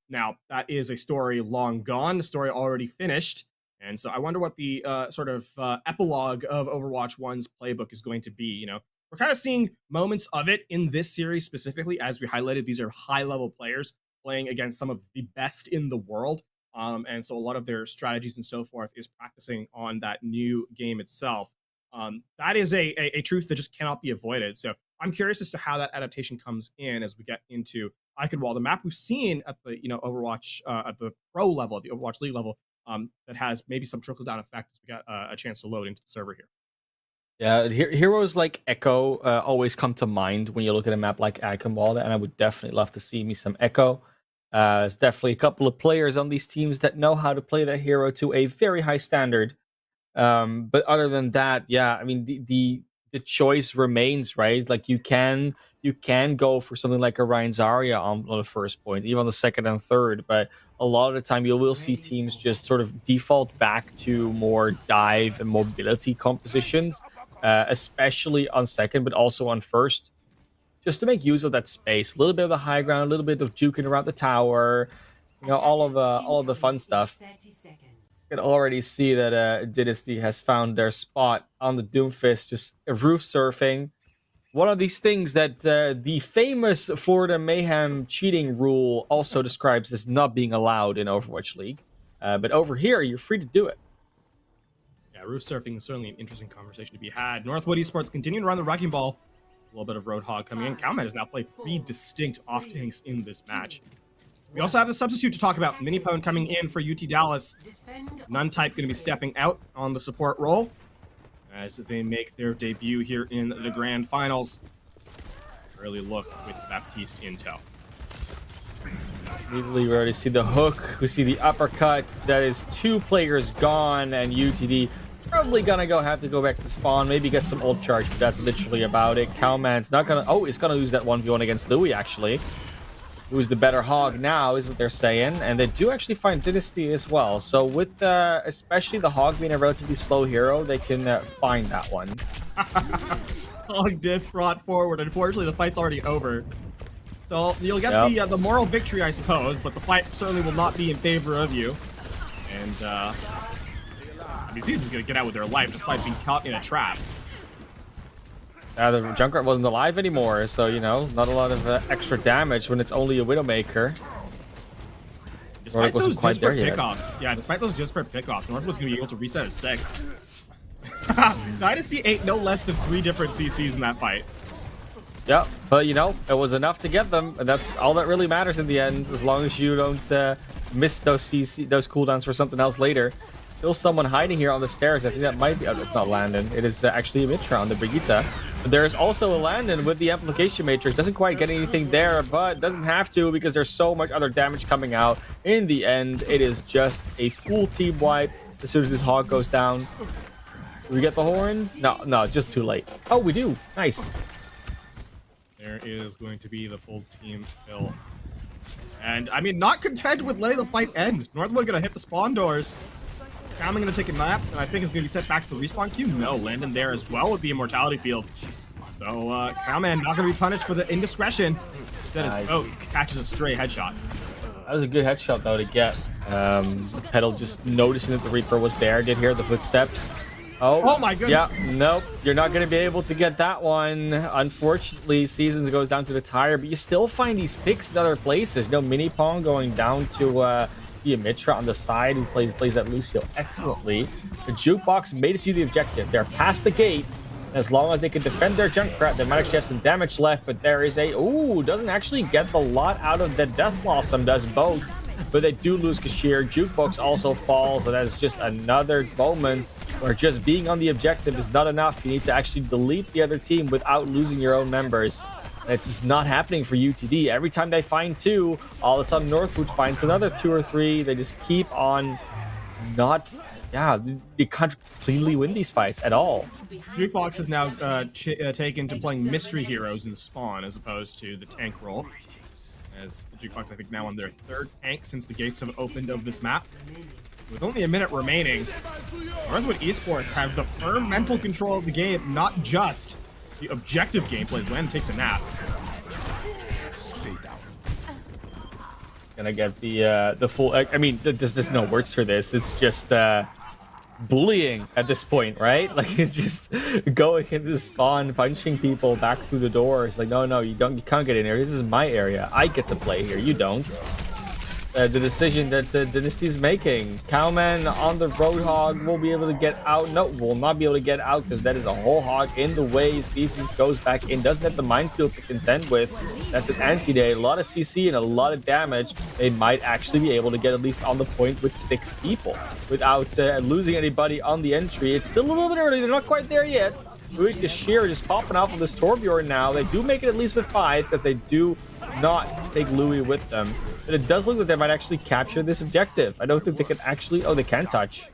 Now that is a story long gone, a story already finished. And so I wonder what the sort of epilogue of Overwatch 1's playbook is going to be. We're kind of seeing moments of it in this series specifically. As we highlighted, these are high-level players playing against some of the best in the world. And so a lot of their strategies and so forth is practicing on that new game itself. That is a truth that just cannot be avoided. So I'm curious as to how that adaptation comes in as we get into Eichenwalde, the map we've seen at the Overwatch at the pro level, at the Overwatch League level, that has maybe some trickle-down effect as we get a chance to load into the server here. Yeah, heroes like Echo always come to mind when you look at a map like Eichenwalde, and I would definitely love to see me some Echo. There's definitely a couple of players on these teams that know how to play that hero to a very high standard. But other than that, yeah, I mean the choice remains, right? Like you can you can go for something like a Ryan Zarya on the first point, even on the second and third. But a lot of the time, you will see teams just sort of default back to more dive and mobility compositions, especially on second, but also on first, just to make use of that space. A little bit of the high ground, a little bit of juking around the tower, all of the fun stuff. 30 seconds. You can already see that Dynasty has found their spot on the Doomfist, just roof surfing. One of these things that the famous Florida Mayhem cheating rule also describes as not being allowed in Overwatch League. But over here, you're free to do it. Yeah, roof surfing is certainly an interesting conversation to be had. Northwood Esports continuing to run the wrecking ball. A little bit of Roadhog coming in. Cowman has now played 3 distinct off tanks in this match. We also have a substitute to talk about. Minipone coming in for UT Dallas. Nuntype going to be stepping out on the support role as they make their debut here in the grand finals. Early look with Baptiste in tow. Immediately, we already see the hook. We see the uppercut. That is 2 players gone, and UTD probably gonna have to go back to spawn, maybe get some ult charge, but that's literally about it. Cowman's not gonna... Oh, he's gonna lose that 1v1 against Louis, actually. Who's the better hog now, is what they're saying. And they do actually find Dynasty as well. So with especially the hog being a relatively slow hero, they can find that one. Hog diff brought forward. Unfortunately, the fight's already over. So you'll get the moral victory, I suppose, but the fight certainly will not be in favor of you. And, I mean, Caesar's gonna get out with their life despite being caught in a trap. The Junkrat wasn't alive anymore, so, not a lot of extra damage when it's only a Widowmaker. Despite those disparate pickoffs, despite those disparate pickoffs, Northwood's gonna be able to reset at 6. Dynasty ate no less than 3 different CCs in that fight. Yep, but it was enough to get them, and that's all that really matters in the end, as long as you don't miss those cooldowns for something else later. Still someone hiding here on the stairs. I think that might be... Oh, it's not Landon. It is actually a Mitra on the Brigitte. But there is also a Landon with the Amplification Matrix. Doesn't quite get anything there, but doesn't have to because there's so much other damage coming out. In the end, it is just a full team wipe as soon as this hog goes down. Do we get the horn? No, just too late. Oh, we do. Nice. There is going to be the full team kill. And, I mean, not content with letting the fight end. Northwood going to hit the spawn doors. Cowman going to take a nap, and I think it's going to be sent back to the respawn queue. No, Landon there as well with the Immortality Field. So, Cowman not going to be punished for the indiscretion. Instead, catches a stray headshot. That was a good headshot, though, to get. Petal just noticing that the Reaper was there. Did hear the footsteps. Oh my goodness. Yeah, nope. You're not going to be able to get that one. Unfortunately, Seasons goes down to the tire, but you still find these picks in other places. No mini pong going down to... Mitra on the side who plays that Lucio excellently. The Jukebox made it to the objective. They're past the gate. As long as they can defend their Junkrat, they might actually have some damage left, but there is a... Ooh, doesn't actually get the lot out of the Death Blossom, does both. But they do lose Kashir. Jukebox also falls, so that's just another moment where just being on the objective is not enough. You need to actually delete the other team without losing your own members. It's just not happening for UTD. Every time they find 2, all of a sudden Northwood finds another 2 or 3. They just keep on not... Yeah, they can't cleanly win these fights at all. Jukebox is now taken to playing mystery heroes in spawn as opposed to the tank role. As Jukebox, I think, now on their 3rd tank since the gates have opened of this map. With only a minute remaining, Northwood Esports have the firm mental control of the game, not just the objective gameplay. As Landon takes a nap. Gonna get the full... I mean, there's no words for this. It's just bullying at this point, right? Like, it's just going into spawn, punching people back through the doors. Like, no, you can't get in here. This is my area. I get to play here. You don't. The decision that Dynasty is making. Cowman on the Roadhog will be able to get out. No, will not be able to get out because that is a whole hog in the way. Seasons goes back in. Doesn't have the minefield to contend with. That's an anti-day. A lot of CC and a lot of damage. They might actually be able to get at least on the point with 6 people without losing anybody on the entry. It's still a little bit early. They're not quite there yet. Ruik the Sheer just popping off of this Torbjorn now. They do make it at least with 5 because they do not take Louis with them. But it does look like they might actually capture this objective. I don't think they can actually... Oh, they can touch.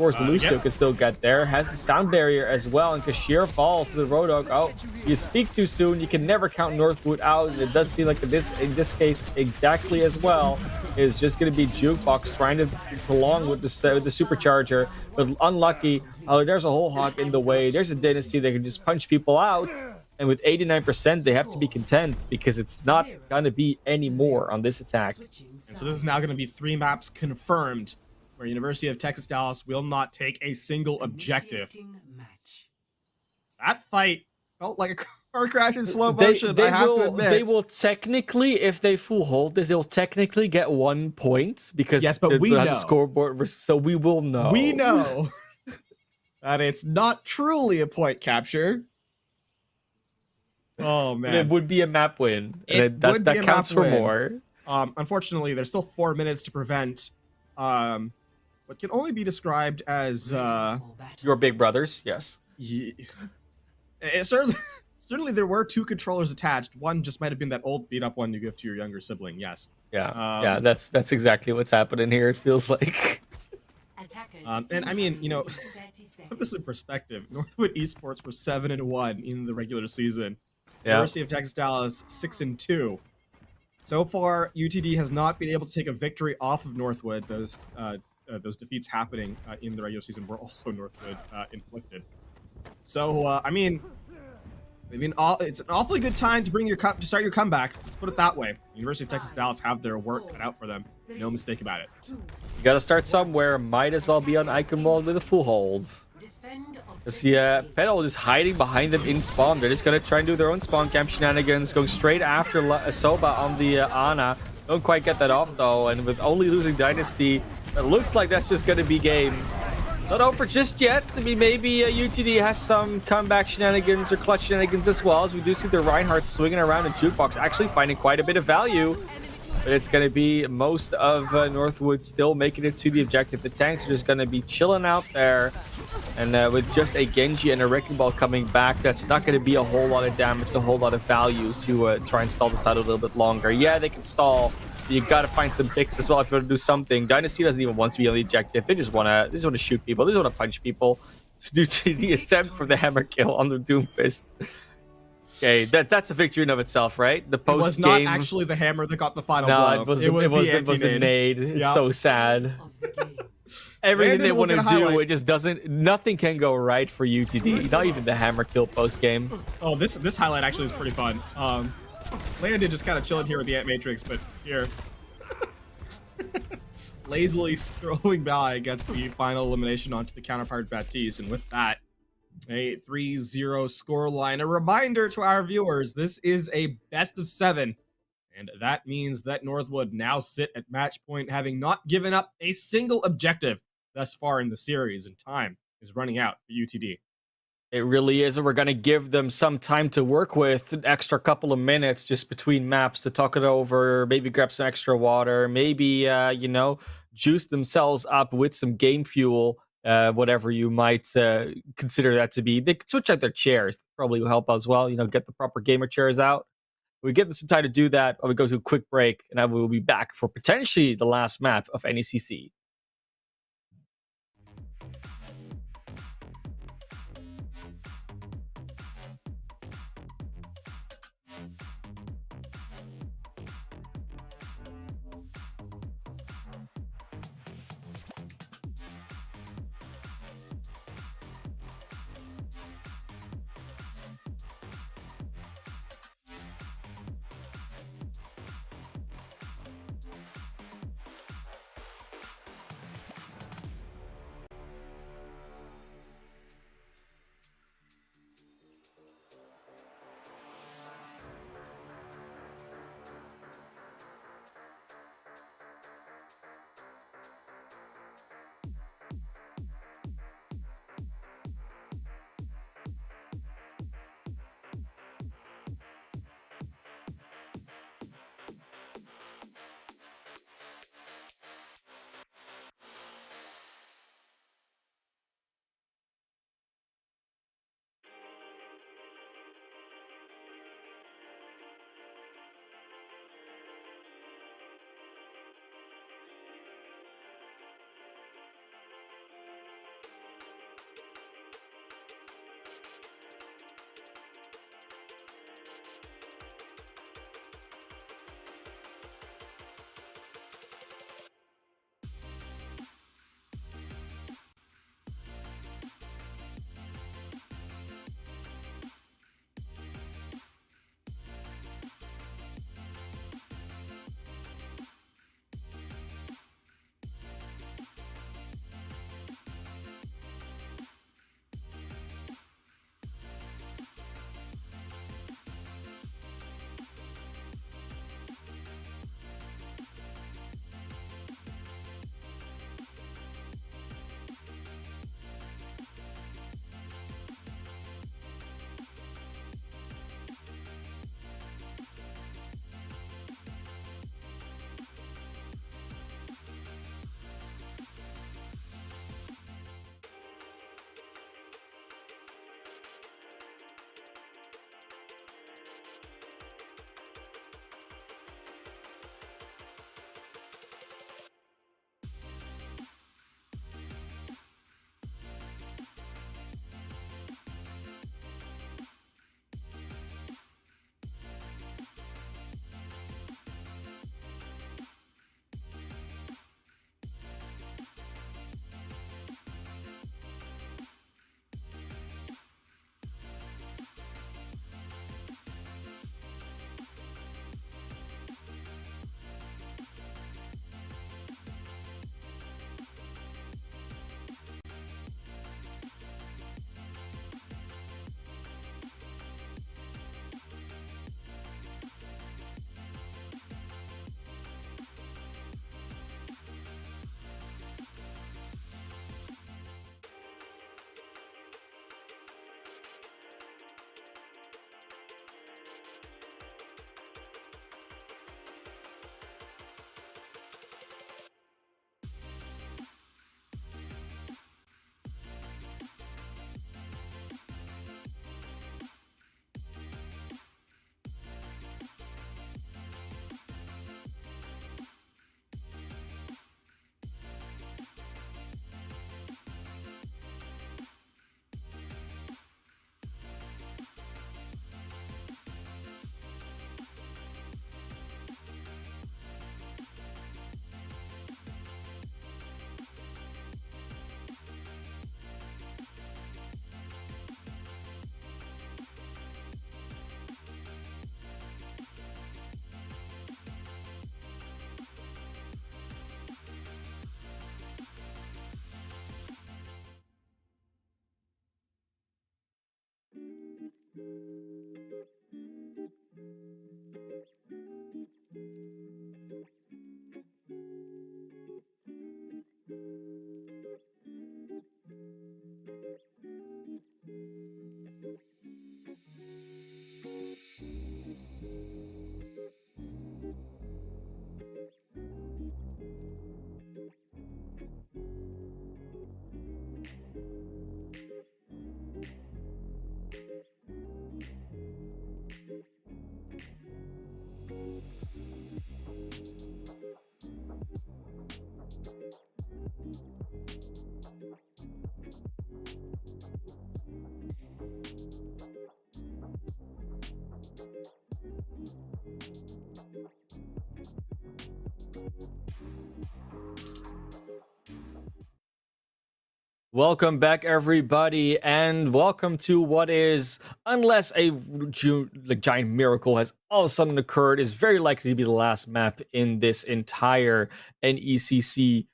course, Lucio Yep. can still get there. Has the sound barrier as well, and Kashir falls to the Roadhog. Oh, you speak too soon. You can never count Northwood out. And it does seem like in this case, exactly as well, is just going to be Jukebox trying to prolong with the supercharger, but unlucky. Oh, there's a whole hawk in the way. There's a Dynasty that can just punch people out. And with 89%, they have to be content because it's not going to be any more on this attack. And so this is now going to be 3 maps confirmed, where University of Texas Dallas will not take a single objective. That fight felt like a car crash in slow motion, I have to admit. They will technically, if they full hold this, they'll technically get 1 point because yes, but we have know. The scoreboard, so we will know. We know that it's not truly a point capture. Oh man, It would be a map win. That counts for more. Unfortunately, there's still 4 minutes to prevent what can only be described as Your big brothers, yes. Certainly there were 2 controllers attached. One just might have been that old beat up one you give to your younger sibling. Yes. Yeah, that's exactly what's happening here. It feels like. And I mean, put this in perspective. Northwood Esports were 7-1 in the regular season. Yeah. University of Texas Dallas 6-2. So far, UTD has not been able to take a victory off of Northwood. Those defeats happening in the regular season were also Northwood inflicted. So I mean, it's an awfully good time to start your comeback. Let's put it that way. University of Texas Dallas have their work cut out for them. No mistake about it. You gotta start somewhere. Might as well be on Icon Wall with a full hold. See, Pedal just hiding behind them in spawn. They're just gonna try and do their own spawn camp shenanigans, going straight after Soba on the Ana. Don't quite get that off though, and with only losing Dynasty, it looks like that's just gonna be game. Not over just yet. I mean, maybe UTD has some comeback shenanigans or clutch shenanigans as well, as we do see the Reinhardt swinging around in Jukebox, actually finding quite a bit of value. But it's going to be most of Northwood still making it to the objective. The tanks are just going to be chilling out there. And with just a Genji and a Wrecking Ball coming back, that's not going to be a whole lot of damage, a whole lot of value to try and stall this out a little bit longer. Yeah, they can stall. But you got to find some picks as well if you want to do something. Dynasty doesn't even want to be on the objective. They just want to shoot people. They just want to punch people. Due to the attempt for the hammer kill on the Doomfist. Okay, that's a victory in of itself, right? The post It was not actually the hammer that got the final blow. It was the nade. It's so sad. Everything they want to do, it just doesn't. Nothing can go right for UTD. Not even the hammer kill post game. Oh, this highlight actually is pretty fun. Landon just kind of chilling here with the Ant Matrix, but here, lazily throwing by gets the final elimination onto the counterpart Baptiste, and with that, a 3-0 scoreline. A reminder to our viewers, this is a best of 7, and that means that Northwood now sit at match point, having not given up a single objective thus far in the series, and time is running out for UTD. It really is, and we're going to give them some time to work with, an extra couple of minutes just between maps to talk it over, maybe grab some extra water, maybe, juice themselves up with some game fuel, whatever you might consider that to be. They could switch out their chairs, probably will help as well, get the proper gamer chairs out. We give them some time to do that, or we go to a quick break, and I will be back for potentially the last map of NECC. Welcome back, everybody, and welcome to what is, unless a giant miracle has all of a sudden occurred, is very likely to be the last map in this entire NECC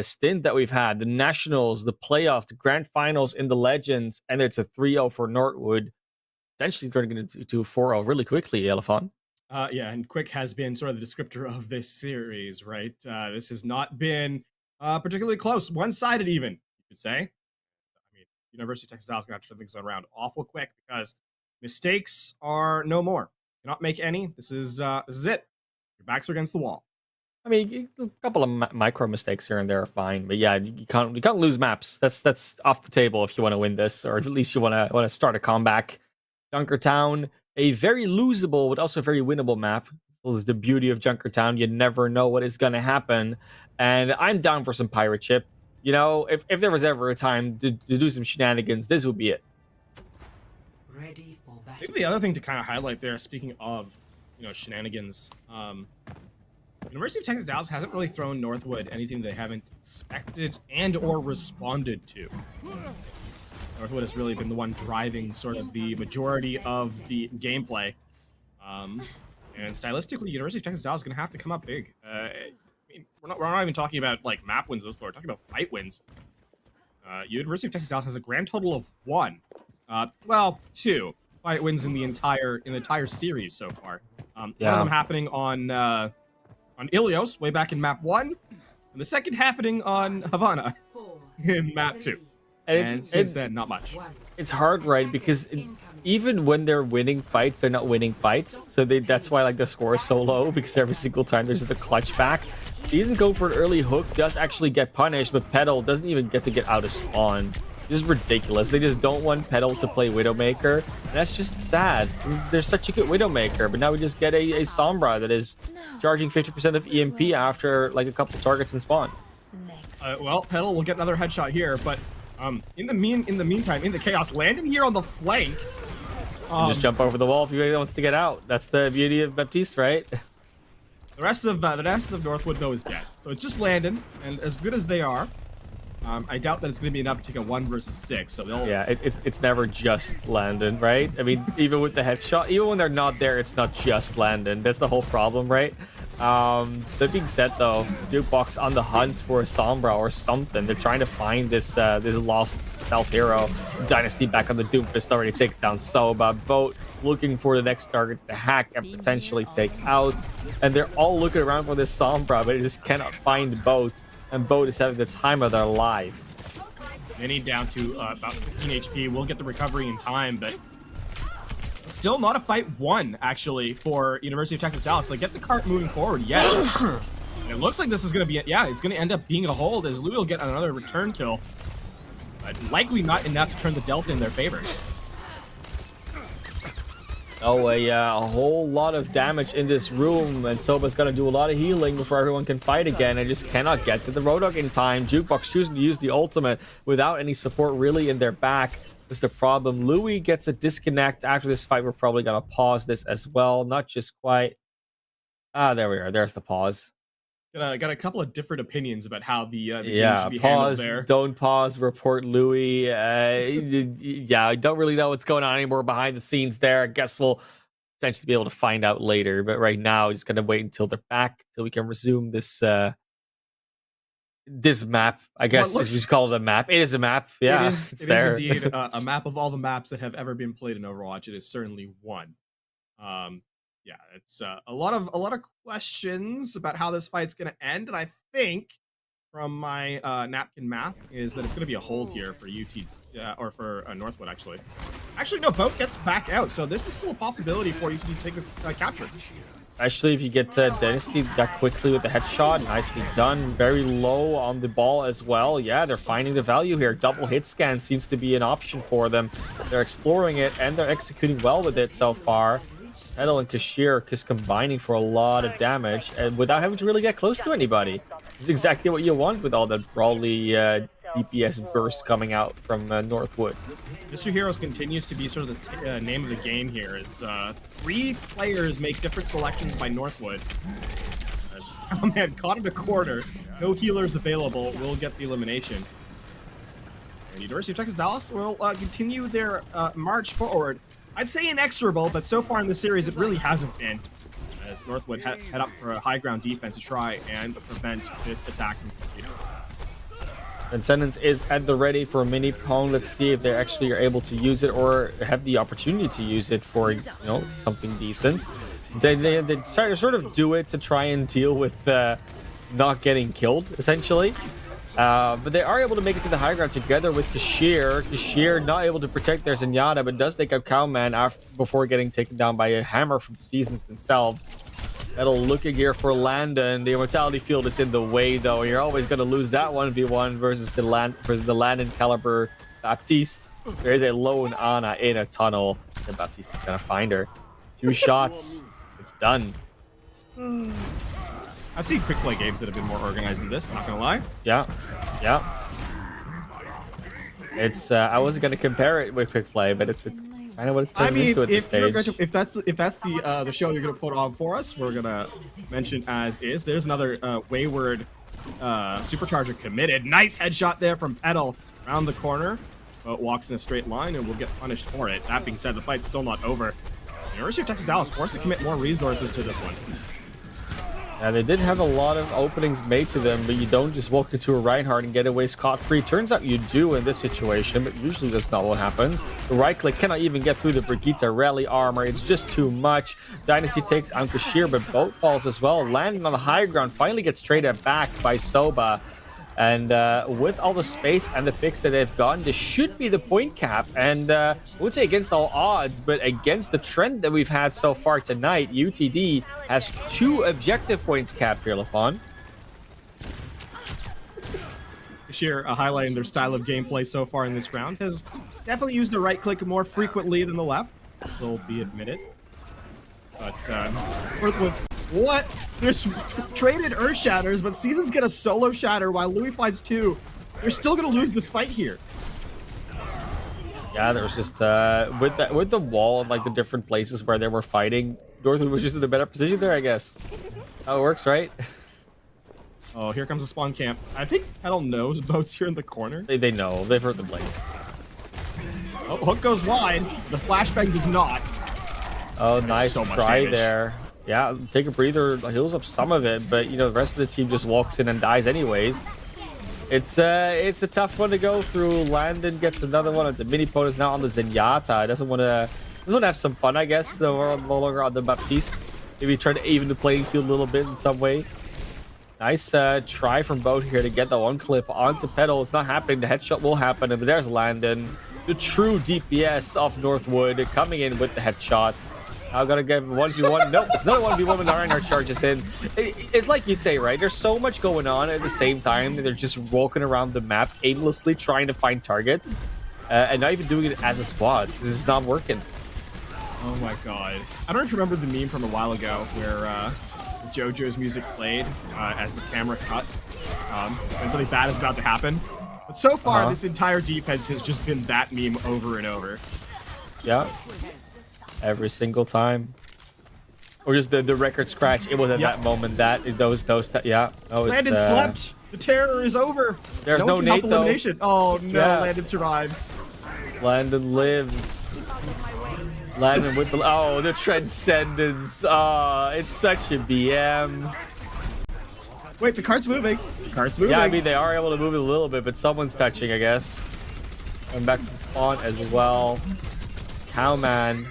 stint that we've had. The Nationals, the playoffs, the grand finals in the Legends, and it's a 3-0 for Northwood. Potentially turning it into a 4-0 really quickly, Elefant. Yeah, and quick has been sort of the descriptor of this series, right? This has not been particularly close, one-sided even, you could say. I mean, University of Texas Dallas going to have to turn things around awful quick because mistakes are no more. Cannot make any. This is it. Your backs are against the wall. I mean, a couple of micro mistakes here and there are fine, but yeah, you can't lose maps. That's off the table if you want to win this, or at least you want to start a comeback. Junkertown, a very losable but also very winnable map. Well, is the beauty of Junkertown. You never know what is going to happen, and I'm down for some pirate ship. You know, if there was ever a time to do some shenanigans, this would be it. Ready for I battle. think the other thing to kind of highlight there, speaking of, shenanigans, University of Texas Dallas hasn't really thrown Northwood anything they haven't expected and or responded to. Northwood has really been the one driving sort of the majority of the gameplay. And stylistically, University of Texas Dallas is going to have to come up big. I mean, we're not even talking about like map wins this, but we're talking about fight wins. University of Texas Dallas has a grand total of 2 fight wins in the entire series so far. One of them happening on Ilios way back in map 1, and the second happening on Havana 4, in map 2. And since then, not much. 1. It's hard, right? Because even when they're winning fights, they're not winning fights. So that's why like the score is so low, because every single time there's the clutch back. He doesn't go for an early hook, does actually get punished, but Petal doesn't even get to get out of spawn. This is ridiculous. They just don't want Petal to play Widowmaker. And that's just sad. They're such a good Widowmaker, but now we just get a Sombra that is charging 50% of EMP after like a couple targets in spawn. Well, Petal will get another headshot here, but in the meantime, in the chaos, landing here on the flank. Just jump over the wall if he wants to get out. That's the beauty of Baptiste, right? The rest of Northwood though is dead, so it's just Landon, and as good as they are, I doubt that it's going to be enough to take a 1 versus 6. So they'll. Yeah, it's never just Landon, right? I mean, even with the headshot, even when they're not there, it's not just Landon. That's the whole problem, right? That being said, though, Jukebox on the hunt for a Sombra or something. They're trying to find this lost stealth hero. Dynasty back on the Doomfist already takes down Soba. Boat looking for the next target to hack and potentially take out. And they're all looking around for this Sombra, but they just cannot find Boat. And Boat is having the time of their life. Mini down to about 15 HP. We'll get the recovery in time, but still not a fight won, actually, for University of Texas Dallas. They get the cart moving forward, yes. And it looks like this is going to be, it's going to end up being a hold as Louis will get another return kill. But likely not enough to turn the Delta in their favor. Oh, a whole lot of damage in this room, and Soba's gonna do a lot of healing before everyone can fight again. And just cannot get to the Roadhog in time. Jukebox choosing to use the ultimate without any support really in their back was the problem. Louis gets a disconnect after this fight. We're probably gonna pause this as well. Not just quite. There we are. There's the pause. Got a couple of different opinions about how the game should be pause, handled there. Don't pause, report Louis. I don't really know what's going on anymore behind the scenes there. I guess we'll potentially be able to find out later, but right now just gonna wait until they're back till we can resume this this map. I guess if you call it a map. It is a map. Yeah, it is indeed a map of all the maps that have ever been played in Overwatch. It is certainly one. Yeah, it's a lot of questions about how this fight's going to end, and I think from my napkin math is that it's going to be a hold here for UT or for Northwood actually. Actually, no, Boat gets back out, so this is still a possibility for UT to take this capture. Actually, if you get Dynasty that quickly with the headshot, nicely done. Very low on the ball as well. Yeah, they're finding the value here. Double hit scan seems to be an option for them. They're exploring it, and they're executing well with it so far. Petal and Kashir just combining for a lot of damage, and without having to really get close to anybody. This is exactly what you want with all the Brawly DPS burst coming out from Northwood. Mr. Heroes continues to be sort of the name of the game here. Is 3 players make different selections by Northwood. Oh man, caught in a corner. No healers available. Will get the elimination. And University of Texas Dallas will continue their march forward. I'd say inexorable, but so far in the series it really hasn't been. As Northwood head up for a high ground defense to try and prevent this attack from completing. And Sentence is at the ready for a mini pong. Let's see if they actually are able to use it or have the opportunity to use it for, you know, something decent. They try to sort of do it to try and deal with not getting killed, essentially. But they are able to make it to the high ground together with Kashir. Kashir not able to protect their Zenyatta, but does take out Cowman before getting taken down by a hammer from Seasons themselves. That'll looking here for Landon. The Immortality Field is in the way, though. You're always going to lose that 1v1 versus the Landon caliber Baptiste. There is a lone Ana in a tunnel. And Baptiste is going to find her. 2 shots. It's done. I've seen quick play games that have been more organized than this, not gonna lie. Yeah. It's I wasn't gonna compare it with quick play, but it's kind of what it's turned into at this stage. If that's the show you're gonna put on for us, we're gonna mention as is. There's another wayward supercharger committed. Nice headshot there from Petal around the corner, but walks in a straight line and will get punished for it. That being said, the fight's still not over. University of Texas Dallas forced to commit more resources to this one. Yeah, they did have a lot of openings made to them, but you don't just walk into a Reinhardt and get away scot-free. Turns out you do in this situation, but usually that's not what happens. The right click cannot even get through the Brigitte rally armor. It's just too much. Dynasty takes out Kashir, but boat falls as well. Landing on the high ground, finally gets traded back by Soba. And with all the space and the picks that they've gotten, this should be the point cap. And I would say against all odds, but against the trend that we've had so far tonight, UTD has 2 objective points capped here, Lafon. Sheer highlighting their style of gameplay so far in this round has definitely used the right click more frequently than the left, will be admitted. But with what? There's traded Earth Shatters, but Seasons get a solo shatter while Louis finds 2. They're still gonna lose this fight here. Yeah, there was just with the wall and like the different places where they were fighting, Northwood was just in a better position there, I guess. How it works, right? Oh, here comes a spawn camp. I think Petal knows boats here in the corner. They know. They've heard the blades. Oh, hook goes wide. The flashbang does not. Oh, nice so much try damage. there. Yeah, take a breather, heals up some of it, but you know the rest of the team just walks in and dies anyways. It's a tough one to go through. Landon gets another one. It's a mini POTUS now on the Zenyatta. Doesn't want to have some fun, I guess. So we're no longer on the Baptiste. Maybe try to even the playing field a little bit in some way. Nice try from Boat here to get the one clip onto Petal. It's not happening. The headshot will happen, but there's Landon, the true DPS of Northwood, coming in with the headshots. I'm gonna give 1v1. Nope, it's not 1v1 when the Reinhardt charges in. It's like you say, right? There's so much going on at the same time. They're just walking around the map aimlessly trying to find targets, and not even doing it as a squad. This is not working. Oh my god. I don't remember the meme from a while ago where JoJo's music played as the camera cut. And something bad is about to happen. But so far, this entire defense has just been that meme over and over. Yeah. Every single time. Or just the record scratch. It was at that moment that yeah. Oh, Landon slept. The terror is over. There's no Nate, Nate, though. elimination. Oh no, Yeah. Landon survives. Landon lives. Landon with the Transcendence. It's such a BM. Wait, the cart's moving. The cart's moving. Yeah, I mean they are able to move it a little bit, but someone's touching, I guess. And back to spawn as well. Cowman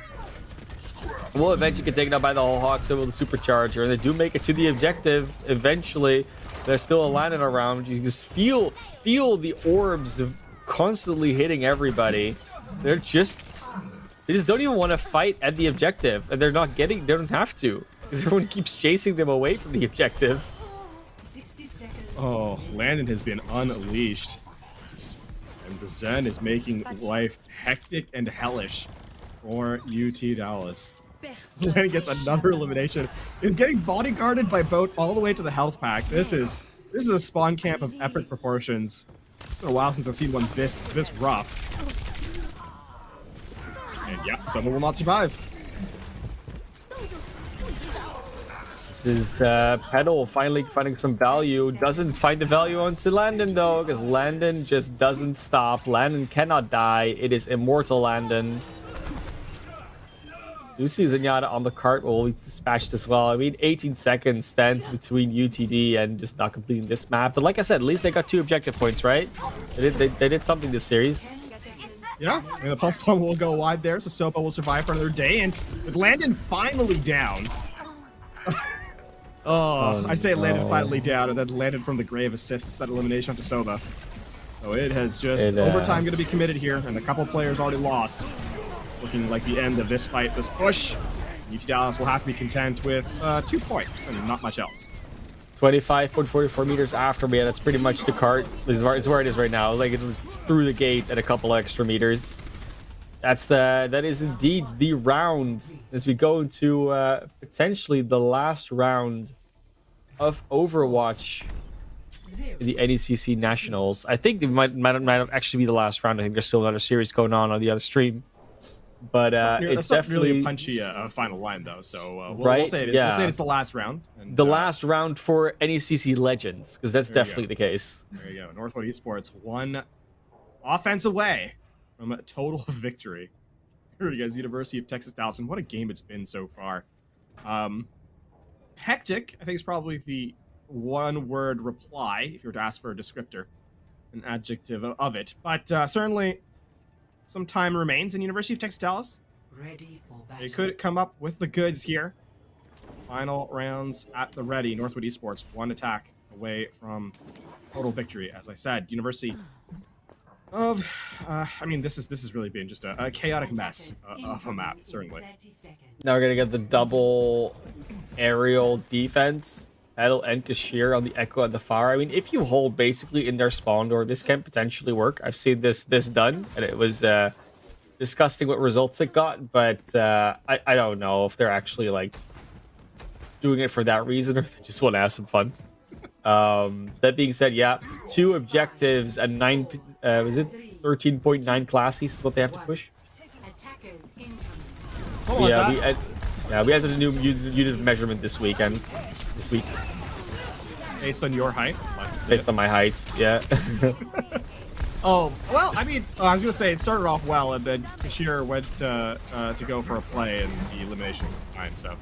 will eventually get taken out by the whole Hawks over the supercharger, and they do make it to the objective eventually. There's still a Landon around. You can just feel the orbs of constantly hitting everybody. They just don't even want to fight at the objective, and they don't have to, because everyone keeps chasing them away from the objective. Oh, Landon has been unleashed. And the Zen is making life hectic and hellish for UT Dallas. Landon gets another elimination. Is getting bodyguarded by Boat all the way to the health pack. This is a spawn camp of epic proportions. It's been a while since I've seen one this rough. And yeah, someone will not survive. This is Pedal finally finding some value. Doesn't find the value onto Landon though, because Landon just doesn't stop. Landon cannot die. It is immortal Landon. Lucy Zenyatta on the cart will be dispatched as well. I mean, 18 seconds stands between UTD and just not completing this map. But like I said, at least they got 2 objective points, right? They did something this series. Yeah, and the pulse bomb will go wide there, so Sopa will survive for another day. And with Landon finally down. I say Landon finally down, and then Landon from the grave assists that elimination onto Soba. So it has just overtime going to be committed here, and a couple players already lost. Looking like the end of this fight, this push. UT Dallas will have to be content with 2 points and not much else. 25.44 meters after me, and that's pretty much the cart. It's where it is right now. Like, it's through the gate and a couple extra meters. That is indeed the round as we go into potentially the last round of Overwatch in the NECC Nationals. I think it might actually be the last round. I think there's still another series going on the other stream. But it's that's definitely not really a punchy final line though. So we'll say it is. Yeah. We'll say it's the last round. And, the last round for NECC Legends, because that's definitely the case. There you go. Northwood Esports 1 offense away from a total victory. Here against University of Texas Dallas, and what a game it's been so far. Hectic, I think, is probably the one-word reply if you were to ask for a descriptor, an adjective of it. But certainly, some time remains in University of Texas Dallas. Ready for battle. They could come up with the goods here. Final rounds at the ready. Northwood Esports 1 attack away from total victory. As I said, University of I mean, this has really been just a chaotic mess of a map, certainly. Now we're gonna get the double aerial defense. Edel and Kashir on the Echo and the Fire. I mean, if you hold basically in their spawn door, this can potentially work. I've seen this done, and it was disgusting what results it got. But I don't know if they're actually like doing it for that reason, or if they just want to have some fun. That being said, yeah, 2 objectives and 9 was it 13.9 classes is what they have to push. We entered a new unit of measurement this week. Based on your height? Based on my height, yeah. Oh, well, I mean, I was going to say, it started off well, and then Kashir went to go for a play in the elimination time, so.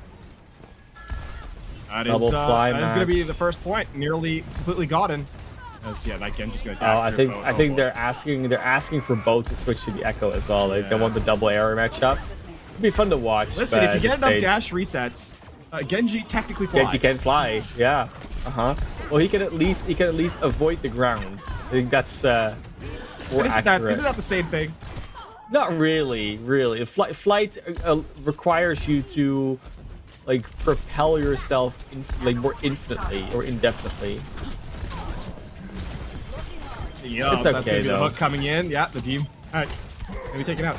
That is going to be the first point, nearly completely gotten. Yeah, that Genji's going to dash I think they're asking for both to switch to the Echo as well. They want the double arrow matchup. It'd be fun to watch. Listen, if you get enough dash resets, Genji technically flies. Genji can fly, yeah. Well, he can at least avoid the ground. I think that's more accurate. Isn't that the same thing? Not really. Flight requires you to like propel yourself more infinitely or indefinitely. Yeah, it's okay, that's gonna be though. The hook coming in. Yeah, the team. Alright. Gonna be taken out.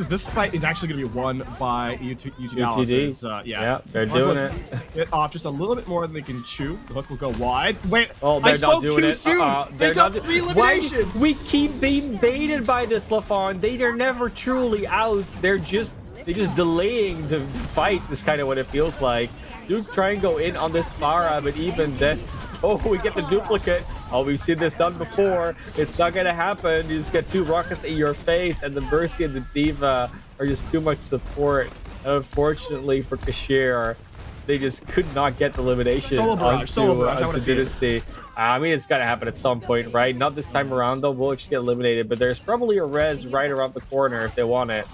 This fight is actually gonna be won by UT Dallas. Yeah, they're doing it. Get off just a little bit more than they can chew. The hook will go wide. Wait, oh, I spoke too soon. They got 3 eliminations. We keep being baited by this, Lafon. They're never truly out. They're just delaying the fight. Is kind of what it feels like. Dude, try and go in on this Farah, but even then, oh, we get the duplicate. Oh, we've seen this done before. It's not gonna happen. You just get 2 rockets in your face, and the Mercy and the Diva are just too much support. And unfortunately for Kashir, they just could not get the elimination onto Dynasty. I mean, it's gotta happen at some point, right? Not this time around, though. We'll actually get eliminated, but there's probably a res right around the corner if they want it.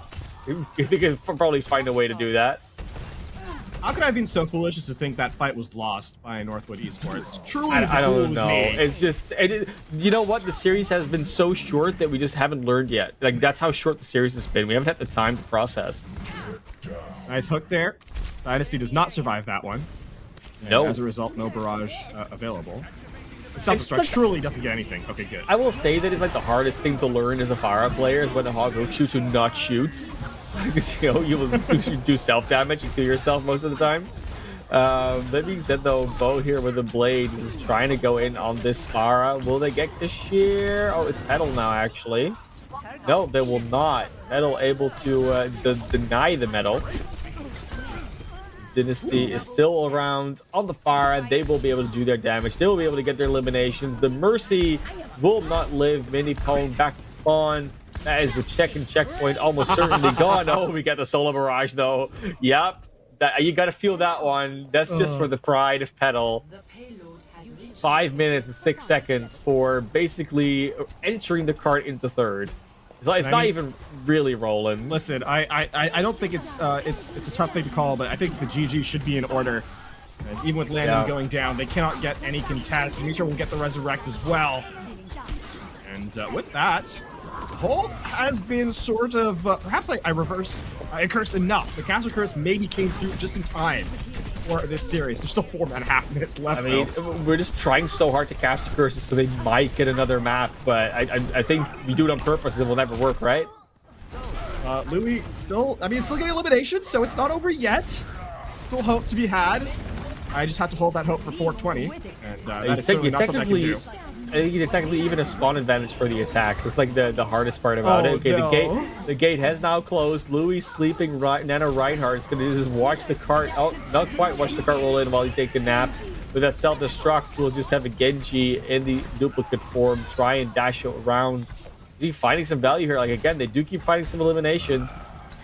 They can probably find a way to do that. How could I have been so foolish as to think that fight was lost by Northwood Esports? Truly, I don't know. It's just, you know what? The series has been so short that we just haven't learned yet. Like, that's how short the series has been. We haven't had the time to process. Nice hook there. Dynasty does not survive that one. No. As a result, no barrage available. The self-destruct truly doesn't get anything. Okay, good. I will say that it's like the hardest thing to learn as a Farah player is when the hog hooks you to not shoot. Because, you know, you will do self-damage, you kill yourself most of the time. That being said, though, Bo here with the blade is trying to go in on this Farah. Will they get Kashir? Oh, it's Pedal now, actually. No, they will not. Pedal able to deny the medal. Dynasty is still around on the far end. They will be able to do their damage. They will be able to get their eliminations. The Mercy will not live. Mini Pwn back to spawn. That is the second checkpoint almost certainly gone. Oh, we got the Solar Barrage though. Yep. You got to feel that one. That's just for the pride of Petal. 5 minutes and 6 seconds for basically entering the cart into third. It's not even really rolling. Listen, I don't think it's a tough thing to call, but I think the GG should be in order. As even with Landon going down, they cannot get any contest. Mitra will get the resurrect as well. And with that, hold has been sort of perhaps I reversed. I cursed enough. The Castle Curse maybe came through just in time for this series. There's still 4.5 minutes left. I mean, we're just trying so hard to cast the curses so they might get another map, but I think we do it on purpose and it will never work, right? Louis still getting eliminations, so it's not over yet. Still hope to be had. I just have to hold that hope for 420, and that is certainly not something I can do. I think you technically even a spawn advantage for the attacks. It's like the hardest part about it. Okay, no. the gate has now closed. Louis sleeping. Nano Reinhardt is going to just watch the cart. Oh, not quite watch the cart roll in while he takes a nap. With that self-destruct, we'll just have a Genji in the duplicate form try and dash around. Is he finding some value here? Like again, they do keep finding some eliminations,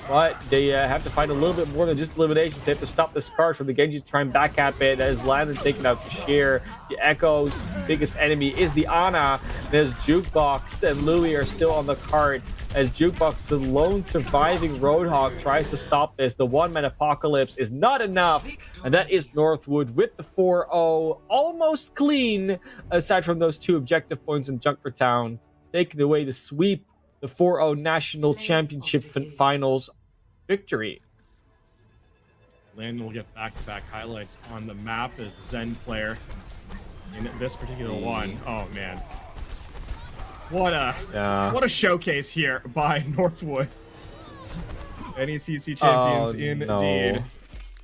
but they have to find a little bit more than just eliminations. They have to stop this card from the Genji to try and backcap it. That is Landon taking out the Sheer. The Echo's biggest enemy is the Ana. There's Jukebox and Louis are still on the cart as Jukebox, the lone surviving Roadhog, tries to stop this. The one-man apocalypse is not enough, and that is Northwood with the 4-0. Almost clean, aside from those 2 objective points in Junkertown, taking away the sweep, the 4-0 National Championship Finals victory. Landon will get back-to-back highlights on the map as Zen player in this particular one. Oh man, what a showcase here by Northwood. NECC champions indeed.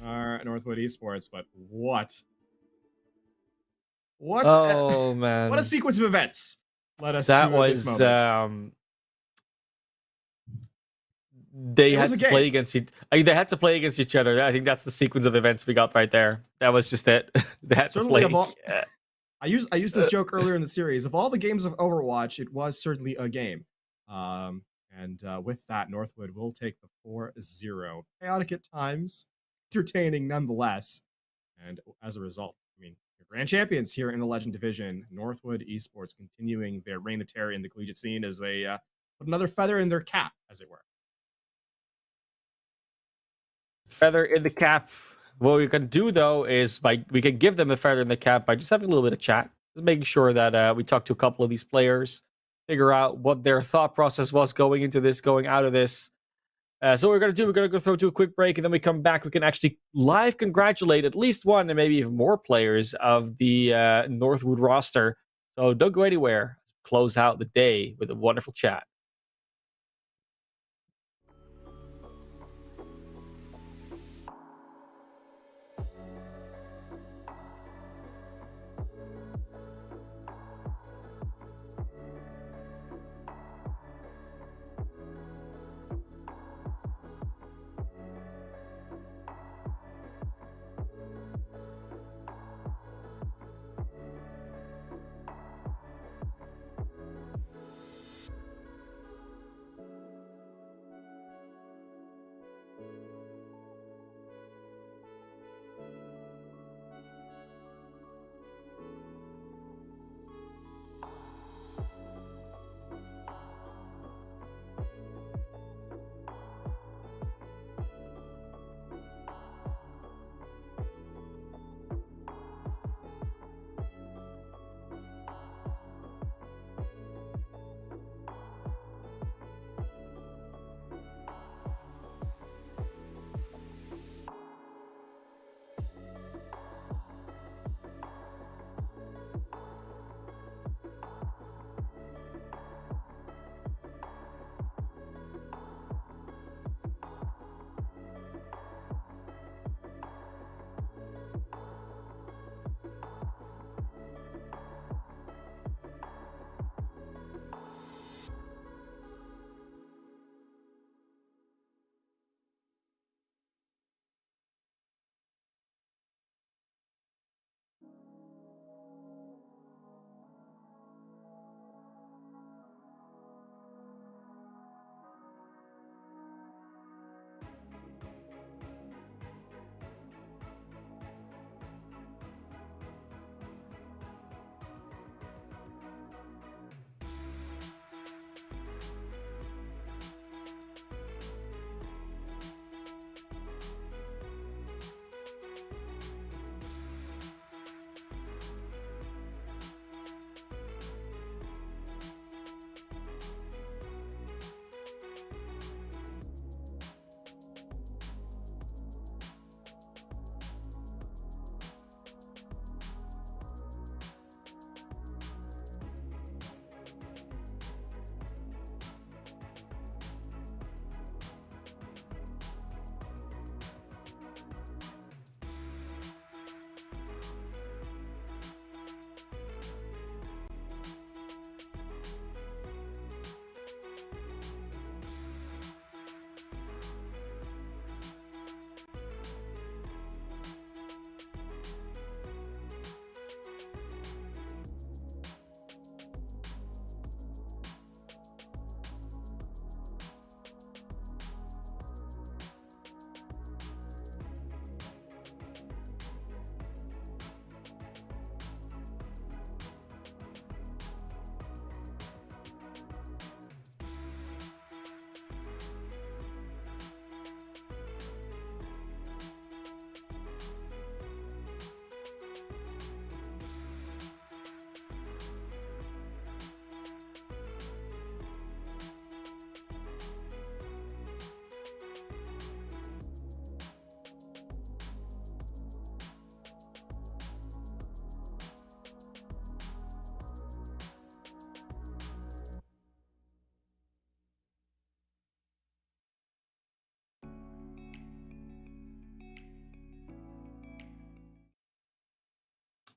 Our Northwood Esports, but what? Oh man, what a sequence of events led us that to was this moment. They had to play against each other. I think that's the sequence of events we got right there. That was just it. They had to play. I used this joke earlier in the series. Of all the games of Overwatch, it was certainly a game. And with that, Northwood will take the 4-0. Chaotic at times, entertaining nonetheless. And as a result, I mean, your grand champions here in the Legend Division, Northwood Esports, continuing their reign of terror in the collegiate scene as they put another feather in their cap, as it were. Feather in the cap. What we can do though is we can give them a feather in the cap by just having a little bit of chat, just making sure that we talk to a couple of these players, figure out what their thought process was going into this, going out of this. So what we're going to do, we're going to go through to a quick break, and then we come back. We can actually live congratulate at least one and maybe even more players of the Northwood roster. So don't go anywhere. Close out the day with a wonderful chat.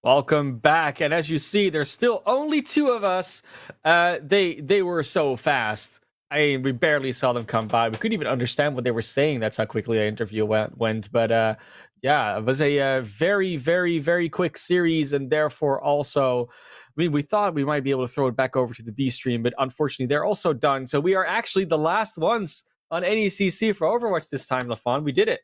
Welcome back. And as you see, there's still only 2 of us. They were so fast. I mean, we barely saw them come by. We couldn't even understand what they were saying. That's how quickly our interview went. But yeah, it was a very, very, very quick series, and therefore also, I mean, we thought we might be able to throw it back over to the B stream, but unfortunately, they're also done. So we are actually the last ones on NECC for Overwatch this time, LaFon. We did it.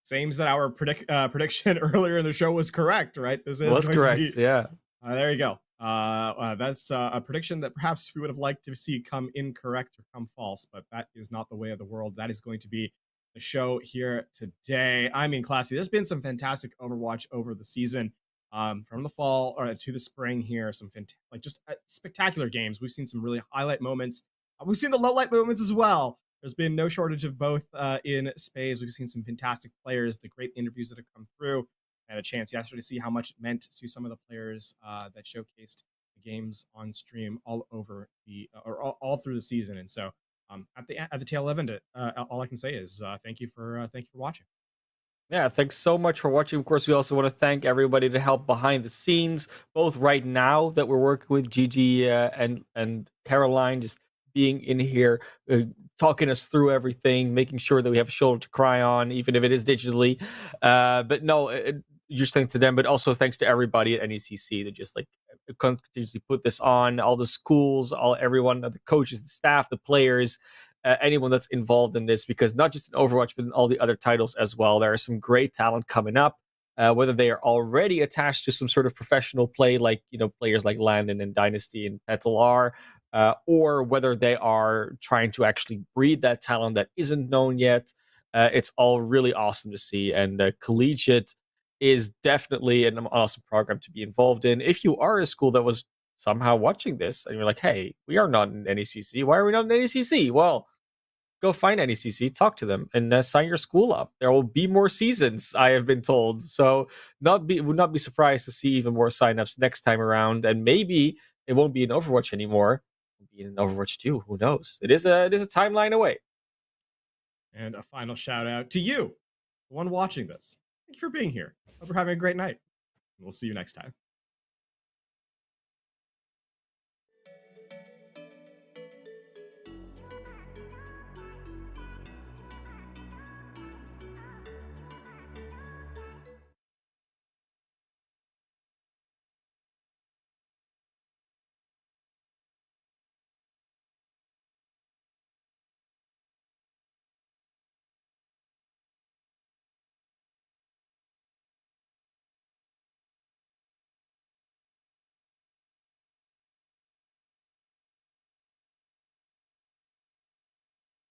Seems that our prediction earlier in the show was correct, right? This is Was going correct, to be, yeah. there you go. That's a prediction that perhaps we would have liked to see come incorrect or come false, but that is not the way of the world. That is going to be the show here today. I mean, Classy, there's been some fantastic Overwatch over the season, from the fall or to the spring here. Some just spectacular games. We've seen some really highlight moments. We've seen the low light moments as well. There's been no shortage of both in space. We've seen some fantastic players, the great interviews that have come through. I had a chance yesterday to see how much it meant to some of the players that showcased the games on stream all over all through the season. And so at the tail end of it, all I can say is thank you for watching. Yeah, thanks so much for watching. Of course, we also want to thank everybody to help behind the scenes, both right now that we're working with Gigi and Caroline, just being in here, talking us through everything, making sure that we have a shoulder to cry on, even if it is digitally. But no, just thanks to them, but also thanks to everybody at NECC that just continuously put this on, all the schools, everyone, the coaches, the staff, the players, anyone that's involved in this, because not just in Overwatch, but in all the other titles as well. There are some great talent coming up, whether they are already attached to some sort of professional play, like players like Landon and Dynasty and Petal are, or whether they are trying to actually breed that talent that isn't known yet. It's all really awesome to see, and collegiate is definitely an awesome program to be involved in. If you are a school that was somehow watching this and you're like, hey, we are not in NECC. Why are we not in NECC? Well, go find NECC, talk to them, and sign your school up. There will be more seasons, I have been told. So would not be surprised to see even more signups next time around. And maybe it won't be in Overwatch anymore. It'll be in Overwatch 2. Who knows? It is a timeline away. And a final shout out to you, the one watching this. Thank you for being here. Hope you're having a great night. We'll see you next time.